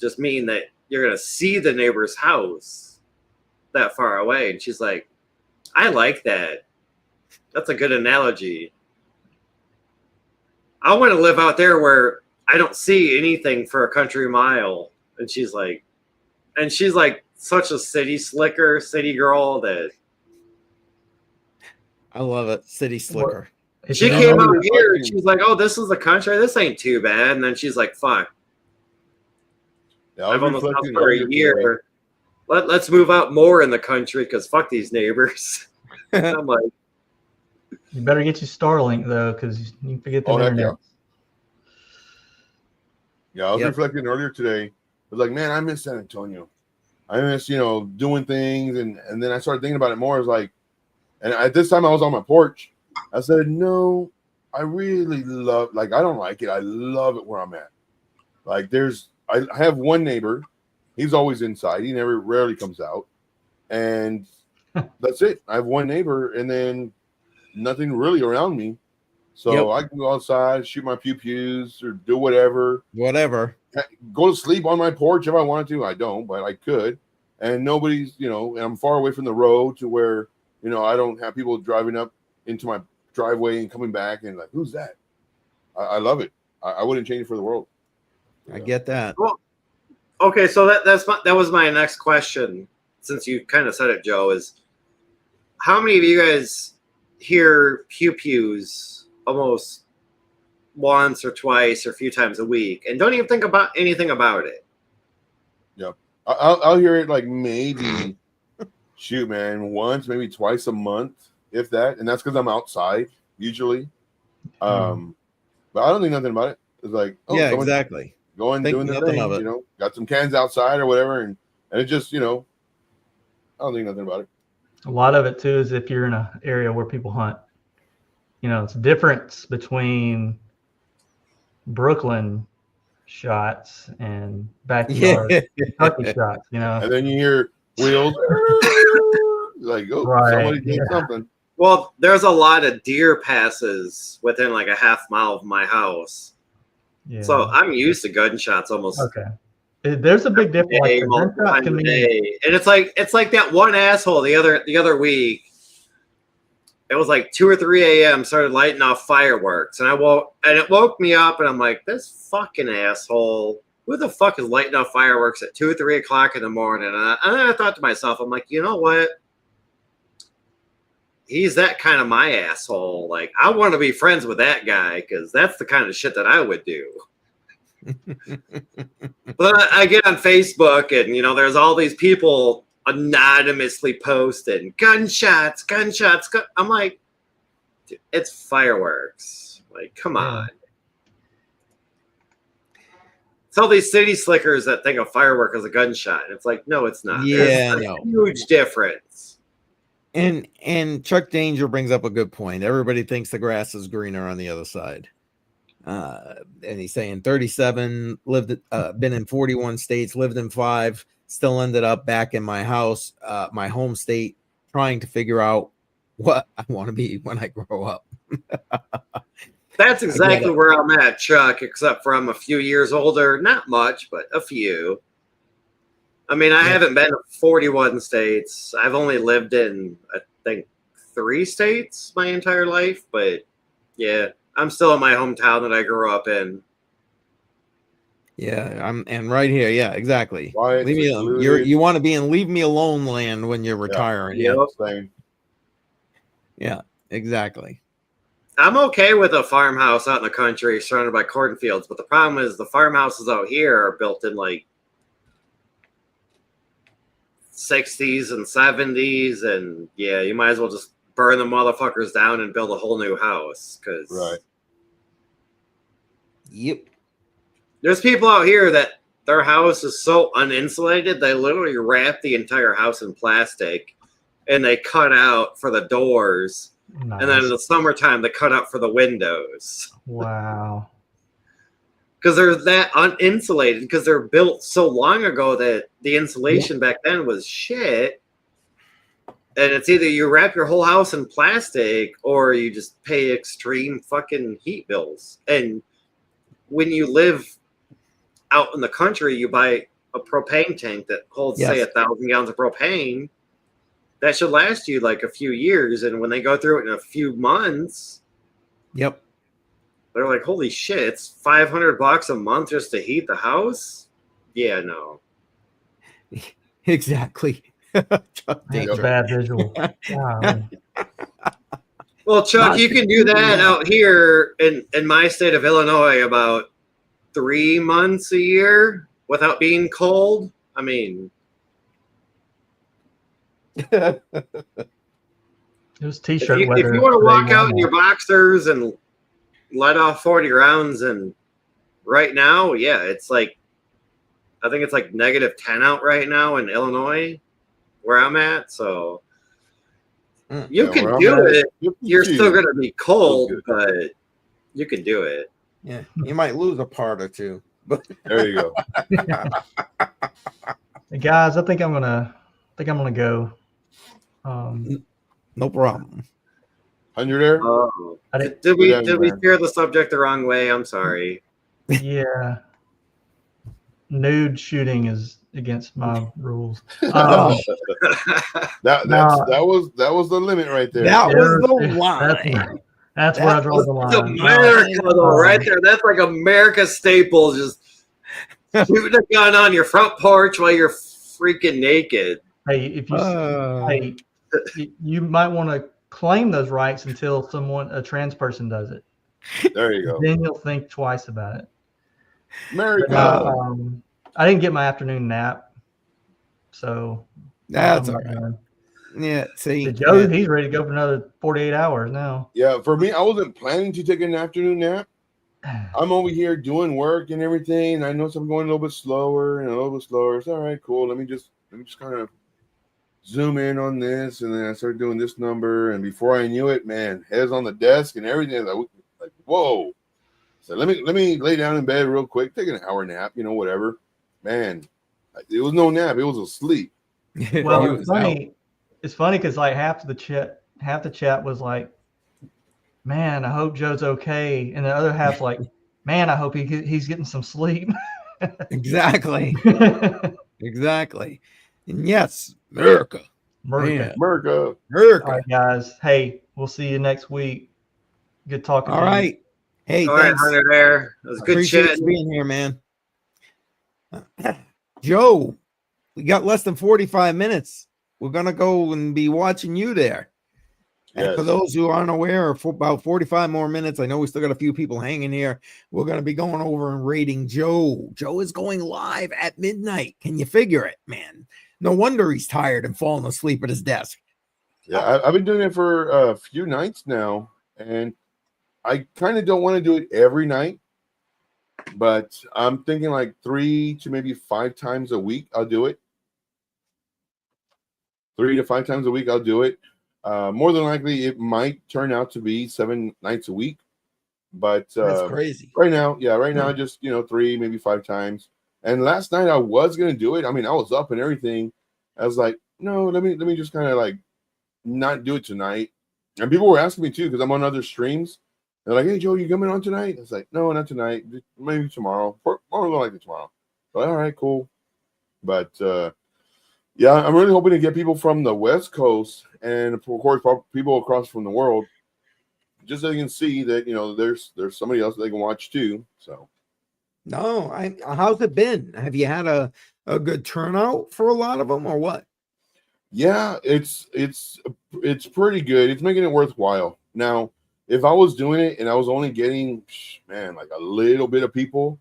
just mean that you're going to see the neighbor's house that far away. And she's like, I like that. That's a good analogy. I want to live out there where I don't see anything for a country mile. And she's like such a city slicker, city girl that I love it. City slicker. She came out here and she's like, oh, this is the country. This ain't too bad. And then she's like, fuck. Yeah, I I've was almost out reflecting for earlier a year. today. Let's move out more in the country because fuck these neighbors. I'm like, You better get you Starlink though, because you can forget the Oh, heck internet. Yeah, I was Yep. reflecting earlier today. I was like, man, I miss San Antonio. I miss, doing things. And then I started thinking about it more. I was like, and at this time I was on my porch. I said, no, I really love, like, I don't like it. I love it where I'm at. Like, I have one neighbor. He's always inside. He rarely comes out. And that's it. I have one neighbor and then nothing really around me. So I can go outside, shoot my pew-pews or do whatever. Whatever. Go to sleep on my porch if I wanted to. I don't, but I could. And nobody's, and I'm far away from the road to where, I don't have people driving up into my driveway and coming back and like, who's that? I love it. I wouldn't change it for the world. I get that. well, okay, so that was my next question. Since you kind of said it, Joe, is how many of you guys hear pew pews almost once or twice or a few times a week and don't even think about anything about it? Yep. I'll hear it like maybe, shoot, man, once, maybe twice a month, if that. And that's because I'm outside usually. But I don't think nothing about it. It's like, yeah, exactly. Going, Think doing the nothing thing, of it. got some cans outside or whatever. And it just, I don't think nothing about it. A lot of it too is if you're in an area where people hunt. It's a difference between Brooklyn shots and backyard Kentucky shots. And then you hear wheels, like, oh, Right, somebody did yeah. something. Well, there's a lot of deer passes within like a half mile of my house. Yeah. So I'm used to gunshots almost Okay. There's a big difference. Like the multiple gunshot times can a mean day. And it's like that one asshole the other week. It was like 2 or 3 a.m. started lighting off fireworks, and it woke me up, and I'm like, this fucking asshole. Who the fuck is lighting off fireworks at 2 or 3 o'clock in the morning? And then I thought to myself, I'm like, you know what? He's that kind of my asshole. Like, I want to be friends with that guy because that's the kind of shit that I would do. But I get on Facebook and, there's all these people anonymously posting gunshots. I'm like, dude, it's fireworks. Like, come on. It's all these city slickers that think a firework is a gunshot. It's like, no, it's not. Yeah, There's a huge difference. And Chuck Danger brings up a good point. Everybody thinks the grass is greener on the other side. And he's saying 37, been in 41 states, lived in 5, still ended up back in my house, my home state, trying to figure out what I want to be when I grow up. That's exactly where I'm at, Chuck, except for I'm a few years older. Not much, but a few. I mean, I haven't been to 41 states. I've only lived in, I think, 3 states my entire life. But, yeah, I'm still in my hometown that I grew up in. Yeah, and right here. Yeah, exactly. Why Leave me alone. You want to be in leave me alone land when you're retiring. Yeah, exactly. I'm okay with a farmhouse out in the country surrounded by cornfields, but the problem is the farmhouses out here are built in like 60s and 70s, and yeah, you might as well just burn the motherfuckers down and build a whole new house. Right. Yep. There's people out here that their house is so uninsulated, they literally wrap the entire house in plastic and they cut out for the doors. Nice. And then in the summertime, they cut out for the windows. Wow. Because they're that uninsulated, because they're built so long ago that the insulation back then was shit. And it's either you wrap your whole house in plastic or you just pay extreme fucking heat bills. And when you live out in the country, you buy a propane tank that holds, say, 1,000 gallons of propane. That should last you like a few years. And when they go through it in a few months, they're like, holy shit, it's $500 a month just to heat the house? Yeah, no. Exactly. That's a bad visual. Well, Chuck, you can do that out here in my state of Illinois about 3 months a year without being cold. I mean, It was if t-shirt you weather. want to today, walk out in Walmart. your boxers and let off 40 rounds, and right now, yeah, it's like, I think it's like -10 out right now in Illinois, where I'm at. So you can where I'm do at, it. You're 52. still gonna be cold, good. but you can do it. Yeah, you might lose a part or two, but There you go. Hey, guys, I think I'm gonna go. no problem. 100 there. Oh, I didn't- did we Good did we man. steer the subject the wrong way? I'm sorry. Yeah, nude shooting is against my rules. No. That was the limit right there. That was the That's- line. That's where I draw was the It's line. America, though, right there. That's like America's staple. Just shooting a gun on your front porch while you're freaking naked. Hey, if you hey, you might want to claim those rights until a trans person does it. There you go. Then you'll think twice about it. America. But, I didn't get my afternoon nap, so That's all right. Yeah, see, Joe, he's ready to go for another 48 hours now. Yeah, for me, I wasn't planning to take an afternoon nap. I'm over here doing work and everything, and I know I'm going a little bit slower and a little bit slower. It's all right, cool. Let me just kind of zoom in on this, and then I started doing this number, and before I knew it, man, heads on the desk and everything. Like whoa. So let me lay down in bed real quick, take an hour nap, whatever. Man, it was no nap; it was a sleep. Well, it's funny. It's funny because like half the chat was like, "Man, I hope Joe's okay," and the other half's like, "Man, I hope he's getting some sleep." Exactly. Exactly. And yes, America. America. All right, guys. Hey, we'll see you next week. Good talking. All right. Hey, all right, thanks. Hunter. There, it was good Appreciate chat. you being here, man. Joe, we got less than 45 minutes. We're gonna go and be watching you there. And Yes. for those who aren't aware, for about 45 more minutes, I know we still got a few people hanging here. We're going to be going over and rating Joe. Joe is going live at midnight. Can you figure it, man? No wonder he's tired and falling asleep at his desk. Yeah, I've been doing it for a few nights now, and I kind of don't want to do it every night, but I'm thinking like 3 to maybe 5 times a week I'll do it. 3 to 5 times a week I'll do it. More than likely, it might turn out to be 7 nights a week, but That's crazy. Right now, just 3, maybe 5 times. And last night I was gonna do it. I mean, I was up and everything. I was like, no, let me just kind of like not do it tonight. And people were asking me too because I'm on other streams. They're like, "Hey Joe, you coming on tonight?" I was like, "No, not tonight. Maybe tomorrow. More than likely tomorrow." But all right, cool. But yeah, I'm really hoping to get people from the West Coast and of course people across from the world, just so you can see that there's somebody else that they can watch too. So No, how's it been? Have you had a good turnout for a lot of them or what? yeah, it's pretty good. It's making it worthwhile. Now, if I was doing it and I was only getting like a little bit of people,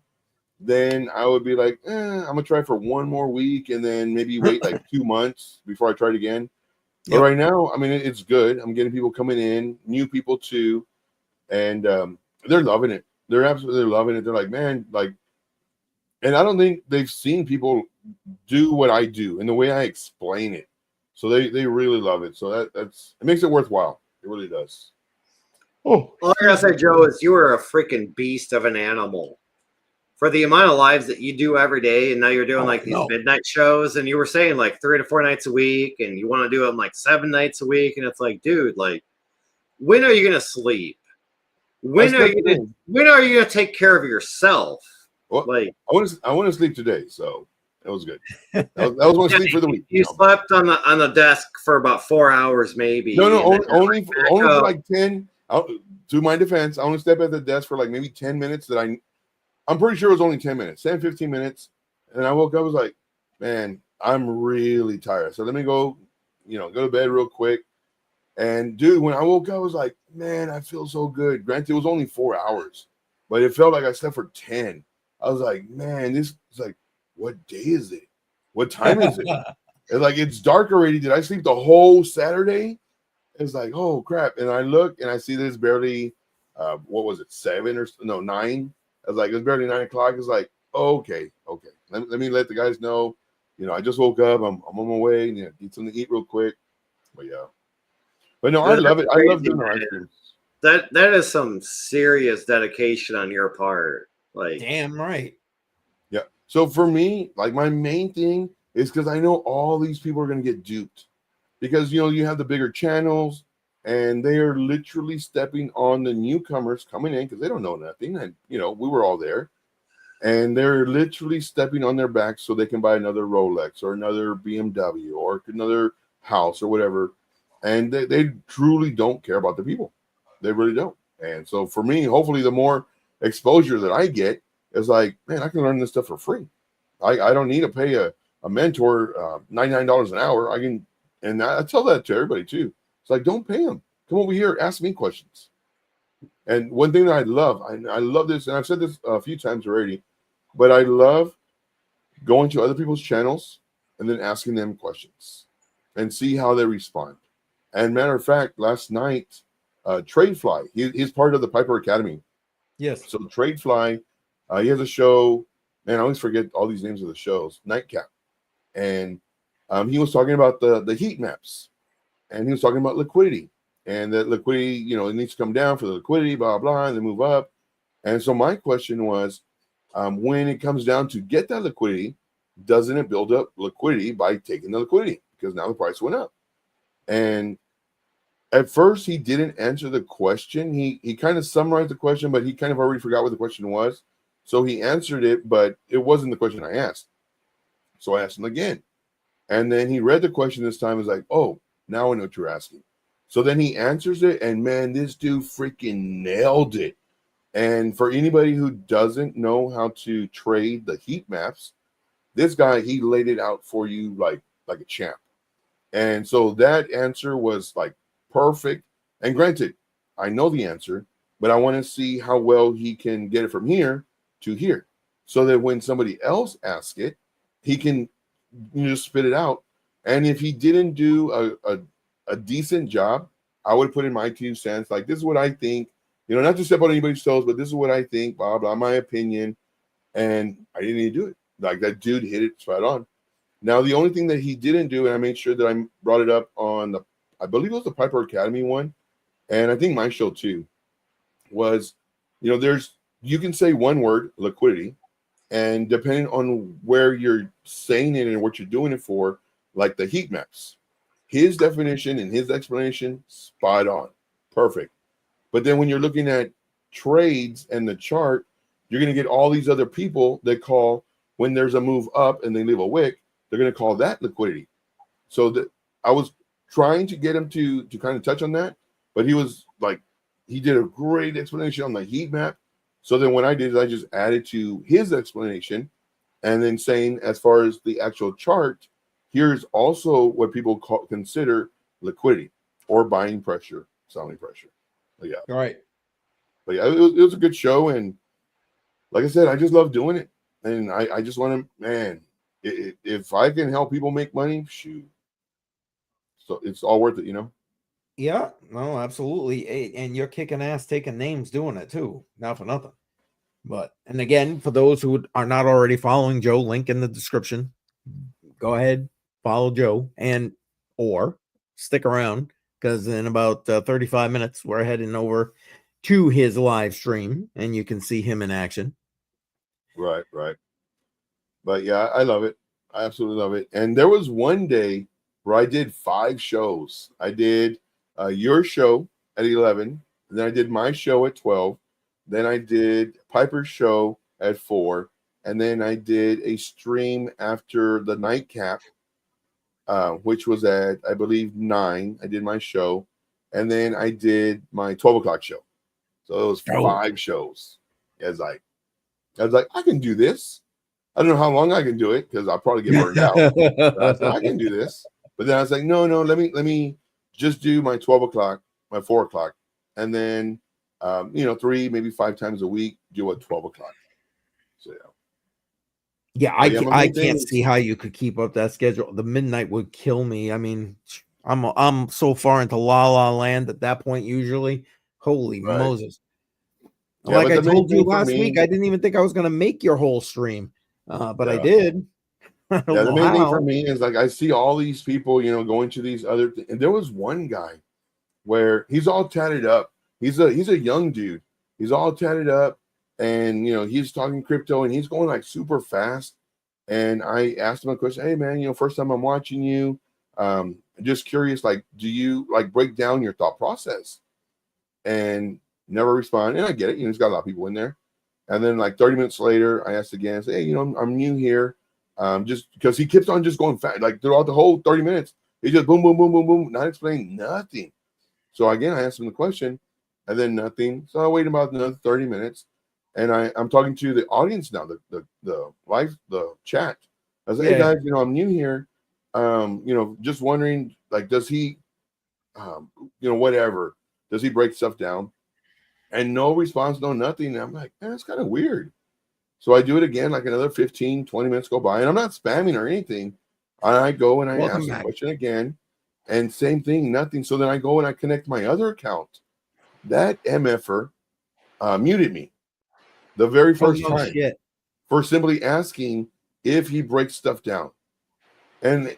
then I would be like, I'm gonna try for one more week and then maybe wait like 2 months before I try it again. But right now, I mean, it's good. I'm getting people coming in, new people too, and they're loving it. They're absolutely loving it. They're like, man, like, and I don't think they've seen people do what I do and the way I explain it. So they really love it. So that's it makes it worthwhile. It really does. All I gotta say, Joe, is you are a freaking beast of an animal. For the amount of lives that you do every day, and now you're doing like these midnight shows, and you were saying like 3 to 4 nights a week, and you want to do them like 7 nights a week, and it's like, dude, like, when are you gonna sleep? When are you gonna take care of yourself? Well, like, I want to sleep today, so that was good. That was my sleep for the week. You slept on the desk for about 4 hours, maybe. No, only for like 10. To my defense, I only stepped at the desk for like maybe 10 minutes. I'm pretty sure it was only 10 minutes, 10, 15 minutes. And I woke up, I was like, man, I'm really tired. So let me go to bed real quick. And dude, when I woke up, I was like, man, I feel so good. Granted, it was only 4 hours, but it felt like I slept for 10. I was like, man, this is like, what day is it? What time is it? And like, it's dark already. Did I sleep the whole Saturday? It's like, oh crap. And I look and I see that it's barely, what was it, 7 or no 9? I was like, it's barely 9 o'clock. It's like, okay. Let me let the guys know. I just woke up. I'm on my way. Need something to eat real quick. But yeah. But no, I love it. I love doing the live streams. That is some serious dedication on your part. Like, damn right. Yeah. So for me, like, my main thing is because I know all these people are going to get duped, because you have the bigger channels and they are literally stepping on the newcomers coming in because they don't know nothing, and we were all there, and they're literally stepping on their backs so they can buy another Rolex or another BMW or another house or whatever, and they truly don't care about the people. They really don't. And so for me, hopefully the more exposure that I get is like, man, I can learn this stuff for free. I don't need to pay a mentor $99 an hour. I can, and I tell that to everybody too. It's like, don't pay them. Come over here, ask me questions. And one thing that I love this, and I've said this a few times already, but I love going to other people's channels and then asking them questions and see how they respond. And matter of fact, last night, Tradefly, he's part of the Piper Academy. Yes. So Tradefly, he has a show, man, I always forget all these names of the shows, Nightcap. And he was talking about the heat maps, and he was talking about liquidity, and that liquidity, it needs to come down for the liquidity, blah, blah, and then move up. And so my question was, when it comes down to get that liquidity, doesn't it build up liquidity by taking the liquidity? Because now the price went up. And at first he didn't answer the question. He kind of summarized the question, but he kind of already forgot what the question was. So he answered it, but it wasn't the question I asked. So I asked him again. And then he read the question this time. Was like, oh, now I know what you're asking. So then he answers it, and man, this dude freaking nailed it. And for anybody who doesn't know how to trade the heat maps, this guy, he laid it out for you like a champ. And so that answer was like perfect. And granted, I know the answer, but I want to see how well he can get it from here to here, so that when somebody else asks it, he can just spit it out. And if he didn't do a decent job, I would put in my 2 cents. Like, this is what I think, not to step on anybody's toes, but this is what I think, blah, blah, my opinion. And I didn't even do it. Like, that dude hit it spot on. Now, the only thing that he didn't do, and I made sure that I brought it up on I believe it was the Piper Academy one, and I think my show too, was, you can say one word, liquidity, and depending on where you're saying it and what you're doing it for, like the heat maps, his definition and his explanation, spot on, perfect. But then when you're looking at trades and the chart, you're going to get all these other people that call, when there's a move up and they leave a wick, they're going to call that liquidity. So I was trying to get him to kind of touch on that, but he was like, he did a great explanation on the heat map. So then what I did is I just added to his explanation, and then saying, as far as the actual chart, here's also what people consider liquidity or buying pressure, selling pressure. But yeah. All right. But yeah, it was a good show. And like I said, I just love doing it. And I just want to, man, if I can help people make money, shoot. So it's all worth it, Yeah, no, absolutely. And you're kicking ass, taking names, doing it too. Not for nothing. But, and again, for those who are not already following Joe, link in the description. Go ahead, follow Joe, or stick around, because in about 35 minutes, we're heading over to his live stream, and you can see him in action. Right. But yeah, I love it. I absolutely love it. And there was one day where I did 5 shows. I did your show at 11, and then I did my show at 12. Then I did Piper's show at 4, and then I did a stream after the nightcap, which was at, I believe, 9. I did my show, and then I did my 12 o'clock show. So it was 5 shows. I was like, I can do this. I don't know how long I can do it, because I'll probably get burned out. I said, I can do this. But then I was like, no, let me just do my 12 o'clock, my 4 o'clock, and then 3, maybe 5 times a week, do at 12 o'clock. So yeah. Yeah, But yeah, my I main thing can't is see how you could keep up that schedule. The midnight would kill me. I mean, I'm so far into La La Land at that point usually. Holy right. Moses. And Yeah, like but I the main told you thing for last week, me, I didn't even think I was going to make your whole stream. But I yeah, did. I don't yeah, the know main thing for how. me is like I see all these people, going to these other, and there was one guy where he's all tatted up. He's a young dude. He's all tatted up, and he's talking crypto, and he's going like super fast. And I asked him a question. Hey man, first time I'm watching you. Just curious, like, do you like break down your thought process? And never respond. And I get it. He's got a lot of people in there. And then like 30 minutes later, I asked again. I said, hey, I'm new here. Just because he keeps on just going fast, like throughout the whole 30 minutes, he just boom, boom, boom, boom, boom, not explaining nothing. So again, I asked him the question, and then nothing. So I waited about another 30 minutes, and I'm talking to the audience now, the live the chat. I said, hey Yeah. guys, I'm new here. Just wondering, like, does he, whatever, does he break stuff down? And no response, no nothing. And I'm like, that's kind of weird. So I do it again, like another 15, 20 minutes go by, and I'm not spamming or anything. And I go and I Welcome ask the back. question again, and same thing, nothing. So then I go and I connect my other account. That MFer muted me the very Oh first no time shit. for simply asking if he breaks stuff down. And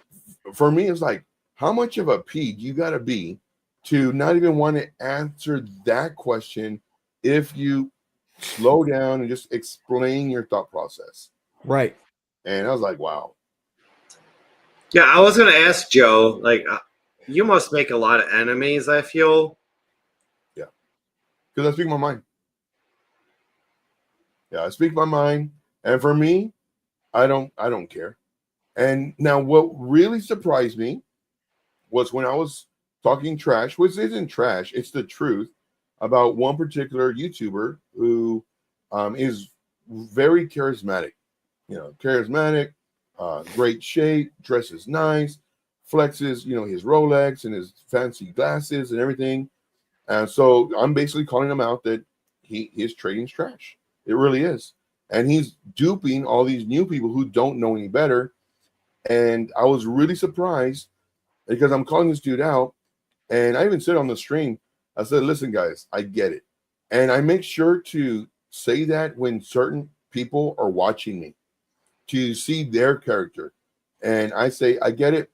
for me, it's like, how much of a P do you got to be to not even want to answer that question if you slow down and just explain your thought process? Right. And I was like, wow. Yeah, I was gonna ask Joe. Like, you must make a lot of enemies. I feel. Yeah, because I speak my mind. Yeah, I speak my mind, and for me, I don't care. And now, what really surprised me was when I was talking trash, which isn't trash, it's the truth, about one particular YouTuber who is very charismatic. Charismatic, great shape, dresses nice, flexes, his Rolex and his fancy glasses and everything. And so I'm basically calling him out that his trading's trash. It really is. And he's duping all these new people who don't know any better. And I was really surprised because I'm calling this dude out. And I even said on the stream, I said, listen, guys, I get it. And I make sure to say that when certain people are watching me to see their character. And I say, I get it.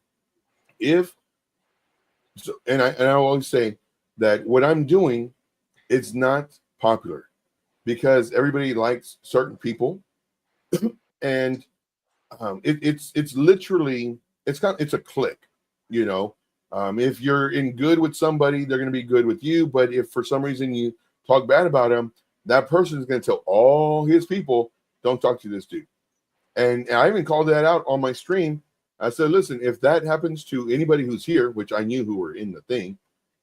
And I always say that what I'm doing, it's not popular because everybody likes certain people. And it's literally it's a click, you know. If you're in good with somebody, they're going to be good with you. But if for some reason you talk bad about them, that person is going to tell all his people, don't talk to this dude. And I even called that out on my stream. I said, listen, if that happens to anybody who's here, which I knew who were in the thing,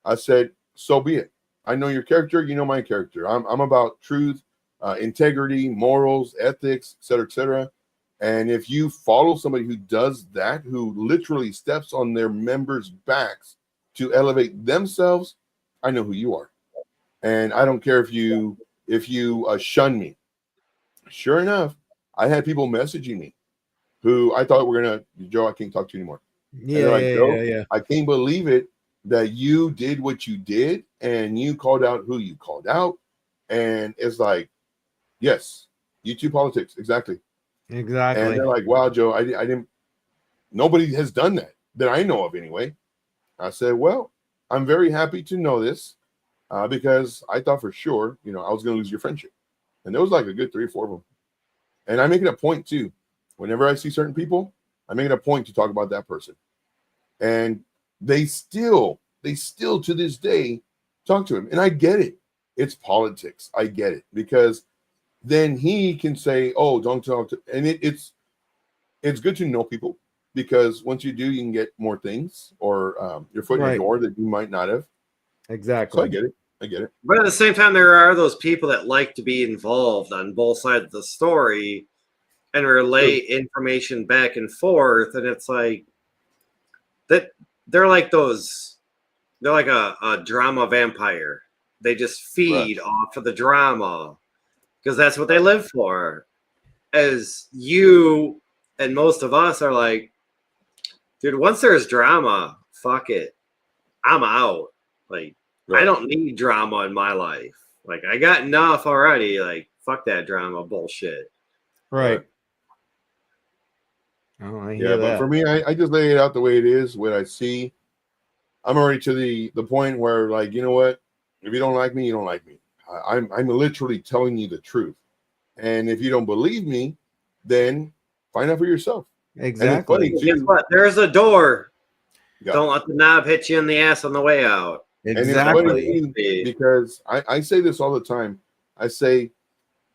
I said, so be it. I know your character, you know my character. I'm about truth, integrity, morals, ethics, et cetera, et cetera. And if you follow somebody who does that, who literally steps on their members' backs to elevate themselves, I know who you are. And I don't care if you shun me. Sure enough, I had people messaging me who I thought were gonna, Joe, I can't talk to you anymore. And Yeah, they're like, Joe, yeah. I can't believe it that you did what you did and you called out who you called out. And it's like, yes, YouTube politics, exactly. And Exactly. they're like, wow, Joe, I didn't, nobody has done that I know of anyway. I said, well, I'm very happy to know this because I thought for sure, I was going to lose your friendship. And there was like a good 3 or 4 of them. And I make it a point too. Whenever I see certain people, I make it a point to talk about that person. And they still to this day talk to him. And I get it. It's politics. I get it. Because then he can say, oh, don't talk to, and it's good to know people because once you do, you can get more things or your foot in the Right. door that you might not have. Exactly. So I get it. But at the same time, there are those people that like to be involved on both sides of the story and relay information back and forth. And it's like that they're like a drama vampire. They just feed off of the drama because that's what they live for. as you and most of us are like, dude, once there's drama, fuck it. I'm out. Like, I don't need drama in my life. Like, I got enough already. Like, fuck that drama bullshit. Right. Oh, I hear Yeah, that. but for me, I just lay it out the way it is, what I see. I'm already to the point where, like, you know what? If you don't like me, you don't like me. I'm literally telling you the truth. And if you don't believe me, then find out for yourself. Exactly. And it's funny, Guess too. what? There's a door. Yeah. Don't let the knob hit you in the ass on the way out. Exactly. And it's funny, because I say this all the time. I say,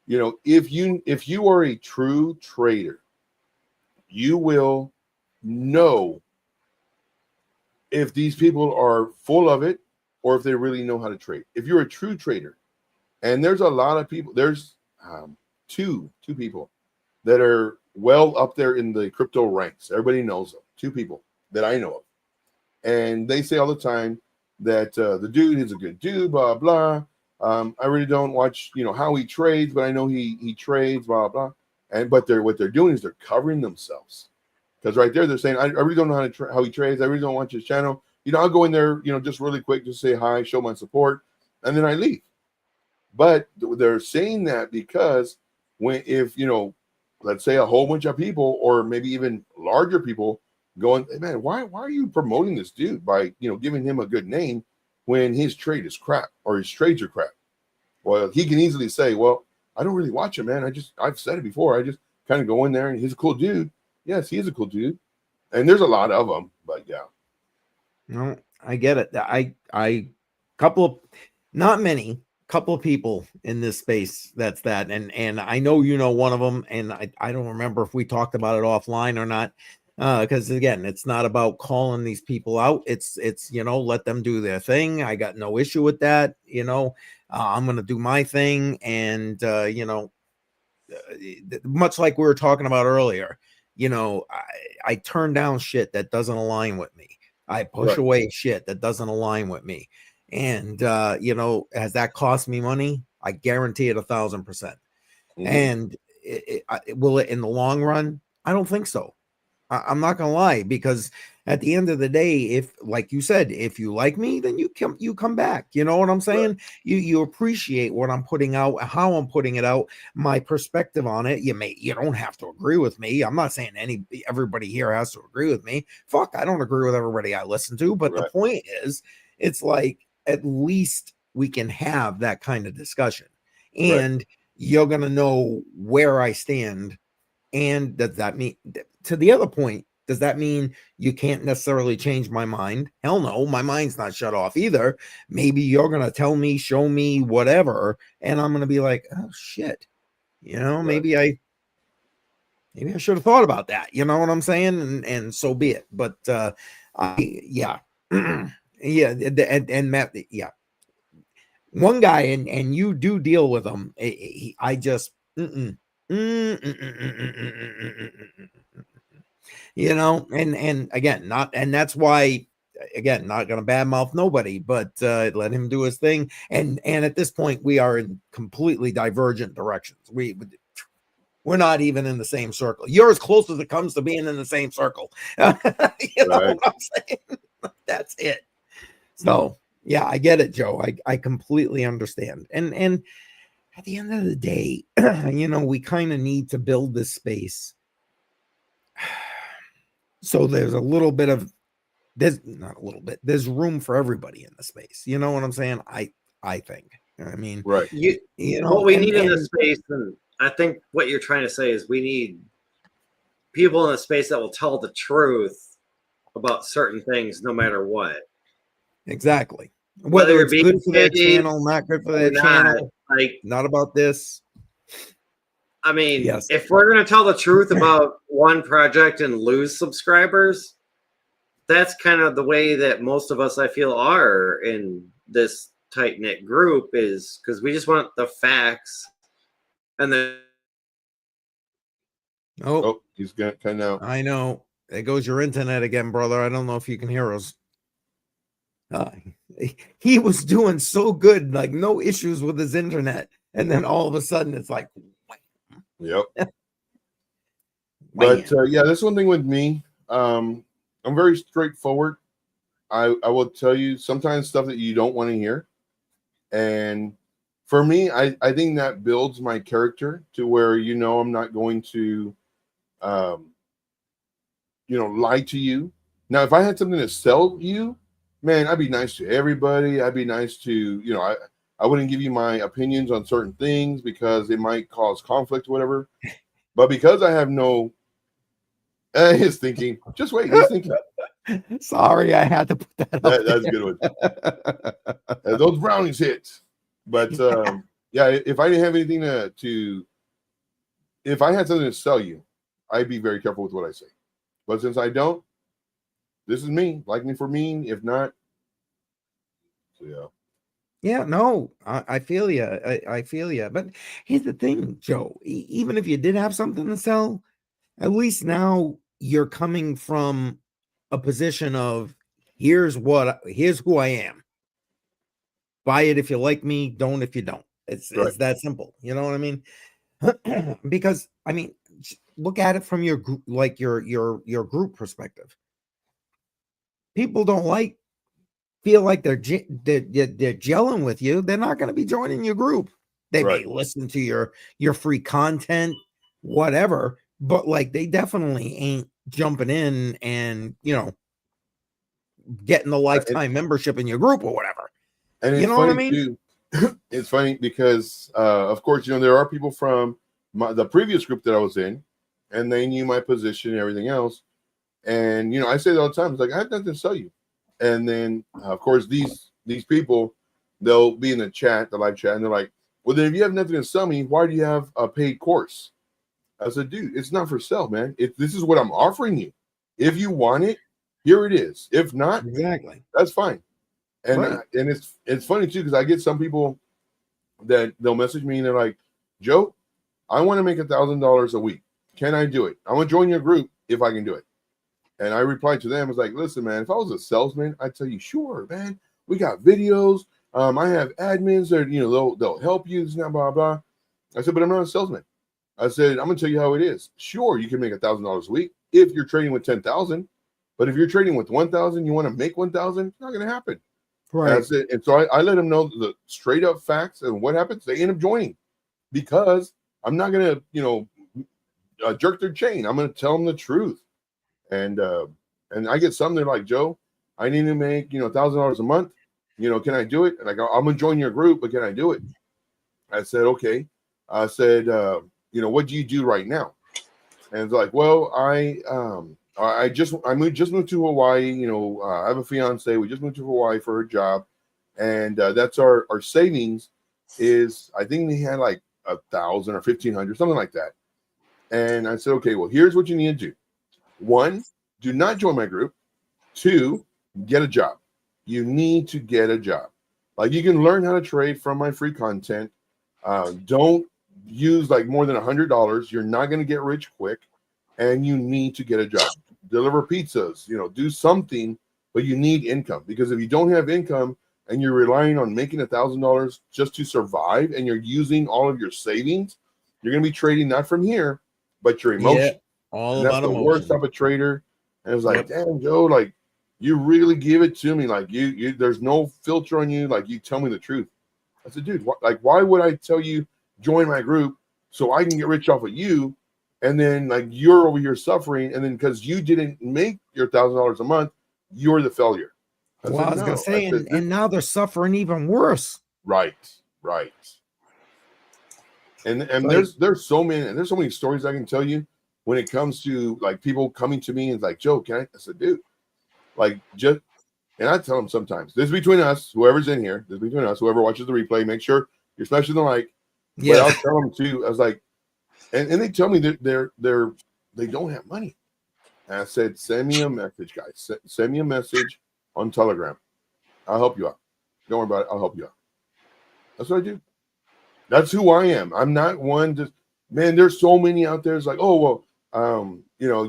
you know, if you are a true trader, you will know if these people are full of it or if they really know how to trade. If you're a true trader, and there's a lot of people, there's two people that are well up there in the crypto ranks. Everybody knows them. Two people that I know of. And they say all the time that the dude is a good dude, blah, blah. I really don't watch, you know, how he trades, but I know he trades, blah, blah. But what they're doing is they're covering themselves. Because right there, they're saying, I really don't know how he trades. I really don't watch his channel. You know, I'll go in there, you know, just really quick, just say hi, show my support, and then I leave. But they're saying that because if, you know, let's say a whole bunch of people, or maybe even larger people, going, hey, man, why are you promoting this dude by, you know, giving him a good name when his trade is crap or his trades are crap? Well, he can easily say, well, I don't really watch him, man. I've said it before. I just kind of go in there and he's a cool dude. Yes, he is a cool dude. And there's a lot of them, but yeah. No, I get it. Not many, couple of people in this space that's that. And I know, you know, one of them, and I don't remember if we talked about it offline or not. Because again, it's not about calling these people out. It's, you know, let them do their thing. I got no issue with that. You know, I'm going to do my thing. And, you know, much like we were talking about earlier, you know, I turn down shit that doesn't align with me. I push away shit that doesn't align with me. And, you know, has that cost me money? I guarantee it 1,000%. Mm-hmm. And will it in the long run? I don't think so. I'm not gonna lie, because at the end of the day, if, like you said, if you like me, then you come back. You know what I'm saying? Right. You appreciate what I'm putting out, how I'm putting it out, my perspective on it. You don't have to agree with me. I'm not saying everybody here has to agree with me. Fuck, I don't agree with everybody I listen to. But the point is, it's like, at least we can have that kind of discussion, and you're gonna know where I stand. And does that mean, to the other point, does that mean you can't necessarily change my mind? Hell no, my mind's not shut off either. Maybe you're going to tell me, show me, whatever, and I'm going to be like, oh shit, you know, maybe I should have thought about that. You know what I'm saying? And so be it. But yeah, and Matt, yeah, one guy, and you do deal with him. I just, you know, and again, that's why, again, not gonna badmouth nobody, but let him do his thing. And at this point, we are in completely divergent directions. We're not even in the same circle. You're as close as it comes to being in the same circle. You know what I'm saying? That's it. So yeah, I get it, Joe. I completely understand. And at the end of the day, you know, we kind of need to build this space. So there's not a little bit, there's room for everybody in the space. You know what I'm saying? I think, I mean, you know, what we need in this space, and I think what you're trying to say is we need people in the space that will tell the truth about certain things, no matter what. Exactly. Whether it's good for that channel, not good for that channel, like, not about this. I mean, if we're going to tell the truth about one project and lose subscribers, that's kind of the way that most of us, I feel, are in this tight-knit group, is because we just want the facts. And then, oh, he's got kind of. I know. There goes your internet again, brother. I don't know if you can hear us. He was doing so good, like no issues with his internet, and then all of a sudden it's like, yep. But yeah, that's one thing with me. I'm very straightforward. I will tell you sometimes stuff that you don't want to hear. And for me, I think that builds my character to where, I'm not going to, lie to you. Now, if I had something to sell you, man, I'd be nice to everybody. I'd be nice to, I wouldn't give you my opinions on certain things because it might cause conflict or whatever. But because I have no, he's thinking, just wait, he's thinking. Sorry, I had to put that up. That's a good one. Those brownies hit. But yeah, if I didn't have anything if I had something to sell you, I'd be very careful with what I say. But since I don't, this is me. Like me for me. If not, so yeah. Yeah, no, I feel you. I feel you. But here's the thing, Joe. Even if you did have something to sell, at least now you're coming from a position of here's who I am. Buy it if you like me, don't if you don't. It's that simple. You know what I mean? Because I mean, look at it from your group, like your group perspective. People don't feel like they're gelling with you. They're not going to be joining your group. They may listen to your free content, whatever, but like they definitely ain't jumping in and getting the lifetime membership in your group or whatever. And it's what I funny mean? too. It's funny because of course there are people from the previous group that I was in, and they knew my position and everything else. And I say that all the time. It's like I have nothing to sell you. And then of course these people, they'll be in the chat, the live chat, and they're like, well, then if you have nothing to sell me, why do you have a paid course? I said, dude, it's not for sale, man. This is what I'm offering you. If you want it, here it is. If not, exactly, that's fine. And and it's funny too, because I get some people that they'll message me and they're like, Joe, I want to make $1,000 a week. Can I do it? I want to join your group if I can do it. And I replied to them, I was like, listen, man, if I was a salesman, I'd tell you, sure, man, we got videos. I have admins that, they'll help you, blah, blah, blah. I said, but I'm not a salesman. I said, I'm going to tell you how it is. Sure, you can make $1,000 a week if you're trading with 10,000. But if you're trading with 1,000, you want to make 1,000, it's not going to happen. Right. That's it. And so I let them know the straight up facts, and what happens? They end up joining because I'm not going to, jerk their chain. I'm going to tell them the truth. And I get some, they're like, Joe, I need to make, $1,000 a month. Can I do it? And I go, I'm going to join your group, but can I do it? I said, okay. I said, what do you do right now? And it's like, well, I just moved to Hawaii. I have a fiance. We just moved to Hawaii for her job. And that's our savings is, I think we had like 1,000 or 1,500, something like that. And I said, okay, well, here's what you need to do. 1, do not join my group. 2, get a job. You need to get a job. Like, you can learn how to trade from my free content. Don't use like more than $100. You're not going to get rich quick, and you need to get a job. Deliver pizzas, do something, but you need income, because if you don't have income and you're relying on making $1,000 just to survive, and you're using all of your savings, you're going to be trading not from here, but your emotion. All and that's about the emotion. worst type of trader. And it was like, damn, Joe, like, you really give it to me. Like, you there's no filter on you. Like, you tell me the truth. I said, dude, why would I tell you join my group so I can get rich off of you? And then like you're over here suffering, and then because you didn't make your $1,000 a month, you're the failure. I was gonna say, and now they're suffering even worse. Right. And there's so many stories I can tell you when it comes to like people coming to me and like, Joe, can I said, dude, like just, and I tell them sometimes, this is between us, whoever's in here, this is between us, whoever watches the replay, make sure you're smashing the like. Yeah. But I'll tell them too. I was like, and they tell me that they don't have money. And I said, send me a message, guys. Send me a message on Telegram. I'll help you out. Don't worry about it. I'll help you out. That's what I do. That's who I am. I'm not one to, man, there's so many out there. It's like, oh, well,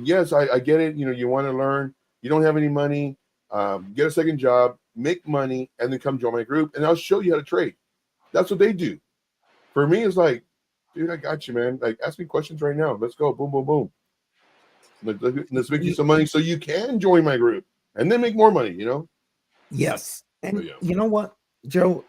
yes, I get it. You want to learn. You don't have any money. Get a second job, make money, and then come join my group, and I'll show you how to trade. That's what they do. For me, it's like, dude, I got you, man. Like, ask me questions right now. Let's go. Boom, boom, boom. Let's make you some money so you can join my group and then make more money, you know? Yes. And yeah. you know what, Joe,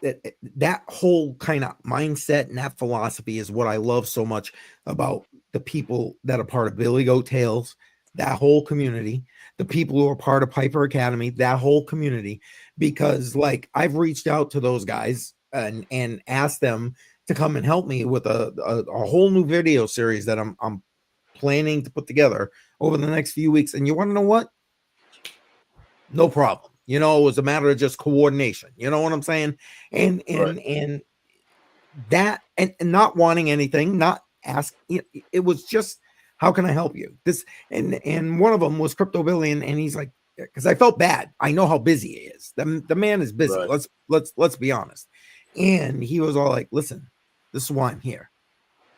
that whole kind of mindset and that philosophy is what I love so much about the people that are part of Billy Goat Tales, that whole community, the people who are part of Piper Academy, that whole community, because like I've reached out to those guys and asked them to come and help me with a whole new video series that I'm planning to put together over the next few weeks. And you want to know what? No problem. You know, it was a matter of just coordination. You know what I'm saying? And that and not wanting anything, not ask. It was just, how can I help you? This and one of them was Crypto Billy, and he's like, because I felt bad. I know how busy he is. The man is busy. Right. Let's be honest. And he was all like, listen, this is why I'm here.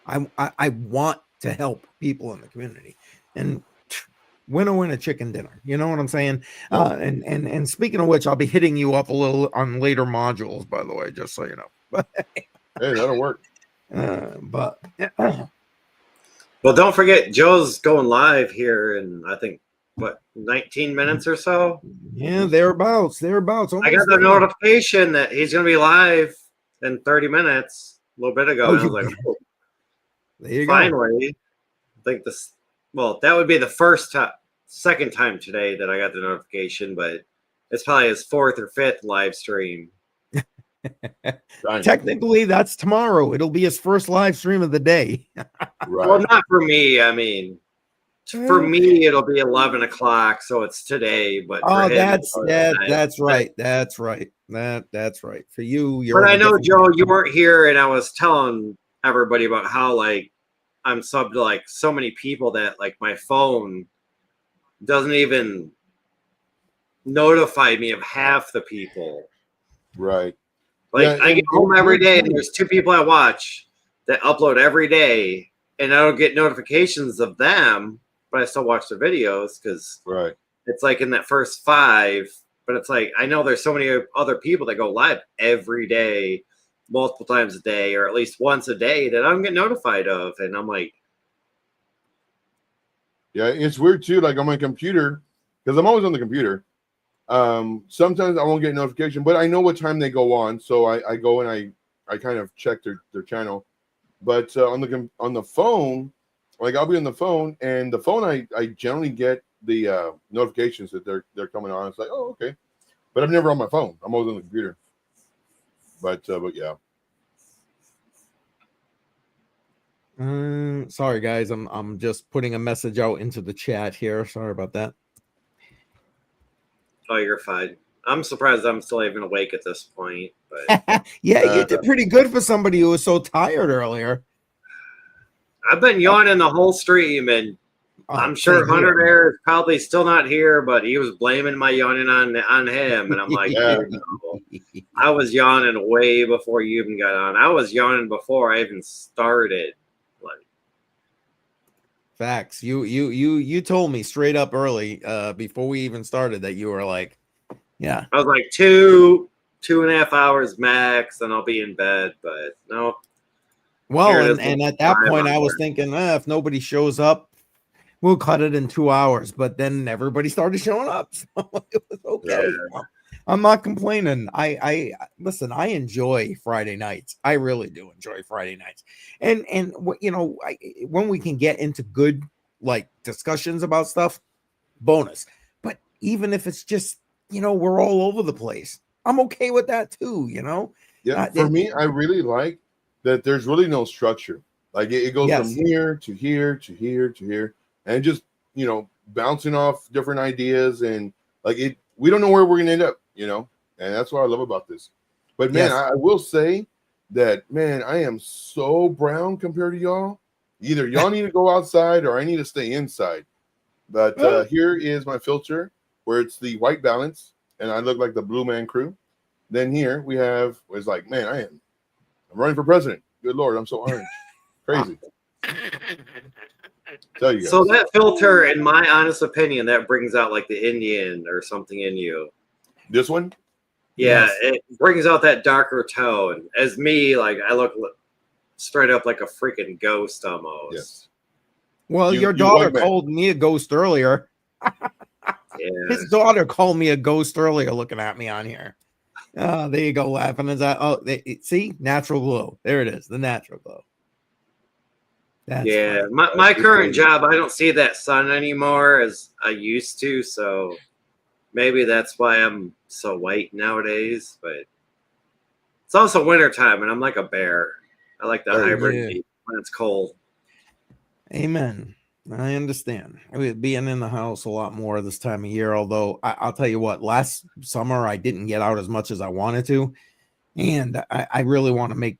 I want to help people in the community, and winner chicken dinner. You know what I'm saying? And speaking of which, I'll be hitting you up a little on later modules, by the way, just so you know. Hey, that'll work. But Well, don't forget, Joe's going live here in, I think, what, 19 minutes or so? yeah, thereabouts. I got Almost the there. notification that he's going to be live in 30 minutes a little bit ago. Oh, and I was like, oh, there you go. finally. I think this, well, that would be the second time today that I got the notification, but it's probably his fourth or fifth live stream. Technically, that's tomorrow. It'll be his first live stream of the day. Right. Well, not for me. I mean, for me, it'll be 11 o'clock, so it's today. But for Oh, him, that's tonight. right. That's right. For you, you're. But in I a know, different- Joe, you weren't here, and I was telling everybody about how, like, I'm subbed to, like, so many people that, like, my phone doesn't even notify me of half the people. Right. Like, Yeah, I get home every day, and cool. there's 2 people I watch that upload every day, and I don't get notifications of them, but I still watch their videos because Right. it's like in that first 5. But it's like, I know there's so many other people that go live every day, multiple times a day, or at least once a day that I don't get notified of. And I'm like, Yeah, it's weird too. Like on my computer, because I'm always on the computer. Sometimes I won't get a notification, but I know what time they go on, so I go and I kind of check their channel. But on the phone, like I'll be on the phone, and the phone I generally get the notifications that they're coming on. It's like, oh, okay, but I'm never on my phone. I'm always on the computer. But yeah. Sorry guys, I'm just putting a message out into the chat here. Sorry about that. oh, you're fine. I'm surprised I'm still even awake at this point. But Yeah, you did pretty good for somebody who was so tired earlier. I've been yawning the whole stream, and I'm sure same here. Hunter there is probably still not here, but he was blaming my yawning on him, and I'm like, Yeah. no. I was yawning way before you even got on. I was yawning before I even started. Like, Facts. You told me straight up early, before we even started, that you were like, yeah. I was like 2.5 hours max, and I'll be in bed. But no. Well, Here it is. and at that Time point, on I was there. thinking, if nobody shows up, we'll cut it in 2 hours. But then everybody started showing up, so it was okay. Yeah. I'm not complaining. I listen. I enjoy Friday nights. I really do enjoy Friday nights, and you know, when we can get into good like discussions about stuff, bonus. But even if it's just, you know, we're all over the place, I'm okay with that too. You know. Yeah, for me, I really like that there's really no structure. Like it goes Yes. from here to here to here to here, and just, you know, bouncing off different ideas, and like it, we don't know where we're gonna end up, you know, and that's what I love about this. But man, Yes. I will say that, man, I am so brown compared to y'all. Either y'all need to go outside or I need to stay inside. But here is my filter where it's the white balance, and I look like the Blue Man Crew. Then here we have, it's like, man, I'm running for president. Good Lord, I'm so orange. Crazy. Tell you guys. So that filter, in my honest opinion, that brings out like the Indian or something in you. This one? Yeah, Yes. it brings out that darker tone. As me, like I look straight up like a freaking ghost almost. Yes. Well, You- your you daughter won, man. called me a ghost earlier. Yeah. His daughter called me a ghost earlier looking at me on here. Oh, there you go, laughing. Is that see, natural glow. There it is, the natural glow. That's Yeah, funny. my current job, I don't see that sun anymore as I used to, so maybe that's why I'm so white nowadays. But it's also wintertime, and I'm like a bear. I like to Oh, hibernate when it's cold. Amen. I understand. I mean, being in the house a lot more this time of year, although I'll tell you what, last summer I didn't get out as much as I wanted to. And I really want to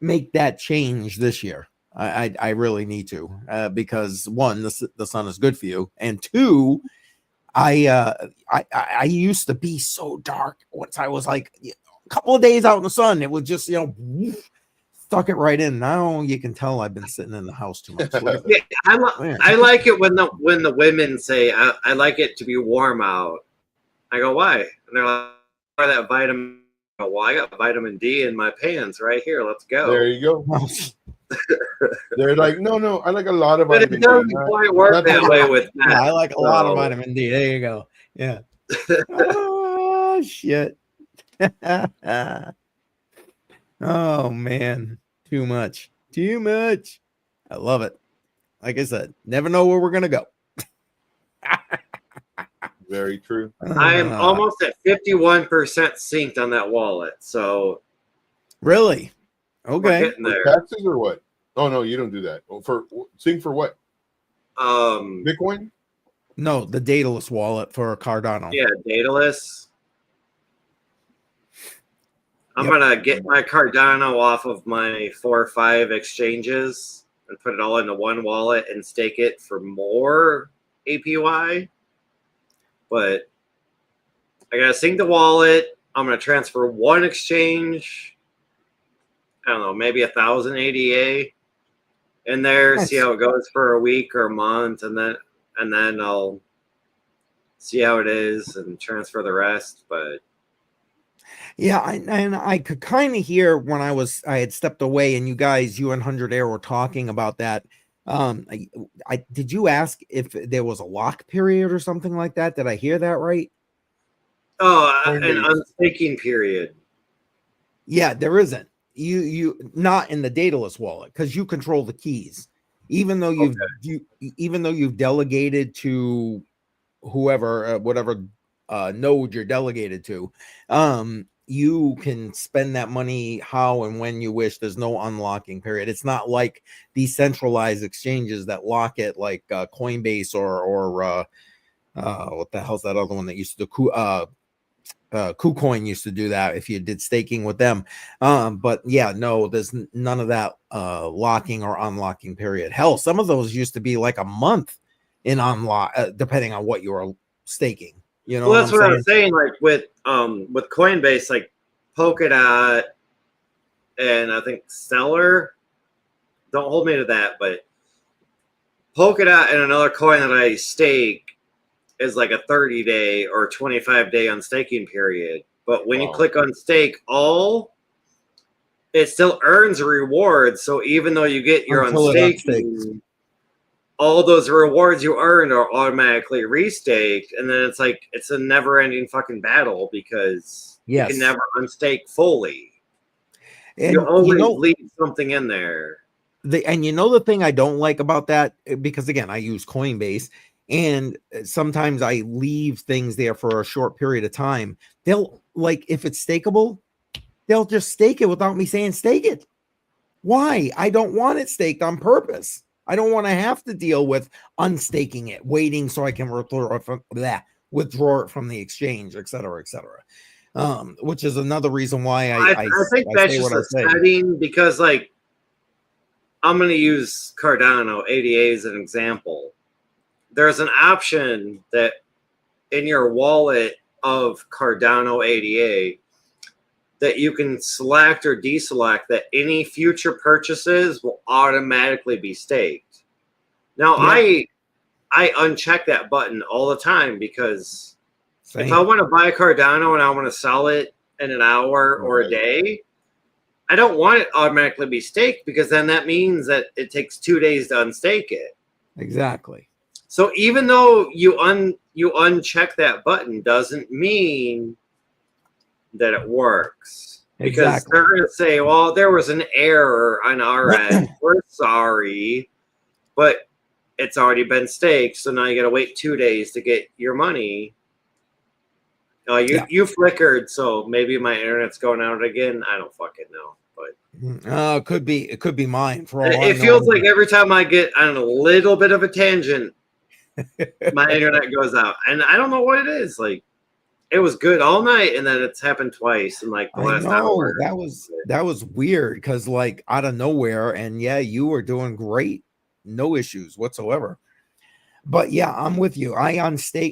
make that change this year. I really need to because one, the sun is good for you, and two, I used to be so dark once I was like a couple of days out in the sun. It would just stuck it right in. Now you can tell I've been sitting in the house too much. Look at Yeah, Man. I like it when the women say I like it to be warm out. I go, why? And they're like, "Why that vitamin?" I go, well, I got vitamin D in my pants right here. Let's go. There you go. They're like, no, I like a lot of But it vitamin doesn't D. quite work not that that way much. with that. I like a lot of So- vitamin D. There you go. Yeah. Oh shit. Oh man. Too much. Too much. I love it. Like I said, never know where we're gonna go. Very true. I am almost at 51% synced on that wallet. So Really? we're Okay. getting there. Taxes or what? Oh no, you don't do that. Oh, for what? Bitcoin? No, the dataless wallet for Cardano. Yeah, dataless. I'm Yep. gonna get my Cardano off of my 4 or 5 exchanges and put it all into one wallet and stake it for more APY. But I gotta sync the wallet. I'm gonna transfer one exchange. I don't know, maybe 1,000 ADA in there. Nice. See how it goes for a week or a month, and then I'll see how it is and transfer the rest. But Yeah, I could kind of hear when I had stepped away and you and 100 Air were talking about that. I did you ask if there was a lock period or something like that? Did I hear that right? an unstaking period. Yeah, there isn't. You not in the dataless wallet because you control the keys. Even though you've delegated to whoever, whatever node you're delegated to, you can spend that money how and when you wish. There's no unlocking period. It's not like decentralized exchanges that lock it, like Coinbase or what the hell's that other one that used to do? KuCoin used to do that if you did staking with them. But yeah, no, there's none of that locking or unlocking period. Hell, some of those used to be like a month in unlock, depending on what you were staking. You know, Well, that's what I was saying. Like with Coinbase, like Polkadot, and I think Stellar. Don't hold me to that, but Polkadot and another coin that I stake is like a 30-day or 25-day unstaking period. But when you click on stake all, it still earns a reward. So even though you get your unstaking, all those rewards you earned are automatically restaked. And then it's like it's a never-ending fucking battle because you can never unstake fully. And you always leave something in there. And you know the thing I don't like about that, because again, I use Coinbase, and sometimes I leave things there for a short period of time. They'll, like, if it's stakeable, they'll just stake it without me saying stake it. Why? I don't want it staked on purpose. I don't want to have to deal with unstaking it, waiting so I can withdraw it from the exchange, et cetera, et cetera. Which is another reason why I think that's just a setting, because, like, I'm going to use Cardano ADA as an example. There's an option that in your wallet of Cardano ADA that you can select or deselect that any future purchases will automatically be staked. Now, I uncheck that button all the time because if I want to buy Cardano and I want to sell it in an hour or a day, I don't want it automatically be staked, because then that means that it takes 2 days to unstake it. Exactly. So even though you uncheck that button doesn't mean that it works. Because Exactly. they're going to say, well, there was an error on our end. We're sorry. But it's already been staked, so now you got to wait 2 days to get your money. You flickered, so maybe my internet's going out again. I don't fucking know, but it could be mine for all I it know. feels like every time I get on a little bit of a tangent, my internet goes out, and I don't know what it is. Like, it was good all night, and then it's happened twice in like the last hour. That was weird because like out of nowhere, and yeah, you were doing great, no issues whatsoever. But yeah, I'm with you. I uncheck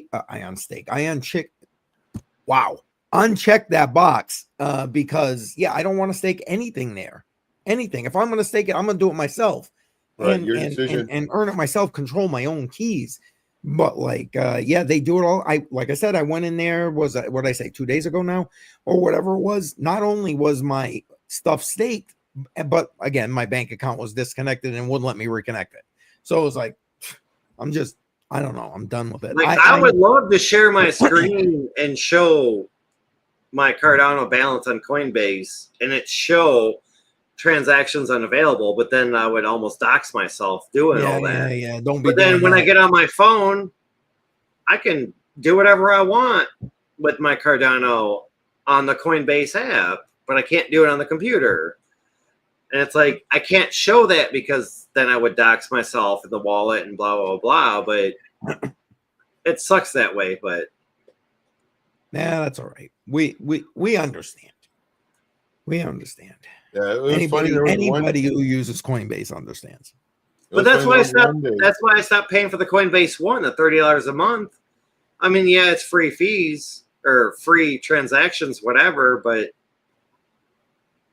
that box because yeah, I don't want to stake anything there. Anything. If I'm going to stake it, I'm going to do it myself. Right, and, your decision. And earn it myself, control my own keys. But like yeah, they do it all. Like I said, I went in there, what did I say, 2 days ago now or whatever it was. Not only was my stuff staked, but again, my bank account was disconnected and wouldn't let me reconnect it. So it was like, I don't know. I'm done with it. Like, I would love to share my screen and show my Cardano balance on Coinbase and it show transactions unavailable, but then I would almost dox myself doing all that. Yeah. Don't be. But then when I get on my phone, I can do whatever I want with my Cardano on the Coinbase app, but I can't do it on the computer. And it's like, I can't show that because then I would dox myself in the wallet and blah, blah, blah. But it sucks that way. But yeah, that's all right. We understand. We understand. Yeah, anybody who uses Coinbase understands. But that's why I stopped paying for the Coinbase One, the $30 a month. I mean, yeah, it's free fees or free transactions, whatever, but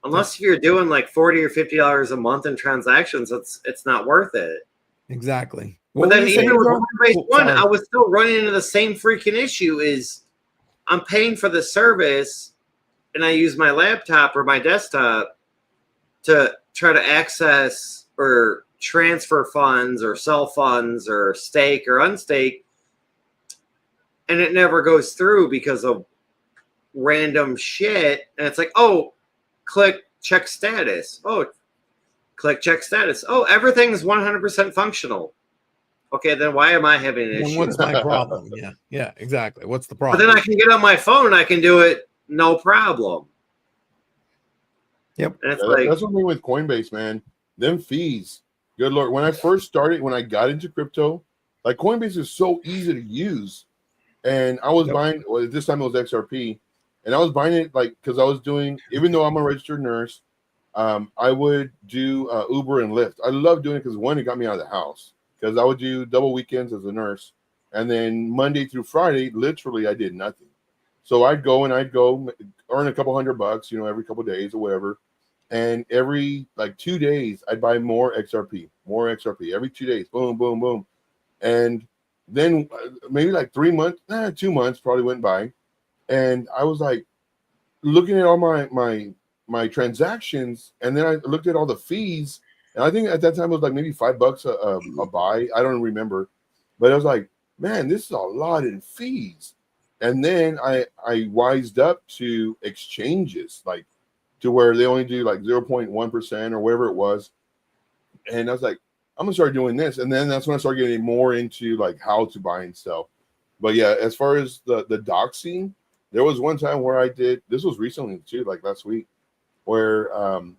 unless you're doing like $40 or $50 a month in transactions, it's not worth it. Exactly. But then even with Coinbase One, I was still running into the same freaking issue. Is I'm paying for the service, and I use my laptop or my desktop to try to access or transfer funds or sell funds or stake or unstake, and it never goes through because of random shit. And it's like, oh, click check status. Oh, click check status. Oh, everything's 100% functional. Okay, then why am I having an issue? What's my problem? Yeah, exactly. What's the problem? But then I can get on my phone. I can do it no problem. Yep. And it's like, that's what I mean with Coinbase, man. Them fees. Good Lord. When I first started, when I got into crypto, like Coinbase is so easy to use. And I was buying, well, this time it was XRP. And I was buying it like, because I was doing, even though I'm a registered nurse, I would do Uber and Lyft. I love doing it because one, it got me out of the house. Because I would do double weekends as a nurse. And then Monday through Friday, literally, I did nothing. So I'd go earn a couple $100, every couple of days or whatever. And every like 2 days, I'd buy more XRP. Every 2 days, boom, boom, boom. And then maybe like 3 months, 2 months probably went by. And I was like looking at all my transactions. And then I looked at all the fees. And I think at that time it was like maybe $5 a buy. I don't remember. But I was like, man, this is a lot in fees. And then I wised up to exchanges, like to where they only do like 0.1% or whatever it was. And I was like, I'm gonna start doing this. And then that's when I started getting more into like how to buy and sell. But yeah, as far as the doxing, there was one time where I did, this was recently too, like last week, where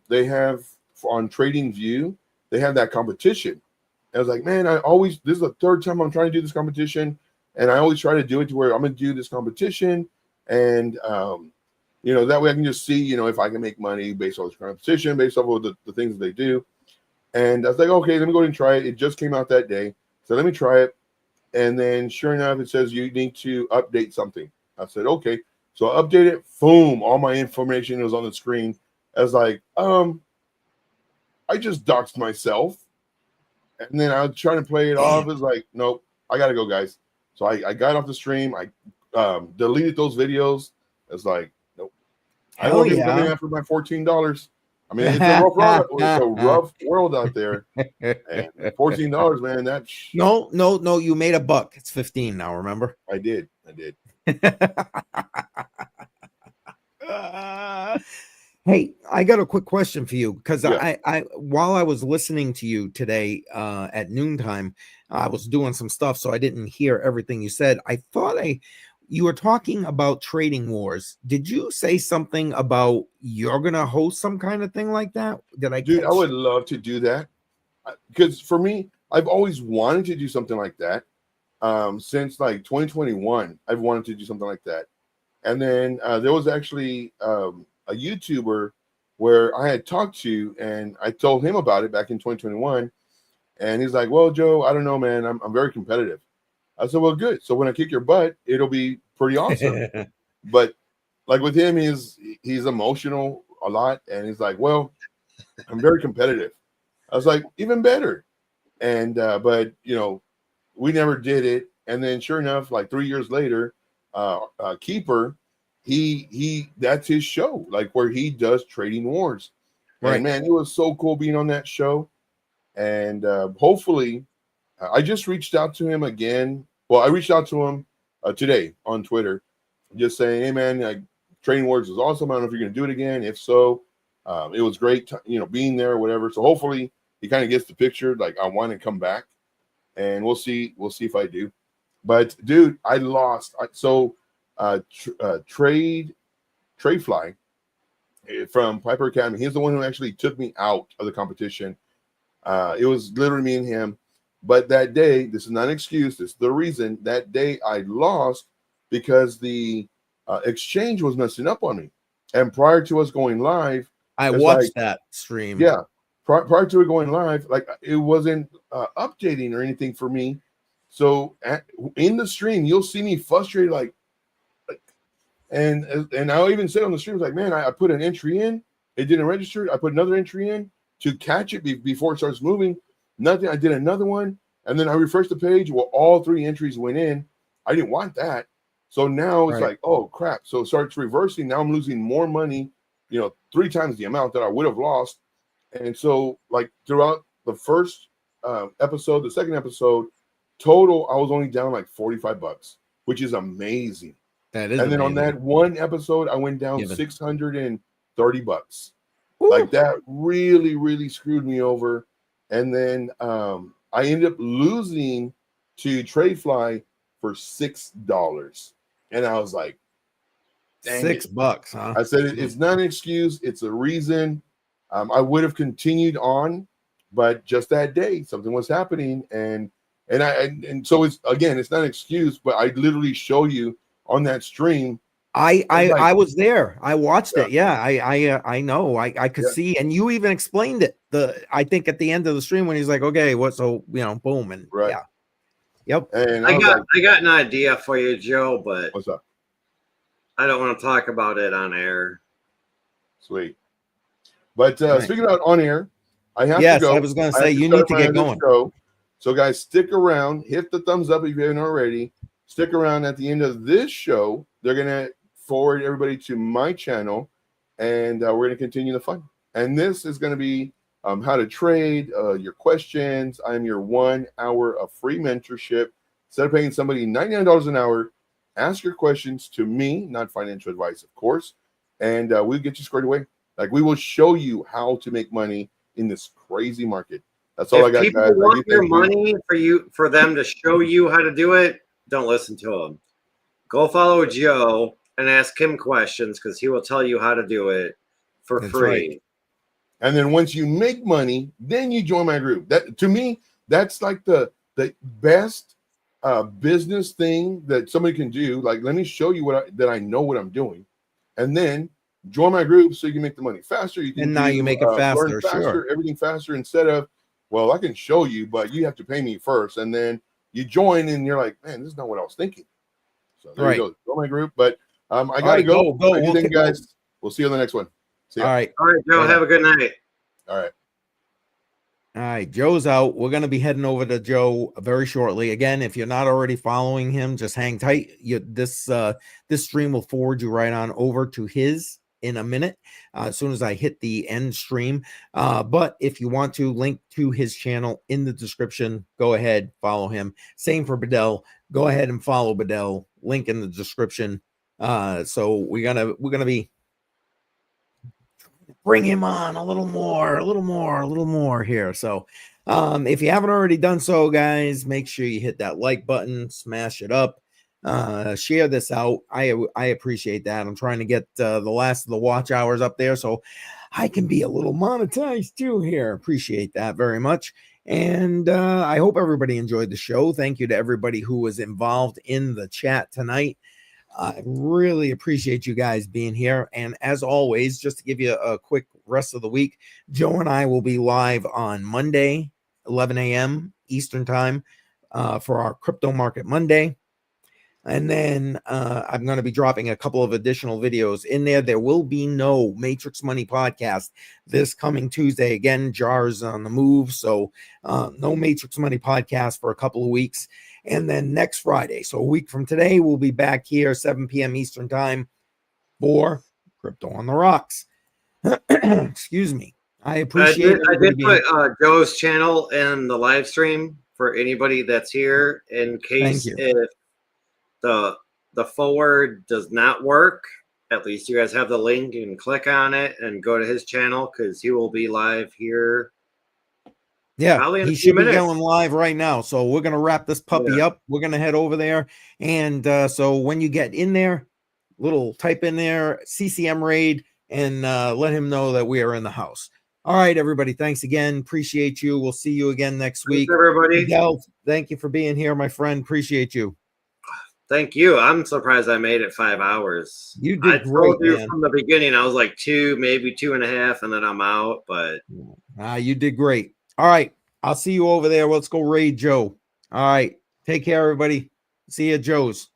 they have on TradingView, they have that competition. I was like, man, this is the third time I'm trying to do this competition. And I always try to do it to where I'm going to do this competition. And, that way I can just see, if I can make money based on this competition, based off of the things that they do. And I was like, okay, let me go ahead and try it. It just came out that day. So let me try it. And then sure enough, it says you need to update something. I said, okay. So I updated it. Boom. All my information was on the screen. I was like, I just doxed myself. And then I was trying to play it off. It was like, nope, I got to go, guys. So I got off the stream. I deleted those videos. It's like, nope. I won't be coming after my $14. I mean, it's a rough world out there. And $14, man. That's no. You made $1. It's 15 now. Remember? I did. Hey, I got a quick question for you because Yeah. I while I was listening to you today at noontime, I was doing some stuff, so I didn't hear everything you said. I thought you were talking about trading wars. Did you say something about you're gonna host some kind of thing like that? Did I Dude, catch? I would love to do that because for me, I've always wanted to do something like that. Since like 2021, I've wanted to do something like that. And then there was actually a YouTuber where I had talked to, and I told him about it back in 2021. And he's like, "Well, Joe, I don't know, man. I'm very competitive." I said, "Well, good. So when I kick your butt, it'll be pretty awesome." But like with him, he's emotional a lot, and he's like, "Well, I'm very competitive." I was like, "Even better." And but we never did it. And then sure enough, like 3 years later, Keeper, he that's his show, like where he does trading wars. Right. And man, it was so cool being on that show. And hopefully, I just reached out to him again. Well, I reached out to him today on Twitter, just saying, "Hey man, trading wars is awesome. I don't know if you're gonna do it again. If so, it was great, being there or whatever." So hopefully, he kind of gets the picture. Like I want to come back, and we'll see if I do. But dude, I lost. Tradefly from Piper Academy. He's the one who actually took me out of the competition. It was literally me and him. But that day, this is not an excuse. This is the reason. That day I lost because the exchange was messing up on me. And prior to us going live, I it's watched like, that stream. yeah, prior to it going live, like it wasn't updating or anything for me. So in the stream, you'll see me frustrated, like, and I'll even say on the stream, like, man, I put an entry in, it didn't register. I put another entry in to catch it before it starts moving. Nothing. I did another one, and then I refreshed the page. Well, all 3 entries went in. I didn't want that. So now it's like, oh crap. So it starts reversing. Now I'm losing more money, 3 times the amount that I would have lost. And so like throughout the first episode, the second episode, total, I was only down like $45, which is amazing. That is and then amazing. on that one episode, I went down $630. Like that really, really screwed me over. And then I ended up losing to Tradefly for $6. And I was like, $6, huh? I said, it's not an excuse. It's a reason. I would have continued on, but just that day, something was happening. And so it's, again, it's not an excuse, but I literally show you on that stream. I was there. I watched it. Yeah, I know. I could see, and you even explained it. I think at the end of the stream when he's like, "Okay, what?" So boom, and yeah, yep. And I got an idea for you, Joe, but what's up? I don't want to talk about it on air. Sweet. But speaking about on air, I have to go. I was going to say you need to get going. Show. So guys, stick around. Hit the thumbs up if you haven't already. Stick around at the end of this show. They're going to forward everybody to my channel, and we're going to continue the fun. And this is going to be how to trade, your questions. I'm your 1 hour of free mentorship. Instead of paying somebody $99 an hour, ask your questions to me, not financial advice, of course, and we'll get you squared away. Like we will show you how to make money in this crazy market. That's all I got, people guys. Want your money for them to show you how to do it? Don't listen to them. Go follow Joe and ask him questions because he will tell you how to do it for free. Right. And then once you make money, then you join my group. That to me, that's like the best business thing that somebody can do. Like, let me show you that I know what I'm doing, and then join my group so you can make the money faster. You can and now you make it faster, sure. Everything faster instead of, well, I can show you, but you have to pay me first, and then you join and you're like, man, this is not what I was thinking. So there you go. Join my group, but I gotta go. Go. Guys. We'll see you on the next one. See ya. All right, Joe. Have a good night. All right. Joe's out. We're going to be heading over to Joe very shortly. Again, if you're not already following him, just hang tight. This stream will forward you right on over to his in a minute as soon as I hit the end stream. But if you want to, link to his channel in the description. Go ahead, follow him. Same for Bedell. Go ahead and follow Bedell. Link in the description. So we're gonna be bring him on a little more here. So if you haven't already done so, guys, make sure you hit that like button, smash it up, share this out. I appreciate that. I'm trying to get the last of the watch hours up there so I can be a little monetized too here. Appreciate that very much. And I hope everybody enjoyed the show. Thank you to everybody who was involved in the chat tonight. I really appreciate you guys being here. And as always, just to give you a quick rest of the week, Joe and I will be live on Monday, 11 a.m. Eastern time for our Crypto Market Monday. And then I'm going to be dropping a couple of additional videos in there. There will be no Matrix Money podcast this coming Tuesday. Again, JAR's on the move. So no Matrix Money podcast for a couple of weeks. And then next Friday, so a week from today, we'll be back here, 7 p.m. Eastern time for Crypto on the Rocks. Excuse me. I appreciate I did put Joe's channel in the live stream for anybody that's here in case if the forward does not work. At least you guys have the link. You can click on it and go to his channel because he will be live here. Yeah, he should be going live right now. So we're going to wrap this puppy up. We're going to head over there. And so when you get in there, type in there, CCM raid, and let him know that we are in the house. All right, everybody. Thanks again. Appreciate you. We'll see you again next week. Thanks, everybody. Miguel, thank you for being here, my friend. Appreciate you. Thank you. I'm surprised I made it 5 hours. You did great, told you man. from the beginning. I was like 2, maybe 2.5, and then I'm out. But you did great. All right. I'll see you over there. Let's go raid Joe. All right. Take care, everybody. See you at Joe's.